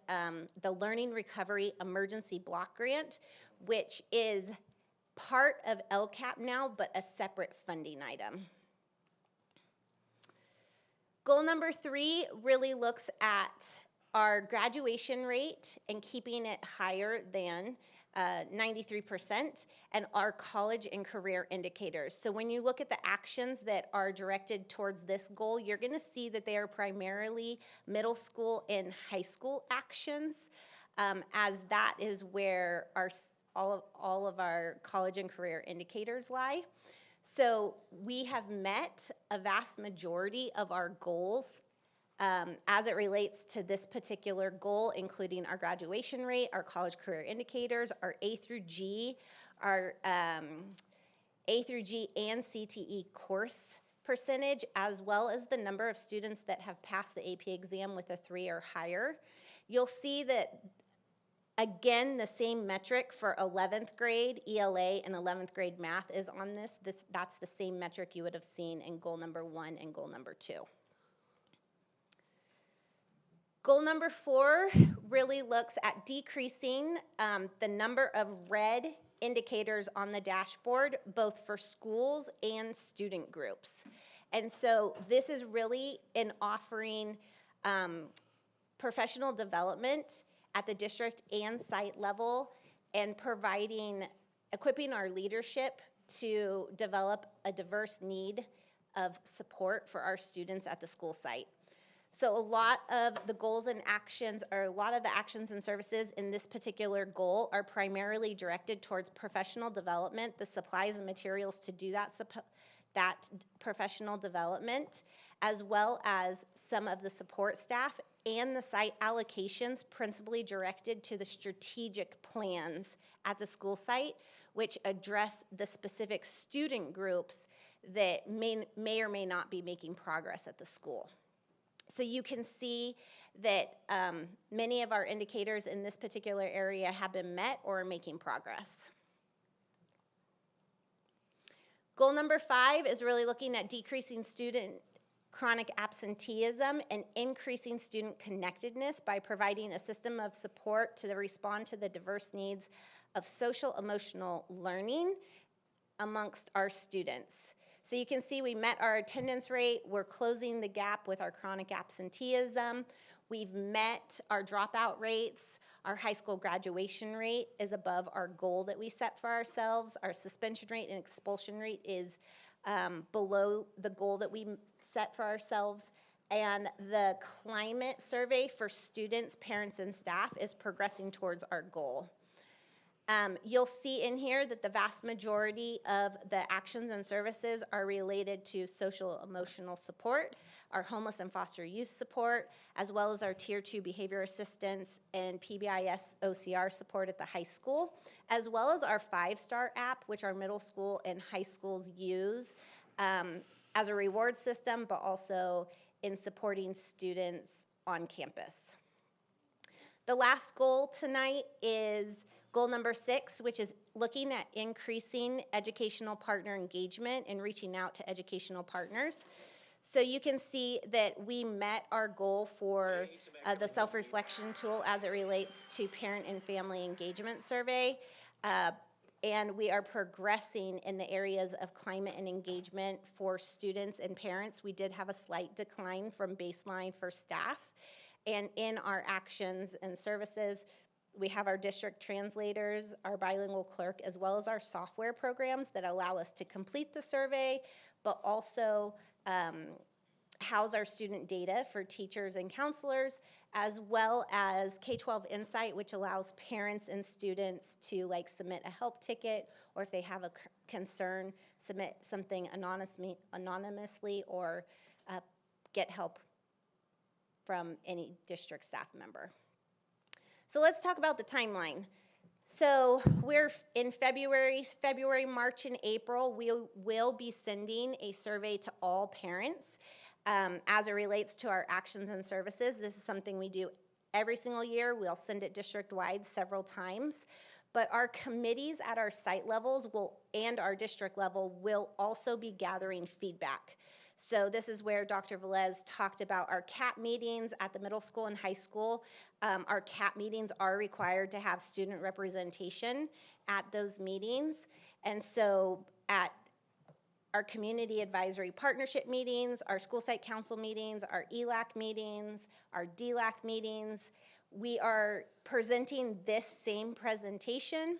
the Learning Recovery Emergency Block Grant, which is part of LCAP now, but a separate funding item. Goal number 3 really looks at our graduation rate and keeping it higher than 93%, and our college and career indicators. So when you look at the actions that are directed towards this goal, you're going to see that they are primarily middle school and high school actions, as that is where all of our college and career indicators lie. So we have met a vast majority of our goals as it relates to this particular goal, including our graduation rate, our college career indicators, our A through G, our A through G and CTE course percentage, as well as the number of students that have passed the AP exam with a 3 or higher. You'll see that Again, the same metric for 11th grade ELA and 11th grade math is on this. That's the same metric you would have seen in goal number 1 and goal number 2. Goal number 4 really looks at decreasing the number of red indicators on the dashboard, both for schools and student groups. And so this is really in offering professional development at the district and site level and equipping our leadership to develop a diverse need of support for our students at the school site. So a lot of the goals and actions, or a lot of the actions and services in this particular goal are primarily directed towards professional development, the supplies and materials to do that professional development, as well as some of the support staff and the site allocations principally directed to the strategic plans at the school site, which address the specific student groups that may or may not be making progress at the school. So you can see that many of our indicators in this particular area have been met or are making progress. Goal number 5 is really looking at decreasing student chronic absenteeism and increasing student connectedness by providing a system of support to respond to the diverse needs of social emotional learning amongst our students. So you can see we met our attendance rate. We're closing the gap with our chronic absenteeism. We've met our dropout rates. Our high school graduation rate is above our goal that we set for ourselves. Our suspension rate and expulsion rate is below the goal that we set for ourselves. And the climate survey for students, parents, and staff is progressing towards our goal. You'll see in here that the vast majority of the actions and services are related to social emotional support, our homeless and foster youth support, as well as our Tier 2 behavior assistance and PBIS OCR support at the high school, as well as our 5-star app, which our middle school and high schools use as a reward system, but also in supporting students on campus. The last goal tonight is goal number 6, which is looking at increasing educational partner engagement and reaching out to educational partners. So you can see that we met our goal for the self-reflection tool as it relates to parent and family engagement survey. And we are progressing in the areas of climate and engagement for students and parents. We did have a slight decline from baseline for staff. And in our actions and services, we have our district translators, our bilingual clerk, as well as our software programs that allow us to complete the survey, but also house our student data for teachers and counselors, as well as K-12 Insight, which allows parents and students to submit a help ticket, or if they have a concern, submit something anonymously or get help from any district staff member. So let's talk about the timeline. So we're in February, March, and April. We will be sending a survey to all parents as it relates to our actions and services. This is something we do every single year. We'll send it district-wide several times. But our committees at our site levels and our district level will also be gathering feedback. So this is where Dr. Velez talked about our CAP meetings at the middle school and high school. Our CAP meetings are required to have student representation at those meetings. And so at our community advisory partnership meetings, our school site council meetings, our ELAC meetings, our DLAC meetings, we are presenting this same presentation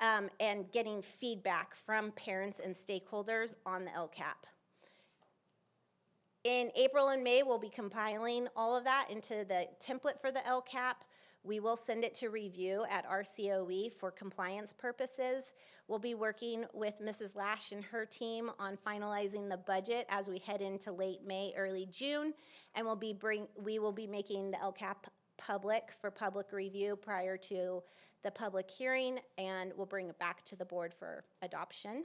and getting feedback from parents and stakeholders on the LCAP. In April and May, we'll be compiling all of that into the template for the LCAP. We will send it to review at RCOE for compliance purposes. We'll be working with Mrs. Lash and her team on finalizing the budget as we head into late May, early June, and we will be making the LCAP public for public review prior to the public hearing, and we'll bring it back to the board for adoption.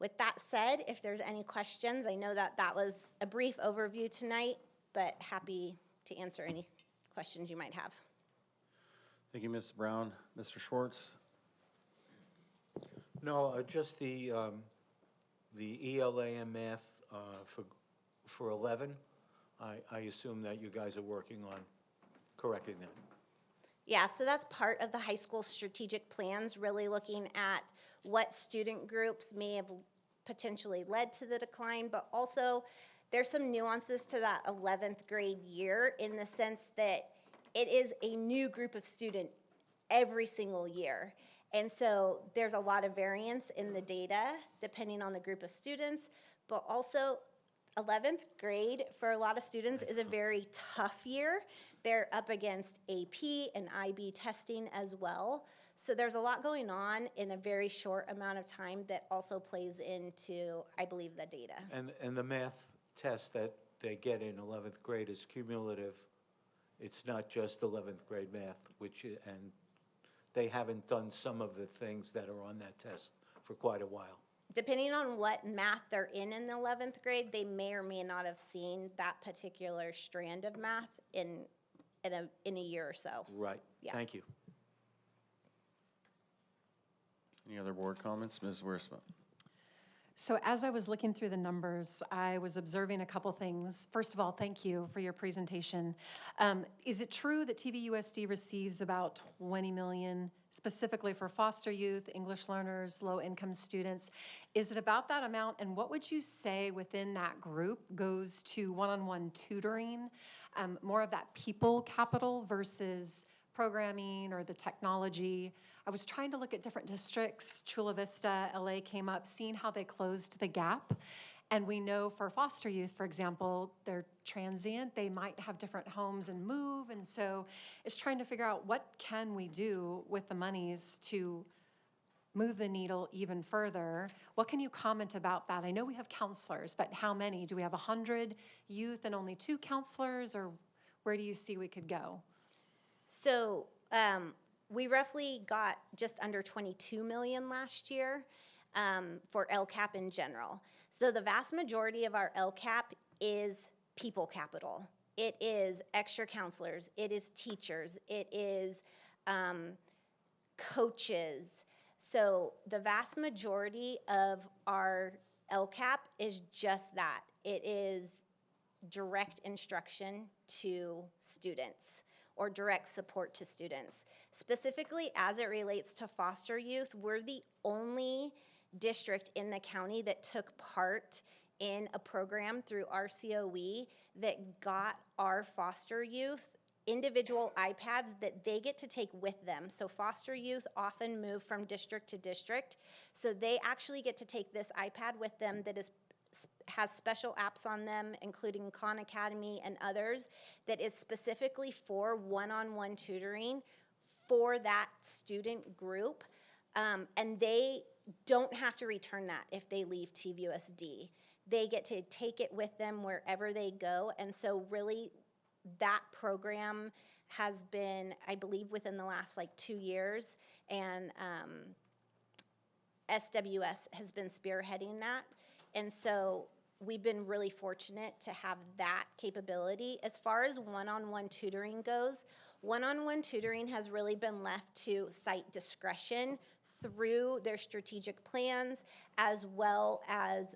With that said, if there's any questions, I know that was a brief overview tonight, but happy to answer any questions you might have. Thank you, Ms. Brown. Mr. Schwartz? No, just the ELA and math for 11. I assume that you guys are working on correcting that. Yeah, so that's part of the high school strategic plans, really looking at what student groups may have potentially led to the decline, but also there's some nuances to that 11th grade year in the sense that it is a new group of student every single year. And so there's a lot of variance in the data depending on the group of students, but also 11th grade for a lot of students is a very tough year. They're up against AP and IB testing as well. So there's a lot going on in a very short amount of time that also plays into, I believe, the data. And the math test that they get in 11th grade is cumulative. It's not just 11th grade math, and they haven't done some of the things that are on that test for quite a while. Depending on what math they're in the 11th grade, they may or may not have seen that particular strand of math in a year or so. Right. Yeah. Thank you. Any other board comments? Ms. Wiersma? So as I was looking through the numbers, I was observing a couple things. First of all, thank you for your presentation. Is it true that TVUSD receives about $20 million specifically for foster youth, English learners, low-income students? Is it about that amount? And what would you say within that group goes to one-on-one tutoring, more of that people capital versus programming or the technology? I was trying to look at different districts. Chula Vista, LA came up, seeing how they closed the gap. And we know for foster youth, for example, they're transient. They might have different homes and move. And so it's trying to figure out what can we do with the monies to move the needle even further. What can you comment about that? I know we have counselors, but how many? Do we have 100 youth and only 2 counselors? Or where do you see we could go? So we roughly got just under 22 million last year for LCAP in general. So the vast majority of our LCAP is people capital. It is extra counselors. It is teachers. It is coaches. So the vast majority of our LCAP is just that. It is direct instruction to students or direct support to students. Specifically as it relates to foster youth, we're the only district in the county that took part in a program through RCOE that got our foster youth individual iPads that they get to take with them. So foster youth often move from district to district. So they actually get to take this iPad with them that has special apps on them, including Khan Academy and others, that is specifically for one-on-one tutoring for that student group. And they don't have to return that if they leave TVUSD. They get to take it with them wherever they go. And so really that program has been, I believe, within the last 2 years, and SWS has been spearheading that. And so we've been really fortunate to have that capability. As far as one-on-one tutoring goes, one-on-one tutoring has really been left to site discretion through their strategic plans, as well as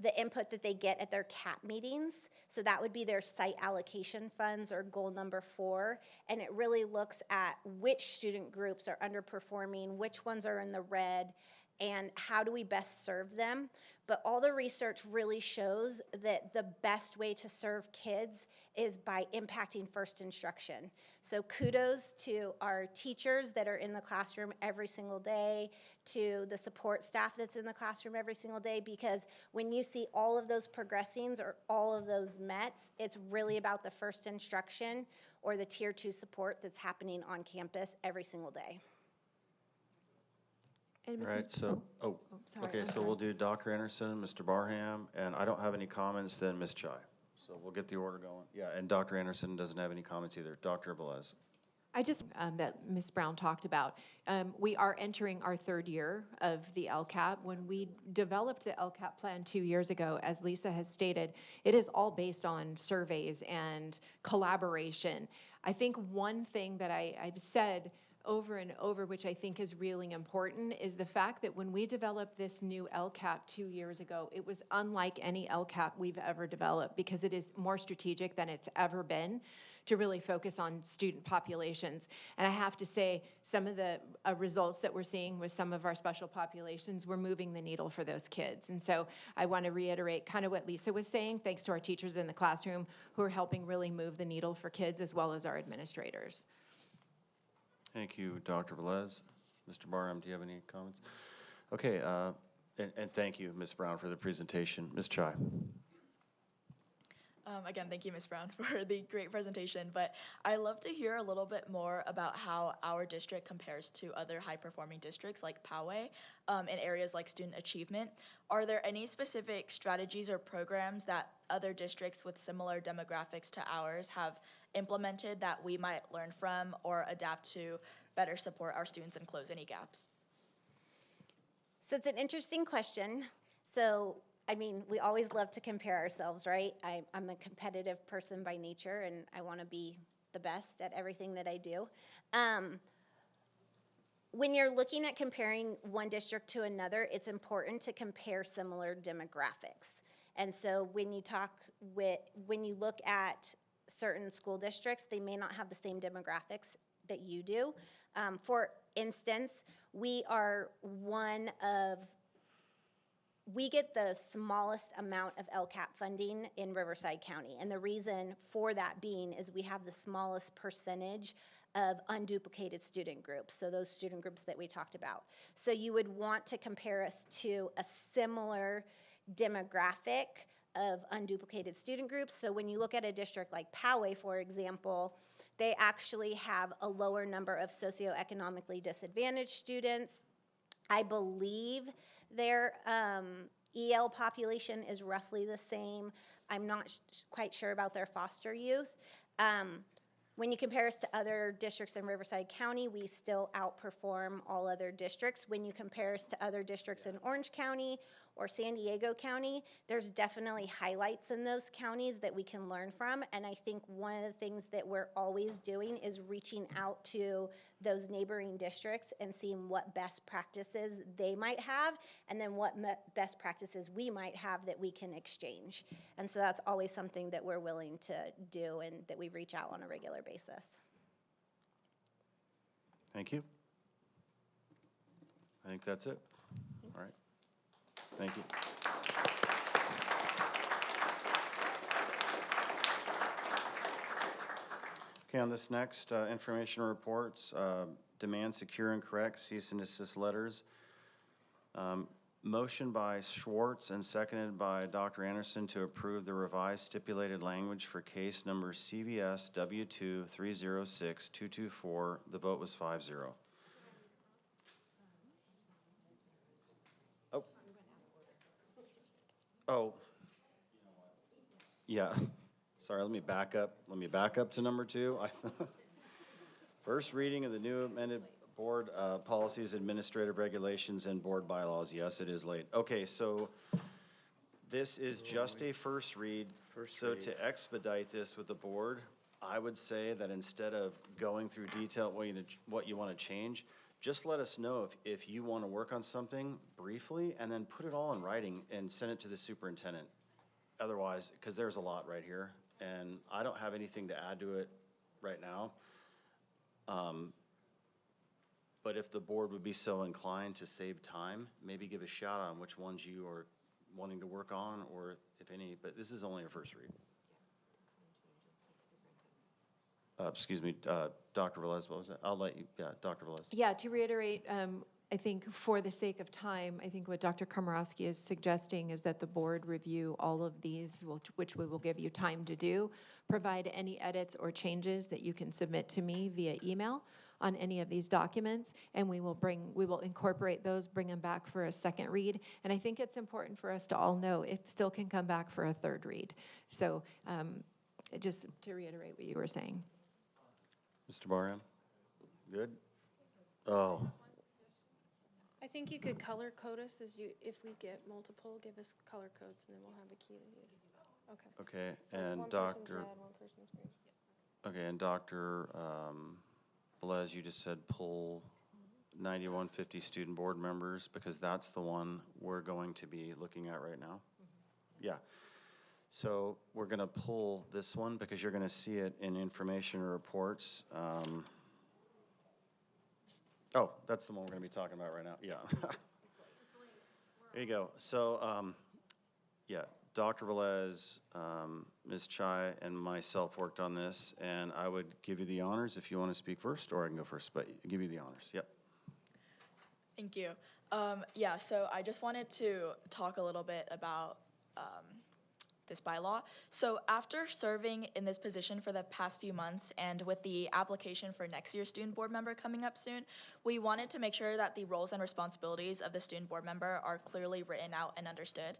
the input that they get at their CAP meetings. So that would be their site allocation funds, or goal number 4. And it really looks at which student groups are underperforming, which ones are in the red, and how do we best serve them. But all the research really shows that the best way to serve kids is by impacting first instruction. So kudos to our teachers that are in the classroom every single day, to the support staff that's in the classroom every single day, because when you see all of those progressings or all of those METs, it's really about the first instruction or the tier 2 support that's happening on campus every single day. All right, so, sorry, okay, I'm so sorry. we'll do Dr. Anderson, Mr. Barham, and I don't have any comments, then Ms. Chai. So we'll get the order going. Yeah, and Dr. Anderson doesn't have any comments either. Dr. Velez. I just, that Ms. Brown talked about, we are entering our third year of the LCAP. When we developed the LCAP plan 2 years ago, as Lisa has stated, it is all based on surveys and collaboration. I think one thing that I've said over and over, which I think is really important, is the fact that when we developed this new LCAP 2 years ago, it was unlike any LCAP we've ever developed because it is more strategic than it's ever been to really focus on student populations. And I have to say, some of the results that we're seeing with some of our special populations, we're moving the needle for those kids. And so I want to reiterate kind of what Lisa was saying, thanks to our teachers in the classroom who are helping really move the needle for kids as well as our administrators. Thank you, Dr. Velez. Mr. Barham, do you have any comments? Okay, and thank you, Ms. Brown, for the presentation. Ms. Chai. Again, thank you, Ms. Brown, for the great presentation, but I'd love to hear a little bit more about how our district compares to other high-performing districts like Poway in areas like student achievement. Are there any specific strategies or programs that other districts with similar demographics to ours have implemented that we might learn from or adapt to better support our students and close any gaps? So it's an interesting question. So I mean, we always love to compare ourselves, right? I'm a competitive person by nature, and I want to be the best at everything that I do. When you're looking at comparing one district to another, it's important to compare similar demographics. And so when you look at certain school districts, they may not have the same demographics that you do. For instance, we get the smallest amount of LCAP funding in Riverside County. And the reason for that being is we have the smallest percentage of unduplicated student groups, so those student groups that we talked about. So you would want to compare us to a similar demographic of unduplicated student groups. So when you look at a district like Poway, for example, they actually have a lower number of socioeconomically disadvantaged students. I believe their EL population is roughly the same. I'm not quite sure about their foster youth. When you compare us to other districts in Riverside County, we still outperform all other districts. When you compare us to other districts in Orange County or San Diego County, there's definitely highlights in those counties that we can learn from. And I think one of the things that we're always doing is reaching out to those neighboring districts and seeing what best practices they might have, and then what best practices we might have that we can exchange. And so that's always something that we're willing to do and that we reach out on a regular basis. Thank you. I think that's it. All right. Thank you. Okay, on this next information reports, demand secure and correct cease and desist letters. Motion by Schwartz and seconded by Dr. Anderson to approve the revised stipulated language for case number CVS W2-306224. The vote was 5-0. Oh. Yeah. Sorry, let me back up. Let me back up to number 2. First reading of the new amended board policies, administrative regulations, and board bylaws. Yes, it is late. Okay, so this is just a first read. So to expedite this with the board, I would say that instead of going through detail what you want to change, just let us know if you want to work on something briefly, and then put it all in writing and send it to the superintendent. Otherwise, because there's a lot right here, and I don't have anything to add to it right now. But if the board would be so inclined to save time, maybe give a shout out on which ones you are wanting to work on, or if any, but this is only a first read. Excuse me, Dr. Velez, what was that? I'll let you, yeah, Dr. Velez. Yeah, to reiterate, I think for the sake of time, I think what Dr. Komorowski is suggesting is that the board review all of these, which we will give you time to do, provide any edits or changes that you can submit to me via email on any of these documents, and we will incorporate those, bring them back for a second read. And I think it's important for us to all know it still can come back for a third read. So just to reiterate what you were saying. Mr. Barham? Good? Oh, I think you could color code us if we get multiple, give us color codes and then we'll have a key to use. Okay. okay, So and one person's Dr. red, one person's green. Okay, and Dr. Velez, you just said pull 9150 student board members, because that's the one we're going to be looking at right now? Yeah. So we're going to pull this one because you're going to see it in information or reports. Oh, that's the one we're going to be talking about right now. Yeah. There you go. So, yeah, Dr. Velez, Ms. Chai, and myself worked on this, and I would give you the honors if you want to speak first, or I can go first, but give you the honors. Yep. Thank you. Yeah, so I just wanted to talk a little bit about this bylaw. So after serving in this position for the past few months and with the application for next year's student board member coming up soon, we wanted to make sure that the roles and responsibilities of the student board member are clearly written out and understood.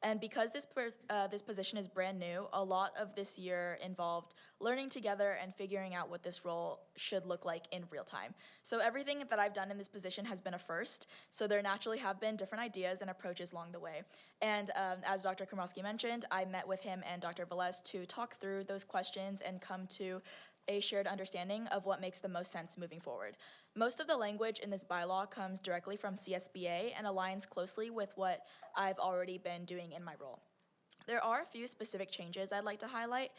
And because this position is brand new, a lot of this year involved learning together and figuring out what this role should look like in real time. So everything that I've done in this position has been a first, so there naturally have been different ideas and approaches along the way. And as Dr. Komrosky mentioned, I met with him and Dr. Velez to talk through those questions and come to a shared understanding of what makes the most sense moving forward. Most of the language in this bylaw comes directly from CSBA and aligns closely with what I've already been doing in my role. There are a few specific changes I'd like to highlight.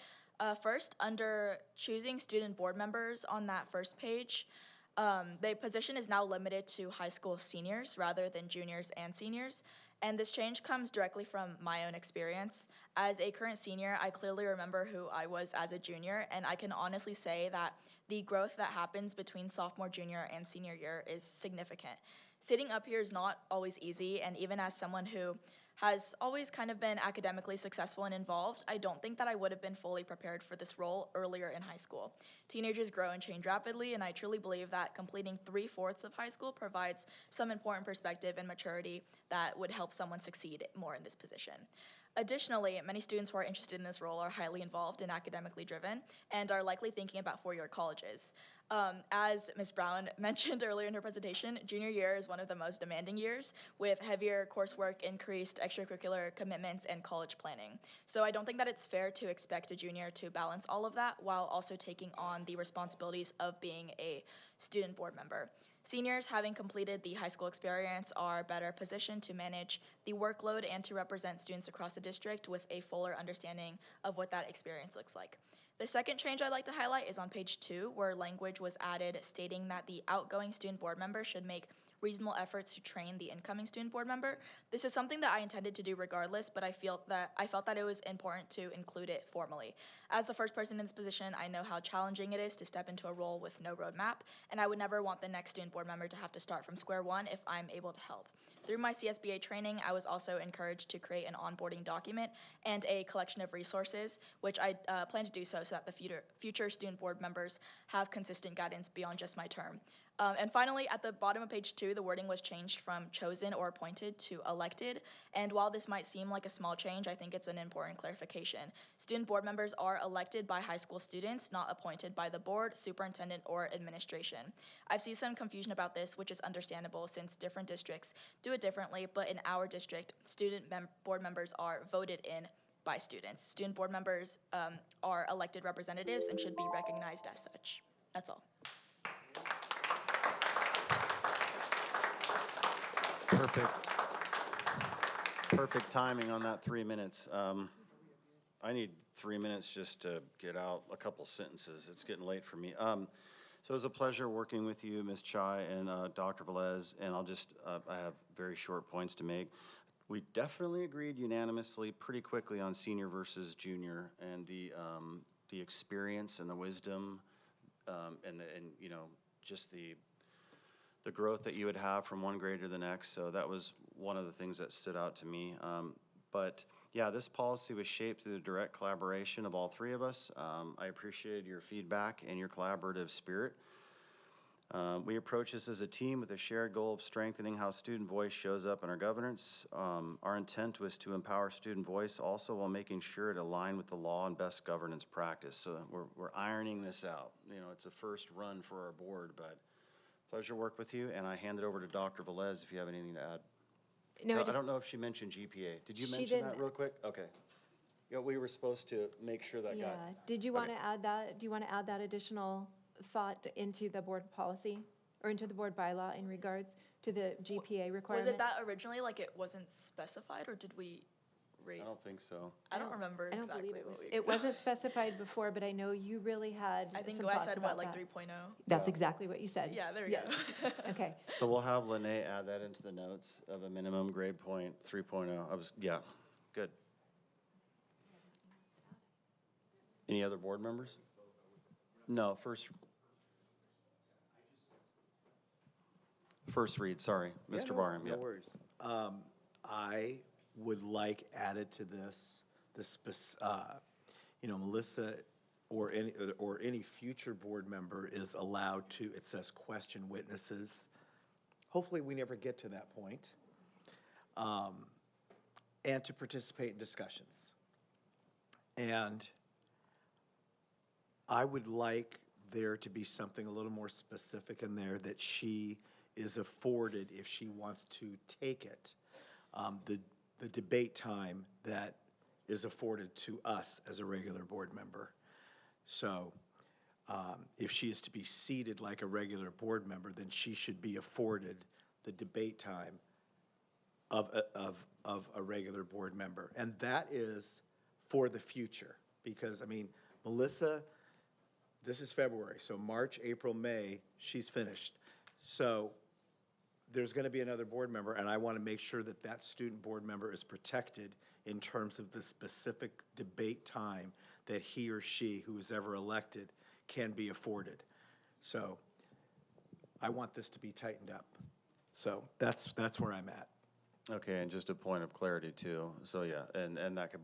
First, under choosing student board members on that first page, the position is now limited to high school seniors rather than juniors and seniors. And this change comes directly from my own experience. As a current senior, I clearly remember who I was as a junior, and I can honestly say that the growth that happens between sophomore, junior, and senior year is significant. Sitting up here is not always easy, and even as someone who has always kind of been academically successful and involved, I don't think that I would have been fully prepared for this role earlier in high school. Teenagers grow and change rapidly, and I truly believe that completing 3/4 of high school provides some important perspective and maturity that would help someone succeed more in this position. Additionally, many students who are interested in this role are highly involved and academically driven and are likely thinking about four-year colleges. As Ms. Brown mentioned earlier in her presentation, junior year is one of the most demanding years with heavier coursework, increased extracurricular commitments, and college planning. So I don't think that it's fair to expect a junior to balance all of that while also taking on the responsibilities of being a student board member. Seniors, having completed the high school experience, are better positioned to manage the workload and to represent students across the district with a fuller understanding of what that experience looks like. The second change I'd like to highlight is on page 2, where language was added stating that the outgoing student board member should make reasonable efforts to train the incoming student board member. This is something that I intended to do regardless, but I felt that it was important to include it formally. As the first person in this position, I know how challenging it is to step into a role with no roadmap, and I would never want the next student board member to have to start from square one if I'm able to help. Through my CSBA training, I was also encouraged to create an onboarding document and a collection of resources, which I plan to do so that the future student board members have consistent guidance beyond just my term. And finally, at the bottom of page 2, the wording was changed from chosen or appointed to elected. And while this might seem like a small change, I think it's an important clarification. Student board members are elected by high school students, not appointed by the board, superintendent, or administration. I've seen some confusion about this, which is understandable since different districts do it differently, but in our district, student board members are voted in by students. Student board members are elected representatives and should be recognized as such. That's all. Perfect timing on that 3 minutes. I need 3 minutes just to get out a couple sentences. It's getting late for me. So it was a pleasure working with you, Ms. Chai and Dr. Velez, and I have very short points to make. We definitely agreed unanimously pretty quickly on senior versus junior and the experience and the wisdom and you know, just the growth that you would have from one grade to the next. So that was one of the things that stood out to me. But yeah, this policy was shaped through the direct collaboration of all three of us. I appreciated your feedback and your collaborative spirit. We approach this as a team with a shared goal of strengthening how student voice shows up in our governance. Our intent was to empower student voice also while making sure it aligned with the law and best governance practice. So we're ironing this out. You know, it's a first run for our board, but Pleasure work with you, and I hand it over to Dr. Velez if you have anything to add. No, I don't know if she mentioned GPA. Did you She mention that didn't. real quick? Okay. Yeah, we were supposed to make sure that Yeah, got. did you want Okay. to add that, do you want to add that additional thought into the board policy or into the board bylaw in regards to the GPA Was requirement? it that originally, like it wasn't specified, or did we raise? I don't think so. I don't remember I don't exactly believe it what was, we. it wasn't specified before, but I know you really had I think some I thoughts said, about what, like that. 3.0? That's Yeah. exactly what you said. Yeah, there we Yes. go. Okay. So we'll have Lene add that into the notes of a minimum grade point 3.0. Yeah, good. Any other board members? No, first read, sorry, Yeah, Mr. no- Barham. No Yeah. worries. I would like added to this, Melissa or any future board member is allowed to, it says question witnesses. Hopefully, we never get to that point. And to participate in discussions. And I would like there to be something a little more specific in there that she is afforded if she wants to take it. The debate time that is afforded to us as a regular board member. So if she is to be seated like a regular board member, then she should be afforded the debate time of a regular board member. And that is for the future. Because, I mean, Melissa, this is February, so March, April, May, she's finished. So there's going to be another board member, and I want to make sure that that student board member is protected in terms of the specific debate time that he or she, who is ever elected, can be afforded. So I want this to be tightened up. So that's where I'm at. Okay, and just a point of clarity too. So yeah, and that could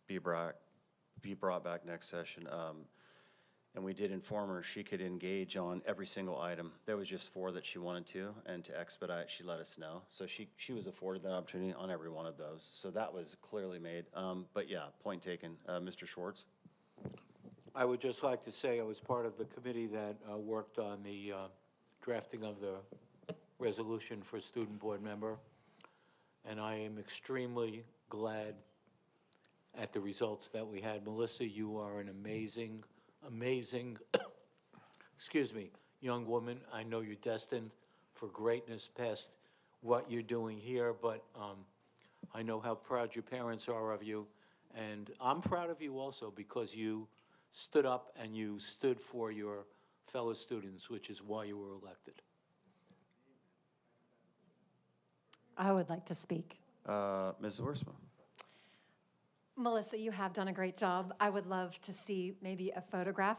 be brought back next session. And we did inform her she could engage on every single item. There was just 4 that she wanted to, and to expedite, she let us know. So she was afforded that opportunity on every one of those. So that was clearly made. But yeah, point taken. Mr. Schwartz? I would just like to say I was part of the committee that worked on the drafting of the resolution for student board member, and I am extremely glad at the results that we had. Melissa, you are an amazing, excuse me, young woman. I know you're destined for greatness past what you're doing here, but I know how proud your parents are of you, and I'm proud of you also because you stood up and you stood for your fellow students, which is why you were elected. I would like to speak. Ms. Wiersma? Melissa, you have done a great job. I would love to see maybe a photograph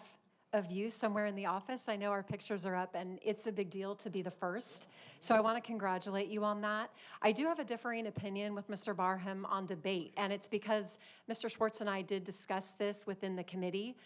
of you somewhere in the office. I know our pictures are up, and it's a big deal to be the first. So I want to congratulate you on that. I do have a differing opinion with Mr. Barham on debate, and it's because Mr. Schwartz and I did discuss this within the committee.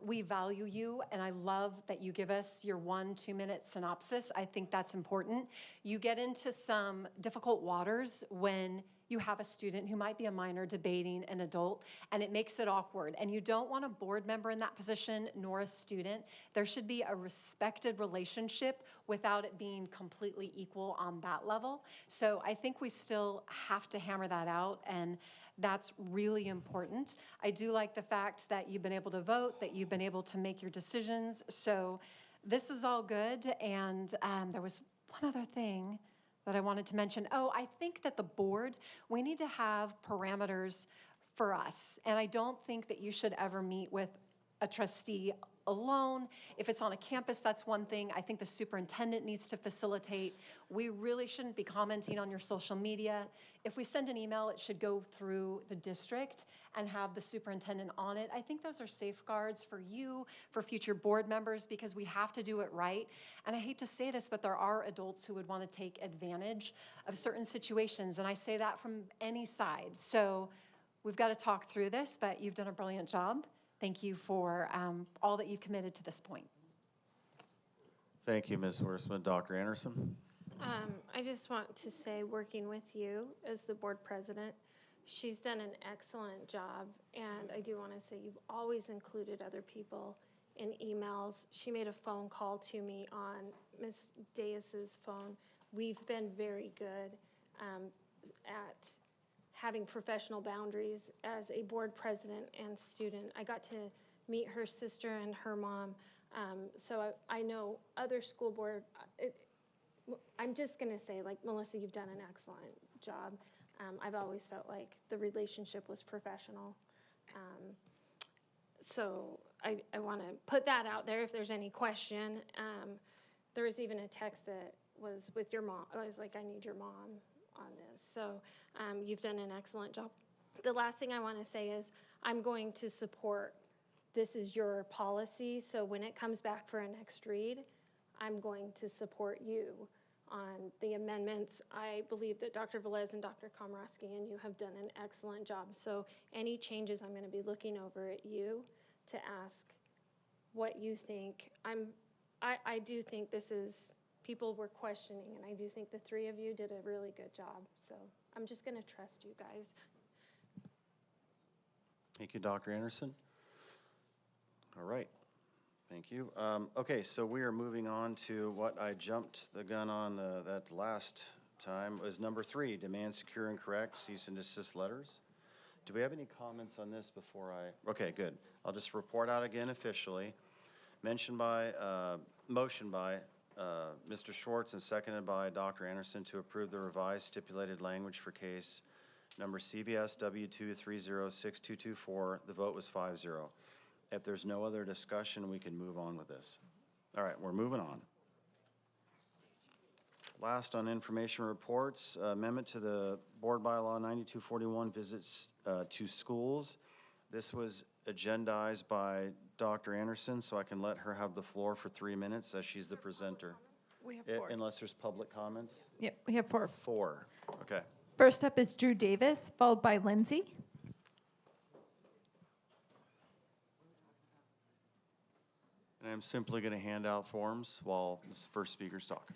We value you, and I love that you give us your 1-2 minute synopsis. I think that's important. You get into some difficult waters when you have a student who might be a minor debating an adult, and it makes it awkward. And you don't want a board member in that position, nor a student. There should be a respected relationship without it being completely equal on that level. So I think we still have to hammer that out, and that's really important. I do like the fact that you've been able to vote, that you've been able to make your decisions. So this is all good, and there was one other thing that I wanted to mention. Oh, I think that the board, we need to have parameters for us. And I don't think that you should ever meet with a trustee alone. If it's on a campus, that's one thing. I think the superintendent needs to facilitate. We really shouldn't be commenting on your social media. If we send an email, it should go through the district and have the superintendent on it. I think those are safeguards for you, for future board members, because we have to do it right. And I hate to say this, but there are adults who would want to take advantage of certain situations. And I say that from any side. So we've got to talk through this, but you've done a brilliant job. Thank you for all that you've committed to this point. Thank you, Ms. Wiersma. Dr. Anderson? I just want to say, working with you as the board president, she's done an excellent job. And I do want to say you've always included other people and emails. She made a phone call to me on Ms. Deus's phone. We've been very good at having professional boundaries as a board president and student. I got to meet her sister and her mom. So I know other school board, I'm just gonna say, like, Melissa, you've done an excellent job. I've always felt like the relationship was professional. So I wanna put that out there if there's any question. There was even a text that was with your mom. I was like, I need your mom on this. So you've done an excellent job. The last thing I wanna say is I'm going to support, this is your policy, so when it comes back for a next read, I'm going to support you on the amendments. I believe that Dr. Velez and Dr. Komrosky and you have done an excellent job. So any changes, I'm gonna be looking over at you to ask what you think. I do think this is, people were questioning, and I do think the three of you did a really good job. So I'm just gonna trust you guys. Thank you, Dr. Anderson. All right, thank you. Okay, so we are moving on to what I jumped the gun on that last time, was number 3, demand secure and correct cease and desist letters. Do we have any comments on this before okay, good. I'll just report out again officially. Motion by Mr. Schwartz and seconded by Dr. Anderson to approve the revised stipulated language for case number CVS W2306224. The vote was 5-0. If there's no other discussion, we can move on with this. All right, we're moving on. Last on information reports, amendment to the board bylaw 9241, visits to schools. This was agendized by Dr. Anderson, so I can let her have the floor for 3 minutes as she's the presenter. We have 4. Unless there's public comments? Yep, we have 4. 4, okay. First up is Drew Davis, followed by Lindsay. And I'm simply going to hand out forms while this first speaker's talking.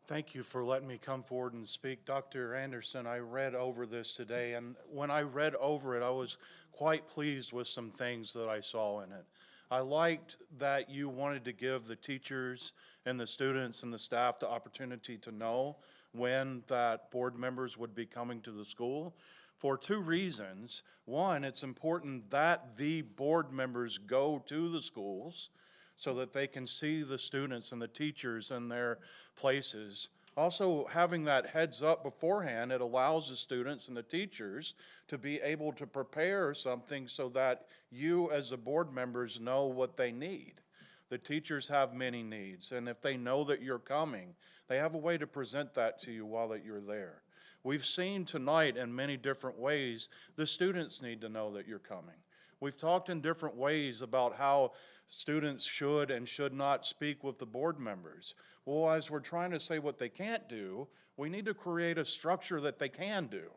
Thank you for letting me come forward and speak. Dr. Anderson, I read over this today, and when I read over it, I was quite pleased with some things that I saw in it. I liked that you wanted to give the teachers and the students and the staff the opportunity to know when that board members would be coming to the school for 2 reasons. One, it's important that the board members go to the schools so that they can see the students and the teachers in their places. Also, having that heads up beforehand, it allows the students and the teachers to be able to prepare something so that you as the board members know what they need. The teachers have many needs, and if they know that you're coming, they have a way to present that to you while that you're there. We've seen tonight in many different ways, the students need to know that you're coming. We've talked in different ways about how students should and should not speak with the board members. Well, as we're trying to say what they can't do, we need to create a structure that they can do.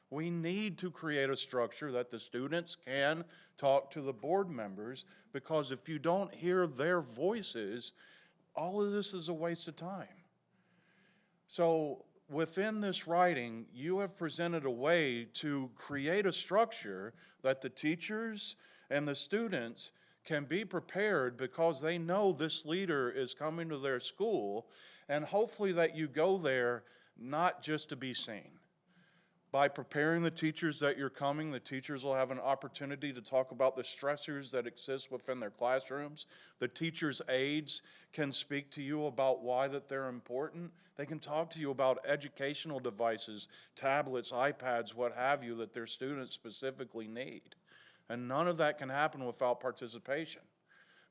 We need to create a structure that the students can talk to the board members, because if you don't hear their voices, all of this is a waste of time. So within this writing, you have presented a way to create a structure that the teachers and the students can be prepared, because they know this leader is coming to their school, and hopefully that you go there not just to be seen. By preparing the teachers that you're coming, the teachers will have an opportunity to talk about the stressors that exist within their classrooms. The teachers' aides can speak to you about why that they're important. They can talk to you about educational devices, tablets, iPads, what have you, that their students specifically need. And none of that can happen without participation.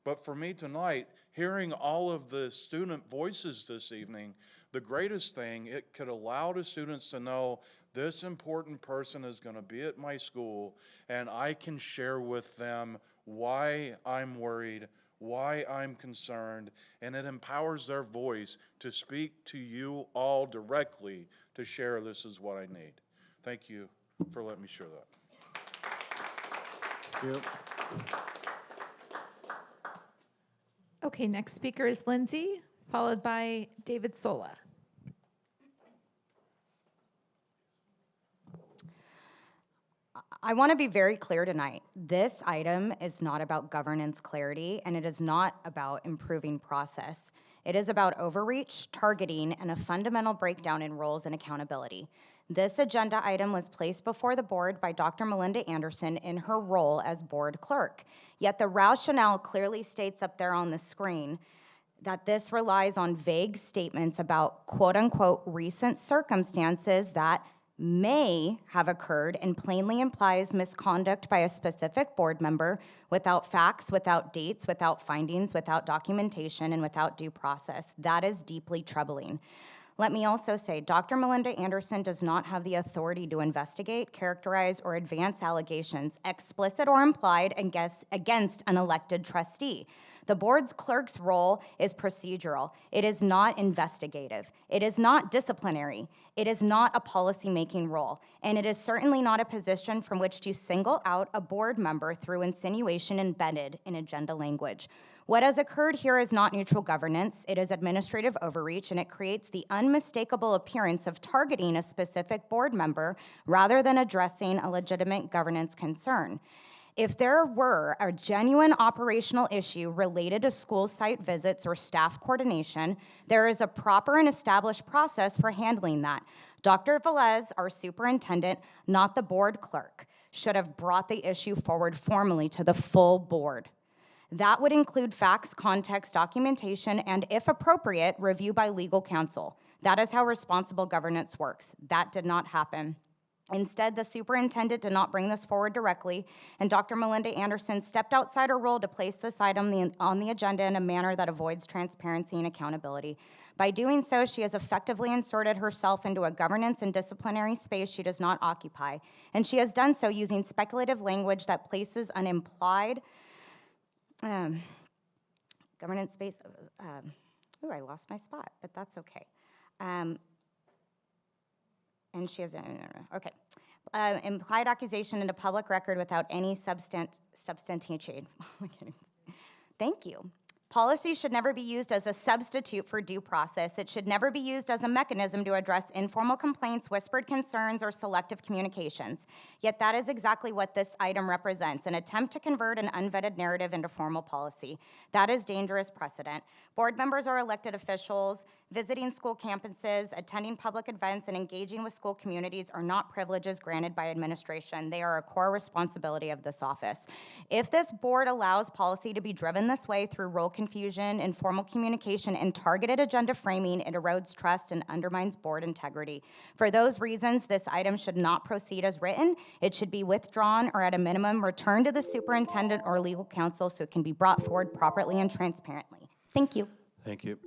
But for me tonight, hearing all of the student voices this evening, the greatest thing, it could allow the students to know this important person is going to be at my school, and I can share with them why I'm worried, why I'm concerned, and it empowers their voice to speak to you all directly to share this is what I need. Thank you for letting me share that. Thank you. Okay, next speaker is Lindsay, followed by David Sola. I want to be very clear tonight. This item is not about governance clarity, and it is not about improving process. It is about overreach, targeting, and a fundamental breakdown in roles and accountability. This agenda item was placed before the board by Dr. Melinda Anderson in her role as board clerk. Yet the rationale clearly states up there on the screen that this relies on vague statements about quote-unquote recent circumstances that may have occurred and plainly implies misconduct by a specific board member without facts, without dates, without findings, without documentation, and without due process. That is deeply troubling. Let me also say, Dr. Melinda Anderson does not have the authority to investigate, characterize, or advance allegations, explicit or implied, against an elected trustee. The board's clerk's role is procedural. It is not investigative. It is not disciplinary. It is not a policy-making role. And it is certainly not a position from which to single out a board member through insinuation embedded in agenda language. What has occurred here is not neutral governance, it is administrative overreach, and it creates the unmistakable appearance of targeting a specific board member rather than addressing a legitimate governance concern. If there were a genuine operational issue related to school site visits or staff coordination, there is a proper and established process for handling that. Dr. Velez, our superintendent, not the board clerk, should have brought the issue forward formally to the full board. That would include facts, context, documentation, and if appropriate, review by legal counsel. That is how responsible governance works. That did not happen. Instead, the superintendent did not bring this forward directly, and Dr. Melinda Anderson stepped outside her role to place this item on the agenda in a manner that avoids transparency and accountability. By doing so, she has effectively inserted herself into a governance and disciplinary space she does not occupy, and she has done so using speculative language that places an implied governance space. Ooh, I lost my spot, but that's okay. And she has, okay. Implied accusation into public record without any substantiation. Oh my goodness. Thank you. Policy should never be used as a substitute for due process. It should never be used as a mechanism to address informal complaints, whispered concerns, or selective communications. Yet that is exactly what this item represents, an attempt to convert an unvetted narrative into formal policy. That is dangerous precedent. Board members are elected officials. Visiting school campuses, attending public events, and engaging with school communities are not privileges granted by administration. They are a core responsibility of this office. If this board allows policy to be driven this way through role confusion, informal communication, and targeted agenda framing, it erodes trust and undermines board integrity. For those reasons, this item should not proceed as written. It should be withdrawn or at a minimum returned to the superintendent or legal counsel so it can be brought forward properly and transparently. Thank you. Thank you.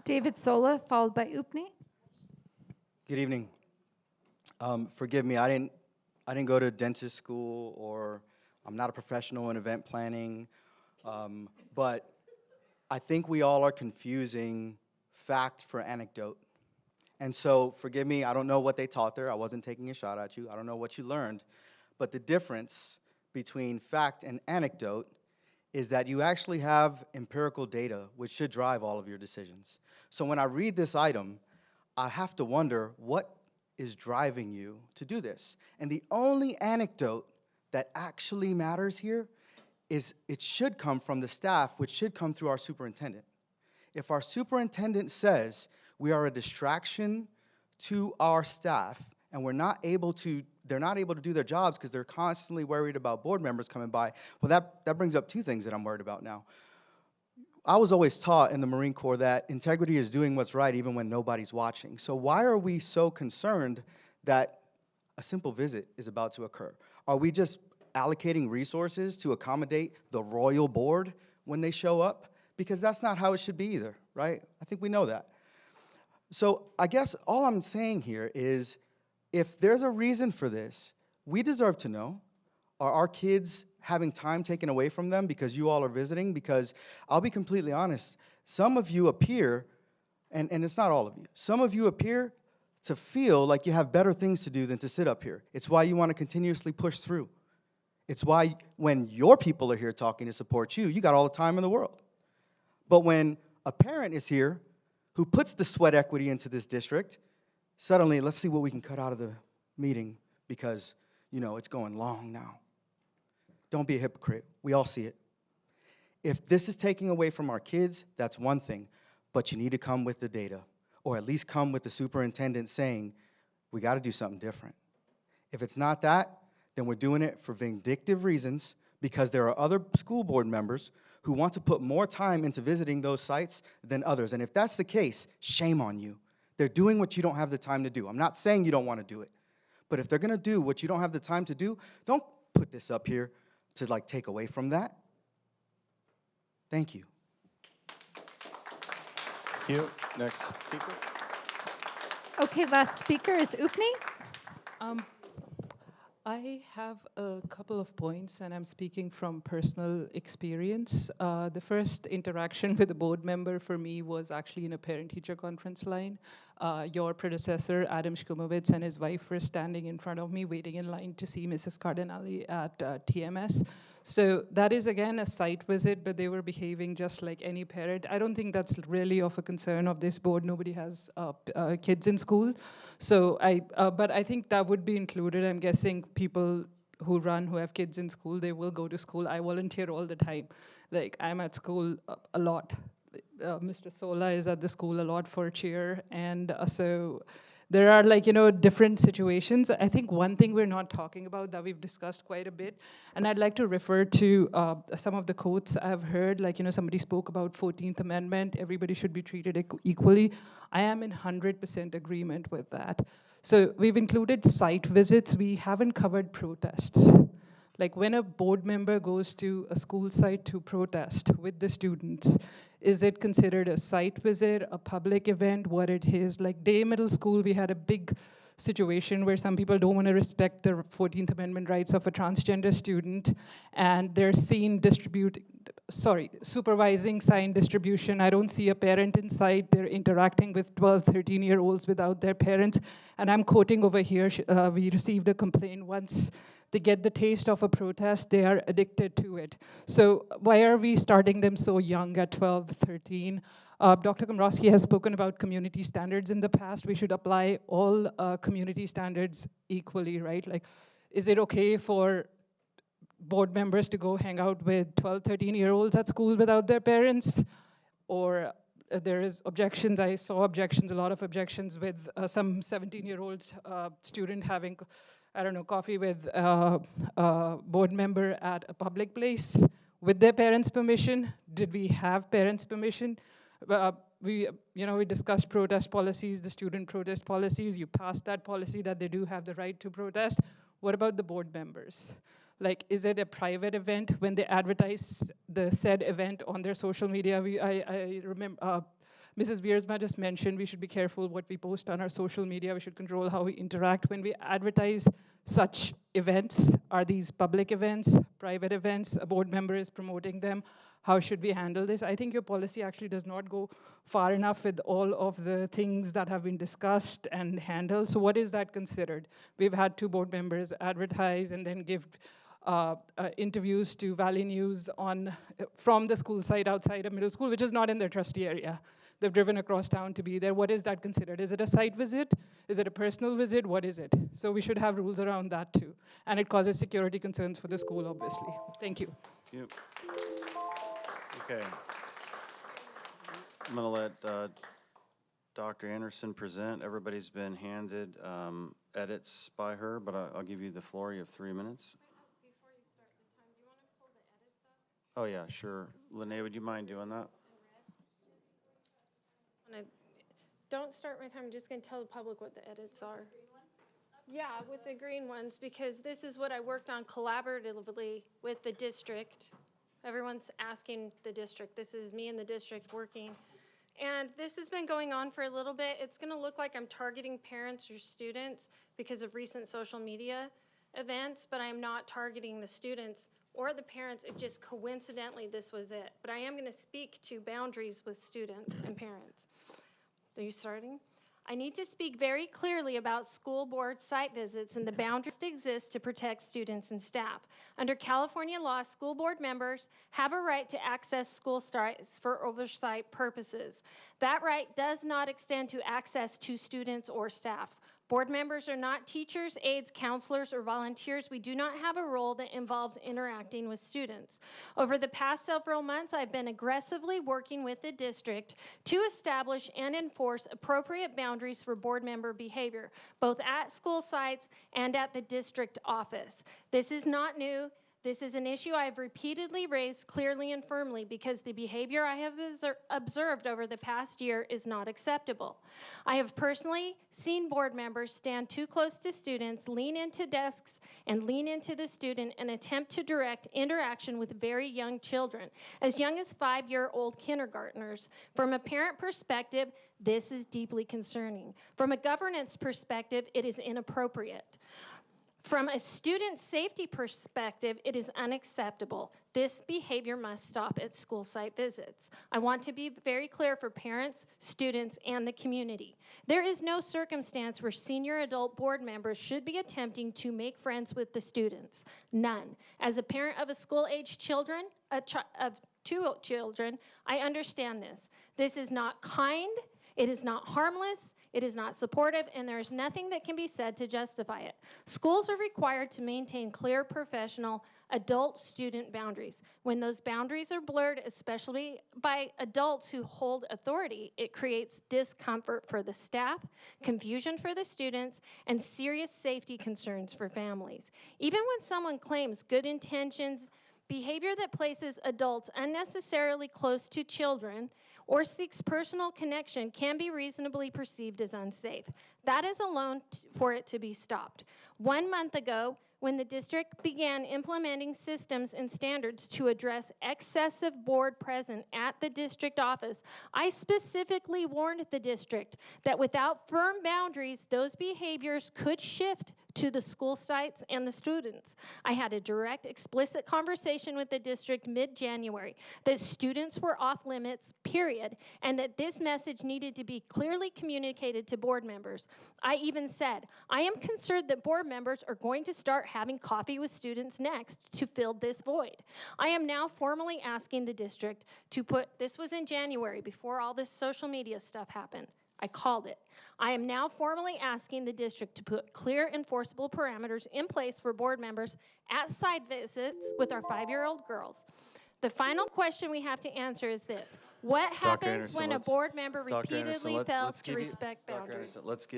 David Sola, followed by Upni. Good evening. Forgive me, I didn't go to dentist school, or I'm not a professional in event planning, but I think we all are confusing fact for anecdote. And so, forgive me, I don't know what they taught there. I wasn't taking a shot at you. I don't know what you learned. But the difference between fact and anecdote is that you actually have empirical data, which should drive all of your decisions. So when I read this item, I have to wonder, what is driving you to do this? And the only anecdote that actually matters here is it should come from the staff, which should come through our superintendent. If our superintendent says we are a distraction to our staff and they're not able to do their jobs because they're constantly worried about board members coming by, well, that brings up two things that I'm worried about now. I was always taught in the Marine Corps that integrity is doing what's right even when nobody's watching. So why are we so concerned that a simple visit is about to occur? Are we just allocating resources to accommodate the royal board when they show up? Because that's not how it should be either, right? I think we know that. So I guess all I'm saying here is, if there's a reason for this, we deserve to know. Are our kids having time taken away from them because you all are visiting? Because I'll be completely honest, some of you appear, and it's not all of you, some of you appear to feel like you have better things to do than to sit up here. It's why you want to continuously push through. It's why when your people are here talking to support you, you got all the time in the world. But when a parent is here who puts the sweat equity into this district, suddenly, let's see what we can cut out of the meeting because, you know, it's going long now. Don't be a hypocrite. We all see it. If this is taking away from our kids, that's one thing, but you need to come with the data, or at least come with the superintendent saying, we got to do something different. If it's not that, then we're doing it for vindictive reasons because there are other school board members who want to put more time into visiting those sites than others. And if that's the case, shame on you. They're doing what you don't have the time to do. I'm not saying you don't want to do it, but if they're going to do what you don't have the time to do, don't put this up here to like take away from that. Thank you. Thank you. Next speaker. Okay, last speaker is Upni. I have a couple of points, and I'm speaking from personal experience. The first interaction with a board member for me was actually in a parent-teacher conference line. Your predecessor, Adam Shkumowitz, and his wife were standing in front of me, waiting in line to see Mrs. Cardinale at TMS. So that is, again, a site visit, but they were behaving just like any parent. I don't think that's really of a concern of this board. Nobody has kids in school. So but I think that would be included. I'm guessing people who have kids in school, they will go to school. I volunteer all the time. Like, I'm at school a lot. Mr. Sola is at the school a lot for cheer, and so there are, like, you know, different situations. I think one thing we're not talking about that we've discussed quite a bit, and I'd like to refer to some of the quotes I've heard, like, you know, somebody spoke about 14th Amendment, everybody should be treated equally. I am in 100% agreement with that. So we've included site visits, we haven't covered protests. Like, when a board member goes to a school site to protest with the students, is it considered a site visit, a public event, what it is? Like, Day Middle School, we had a big situation where some people don't want to respect the 14th Amendment rights of a transgender student, and they're seen supervising sign distribution. I don't see a parent inside. They're interacting with 12, 13-year-olds without their parents. And I'm quoting over here, we received a complaint once. They get the taste of a protest, they are addicted to it. So why are we starting them so young at 12, 13? Dr. Komrosky has spoken about community standards in the past. We should apply all community standards equally, right? Like, is it okay for board members to go hang out with 12, 13-year-olds at school without their parents? Or there is objections, I saw objections, a lot of objections with some 17-year-old student having, I don't know, coffee with a board member at a public place with their parents' permission. Did we have parents' permission? We discussed protest policies, the student protest policies. You passed that policy that they do have the right to protest. What about the board members? Like, is it a private event when they advertise the said event on their social media? I remember, Mrs. Wiersma just mentioned we should be careful what we post on our social media. We should control how we interact when we advertise such events. Are these public events, private events? A board member is promoting them. How should we handle this? I think your policy actually does not go far enough with all of the things that have been discussed and handled. So what is that considered? We've had 2 board members advertise and then give interviews to Valley News from the school site outside a middle school, which is not in their trustee area. They've driven across town to be there. What is that considered? Is it a site visit? Is it a personal visit? What is it? So we should have rules around that too. And it causes security concerns for the school, obviously. Thank you. Thank you. Okay. I'm going to let Dr. Anderson present. Everybody's been handed edits by her, but I'll give you the floor. You have 3 minutes. Before you start the time, do you want to pull the edits up? Oh, yeah, sure. Lene, would you mind doing that? Don't start my time. I'm just going to tell the public what the edits are. Yeah, with the green ones, because this is what I worked on collaboratively with the district. Everyone's asking the district. This is me and the district working. And this has been going on for a little bit. It's going to look like I'm targeting parents or students because of recent social media events, but I'm not targeting the students or the parents. It just coincidentally, this was it. But I am going to speak to boundaries with students and parents. Are you starting? I need to speak very clearly about school board site visits and the boundaries that exist to protect students and staff. Under California law, school board members have a right to access school sites for oversight purposes. That right does not extend to access to students or staff. Board members are not teachers, aides, counselors, or volunteers. We do not have a role that involves interacting with students. Over the past several months, I've been aggressively working with the district to establish and enforce appropriate boundaries for board member behavior, both at school sites and at the district office. This is not new. This is an issue I have repeatedly raised clearly and firmly because the behavior I have observed over the past year is not acceptable. I have personally seen board members stand too close to students, lean into desks, and lean into the student and attempt to direct interaction with very young children, as young as 5-year-old kindergartners. From a parent perspective, this is deeply concerning. From a governance perspective, it is inappropriate. From a student safety perspective, it is unacceptable. This behavior must stop at school site visits. I want to be very clear for parents, students, and the community. There is no circumstance where senior adult board members should be attempting to make friends with the students. None. As a parent of a school-aged children, of 2 children, I understand this. This is not kind. It is not harmless, it is not supportive, and there is nothing that can be said to justify it. Schools are required to maintain clear, professional, adult-student boundaries. When those boundaries are blurred, especially by adults who hold authority, it creates discomfort for the staff, confusion for the students, and serious safety concerns for families. Even when someone claims good intentions, behavior that places adults unnecessarily close to children or seeks personal connection can be reasonably perceived as unsafe. That is alone for it to be stopped. 1 month ago, when the district began implementing systems and standards to address excessive board presence at the district office, I specifically warned the district that without firm boundaries, those behaviors could shift to the school sites and the students. I had a direct, explicit conversation with the district mid-January that students were off limits, period, and that this message needed to be clearly communicated to board members. I even said, I am concerned that board members are going to start having coffee with students next to fill this void. I am now formally asking the district to put, this was in January before all this social media stuff happened. I called it. I am now formally asking the district to put clear enforceable parameters in place for board members at site visits with our 5-year-old girls. The final question we have to answer is this. What happens when a board member repeatedly fails to respect boundaries? Let's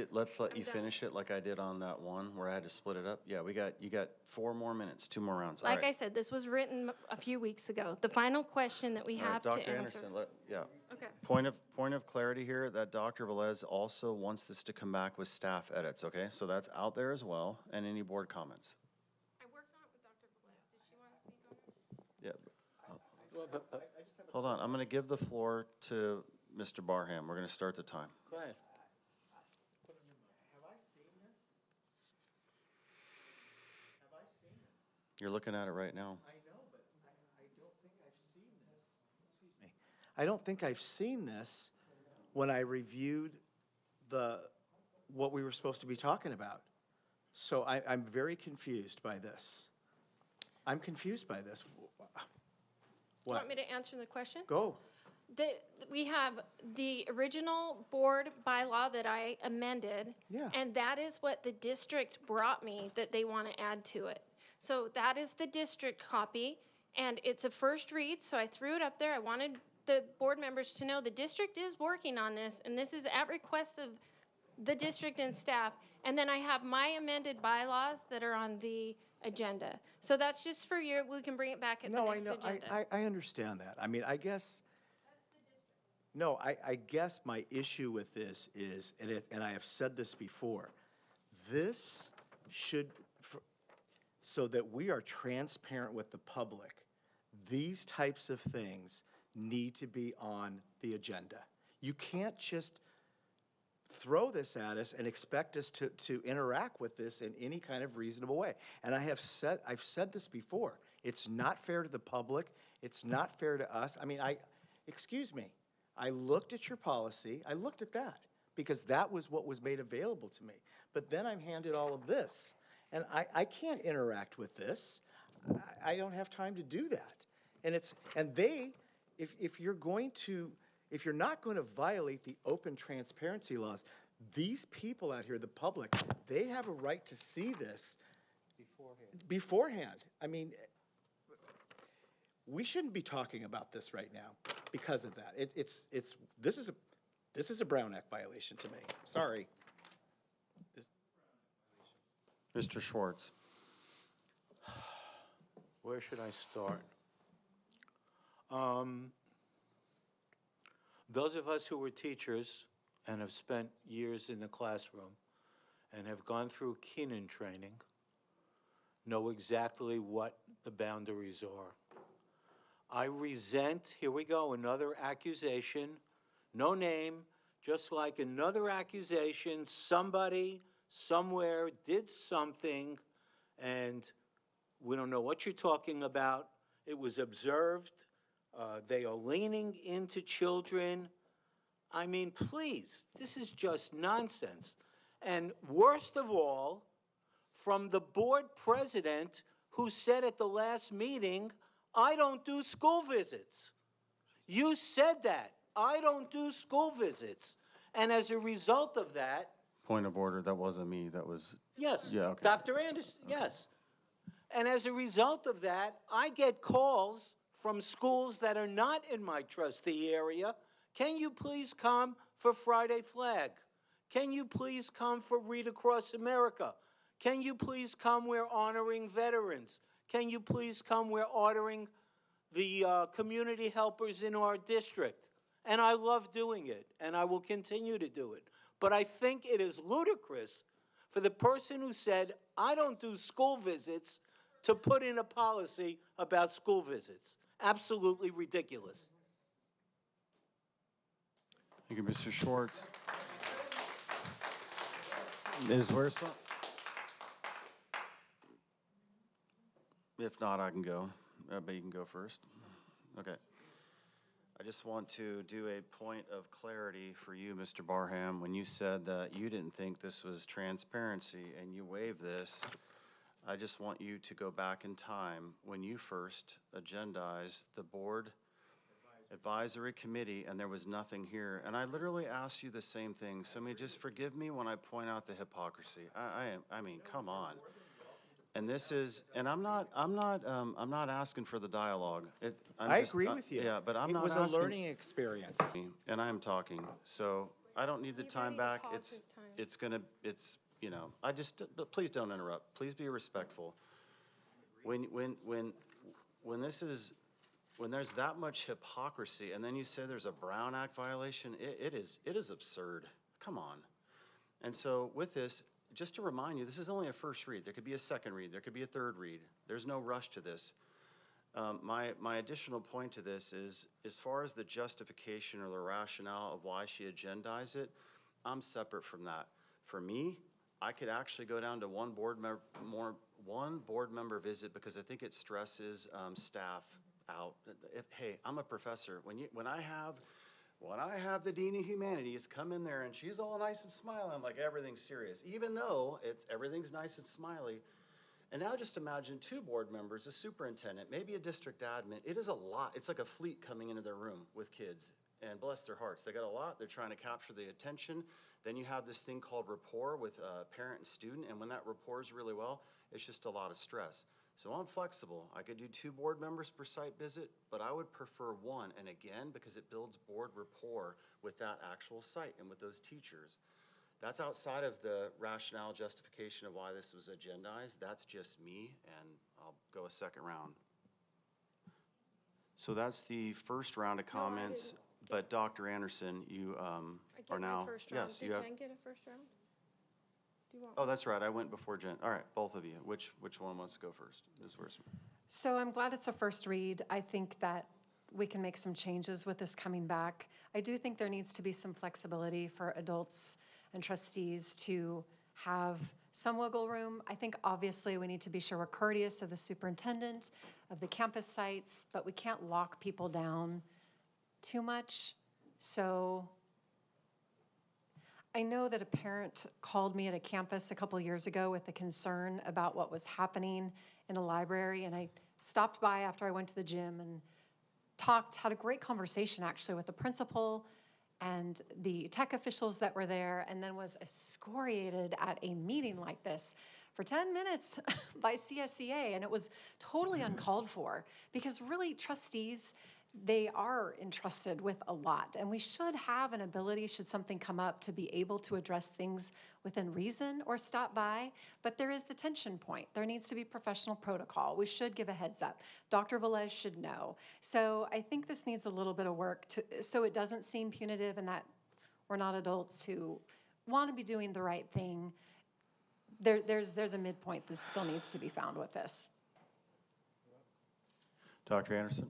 let you finish it like I did on that one where I had to split it up. Yeah, you got 4 more minutes, 2 more rounds. All Like right. I said, this was written a few weeks ago. The final question that we All right, have Dr. to answer. Anderson, yeah. Okay. Point of clarity here, that Dr. Velez also wants this to come back with staff edits, okay? So that's out there as well, and any board comments. I worked on it with Dr. Velez. Does she want to speak on it? Yeah. Hold on, I'm going to give the floor to Mr. Barham. We're going to start the time. Go ahead. You're looking at it right now. I know, but I don't think I've seen this. Excuse me. I don't think I've seen this when I reviewed what we were supposed to be talking about. So I'm very confused by this. I'm confused by this. Do you want What? me to answer the question? Go. We have the original board bylaw that I amended. Yeah. And that is what the district brought me that they want to add to it. So that is the district copy, and it's a first read, so I threw it up there. I wanted the board members to know the district is working on this, and this is at request of the district and staff. And then I have my amended bylaws that are on the agenda. So that's just for you. We can bring it back at the next agenda. I understand that. I mean, I guess. No, I guess my issue with this is, and I have said this before, this should, so that we are transparent with the public, these types of things need to be on the agenda. You can't just throw this at us and expect us to interact with this in any kind of reasonable way. And I've said this before. It's not fair to the public. It's not fair to us. I mean, excuse me. I looked at your policy. I looked at that. because that was what was made available to me. But then I'm handed all of this, and I can't interact with this. I don't have time to do that. If you're not going to violate the open transparency laws, these people out here, the public, they have a right to see this beforehand. I mean, we shouldn't be talking about this right now because of that. This is a Brown Act violation to me. Sorry. Mr. Schwartz. Where should I start? Those of us who were teachers and have spent years in the classroom and have gone through Keenan training know exactly what the boundaries are. I resent, here we go, another accusation, no name, just like another accusation, somebody, somewhere did something, and we don't know what you're talking about. It was observed. They are leaning into children. I mean, please, this is just nonsense. And worst of all, from the board president who said at the last meeting, I don't do school visits. You said that. I don't do school visits. And as a result of that. Point of order, that wasn't me, that was. Yes, yeah, okay. Dr. Anderson, Okay. yes. And as a result of that, I get calls from schools that are not in my trustee area. Can you please come for Friday Flag? Can you please come for Read Across America? Can you please come? We're honoring veterans. Can you please come? We're honoring the community helpers in our district. And I love doing it, and I will continue to do it. But I think it is ludicrous for the person who said, I don't do school visits, to put in a policy about school visits. Absolutely ridiculous. Thank you, Mr. Schwartz. Ms. Wurst? If not, I can go, but you can go first. Okay. I just want to do a point of clarity for you, Mr. Barham. When you said that you didn't think this was transparency and you waived this, I just want you to go back in time when you first agendized the board advisory committee and there was nothing here. And I literally asked you the same thing. So just forgive me when I point out the hypocrisy. I mean, come on. And this is, and I'm not asking for the dialogue. I agree with you. Yeah, but I'm not asking. It was a learning experience. And I am talking, so I don't need the time back. You know, but please don't interrupt. Please be respectful. When there's that much hypocrisy, and then you say there's a Brown Act violation, it is absurd. Come on. And so with this, just to remind you, this is only a first read. There could be a second read. There could be a third read. There's no rush to this. My additional point to this is, as far as the justification or the rationale of why she agendized it, I'm separate from that. For me, I could actually go down to one board member visit because I think it stresses staff out. Hey, I'm a professor. When I have the Dean of Humanities come in there and she's all nice and smiling, I'm like, everything's serious, even though everything's nice and smiley. And now just imagine 2 board members, a superintendent, maybe a district admin. It is a lot. It's like a fleet coming into their room with kids. And bless their hearts, they got a lot. They're trying to capture the attention. Then you have this thing called rapport with parent and student. And when that rapport is really well, it's just a lot of stress. So I'm flexible. I could do 2 board members per site visit, but I would prefer 1. And again, because it builds board rapport with that actual site and with those teachers. That's outside of the rationale justification of why this was agendized. That's just me, and I'll go a second round. So that's the first round of comments, but Dr. Anderson, you are now, yes, Did you have. Jen get a first round? Do you want? Oh, that's right, I went before Jen. All right, both of you. Which one wants to go first? Ms. Wurzman. So I'm glad it's a first read. I think that we can make some changes with this coming back. I do think there needs to be some flexibility for adults and trustees to have some wiggle room. I think obviously we need to be sure we're courteous of the superintendent, of the campus sites, but we can't lock people down too much. So I know that a parent called me at a campus a couple years ago with a concern about what was happening in a library, and I stopped by after I went to the gym and had a great conversation actually with the principal and the tech officials that were there, and then was excoriated at a meeting like this for 10 minutes by CSEA, and it was totally uncalled for, because really trustees, they are entrusted with a lot, and we should have an ability, should something come up, to be able to address things within reason or stop by, but there is the tension point. There needs to be professional protocol. We should give a heads up. Dr. Velez should know. So I think this needs a little bit of work so it doesn't seem punitive and that we're not adults who want to be doing the right thing. There's a midpoint that still needs to be found with this. Dr. Anderson?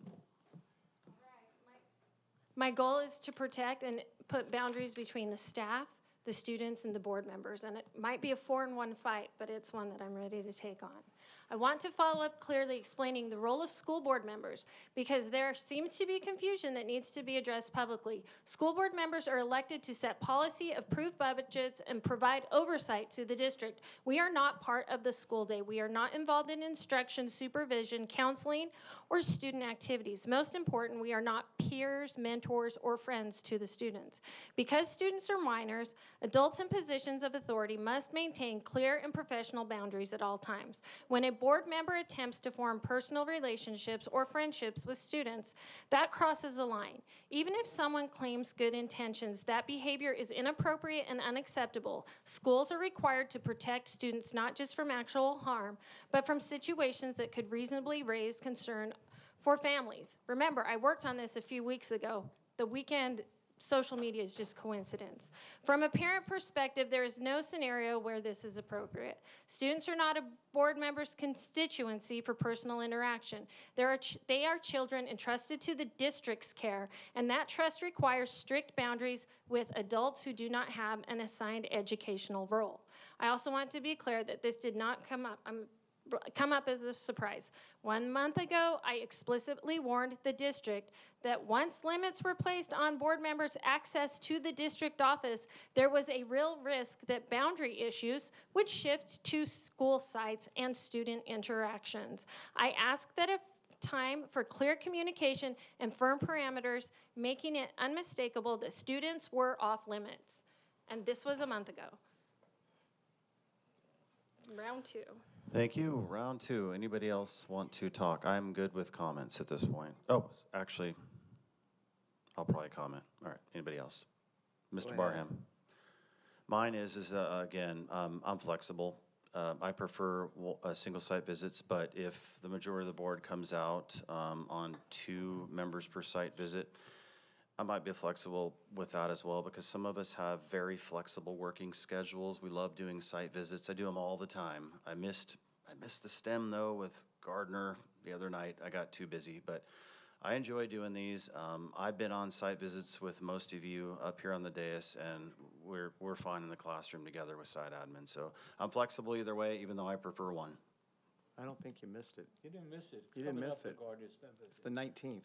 My goal is to protect and put boundaries between the staff, the students, and the board members. And it might be a 4-in-1 fight, but it's one that I'm ready to take on. I want to follow up clearly explaining the role of school board members, because there seems to be confusion that needs to be addressed publicly. School board members are elected to set policy, approve budgets, and provide oversight to the district. We are not part of the school day. We are not involved in instruction, supervision, counseling, or student activities. Most important, we are not peers, mentors, or friends to the students. Because students are minors, adults in positions of authority must maintain clear and professional boundaries at all times. When a board member attempts to form personal relationships or friendships with students, that crosses a line. Even if someone claims good intentions, that behavior is inappropriate and unacceptable. Schools are required to protect students not just from actual harm, but from situations that could reasonably raise concern for families. Remember, I worked on this a few weeks ago. The weekend social media is just coincidence. From a parent perspective, there is no scenario where this is appropriate. Students are not a board member's constituency for personal interaction. They are children entrusted to the district's care, and that trust requires strict boundaries with adults who do not have an assigned educational role. I also want to be clear that this did not come up as a surprise. 1 month ago, I explicitly warned the district that once limits were placed on board members' access to the district office, there was a real risk that boundary issues would shift to school sites and student interactions. I asked that if time for clear communication and firm parameters, making it unmistakable that students were off limits. And this was a month ago. Round 2. Thank you. Round 2. Anybody else want to talk? I'm good with comments at this point. Oh, actually, I'll probably comment. All right. Anybody else? Mr. Barham. Mine is again, I'm flexible. I prefer single site visits, but if the majority of the board comes out on 2 members per site visit, I might be flexible with that as well, because some of us have very flexible working schedules. We love doing site visits. I do them all the time. I missed the STEM though with Gardner the other night. I got too busy, but I enjoy doing these. I've been on site visits with most of you up here on the dais, and we're fine in the classroom together with site admin. So I'm flexible either way, even though I prefer one. I don't think you missed it. You didn't miss it. It's You didn't coming miss up it. to Gardner's 10th visit. It's the 19th.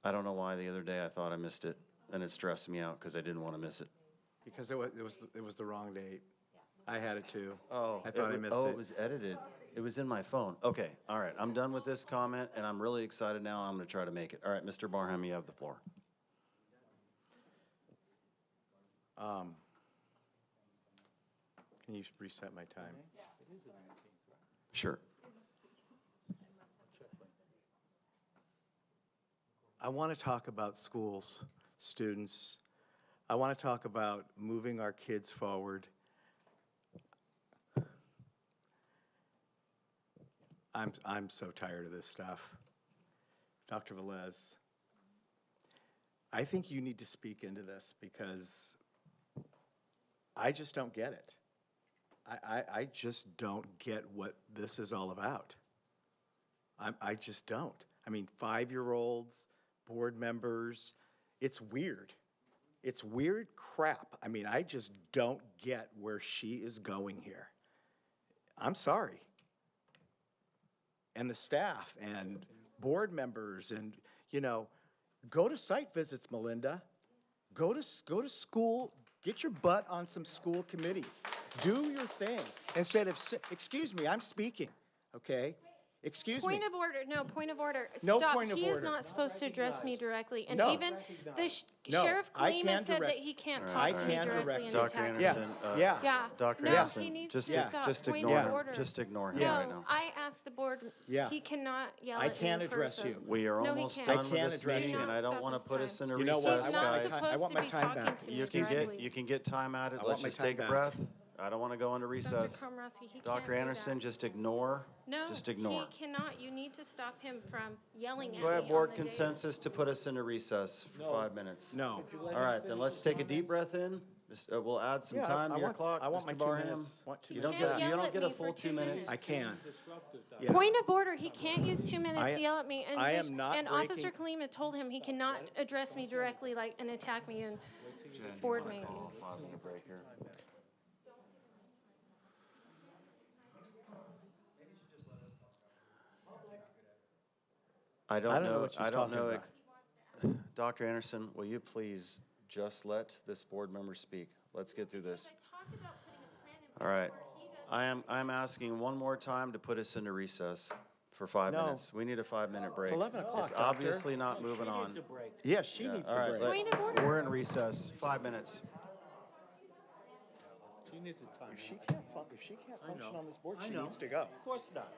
I don't know why the other day I thought I missed it, and it stressed me out because I didn't want to miss it. Because it was the wrong date. I had it too. Oh, I thought I missed it. it was edited. It was in my phone. Okay, all right. I'm done with this comment, and I'm really excited now. I'm going to try to make it. All right, Mr. Barham, you have the floor. Can you reset my time? It is the 19th, right? Sure. I want to talk about schools, students. I want to talk about moving our kids forward. I'm so tired of this stuff. Dr. Velez, I think you need to speak into this, because I just don't get it. I just don't get what this is all about. I just don't. I mean, 5-year-olds, board members, it's weird. It's weird crap. I mean, I just don't get where she is going here. I'm sorry. And the staff and board members and, go to site visits, Melinda. Go to school Get your butt on some school committees. Do your thing. Instead of, excuse me, I'm speaking, okay? Excuse me. Point of order, no, point of order. No Stop, point of he is order. not supposed to address me directly. And No. even the No, Sheriff I Kalima can said that direct- he can't I talk to me can directly direct and you. Dr. attack me. Anderson, Yeah. Yeah. Dr. No, Anderson, he needs just, to stop. just Point ignore of him. order. Just ignore him No, right now. I asked the board, Yeah. he cannot yell I at me can't in address person. you. We are No, he almost can't. done I with can't this address meeting, you. and I don't Stop want to his put us time. in a You know what? recess, He's not guys. I supposed want to my be time talking back. to me You can directly. get, you can get time at it. I Let's want my just take time a back. breath. I don't want to go into Dr. recess. Komrosky, he can't Dr. do Anderson, that. just ignore. No, Just ignore. he cannot. You need to stop him from yelling at Do I me have on board the dais. consensus to put us into recess for 5 minutes? No. All right, then let's take a deep breath in. We'll add some Yeah, time I to your want- clock, I want Mr. my 2 Barham. minutes. Want 2 You minutes don't can't get, you yell don't at get a me for full 2 2 minutes. minutes. I can. Yeah. Point of order, he can't use 2 minutes to yell at me. And, I am not and breaking- Officer Kalima told him he cannot address me directly like and attack me in board meetings. 5-minute break here. I don't know what she's I don't talking know. about. Dr. Anderson, will you please just let this board member speak? Let's get through this. All right. I'm asking one more time to put us into recess for 5 No. minutes. We need a 5-minute break. 11 o'clock, It's Doctor. obviously not moving on. Yes, she Yeah, needs all the right, break. let- Point of order. We're in recess, 5 minutes. She needs a time. If she can't function on this board, she needs to go. Of course not.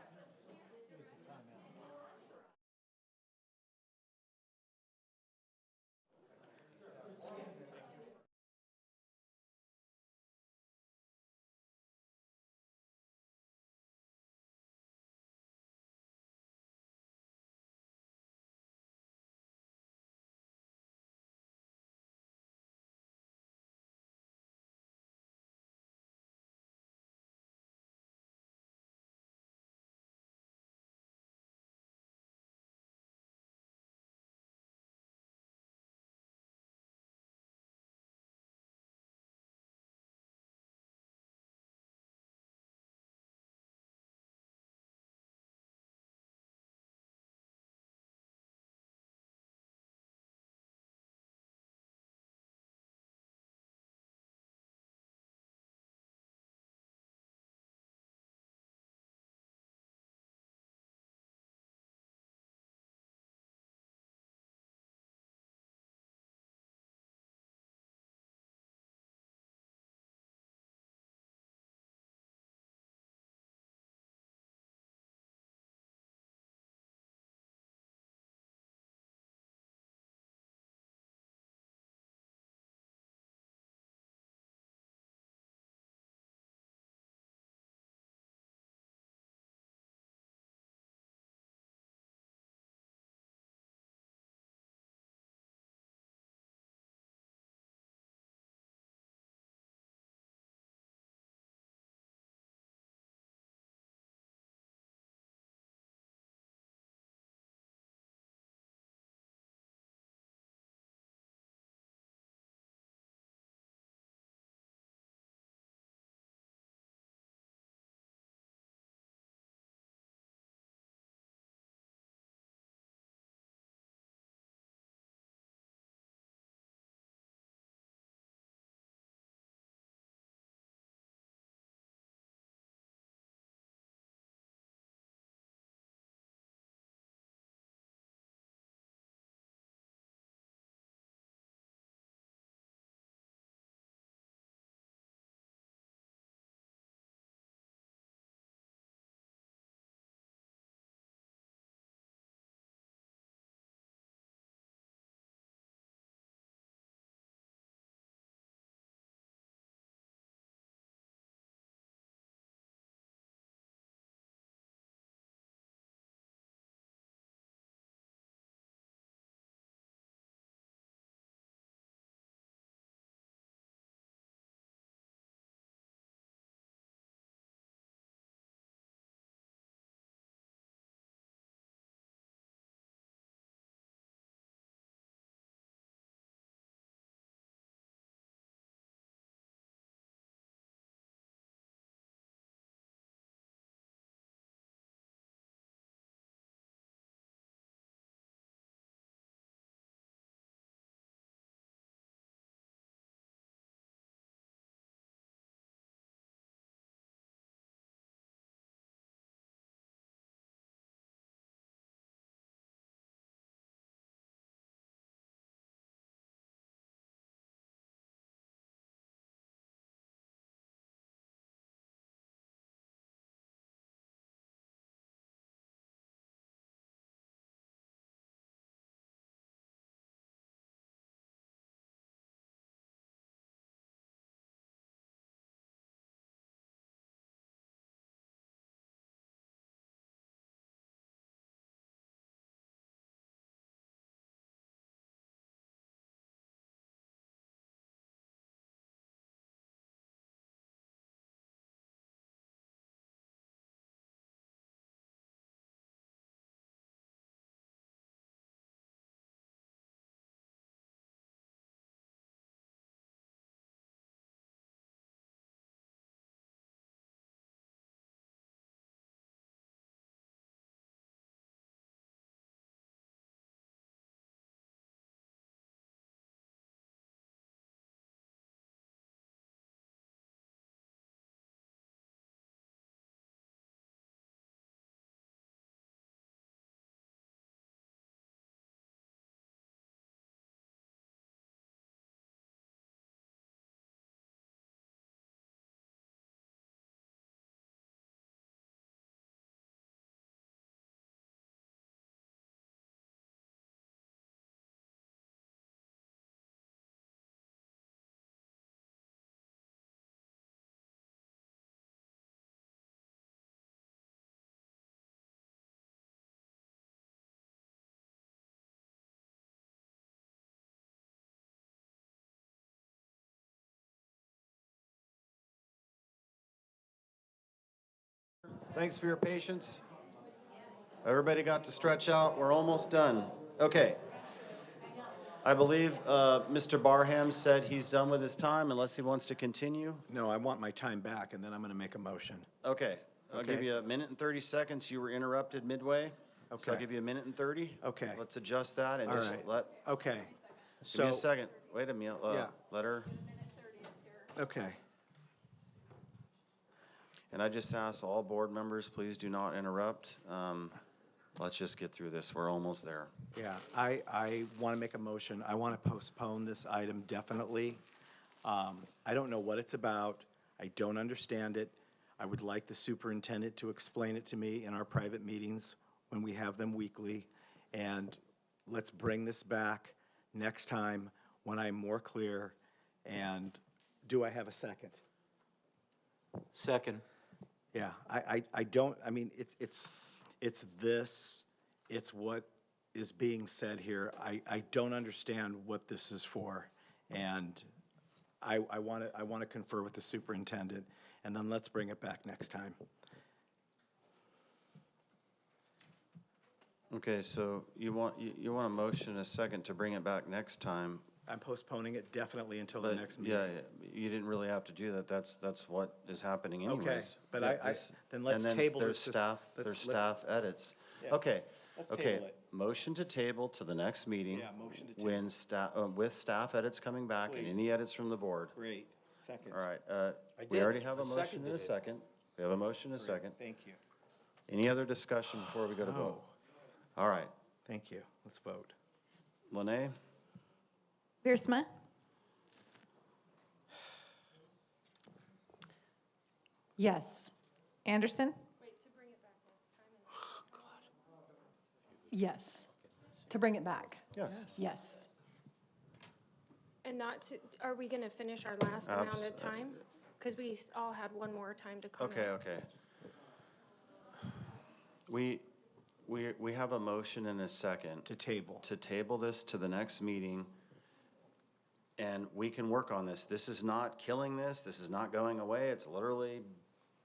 Thanks for your patience. Everybody got to stretch out. We're almost done. Okay. I believe Mr. Barham said he's done with his time unless he wants to continue. No, I want my time back, and then I'm going to make a motion. Okay. I'll give Okay. you a minute and 30 seconds. You were interrupted midway. So I'll Okay. give you a minute and 30. Okay. Let's adjust that and All just right. let, Okay. give me a second. Wait a minute. Yeah. Let her. Okay. And I just ask all board members, please do not interrupt. Let's just get through this. We're almost there. Yeah, I want to make a motion. I want to postpone this item definitely. I don't know what it's about. I don't understand it. I would like the superintendent to explain it to me in our private meetings when we have them weekly. And let's bring this back next time when I'm more clear. And do I have a second? Second. Yeah, I don't, I mean, it's this, it's what is being said here. I don't understand what this is for. And I want to confer with the superintendent, and then let's bring it back next time. Okay, so you want a motion and a second to bring it back next time. I'm postponing it definitely until the But, next meeting. yeah, you didn't really have to do that. That's what is happening anyways. Okay, but Yeah, then let's and table there's this. staff, there's staff edits. Yeah. Okay, Let's okay. table it. Motion to table to the next meeting. Yeah, motion to When staff, with staff edits coming back and Please. any edits from the board. Great, second. All right, I we did. already have a I motion and seconded a it. second. We have a motion and a second. Thank you. Any other discussion before we go to vote? No. All right, Thank you. Let's vote. Lene, Wiersma, Yes. Anderson, Yes. To bring it back. yes. Yes. And not to, are we going to finish our last amount of time? Because we all had one more time to comment. Okay. We have a motion and a second. To table. To table this to the next meeting, and we can work on this. This is not killing this. This is not going away. It's literally,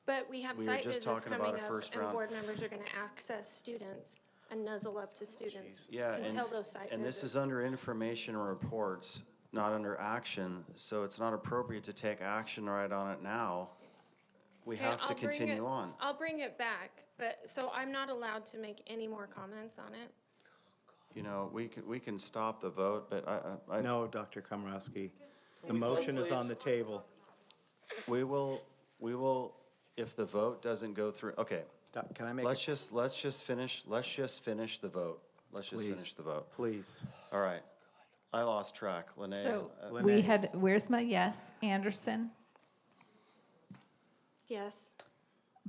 But we have We were site just visits talking about coming a up, first and round. board members are going to access students and nuzzle up to students yeah. until those site visits. And this is under information and reports, not under action, so it's not appropriate to take action right on it now. We Okay, have to I'll bring continue it- on. I'll bring it back, but, so I'm not allowed to make any more comments on it? You know, we can stop the vote, but I. No, Dr. Komrosky. The motion is on the table. We will, if the vote doesn't go through, okay. Can I make Let's just finish the vote. Let's just Please. finish the vote. Please. All right. I lost track. Lene. so uh, we had Wiersma, yes, Anderson, Yes.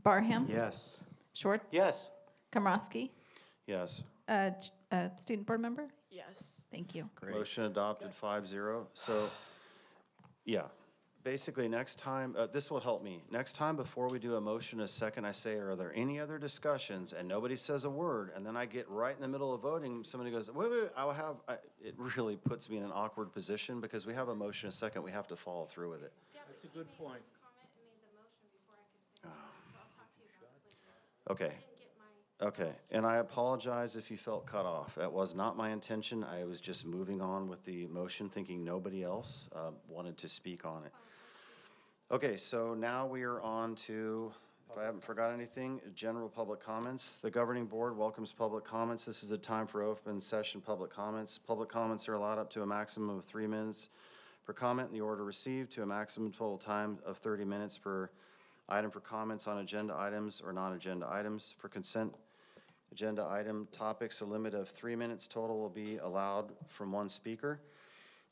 Barham, Yes. Schwartz. Yes. Komrosky, Yes. student board member? Yes. Thank you. Great. Motion adopted 5-0. So, yeah. Basically, next time, this will help me. Next time, before we do a motion a second, I say, are there any other discussions? And nobody says a word, and then I get right in the middle of voting, somebody goes, wait, it really puts me in an awkward position because we have a motion a second, we have to follow through with it. That's a good point. Okay, and I apologize if you felt cut off. That was not my intention. I was just moving on with the motion, thinking nobody else wanted to speak on it. Okay, so now we are on to, if I haven't forgot anything, general public comments. The governing board welcomes public comments. This is a time for open session public comments. Public comments are allowed up to a maximum of 3 minutes per comment in the order received, to a maximum total time of 30 minutes per item for comments on agenda items or non-agenda items. For consent agenda item topics, a limit of 3 minutes total will be allowed from one speaker.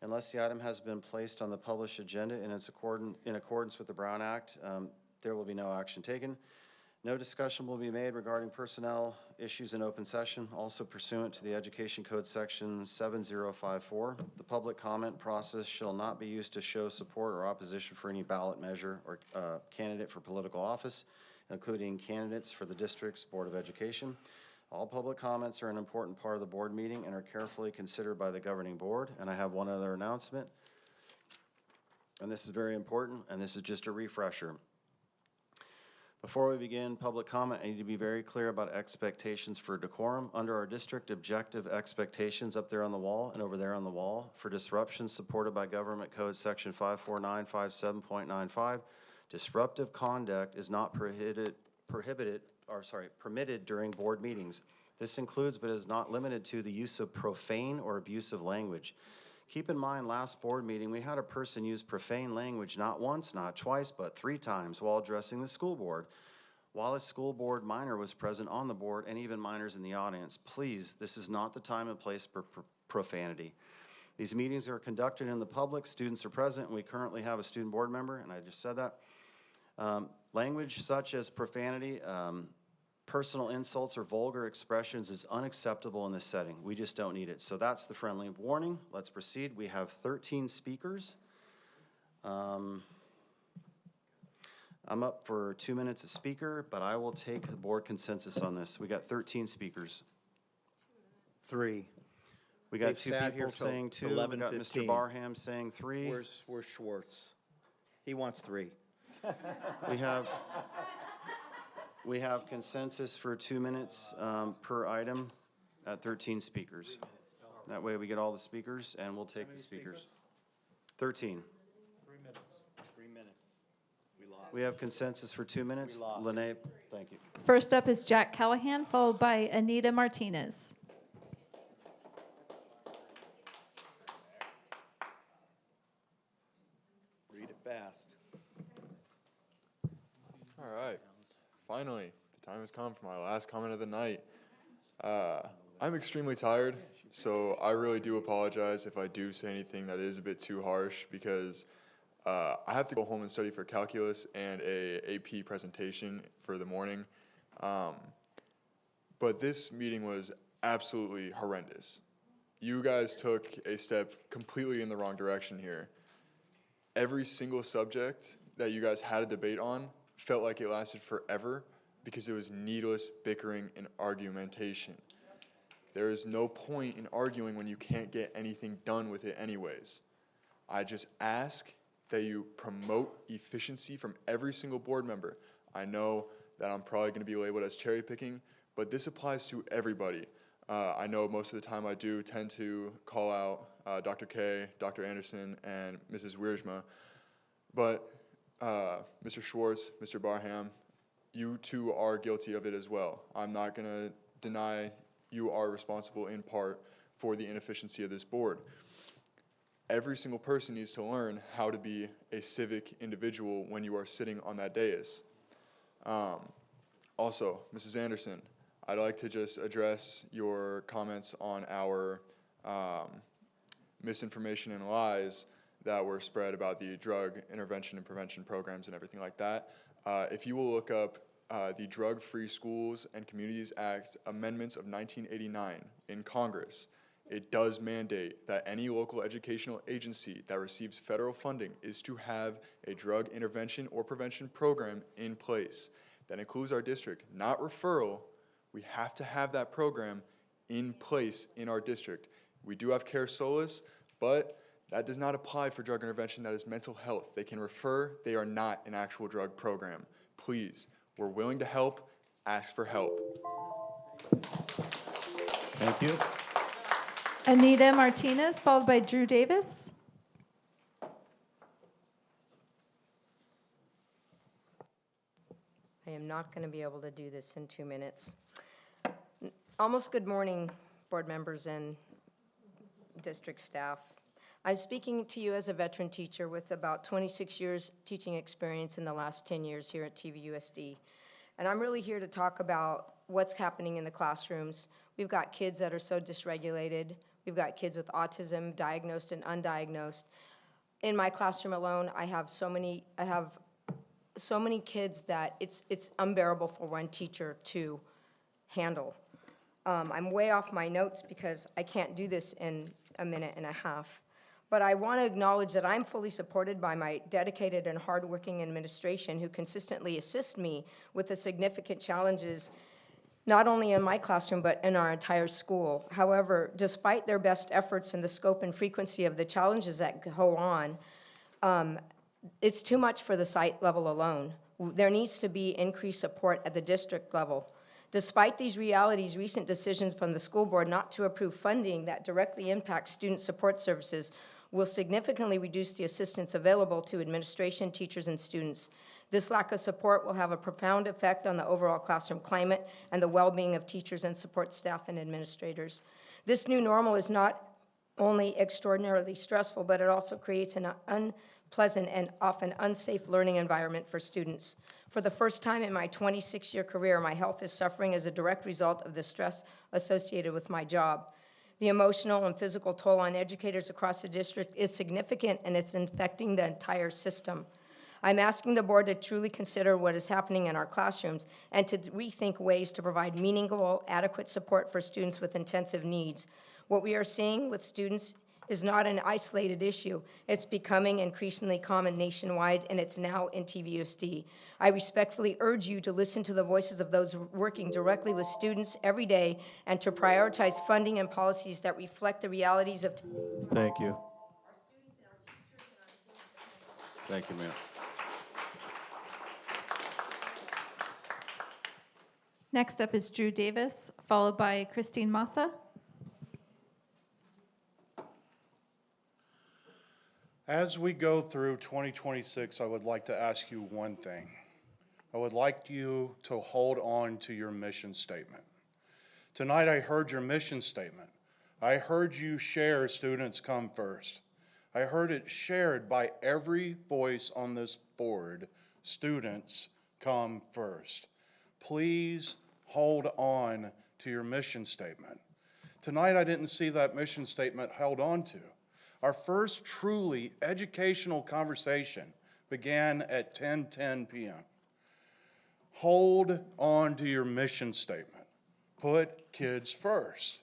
Unless the item has been placed on the published agenda in accordance with the Brown Act, there will be no action taken. No discussion will be made regarding personnel issues in open session. Also pursuant to the Education Code Section 7054, the public comment process shall not be used to show support or opposition for any ballot measure or candidate for political office, including candidates for the district's Board of Education. All public comments are an important part of the board meeting and are carefully considered by the governing board. And I have one other announcement, and this is very important, and this is just a refresher. Before we begin public comment, I need to be very clear about expectations for decorum. Under our district objective expectations up there on the wall and over there on the wall for disruption supported by Government Code Section 54957.95, disruptive conduct is not permitted during board meetings. This includes but is not limited to the use of profane or abusive language. Keep in mind, last board meeting, we had a person use profane language not once, not twice, but 3 times while addressing the school board. While a school board minor was present on the board and even minors in the audience, please, this is not the time and place for profanity. These meetings are conducted in the public, students are present, and we currently have a student board member, and I just said that. Language such as profanity, personal insults or vulgar expressions is unacceptable in this setting. We just don't need it. So that's the friendly warning. Let's proceed. We have 13 speakers. I'm up for 2 minutes a speaker, but I will take the board consensus on this. We got 13 speakers. 3. We got They've 2 sat people here till saying 2. We got Mr. 11:15. Barham saying 3. Where's Schwartz? He wants 3. We have consensus for 2 minutes per item at 13 speakers. That way we get all the speakers and we'll take the speakers. 13. 3 minutes. 3 minutes. We lost. We have consensus for 2 minutes. We lost. Lene, thank you. First up is Jack Callahan, followed by Anita Martinez. Read it fast. All right, finally, the time has come for my last comment of the night. I'm extremely tired, so I really do apologize if I do say anything that is a bit too harsh, because I have to go home and study for calculus and a AP presentation for the morning. But this meeting was absolutely horrendous. You guys took a step completely in the wrong direction here. Every single subject that you guys had a debate on felt like it lasted forever because it was needless bickering and argumentation. There is no point in arguing when you can't get anything done with it anyways. I just ask that you promote efficiency from every single board member. I know that I'm probably going to be labeled as cherry picking, but this applies to everybody. I know most of the time I do tend to call out Dr. K, Dr. Anderson, and Mrs. Wiersma, but Mr. Schwartz, Mr. Barham, you too are guilty of it as well. I'm not going to deny you are responsible in part for the inefficiency of this board. Every single person needs to learn how to be a civic individual when you are sitting on that dais. Also, Mrs. Anderson, I'd like to just address your comments on our misinformation and lies that were spread about the drug intervention and prevention programs and everything like that. If you will look up the Drug-Free Schools and Communities Act amendments of 1989 in Congress, it does mandate that any local educational agency that receives federal funding is to have a drug intervention or prevention program in place. That includes our district, not referral. We have to have that program in place in our district. We do have Care Solace, but that does not apply for drug intervention. That is mental health. They can refer. They are not an actual drug program. Please, we're willing to help. Ask for help. Thank you. Anita Martinez, followed by Drew Davis. I am not going to be able to do this in 2 minutes. Almost good morning, board members and district staff. I'm speaking to you as a veteran teacher with about 26 years teaching experience in the last 10 years here at TVUSD. And I'm really here to talk about what's happening in the classrooms. We've got kids that are so dysregulated. We've got kids with autism, diagnosed and undiagnosed. In my classroom alone, I have so many kids that it's unbearable for one teacher to handle. I'm way off my notes because I can't do this in a minute and a half. But I want to acknowledge that I'm fully supported by my dedicated and hardworking administration who consistently assist me with the significant challenges not only in my classroom but in our entire school. However, despite their best efforts and the scope and frequency of the challenges that go on, it's too much for the site level alone. There needs to be increased support at the district level. Despite these realities, recent decisions from the school board not to approve funding that directly impacts student support services will significantly reduce the assistance available to administration, teachers, and students. This lack of support will have a profound effect on the overall classroom climate and the well-being of teachers and support staff and administrators. This new normal is not only extraordinarily stressful, but it also creates an unpleasant and often unsafe learning environment for students. For the first time in my 26-year career, my health is suffering as a direct result of the stress associated with my job. The emotional and physical toll on educators across the district is significant, and it's infecting the entire system. I'm asking the board to truly consider what is happening in our classrooms and to rethink ways to provide meaningful, adequate support for students with intensive needs. What we are seeing with students is not an isolated issue. It's becoming increasingly common nationwide, and it's now in TVUSD. I respectfully urge you to listen to the voices of those working directly with students every day and to prioritize funding and policies that reflect the realities of today. Thank you. Thank you, ma'am. Next up is Drew Davis, followed by Christine Massa. As we go through 2026, I would like to ask you one thing. I would like you to hold on to your mission statement. Tonight I heard your mission statement. I heard you share students come first. I heard it shared by every voice on this board, students come first. Please hold on to your mission statement. Tonight I didn't see that mission statement held on to. Our first truly educational conversation began at 10:10 p.m. Hold on to your mission statement. Put kids first.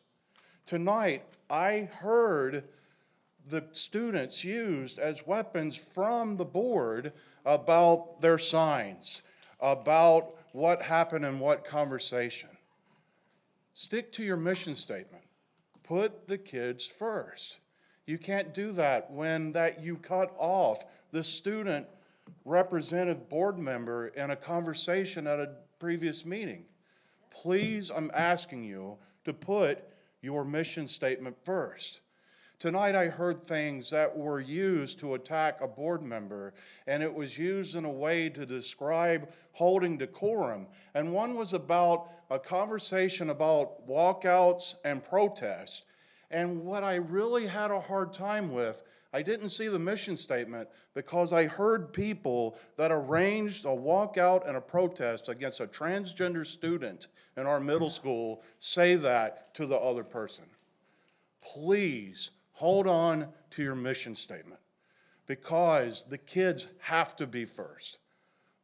Tonight, I heard the students used as weapons from the board about their signs, about what happened in what conversation. Stick to your mission statement. Put the kids first. You can't do that when you cut off the student representative board member in a conversation at a previous meeting. Please, I'm asking you to put your mission statement first. Tonight I heard things that were used to attack a board member, and it was used in a way to describe holding decorum. And one was about a conversation about walkouts and protests. And what I really had a hard time with, I didn't see the mission statement because I heard people that arranged a walkout and a protest against a transgender student in our middle school say that to the other person. Please hold on to your mission statement because the kids have to be first.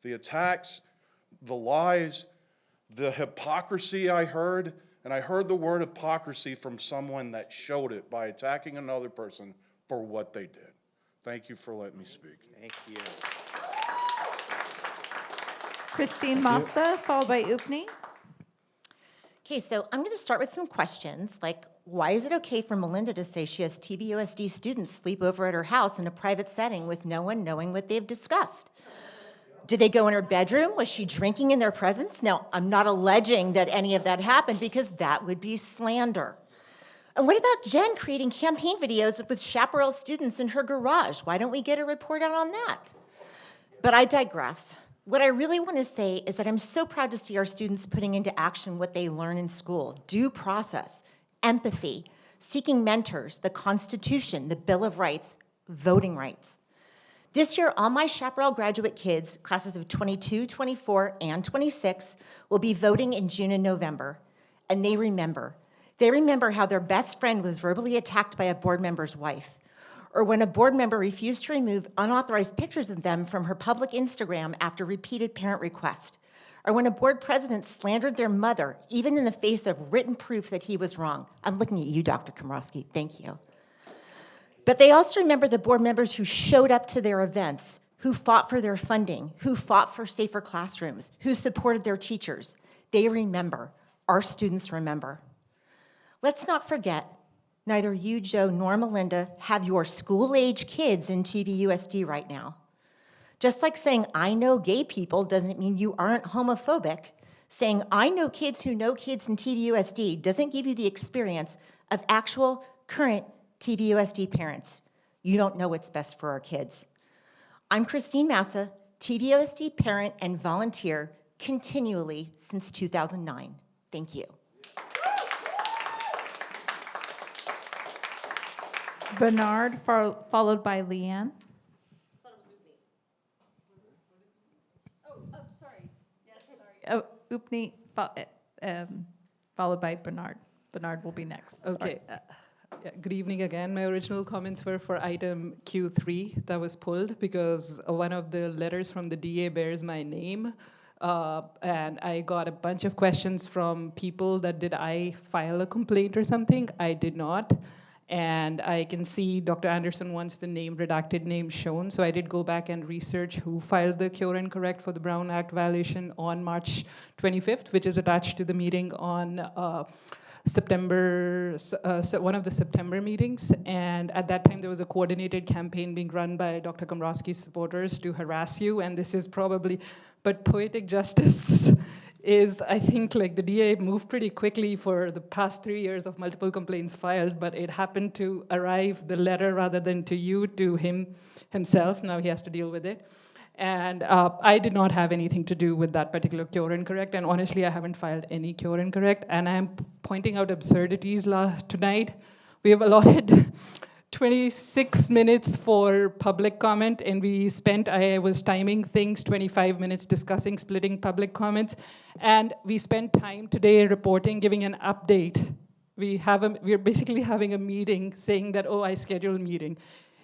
The attacks, the lies, the hypocrisy I heard, and I heard the word hypocrisy from someone that showed it by attacking another person for what they did. Thank you for letting me speak. Thank you. Christine Massa, followed by Upni. Okay, so I'm going to start with some questions, like why is it okay for Melinda to say she has TVUSD students sleep over at her house in a private setting with no one knowing what they've discussed? Did they go in her bedroom? Was she drinking in their presence? Now, I'm not alleging that any of that happened because that would be slander. And what about Jen creating campaign videos with chaparral students in her garage? Why don't we get a report out on that? But I digress. What I really want to say is that I'm so proud to see our students putting into action what they learn in school: due process, empathy, seeking mentors, the Constitution, the Bill of Rights, voting rights. This year, all my Chaparral graduate kids, classes of 22, 24, and 26, will be voting in June and November. And they remember. They remember how their best friend was verbally attacked by a board member's wife, or when a board member refused to remove unauthorized pictures of them from her public Instagram after repeated parent requests, or when a board president slandered their mother, even in the face of written proof that he was wrong. I'm looking at you, Dr. Komrosky. Thank you. But they also remember the board members who showed up to their events, who fought for their funding, who fought for safer classrooms, who supported their teachers. They remember. Our students remember. Let's not forget, neither you, Joe, nor Melinda have your school-age kids in TVUSD right now. Just like saying, I know gay people doesn't mean you aren't homophobic. Saying, I know kids who know kids in TVUSD doesn't give you the experience of actual, current TVUSD parents. You don't know what's best for our kids. I'm Christine Massa, TVUSD parent and volunteer continually since 2009. Thank you. Bernard, followed by Leanne. Oh, Upni, followed by Bernard. Bernard will be next. Okay. Yeah, good evening again. My original comments were for item Q3 that was pulled because one of the letters from the DA bears my name. And I got a bunch of questions from people that did I file a complaint or something? I did not. And I can see Dr. Anderson wants the name, redacted name shown. So I did go back and research who filed the cure and correct for the Brown Act violation on March 25th, which is attached to the meeting on one of the September meetings. And at that time, there was a coordinated campaign being run by Dr. Komrosky's supporters to harass you. And this is probably, but poetic justice is, I think, like the DA moved pretty quickly for the past 3 years of multiple complaints filed, but it happened to arrive, the letter, rather than to you, to himself. Now he has to deal with it. And I did not have anything to do with that particular cure and correct, and honestly, I haven't filed any cure and correct, and I'm pointing out absurdities tonight. We have allotted 26 minutes for public comment, and I was timing things, 25 minutes discussing splitting public comments, and we spent time today reporting, giving an update. We're basically having a meeting saying that, oh, I scheduled a meeting.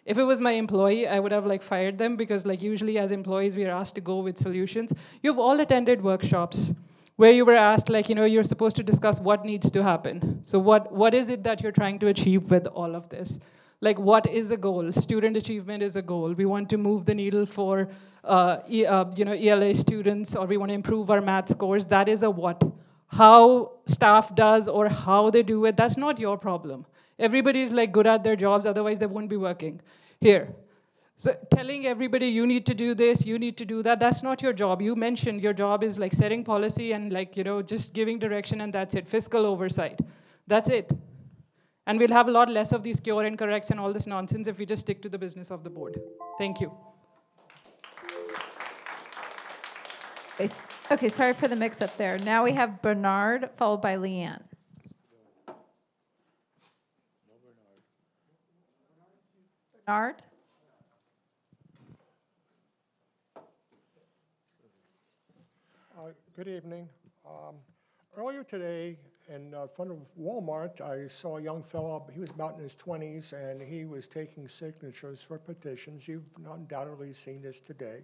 If it was my employee, I would have fired them because usually as employees, we are asked to go with solutions. You've all attended workshops where you were asked you're supposed to discuss what needs to happen. So what is it that you're trying to achieve with all of this? What is a goal? Student achievement is a goal. We want to move the needle for ELA students, or we want to improve our math scores. That is a what. How staff does or how they do it, that's not your problem. Everybody's good at their jobs, otherwise they wouldn't be working here. So telling everybody you need to do this, you need to do that, that's not your job. You mentioned your job is setting policy and just giving direction, and that's it. Fiscal oversight, that's it. And we'll have a lot less of these cure and corrects and all this nonsense if we just stick to the business of the board. Thank you. Okay, sorry for the mix-up there. Now we have Bernard, followed by Leanne. Bernard? Good evening. Earlier today, in front of Walmart, I saw a young fellow. He was about in his 20s, and he was taking signatures for petitions. You've undoubtedly seen this today.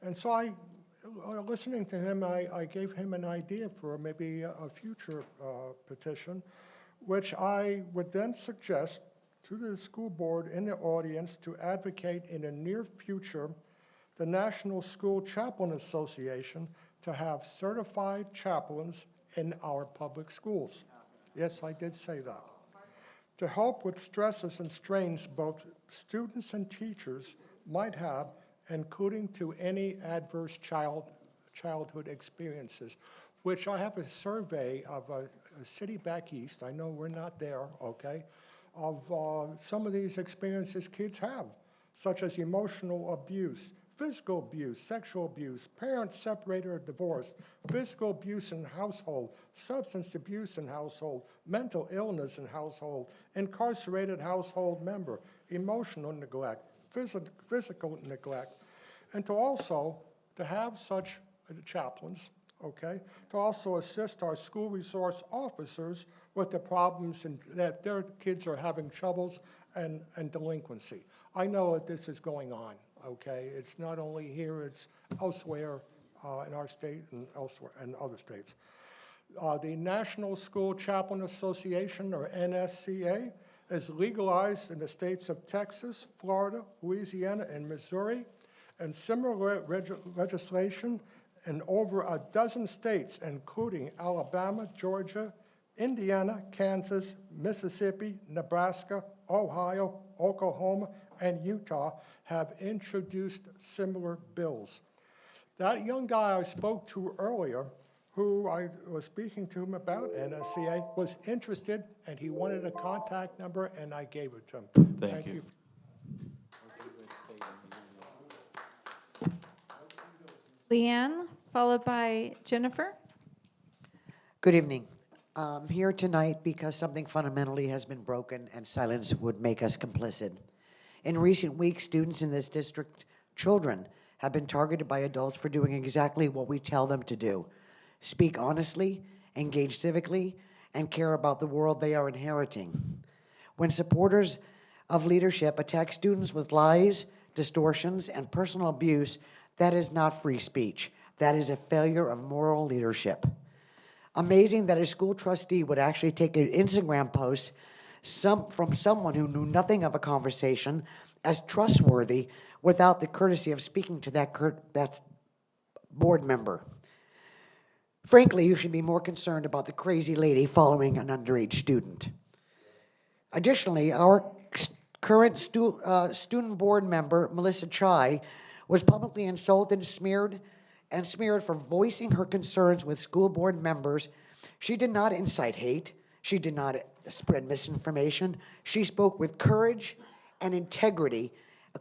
And so listening to him, I gave him an idea for maybe a future petition, which I would then suggest to the school board in the audience to advocate in the near future the National School Chaplain Association to have certified chaplains in our public schools. Yes, I did say that. To help with stresses and strains both students and teachers might have, including to any adverse childhood experiences, which I have a survey of a city back east, I know we're not there, okay, of some of these experiences kids have, such as emotional abuse, physical abuse, sexual abuse, parents separated or divorced, physical abuse in household, substance abuse in household, mental illness in household, incarcerated household member, emotional neglect, physical neglect, and to have such chaplains, okay, to also assist our school resource officers with the problems that their kids are having troubles and delinquency. I know that this is going on, okay? It's not only here, it's elsewhere in our state and elsewhere in other states. The National School Chaplain Association, or NSCA, is legalized in the states of Texas, Florida, Louisiana, and Missouri, and similar legislation in over a dozen states, including Alabama, Georgia, Indiana, Kansas, Mississippi, Nebraska, Ohio, Oklahoma, and Utah have introduced similar bills. That young guy I spoke to earlier, who I was speaking to him about NSCA, was interested, and he wanted a contact number, and I gave it to him. Thank you. Leanne, followed by Jennifer. Good evening. I'm here tonight because something fundamentally has been broken and silence would make us complicit. In recent weeks, students in this district, children, have been targeted by adults for doing exactly what we tell them to do. Speak honestly, engage civically, and care about the world they are inheriting. When supporters of leadership attack students with lies, distortions, and personal abuse, that is not free speech. That is a failure of moral leadership. Amazing that a school trustee would actually take an Instagram post from someone who knew nothing of a conversation as trustworthy without the courtesy of speaking to that board member. Frankly, you should be more concerned about the crazy lady following an underage student. Additionally, our current student board member, Melissa Chai, was publicly insulted and smeared for voicing her concerns with school board members. She did not incite hate. She did not spread misinformation. She spoke with courage and integrity,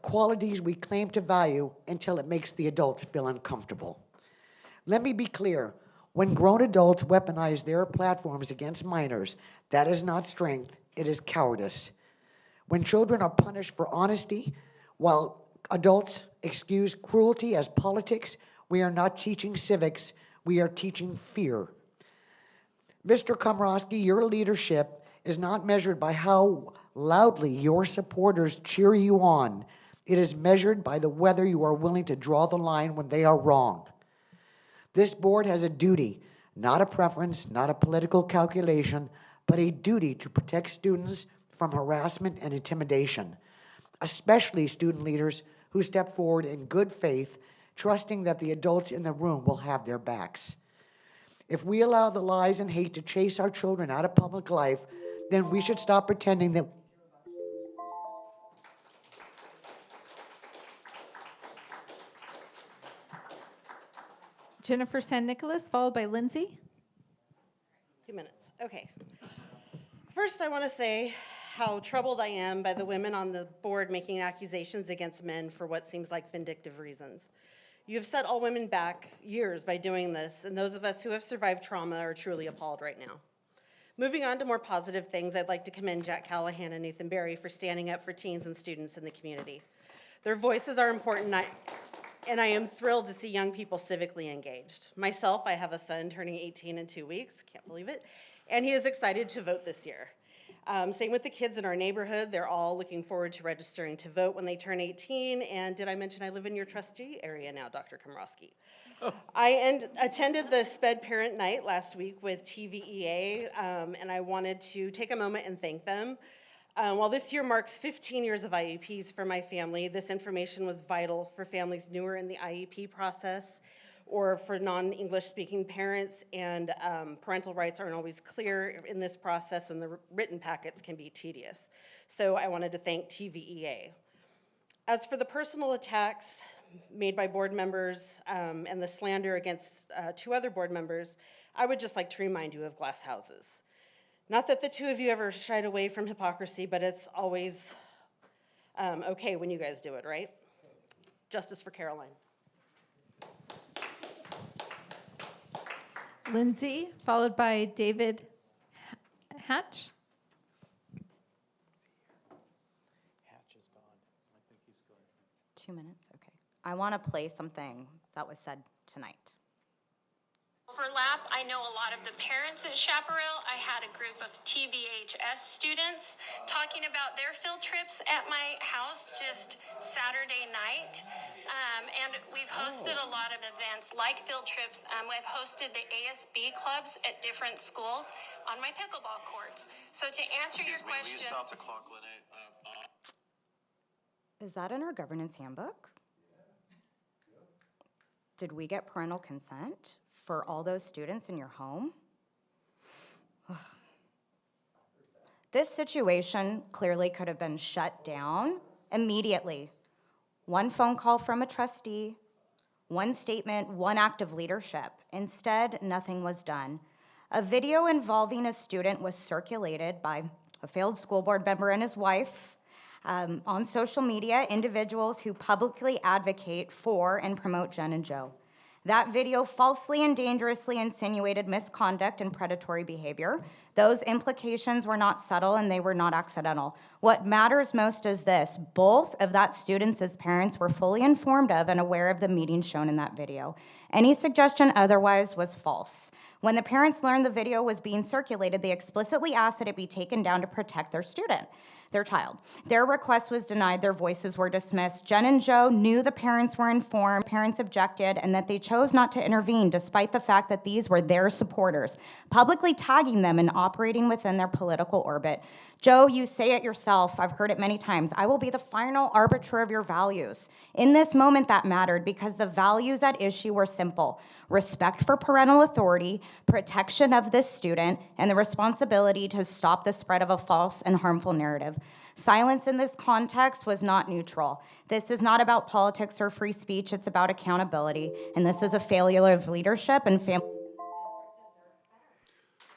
qualities we claim to value until it makes the adults feel uncomfortable. Let me be clear. When grown adults weaponize their platforms against minors, that is not strength, it is cowardice. When children are punished for honesty, while adults excuse cruelty as politics, we are not teaching civics, we are teaching fear. Mr. Komrosky, your leadership is not measured by how loudly your supporters cheer you on. It is measured by whether you are willing to draw the line when they are wrong. This board has a duty, not a preference, not a political calculation, but a duty to protect students from harassment and intimidation, especially student leaders who step forward in good faith, trusting that the adults in the room will have their backs. If we allow the lies and hate to chase our children out of public life, then we should stop pretending that Jennifer San Nicolas, followed by Lindsay. 2 minutes. Okay. First, I want to say how troubled I am by the women on the board making accusations against men for what seems like vindictive reasons. You have set all women back years by doing this, and those of us who have survived trauma are truly appalled right now. Moving on to more positive things, I'd like to commend Jack Callahan and Nathan Berry for standing up for teens and students in the community. Their voices are important, and I am thrilled to see young people civically engaged. Myself, I have a son turning 18 in 2 weeks, can't believe it, and he is excited to vote this year. Same with the kids in our neighborhood. They're all looking forward to registering to vote when they turn 18. And did I mention I live in your trustee area now, Dr. Komrosky? I attended the SPED Parent Night last week with TVEA, and I wanted to take a moment and thank them. While this year marks 15 years of IEPs for my family, this information was vital for families newer in the IEP process or for non-English speaking parents, and parental rights aren't always clear in this process, and the written packets can be tedious. So I wanted to thank TVEA. As for the personal attacks made by board members and the slander against 2 other board members, I would just like to remind you of glass houses. Not that the 2 of you ever shied away from hypocrisy, but it's always okay when you guys do it, right? Justice for Caroline. Lindsay, followed by David Hatch. Hatch is gone. I think he's gone. 2 minutes, okay. I want to play something that was said tonight. Overlap. I know a lot of the parents at Chaparral. I had a group of TVHS students talking about their field trips at my house just Saturday night. And we've hosted a lot of events like field trips. We've hosted the ASB clubs at different schools on my pickleball courts. So to answer your question. Will you stop the clock, Lynette? Is that in our governance handbook? Did we get parental consent for all those students in your home? Ugh. This situation clearly could have been shut down immediately. One phone call from a trustee, one statement, one act of leadership. Instead, nothing was done. A video involving a student was circulated by a failed school board member and his wife on social media, individuals who publicly advocate for and promote Jen and Joe. That video falsely and dangerously insinuated misconduct and predatory behavior. Those implications were not subtle and they were not accidental. What matters most is this: both of that students' parents were fully informed of and aware of the meeting shown in that video. Any suggestion otherwise was false. When the parents learned the video was being circulated, they explicitly asked that it be taken down to protect their child. Their request was denied, their voices were dismissed. Jen and Joe knew the parents were informed, parents objected, and that they chose not to intervene despite the fact that these were their supporters, publicly tagging them and operating within their political orbit. Joe, you say it yourself, I've heard it many times, I will be the final arbiter of your values. In this moment that mattered because the values at issue were simple: respect for parental authority, protection of this student, and the responsibility to stop the spread of a false and harmful narrative. Silence in this context was not neutral. This is not about politics or free speech, it's about accountability. And this is a failure of leadership and family.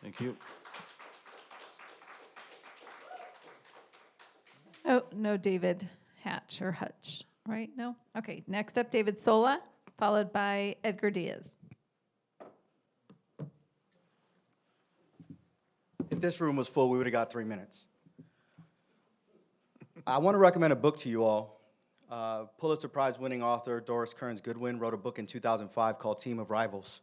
Thank you. Oh, no, David Hatch or Hutch, right? No? Okay, next up, David Sola, followed by Edgar Diaz. If this room was full, we would have got 3 minutes. I want to recommend a book to you all. Pulitzer Prize winning author Doris Kearns Goodwin wrote a book in 2005 called Team of Rivals.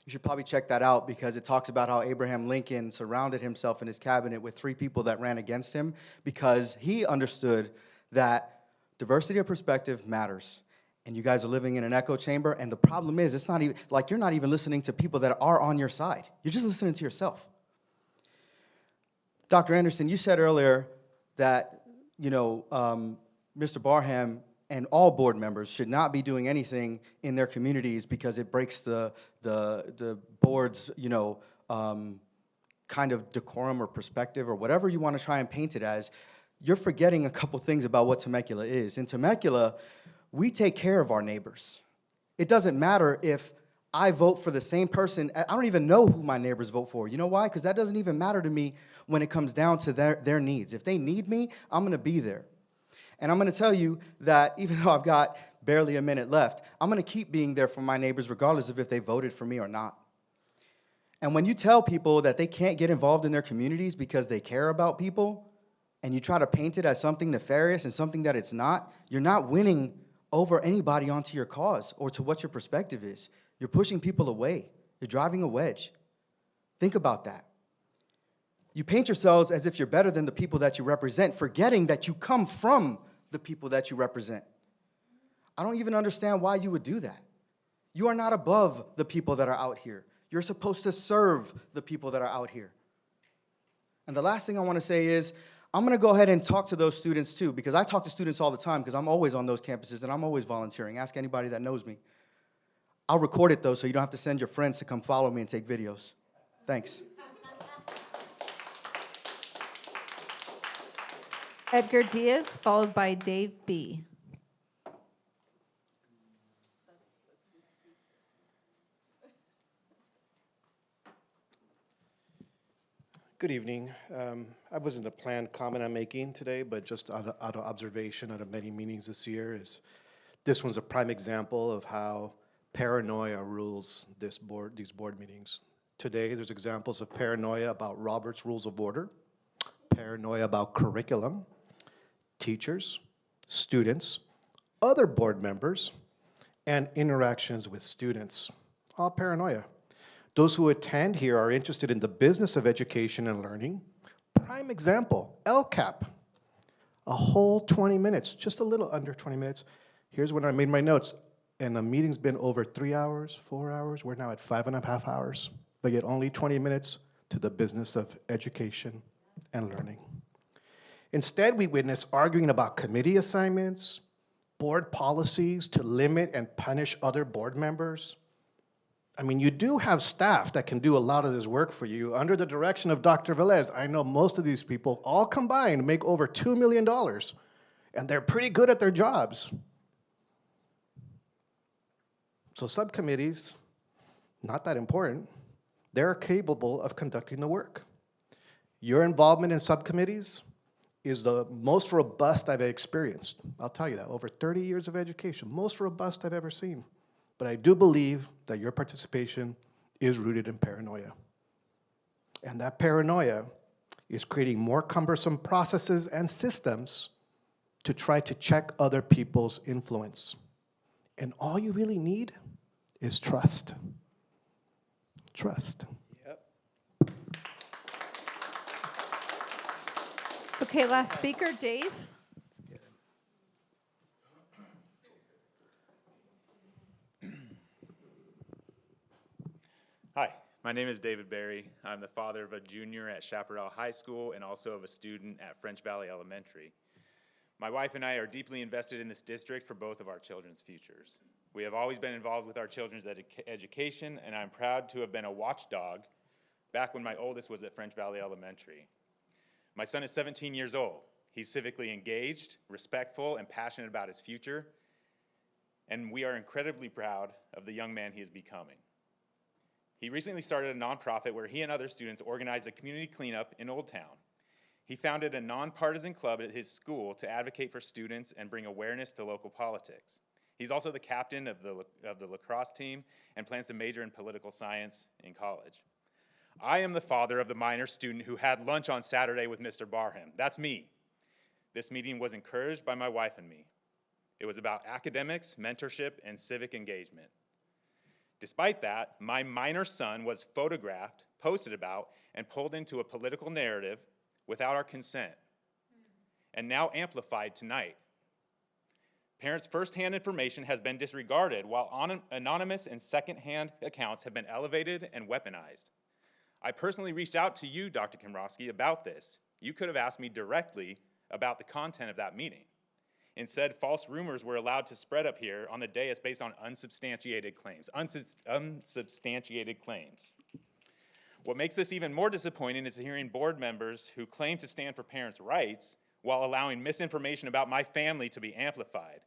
You should probably check that out because it talks about how Abraham Lincoln surrounded himself in his cabinet with 3 people that ran against him because he understood that diversity of perspective matters. And you guys are living in an echo chamber, and the problem is, it's not even, like, you're not even listening to people that are on your side. You're just listening to yourself. Dr. Anderson, you said earlier that, Mr. Barham and all board members should not be doing anything in their communities because it breaks the board's, kind of decorum or perspective or whatever you want to try and paint it as. You're forgetting a couple things about what Temecula is. In Temecula, we take care of our neighbors. It doesn't matter if I vote for the same person. I don't even know who my neighbors vote for. You know why? Because that doesn't even matter to me when it comes down to their needs. If they need me, I'm going to be there. And I'm going to tell you that even though I've got barely a minute left, I'm going to keep being there for my neighbors regardless of if they voted for me or not. And when you tell people that they can't get involved in their communities because they care about people, and you try to paint it as something nefarious and something that it's not, you're not winning over anybody onto your cause or to what your perspective is. You're pushing people away. You're driving a wedge. Think about that. You paint yourselves as if you're better than the people that you represent, forgetting that you come from the people that you represent. I don't even understand why you would do that. You are not above the people that are out here. You're supposed to serve the people that are out here. And the last thing I want to say is, I'm going to go ahead and talk to those students too, because I talk to students all the time because I'm always on those campuses and I'm always volunteering. Ask anybody that knows me. I'll record it though, so you don't have to send your friends to come follow me and take videos. Thanks. Edgar Diaz, followed by Dave B. Good evening. I wasn't a planned comment I'm making today, but just out of observation out of many meetings this year, is this one's a prime example of how paranoia rules these board meetings. Today, there's examples of paranoia about Robert's Rules of Order, paranoia about curriculum, teachers, students, other board members, and interactions with students. All paranoia. Those who attend here are interested in the business of education and learning. Prime example, LCAP. A whole 20 minutes, just a little under 20 minutes. Here's when I made my notes. And the meeting's been over 3 hours, 4 hours. We're now at 5.5 hours, but yet only 20 minutes to the business of education and learning. Instead, we witness arguing about committee assignments, board policies to limit and punish other board members. I mean, you do have staff that can do a lot of this work for you under the direction of Dr. Velez. I know most of these people, all combined, make over $2 million, and they're pretty good at their jobs. So subcommittees, not that important. They're capable of conducting the work. Your involvement in subcommittees is the most robust I've experienced. I'll tell you that, over 30 years of education, most robust I've ever seen. But I do believe that your participation is rooted in paranoia. And that paranoia is creating more cumbersome processes and systems to try to check other people's influence. And all you really need is trust. Trust. Okay, last speaker, Dave. Hi, my name is David Berry. I'm the father of a junior at Chaparral High School and also of a student at French Valley Elementary. My wife and I are deeply invested in this district for both of our children's futures. We have always been involved with our children's education, and I'm proud to have been a watchdog back when my oldest was at French Valley Elementary. My son is 17 years old. He's civically engaged, respectful, and passionate about his future, and we are incredibly proud of the young man he is becoming. He recently started a nonprofit where he and other students organized a community cleanup in Old Town. He founded a nonpartisan club at his school to advocate for students and bring awareness to local politics. He's also the captain of the lacrosse team and plans to major in political science in college. I am the father of the minor student who had lunch on Saturday with Mr. Barham. That's me. This meeting was encouraged by my wife and me. It was about academics, mentorship, and civic engagement. Despite that, my minor son was photographed, posted about, and pulled into a political narrative without our consent, and now amplified tonight. Parents' firsthand information has been disregarded, while anonymous and secondhand accounts have been elevated and weaponized. I personally reached out to you, Dr. Kimrosky, about this. You could have asked me directly about the content of that meeting. Instead, false rumors were allowed to spread up here on the dais based on unsubstantiated claims. Unsubstantiated claims. What makes this even more disappointing is hearing board members who claim to stand for parents' rights while allowing misinformation about my family to be amplified.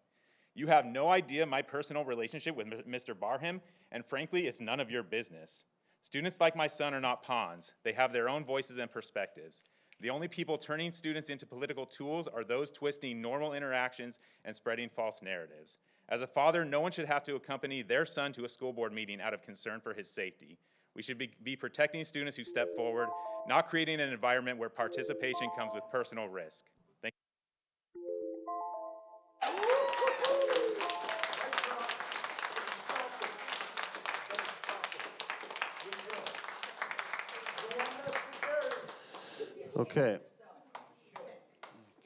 You have no idea my personal relationship with Mr. Barham, and frankly, it's none of your business. Students like my son are not pawns. They have their own voices and perspectives. The only people turning students into political tools are those twisting normal interactions and spreading false narratives. As a father, no one should have to accompany their son to a school board meeting out of concern for his safety. We should be protecting students who step forward, not creating an environment where participation comes with personal risk. Thank Okay.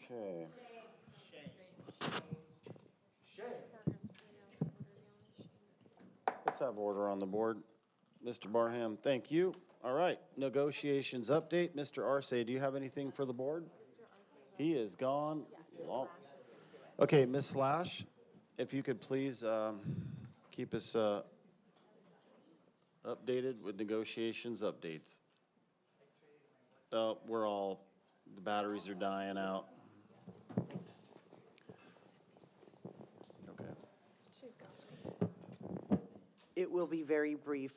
Okay. Let's have order on the board. Mr. Barham, thank you. All right, negotiations update. Mr. Arce, do you have anything for the board? He is gone. Well, okay, Ms. Slash, if you could please keep us updated with negotiations updates. The batteries are dying out. It will be very brief.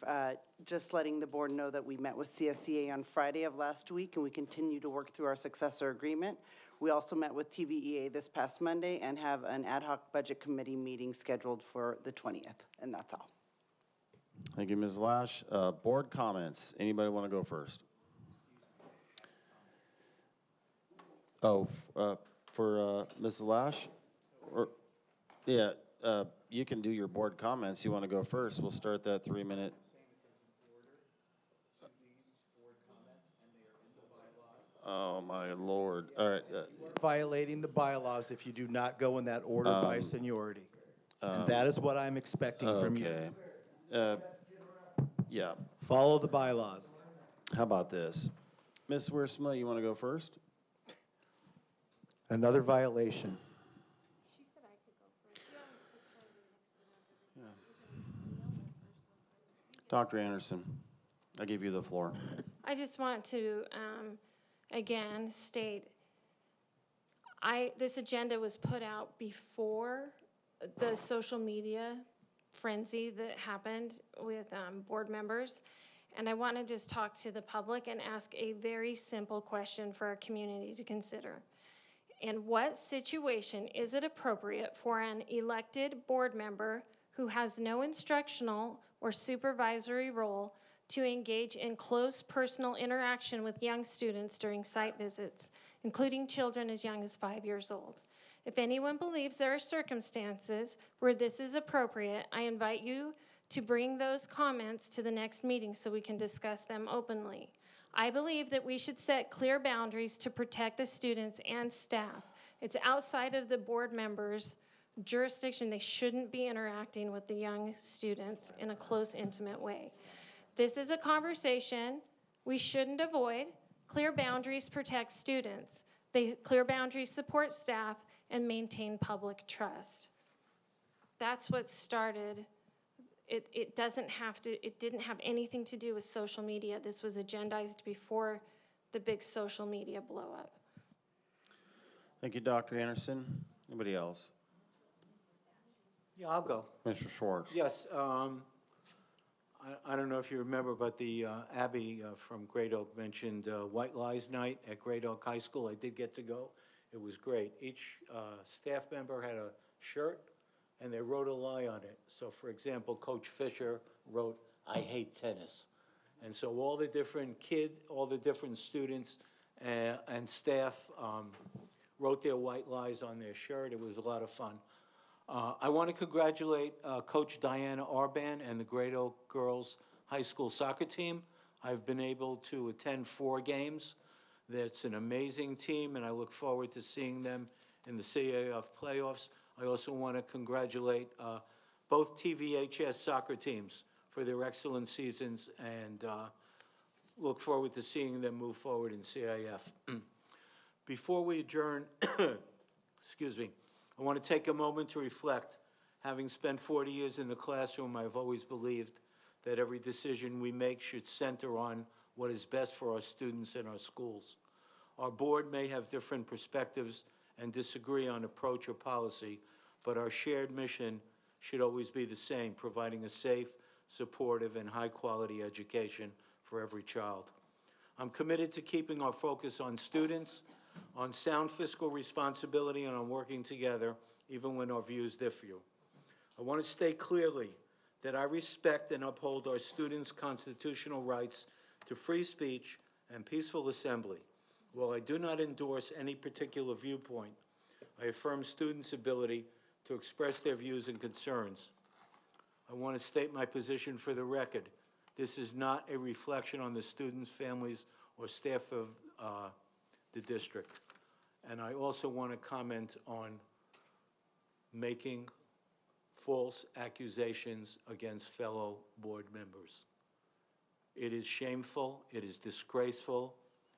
Just letting the board know that we met with CSCA on Friday of last week, and we continue to work through our successor agreement. We also met with TVEA this past Monday and have an ad hoc budget committee meeting scheduled for the 20th, and that's all. Thank you, Ms. Lash. Board comments. Anybody want to go first? Oh, for Ms. Lash? Or, yeah, you can do your board comments. You want to go first? We'll start that 3-minute. Oh, my Lord. All right. Violating the bylaws if you do not go in that order by seniority. And that is what I'm expecting from you. Okay. Yeah. Follow the bylaws. How about this? Ms. Wiersma, you want to go first? Another violation. Dr. Anderson, I give you the floor. I just want to, again, state, this agenda was put out before the social media frenzy that happened with board members. And I want to just talk to the public and ask a very simple question for our community to consider. In what situation is it appropriate for an elected board member who has no instructional or supervisory role to engage in close personal interaction with young students during site visits, including children as young as 5 years old? If anyone believes there are circumstances where this is appropriate, I invite you to bring those comments to the next meeting so we can discuss them openly. I believe that we should set clear boundaries to protect the students and staff. It's outside of the board members' jurisdiction. They shouldn't be interacting with the young students in a close, intimate way. This is a conversation we shouldn't avoid. Clear boundaries protect students. Clear boundaries support staff and maintain public trust. That's what started. It didn't have anything to do with social media. This was agendized before the big social media blow up. Thank you, Dr. Anderson. Anybody else? Yeah, I'll go. Mr. Schwartz. Yes, I don't know if you remember, but the Abby from Great Oak mentioned White Lies Night at Great Oak High School. I did get to go. It was great. Each staff member had a shirt, and they wrote a lie on it. So, for example, Coach Fisher wrote, "I hate tennis." And so all the different all the different students and staff wrote their white lies on their shirt. It was a lot of fun. I want to congratulate Coach Diana Arban and the Great Oak Girls High School soccer team. I've been able to attend 4 games. That's an amazing team, and I look forward to seeing them in the CAF playoffs. I also want to congratulate both TVHS soccer teams for their excellent seasons, and look forward to seeing them move forward in CIF. Before we adjourn, excuse me, I want to take a moment to reflect. Having spent 40 years in the classroom, I've always believed that every decision we make should center on what is best for our students and our schools. Our board may have different perspectives and disagree on approach or policy, but our shared mission should always be the same, providing a safe, supportive, and high-quality education for every child. I'm committed to keeping our focus on students, on sound fiscal responsibility, and on working together, even when our views differ. I want to state clearly that I respect and uphold our students' constitutional rights to free speech and peaceful assembly. While I do not endorse any particular viewpoint, I affirm students' ability to express their views and concerns. I want to state my position for the record. This is not a reflection on the students, families, or staff of the district. And I also want to comment on making false accusations against fellow board members. It is shameful, it is disgraceful,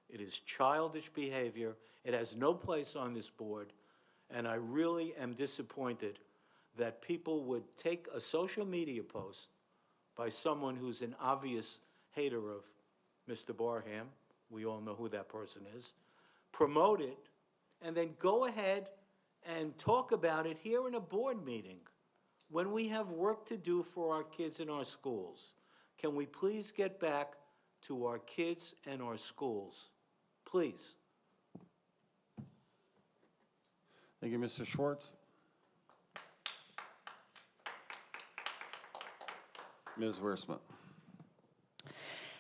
it is childish behavior, it has no place on this board, and I really am disappointed that people would take a social media post by someone who's an obvious hater of Mr. Barham, we all know who that person is, promote it, and then go ahead and talk about it here in a board meeting when we have work to do for our kids in our schools. Can we please get back to our kids and our schools? Please. Thank you, Mr. Schwartz. Ms. Wiersma.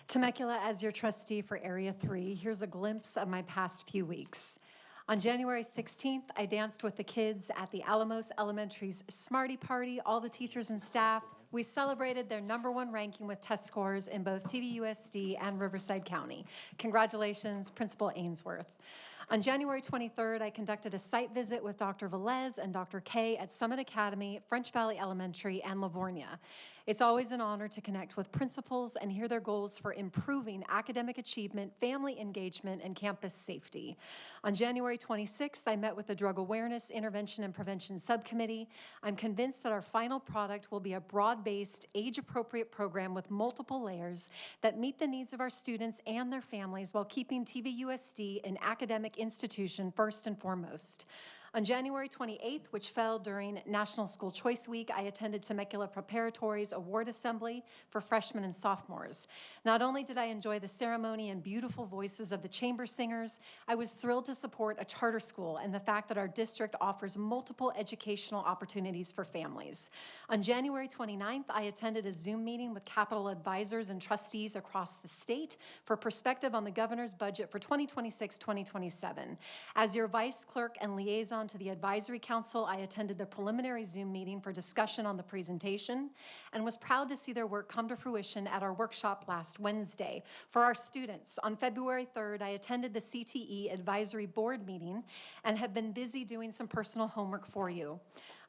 Temecula, as your trustee for Area 3, here's a glimpse of my past few weeks. On January 16th, I danced with the kids at the Alamos Elementary's Smarty Party, all the teachers and staff. We celebrated their #1 ranking with test scores in both TVUSD and Riverside County. Congratulations, Principal Ainsworth. On January 23rd, I conducted a site visit with Dr. Velez and Dr. Kay at Summit Academy, French Valley Elementary, and Livornia. It's always an honor to connect with principals and hear their goals for improving academic achievement, family engagement, and campus safety. On January 26th, I met with the Drug Awareness, Intervention, and Prevention Subcommittee. I'm convinced that our final product will be a broad-based, age-appropriate program with multiple layers that meet the needs of our students and their families while keeping TVUSD an academic institution first and foremost. On January 28th, which fell during National School Choice Week, I attended Temecula Preparatory's award assembly for freshmen and sophomores. Not only did I enjoy the ceremony and beautiful voices of the chamber singers, I was thrilled to support a charter school and the fact that our district offers multiple educational opportunities for families. On January 29th, I attended a Zoom meeting with Capitol advisors and trustees across the state for perspective on the governor's budget for 2026-2027. As your vice clerk and liaison to the Advisory Council, I attended the preliminary Zoom meeting for discussion on the presentation and was proud to see their work come to fruition at our workshop last Wednesday. For our students, on February 3rd, I attended the CTE Advisory Board meeting and have been busy doing some personal homework for you.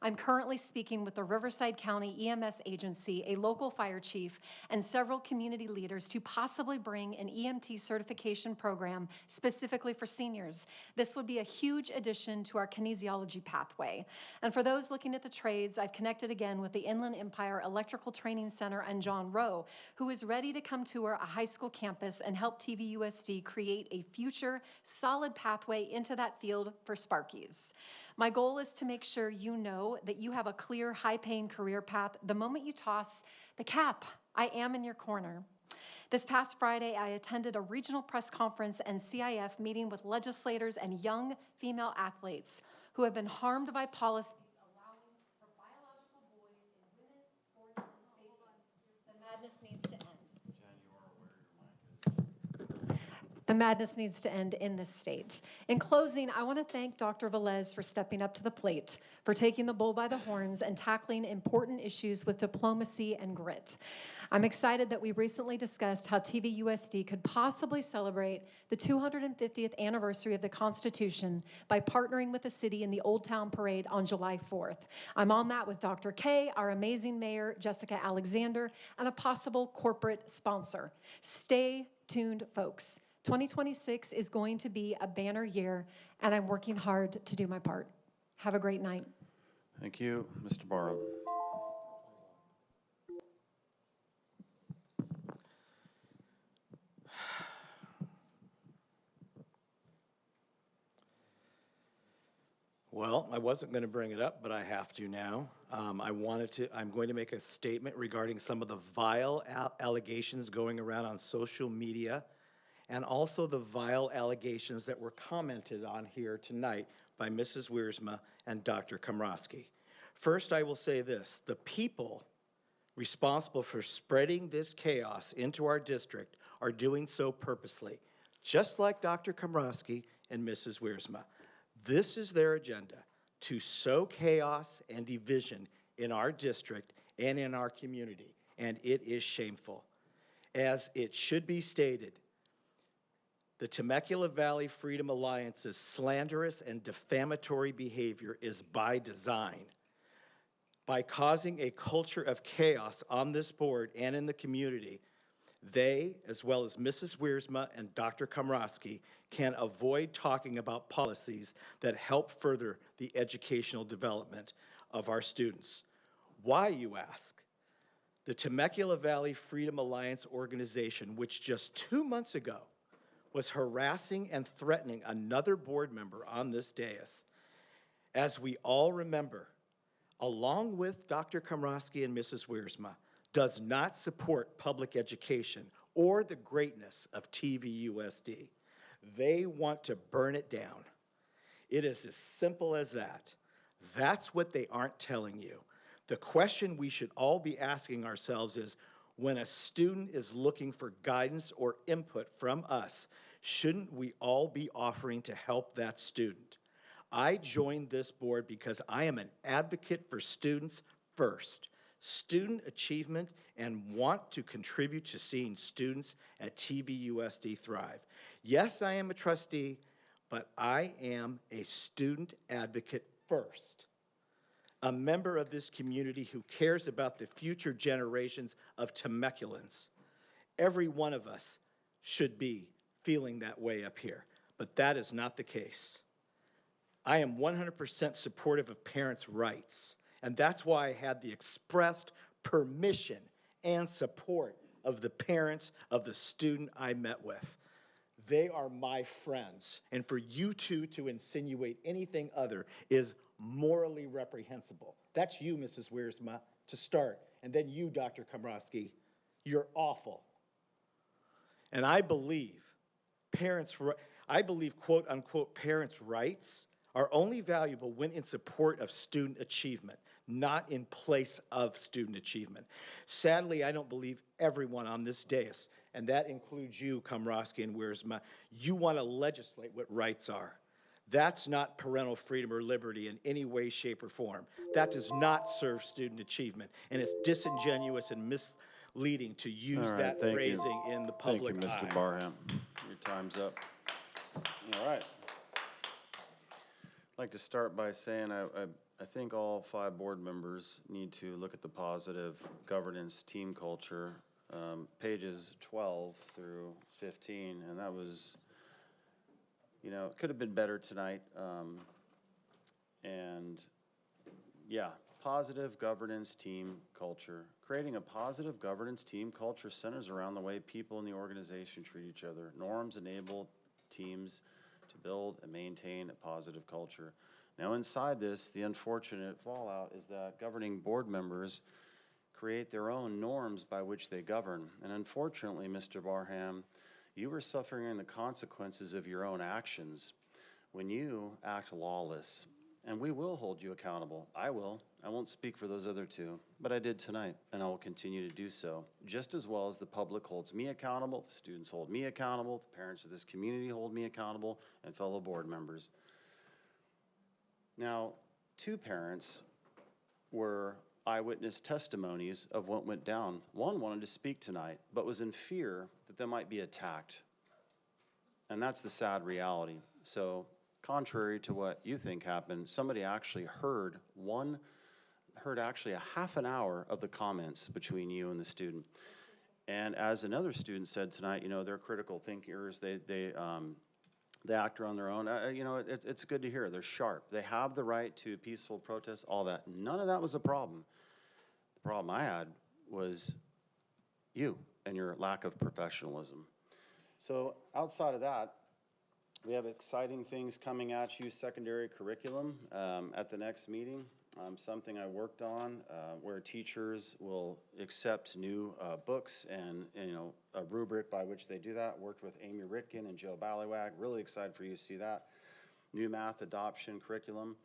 I'm currently speaking with the Riverside County EMS agency, a local fire chief, and several community leaders to possibly bring an EMT certification program specifically for seniors. This would be a huge addition to our kinesiology pathway. And for those looking at the trades, I've connected again with the Inland Empire Electrical Training Center and John Rowe, who is ready to come tour a high school campus and help TVUSD create a future solid pathway into that field for Sparkies. My goal is to make sure you know that you have a clear, high-paying career path the moment you toss the cap. I am in your corner. This past Friday, I attended a regional press conference and CIF meeting with legislators and young female athletes who have been harmed by policies allowing for biological boys in women's sports and spaces. The madness needs to end. The madness needs to end in this state. In closing, I want to thank Dr. Velez for stepping up to the plate, for taking the bull by the horns and tackling important issues with diplomacy and grit. I'm excited that we recently discussed how TVUSD could possibly celebrate the 250th anniversary of the Constitution by partnering with the city in the Old Town Parade on July 4th. I'm on that with Dr. K, our amazing mayor, Jessica Alexander, and a possible corporate sponsor. Stay tuned, folks. 2026 is going to be a banner year, and I'm working hard to do my part. Have a great night. Thank you, Mr. Barham. Well, I wasn't going to bring it up, but I have to now. I'm going to make a statement regarding some of the vile allegations going around on social media, and also the vile allegations that were commented on here tonight by Mrs. Wiersma and Dr. Komrosky. First, I will say this: the people responsible for spreading this chaos into our district are doing so purposely, just like Dr. Komrosky and Mrs. Wiersma. This is their agenda, to sow chaos and division in our district and in our community, and it is shameful. As it should be stated, the Temecula Valley Freedom Alliance's slanderous and defamatory behavior is by design. By causing a culture of chaos on this board and in the community, they, as well as Mrs. Wiersma and Dr. Komrosky, can avoid talking about policies that help further the educational development of our students. Why, you ask? The Temecula Valley Freedom Alliance organization, which just 2 months ago was harassing and threatening another board member on this dais, as we all remember, along with Dr. Komrosky and Mrs. Wiersma, does not support public education or the greatness of TVUSD. They want to burn it down. It is as simple as that. That's what they aren't telling you. The question we should all be asking ourselves is, when a student is looking for guidance or input from us, shouldn't we all be offering to help that student? I joined this board because I am an advocate for students first, student achievement, and want to contribute to seeing students at TVUSD thrive. Yes, I am a trustee, but I am a student advocate first. a member of this community who cares about the future generations of Temeculans. Every one of us should be feeling that way up here, but that is not the case. I am 100% supportive of parents' rights, and that's why I had the expressed permission and support of the parents of the student I met with. They are my friends, and for you two to insinuate anything other is morally reprehensible. That's you, Mrs. Wiersma, to start, and then you, Dr. Komrosky. You're awful. And I believe quote unquote parents' rights are only valuable when in support of student achievement, not in place of student achievement. Sadly, I don't believe everyone on this dais, and that includes you, Komrosky and Wiersma, you want to legislate what rights are. That's not parental freedom or liberty in any way, shape, or form. That does not serve student achievement, and it's disingenuous and misleading to use All right, that thank you. phrasing in the public Thank you, Mr. eye. Barham. Your time's up. All right. I'd like to start by saying I think all 5 board members need to look at the positive governance team culture, pages 12 through 15, and that was, you know, it could have been better tonight. And yeah, positive governance team culture. Creating a positive governance team culture centers around the way people in the organization treat each other. Norms enable teams to build and maintain a positive culture. Now inside this, the unfortunate fallout is that governing board members create their own norms by which they govern. And unfortunately, Mr. Barham, you are suffering the consequences of your own actions when you act lawless. And we will hold you accountable. I will. I won't speak for those other 2, but I did tonight, and I will continue to do so. Just as well as the public holds me accountable, the students hold me accountable, the parents of this community hold me accountable, and fellow board members. Now, 2 parents were eyewitness testimonies of what went down. One wanted to speak tonight, but was in fear that they might be attacked. And that's the sad reality. So, contrary to what you think happened, somebody actually heard actually a half an hour of the comments between you and the student. And as another student said tonight, you know, they're critical thinkers. They act on their own. You know, it's good to hear. They're sharp. They have the right to peaceful protest, all that. None of that was a problem. The problem I had was you and your lack of professionalism. So outside of that, we have exciting things coming at you, secondary curriculum at the next meeting. Something I worked on where teachers will accept new books and, you know, a rubric by which they do that. Worked with Amy Ritkin and Jill Ballywag. Really excited for you to see that. New math adoption curriculum.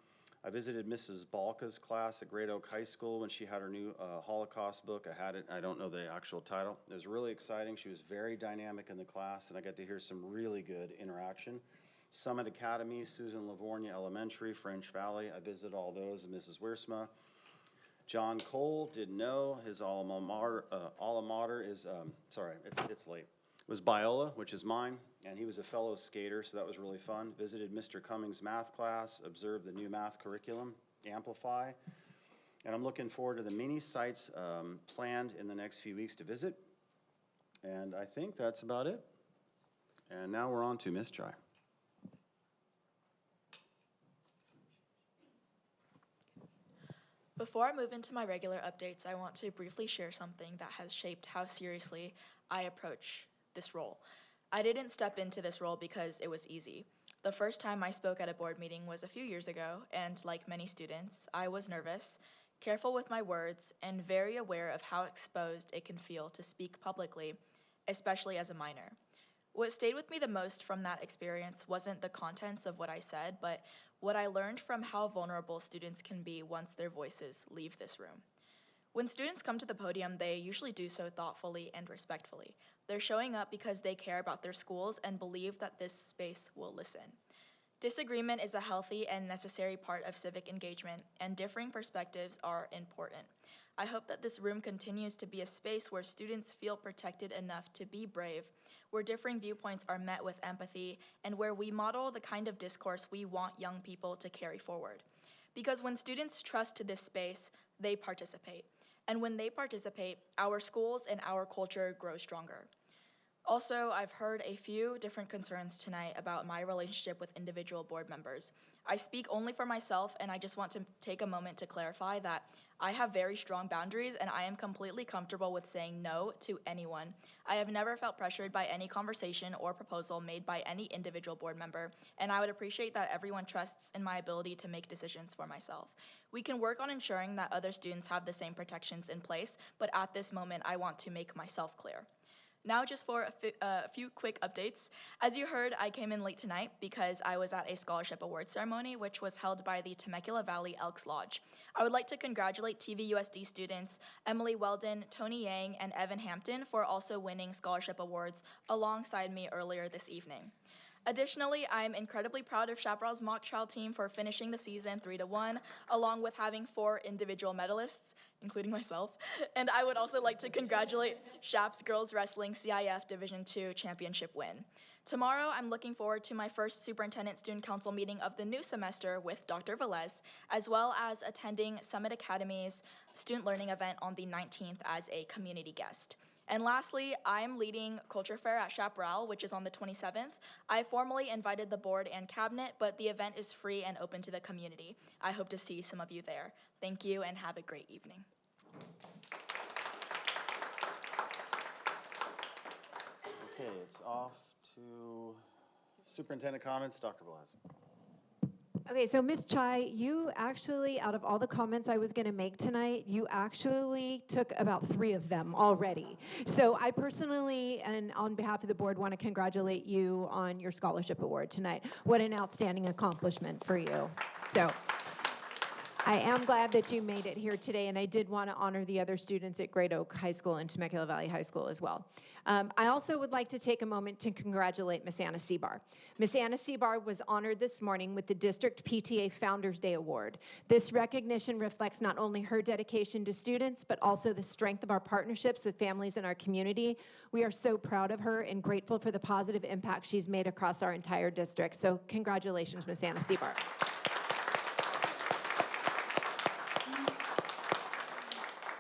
I visited Mrs. Balka's class at Great Oak High School when she had her new Holocaust book. I had it, I don't know the actual title. It was really exciting. She was very dynamic in the class, and I got to hear some really good interaction. Summit Academy, Susan Livornia Elementary, French Valley. I visited all those, and Mrs. Wiersma. John Cole, didn't know, his alma mater is, it's late. It was Biola, which is mine, and he was a fellow skater, so that was really fun. Visited Mr. Cummings' math class, observed the new math curriculum, Amplify, and I'm looking forward to the mini sites planned in the next few weeks to visit, and I think that's about it. And now we're on to Ms. Chai. Before I move into my regular updates, I want to briefly share something that has shaped how seriously I approach this role. I didn't step into this role because it was easy. The first time I spoke at a board meeting was a few years ago, and like many students, I was nervous, careful with my words, and very aware of how exposed it can feel to speak publicly, especially as a minor. What stayed with me the most from that experience wasn't the contents of what I said, but what I learned from how vulnerable students can be once their voices leave this room. When students come to the podium, they usually do so thoughtfully and respectfully. They're showing up because they care about their schools and believe that this space will listen. Disagreement is a healthy and necessary part of civic engagement, and differing perspectives are important. I hope that this room continues to be a space where students feel protected enough to be brave, where differing viewpoints are met with empathy, and where we model the kind of discourse we want young people to carry forward. because when students trust this space, they participate. And when they participate, our schools and our culture grow stronger. Also, I've heard a few different concerns tonight about my relationship with individual board members. I speak only for myself, and I just want to take a moment to clarify that I have very strong boundaries, and I am completely comfortable with saying no to anyone. I have never felt pressured by any conversation or proposal made by any individual board member, and I would appreciate that everyone trusts in my ability to make decisions for myself. We can work on ensuring that other students have the same protections in place, but at this moment, I want to make myself clear. Now just for a few quick updates. As you heard, I came in late tonight because I was at a scholarship award ceremony, which was held by the Temecula Valley Elks Lodge. I would like to congratulate TVUSD students Emily Weldon, Tony Yang, and Evan Hampton for also winning scholarship awards alongside me earlier this evening. Additionally, I am incredibly proud of Chaparral's mock trial team for finishing the season 3-1, along with having 4 individual medalists, including myself. And I would also like to congratulate Chaps Girls Wrestling CIF Division II championship win. Tomorrow, I'm looking forward to my first Superintendent Student Council meeting of the new semester with Dr. Velez, as well as attending Summit Academy's student learning event on the 19th as a community guest. And lastly, I'm leading Culture Fair at Chaparral, which is on the 27th. I formally invited the board and cabinet, but the event is free and open to the community. I hope to see some of you there. Thank you and have a great evening. Okay, it's off to superintendent comments. Dr. Velez. Okay, so Ms. Chai, you actually, out of all the comments I was going to make tonight, you actually took about 3 of them already. So I personally, and on behalf of the board, want to congratulate you on your scholarship award tonight. What an outstanding accomplishment for you. So I am glad that you made it here today, and I did want to honor the other students at Great Oak High School and Temecula Valley High School as well. I also would like to take a moment to congratulate Miss Anna Seabar. Miss Anna Seabar was honored this morning with the District PTA Founders Day Award. This recognition reflects not only her dedication to students, but also the strength of our partnerships with families in our community. We are so proud of her and grateful for the positive impact she's made across our entire district. So congratulations, Miss Anna Seabar.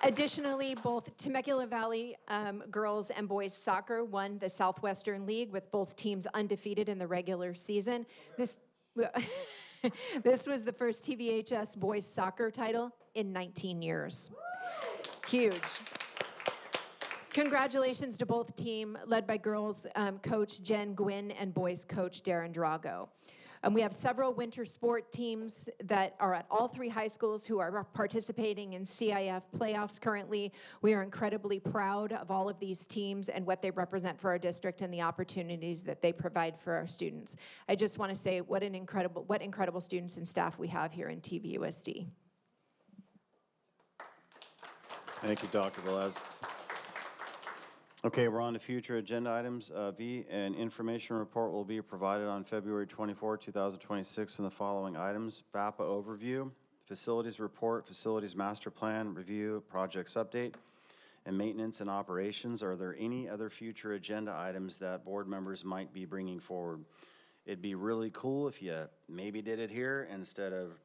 Additionally, both Temecula Valley girls and boys soccer won the Southwestern League with both teams undefeated in the regular season. This was the first TVHS boys soccer title in 19 years. Huge. Congratulations to both team led by girls coach Jen Gwynn and boys coach Darren Drago. We have several winter sport teams that are at all 3 high schools who are participating in CIF playoffs currently. We are incredibly proud of all of these teams and what they represent for our district and the opportunities that they provide for our students. I just want to say what incredible students and staff we have here in TVUSD. Thank you, Dr. Velez. Okay, we're on to future agenda items. V, an information report will be provided on February 24, 2026 in the following items: VAPA overview, facilities report, facilities master plan review, projects update, and maintenance and operations. Are there any other future agenda items that board members might be bringing forward? It'd be really cool if you maybe did it here instead of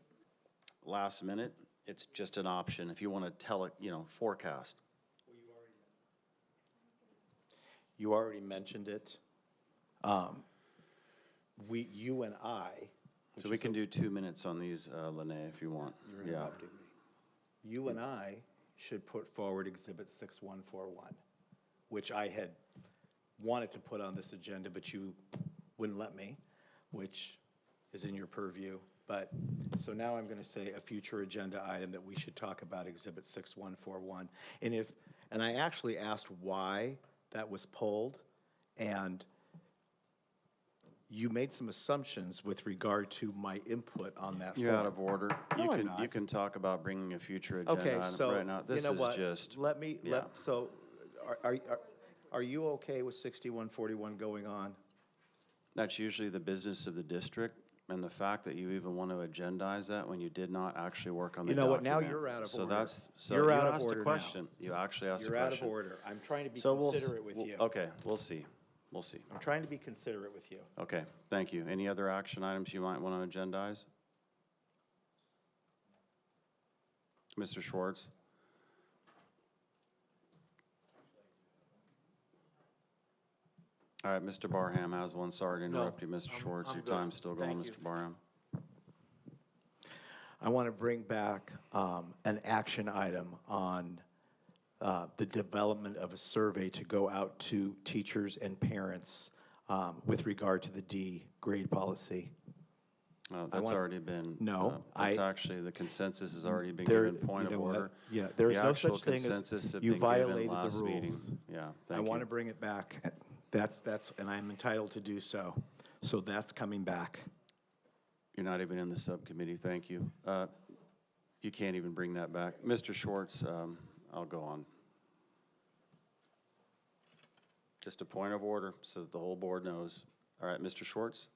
last minute. It's just an option if you want to tell it, forecast. You already mentioned it. You and I. So we can do 2 minutes on these, Lene, if you want. You're interrupting me. You and I should put forward Exhibit 6141, which I had wanted to put on this agenda, but you wouldn't let me, which is in your purview. But so now I'm going to say a future agenda item that we should talk about Exhibit 6141. And I actually asked why that was pulled, and you made some assumptions with regard to my input on that. You're out of order. No, I'm not. You can talk about bringing a future agenda Okay, item so right now. This you know is what? just. So, are you okay with 6141 going on? That's usually the business of the district, and the fact that you even want to agendize that when you did not actually work on the document. You know what? Now you're out of order. So you're you out of asked order a question. now. You actually asked a You're question. out of order. I'm trying to be considerate with you. Okay, we'll see. We'll see. I'm trying to be considerate with you. Okay, thank you. Any other action items you might want to agendize? Mr. Schwartz? All right, Mr. Barham has one. Sorry to interrupt you, Mr. Schwartz. I'm Your good. time's still going, Thank you. Mr. Barham. I want to bring back an action item on the development of a survey to go out to teachers and parents with regard to the D grade policy. That's already been. No, That's actually, the consensus has already been there- given. Point you of know what? order. Yeah, there is The no actual such thing as consensus have you been given violated the last meeting. rules. Yeah, I thank want you. to bring it back. And I'm entitled to do so. So that's coming back. You're not even in the subcommittee. Thank you. You can't even bring that back. Mr. Schwartz, I'll go on. Just a point of order so that the whole board knows. All right, Mr. Schwartz?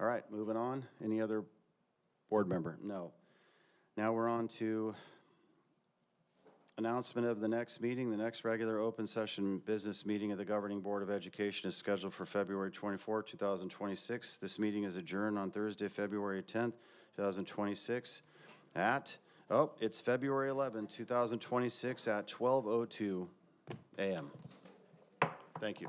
All right, moving on. Any other board member? No. Now we're on to announcement of the next meeting. The next regular open session business meeting of the Governing Board of Education is scheduled for February 24, 2026. This meeting is adjourned on Thursday, February 10th, 2026 at, it's February 11, 2026 at 12:02 a.m. Thank you.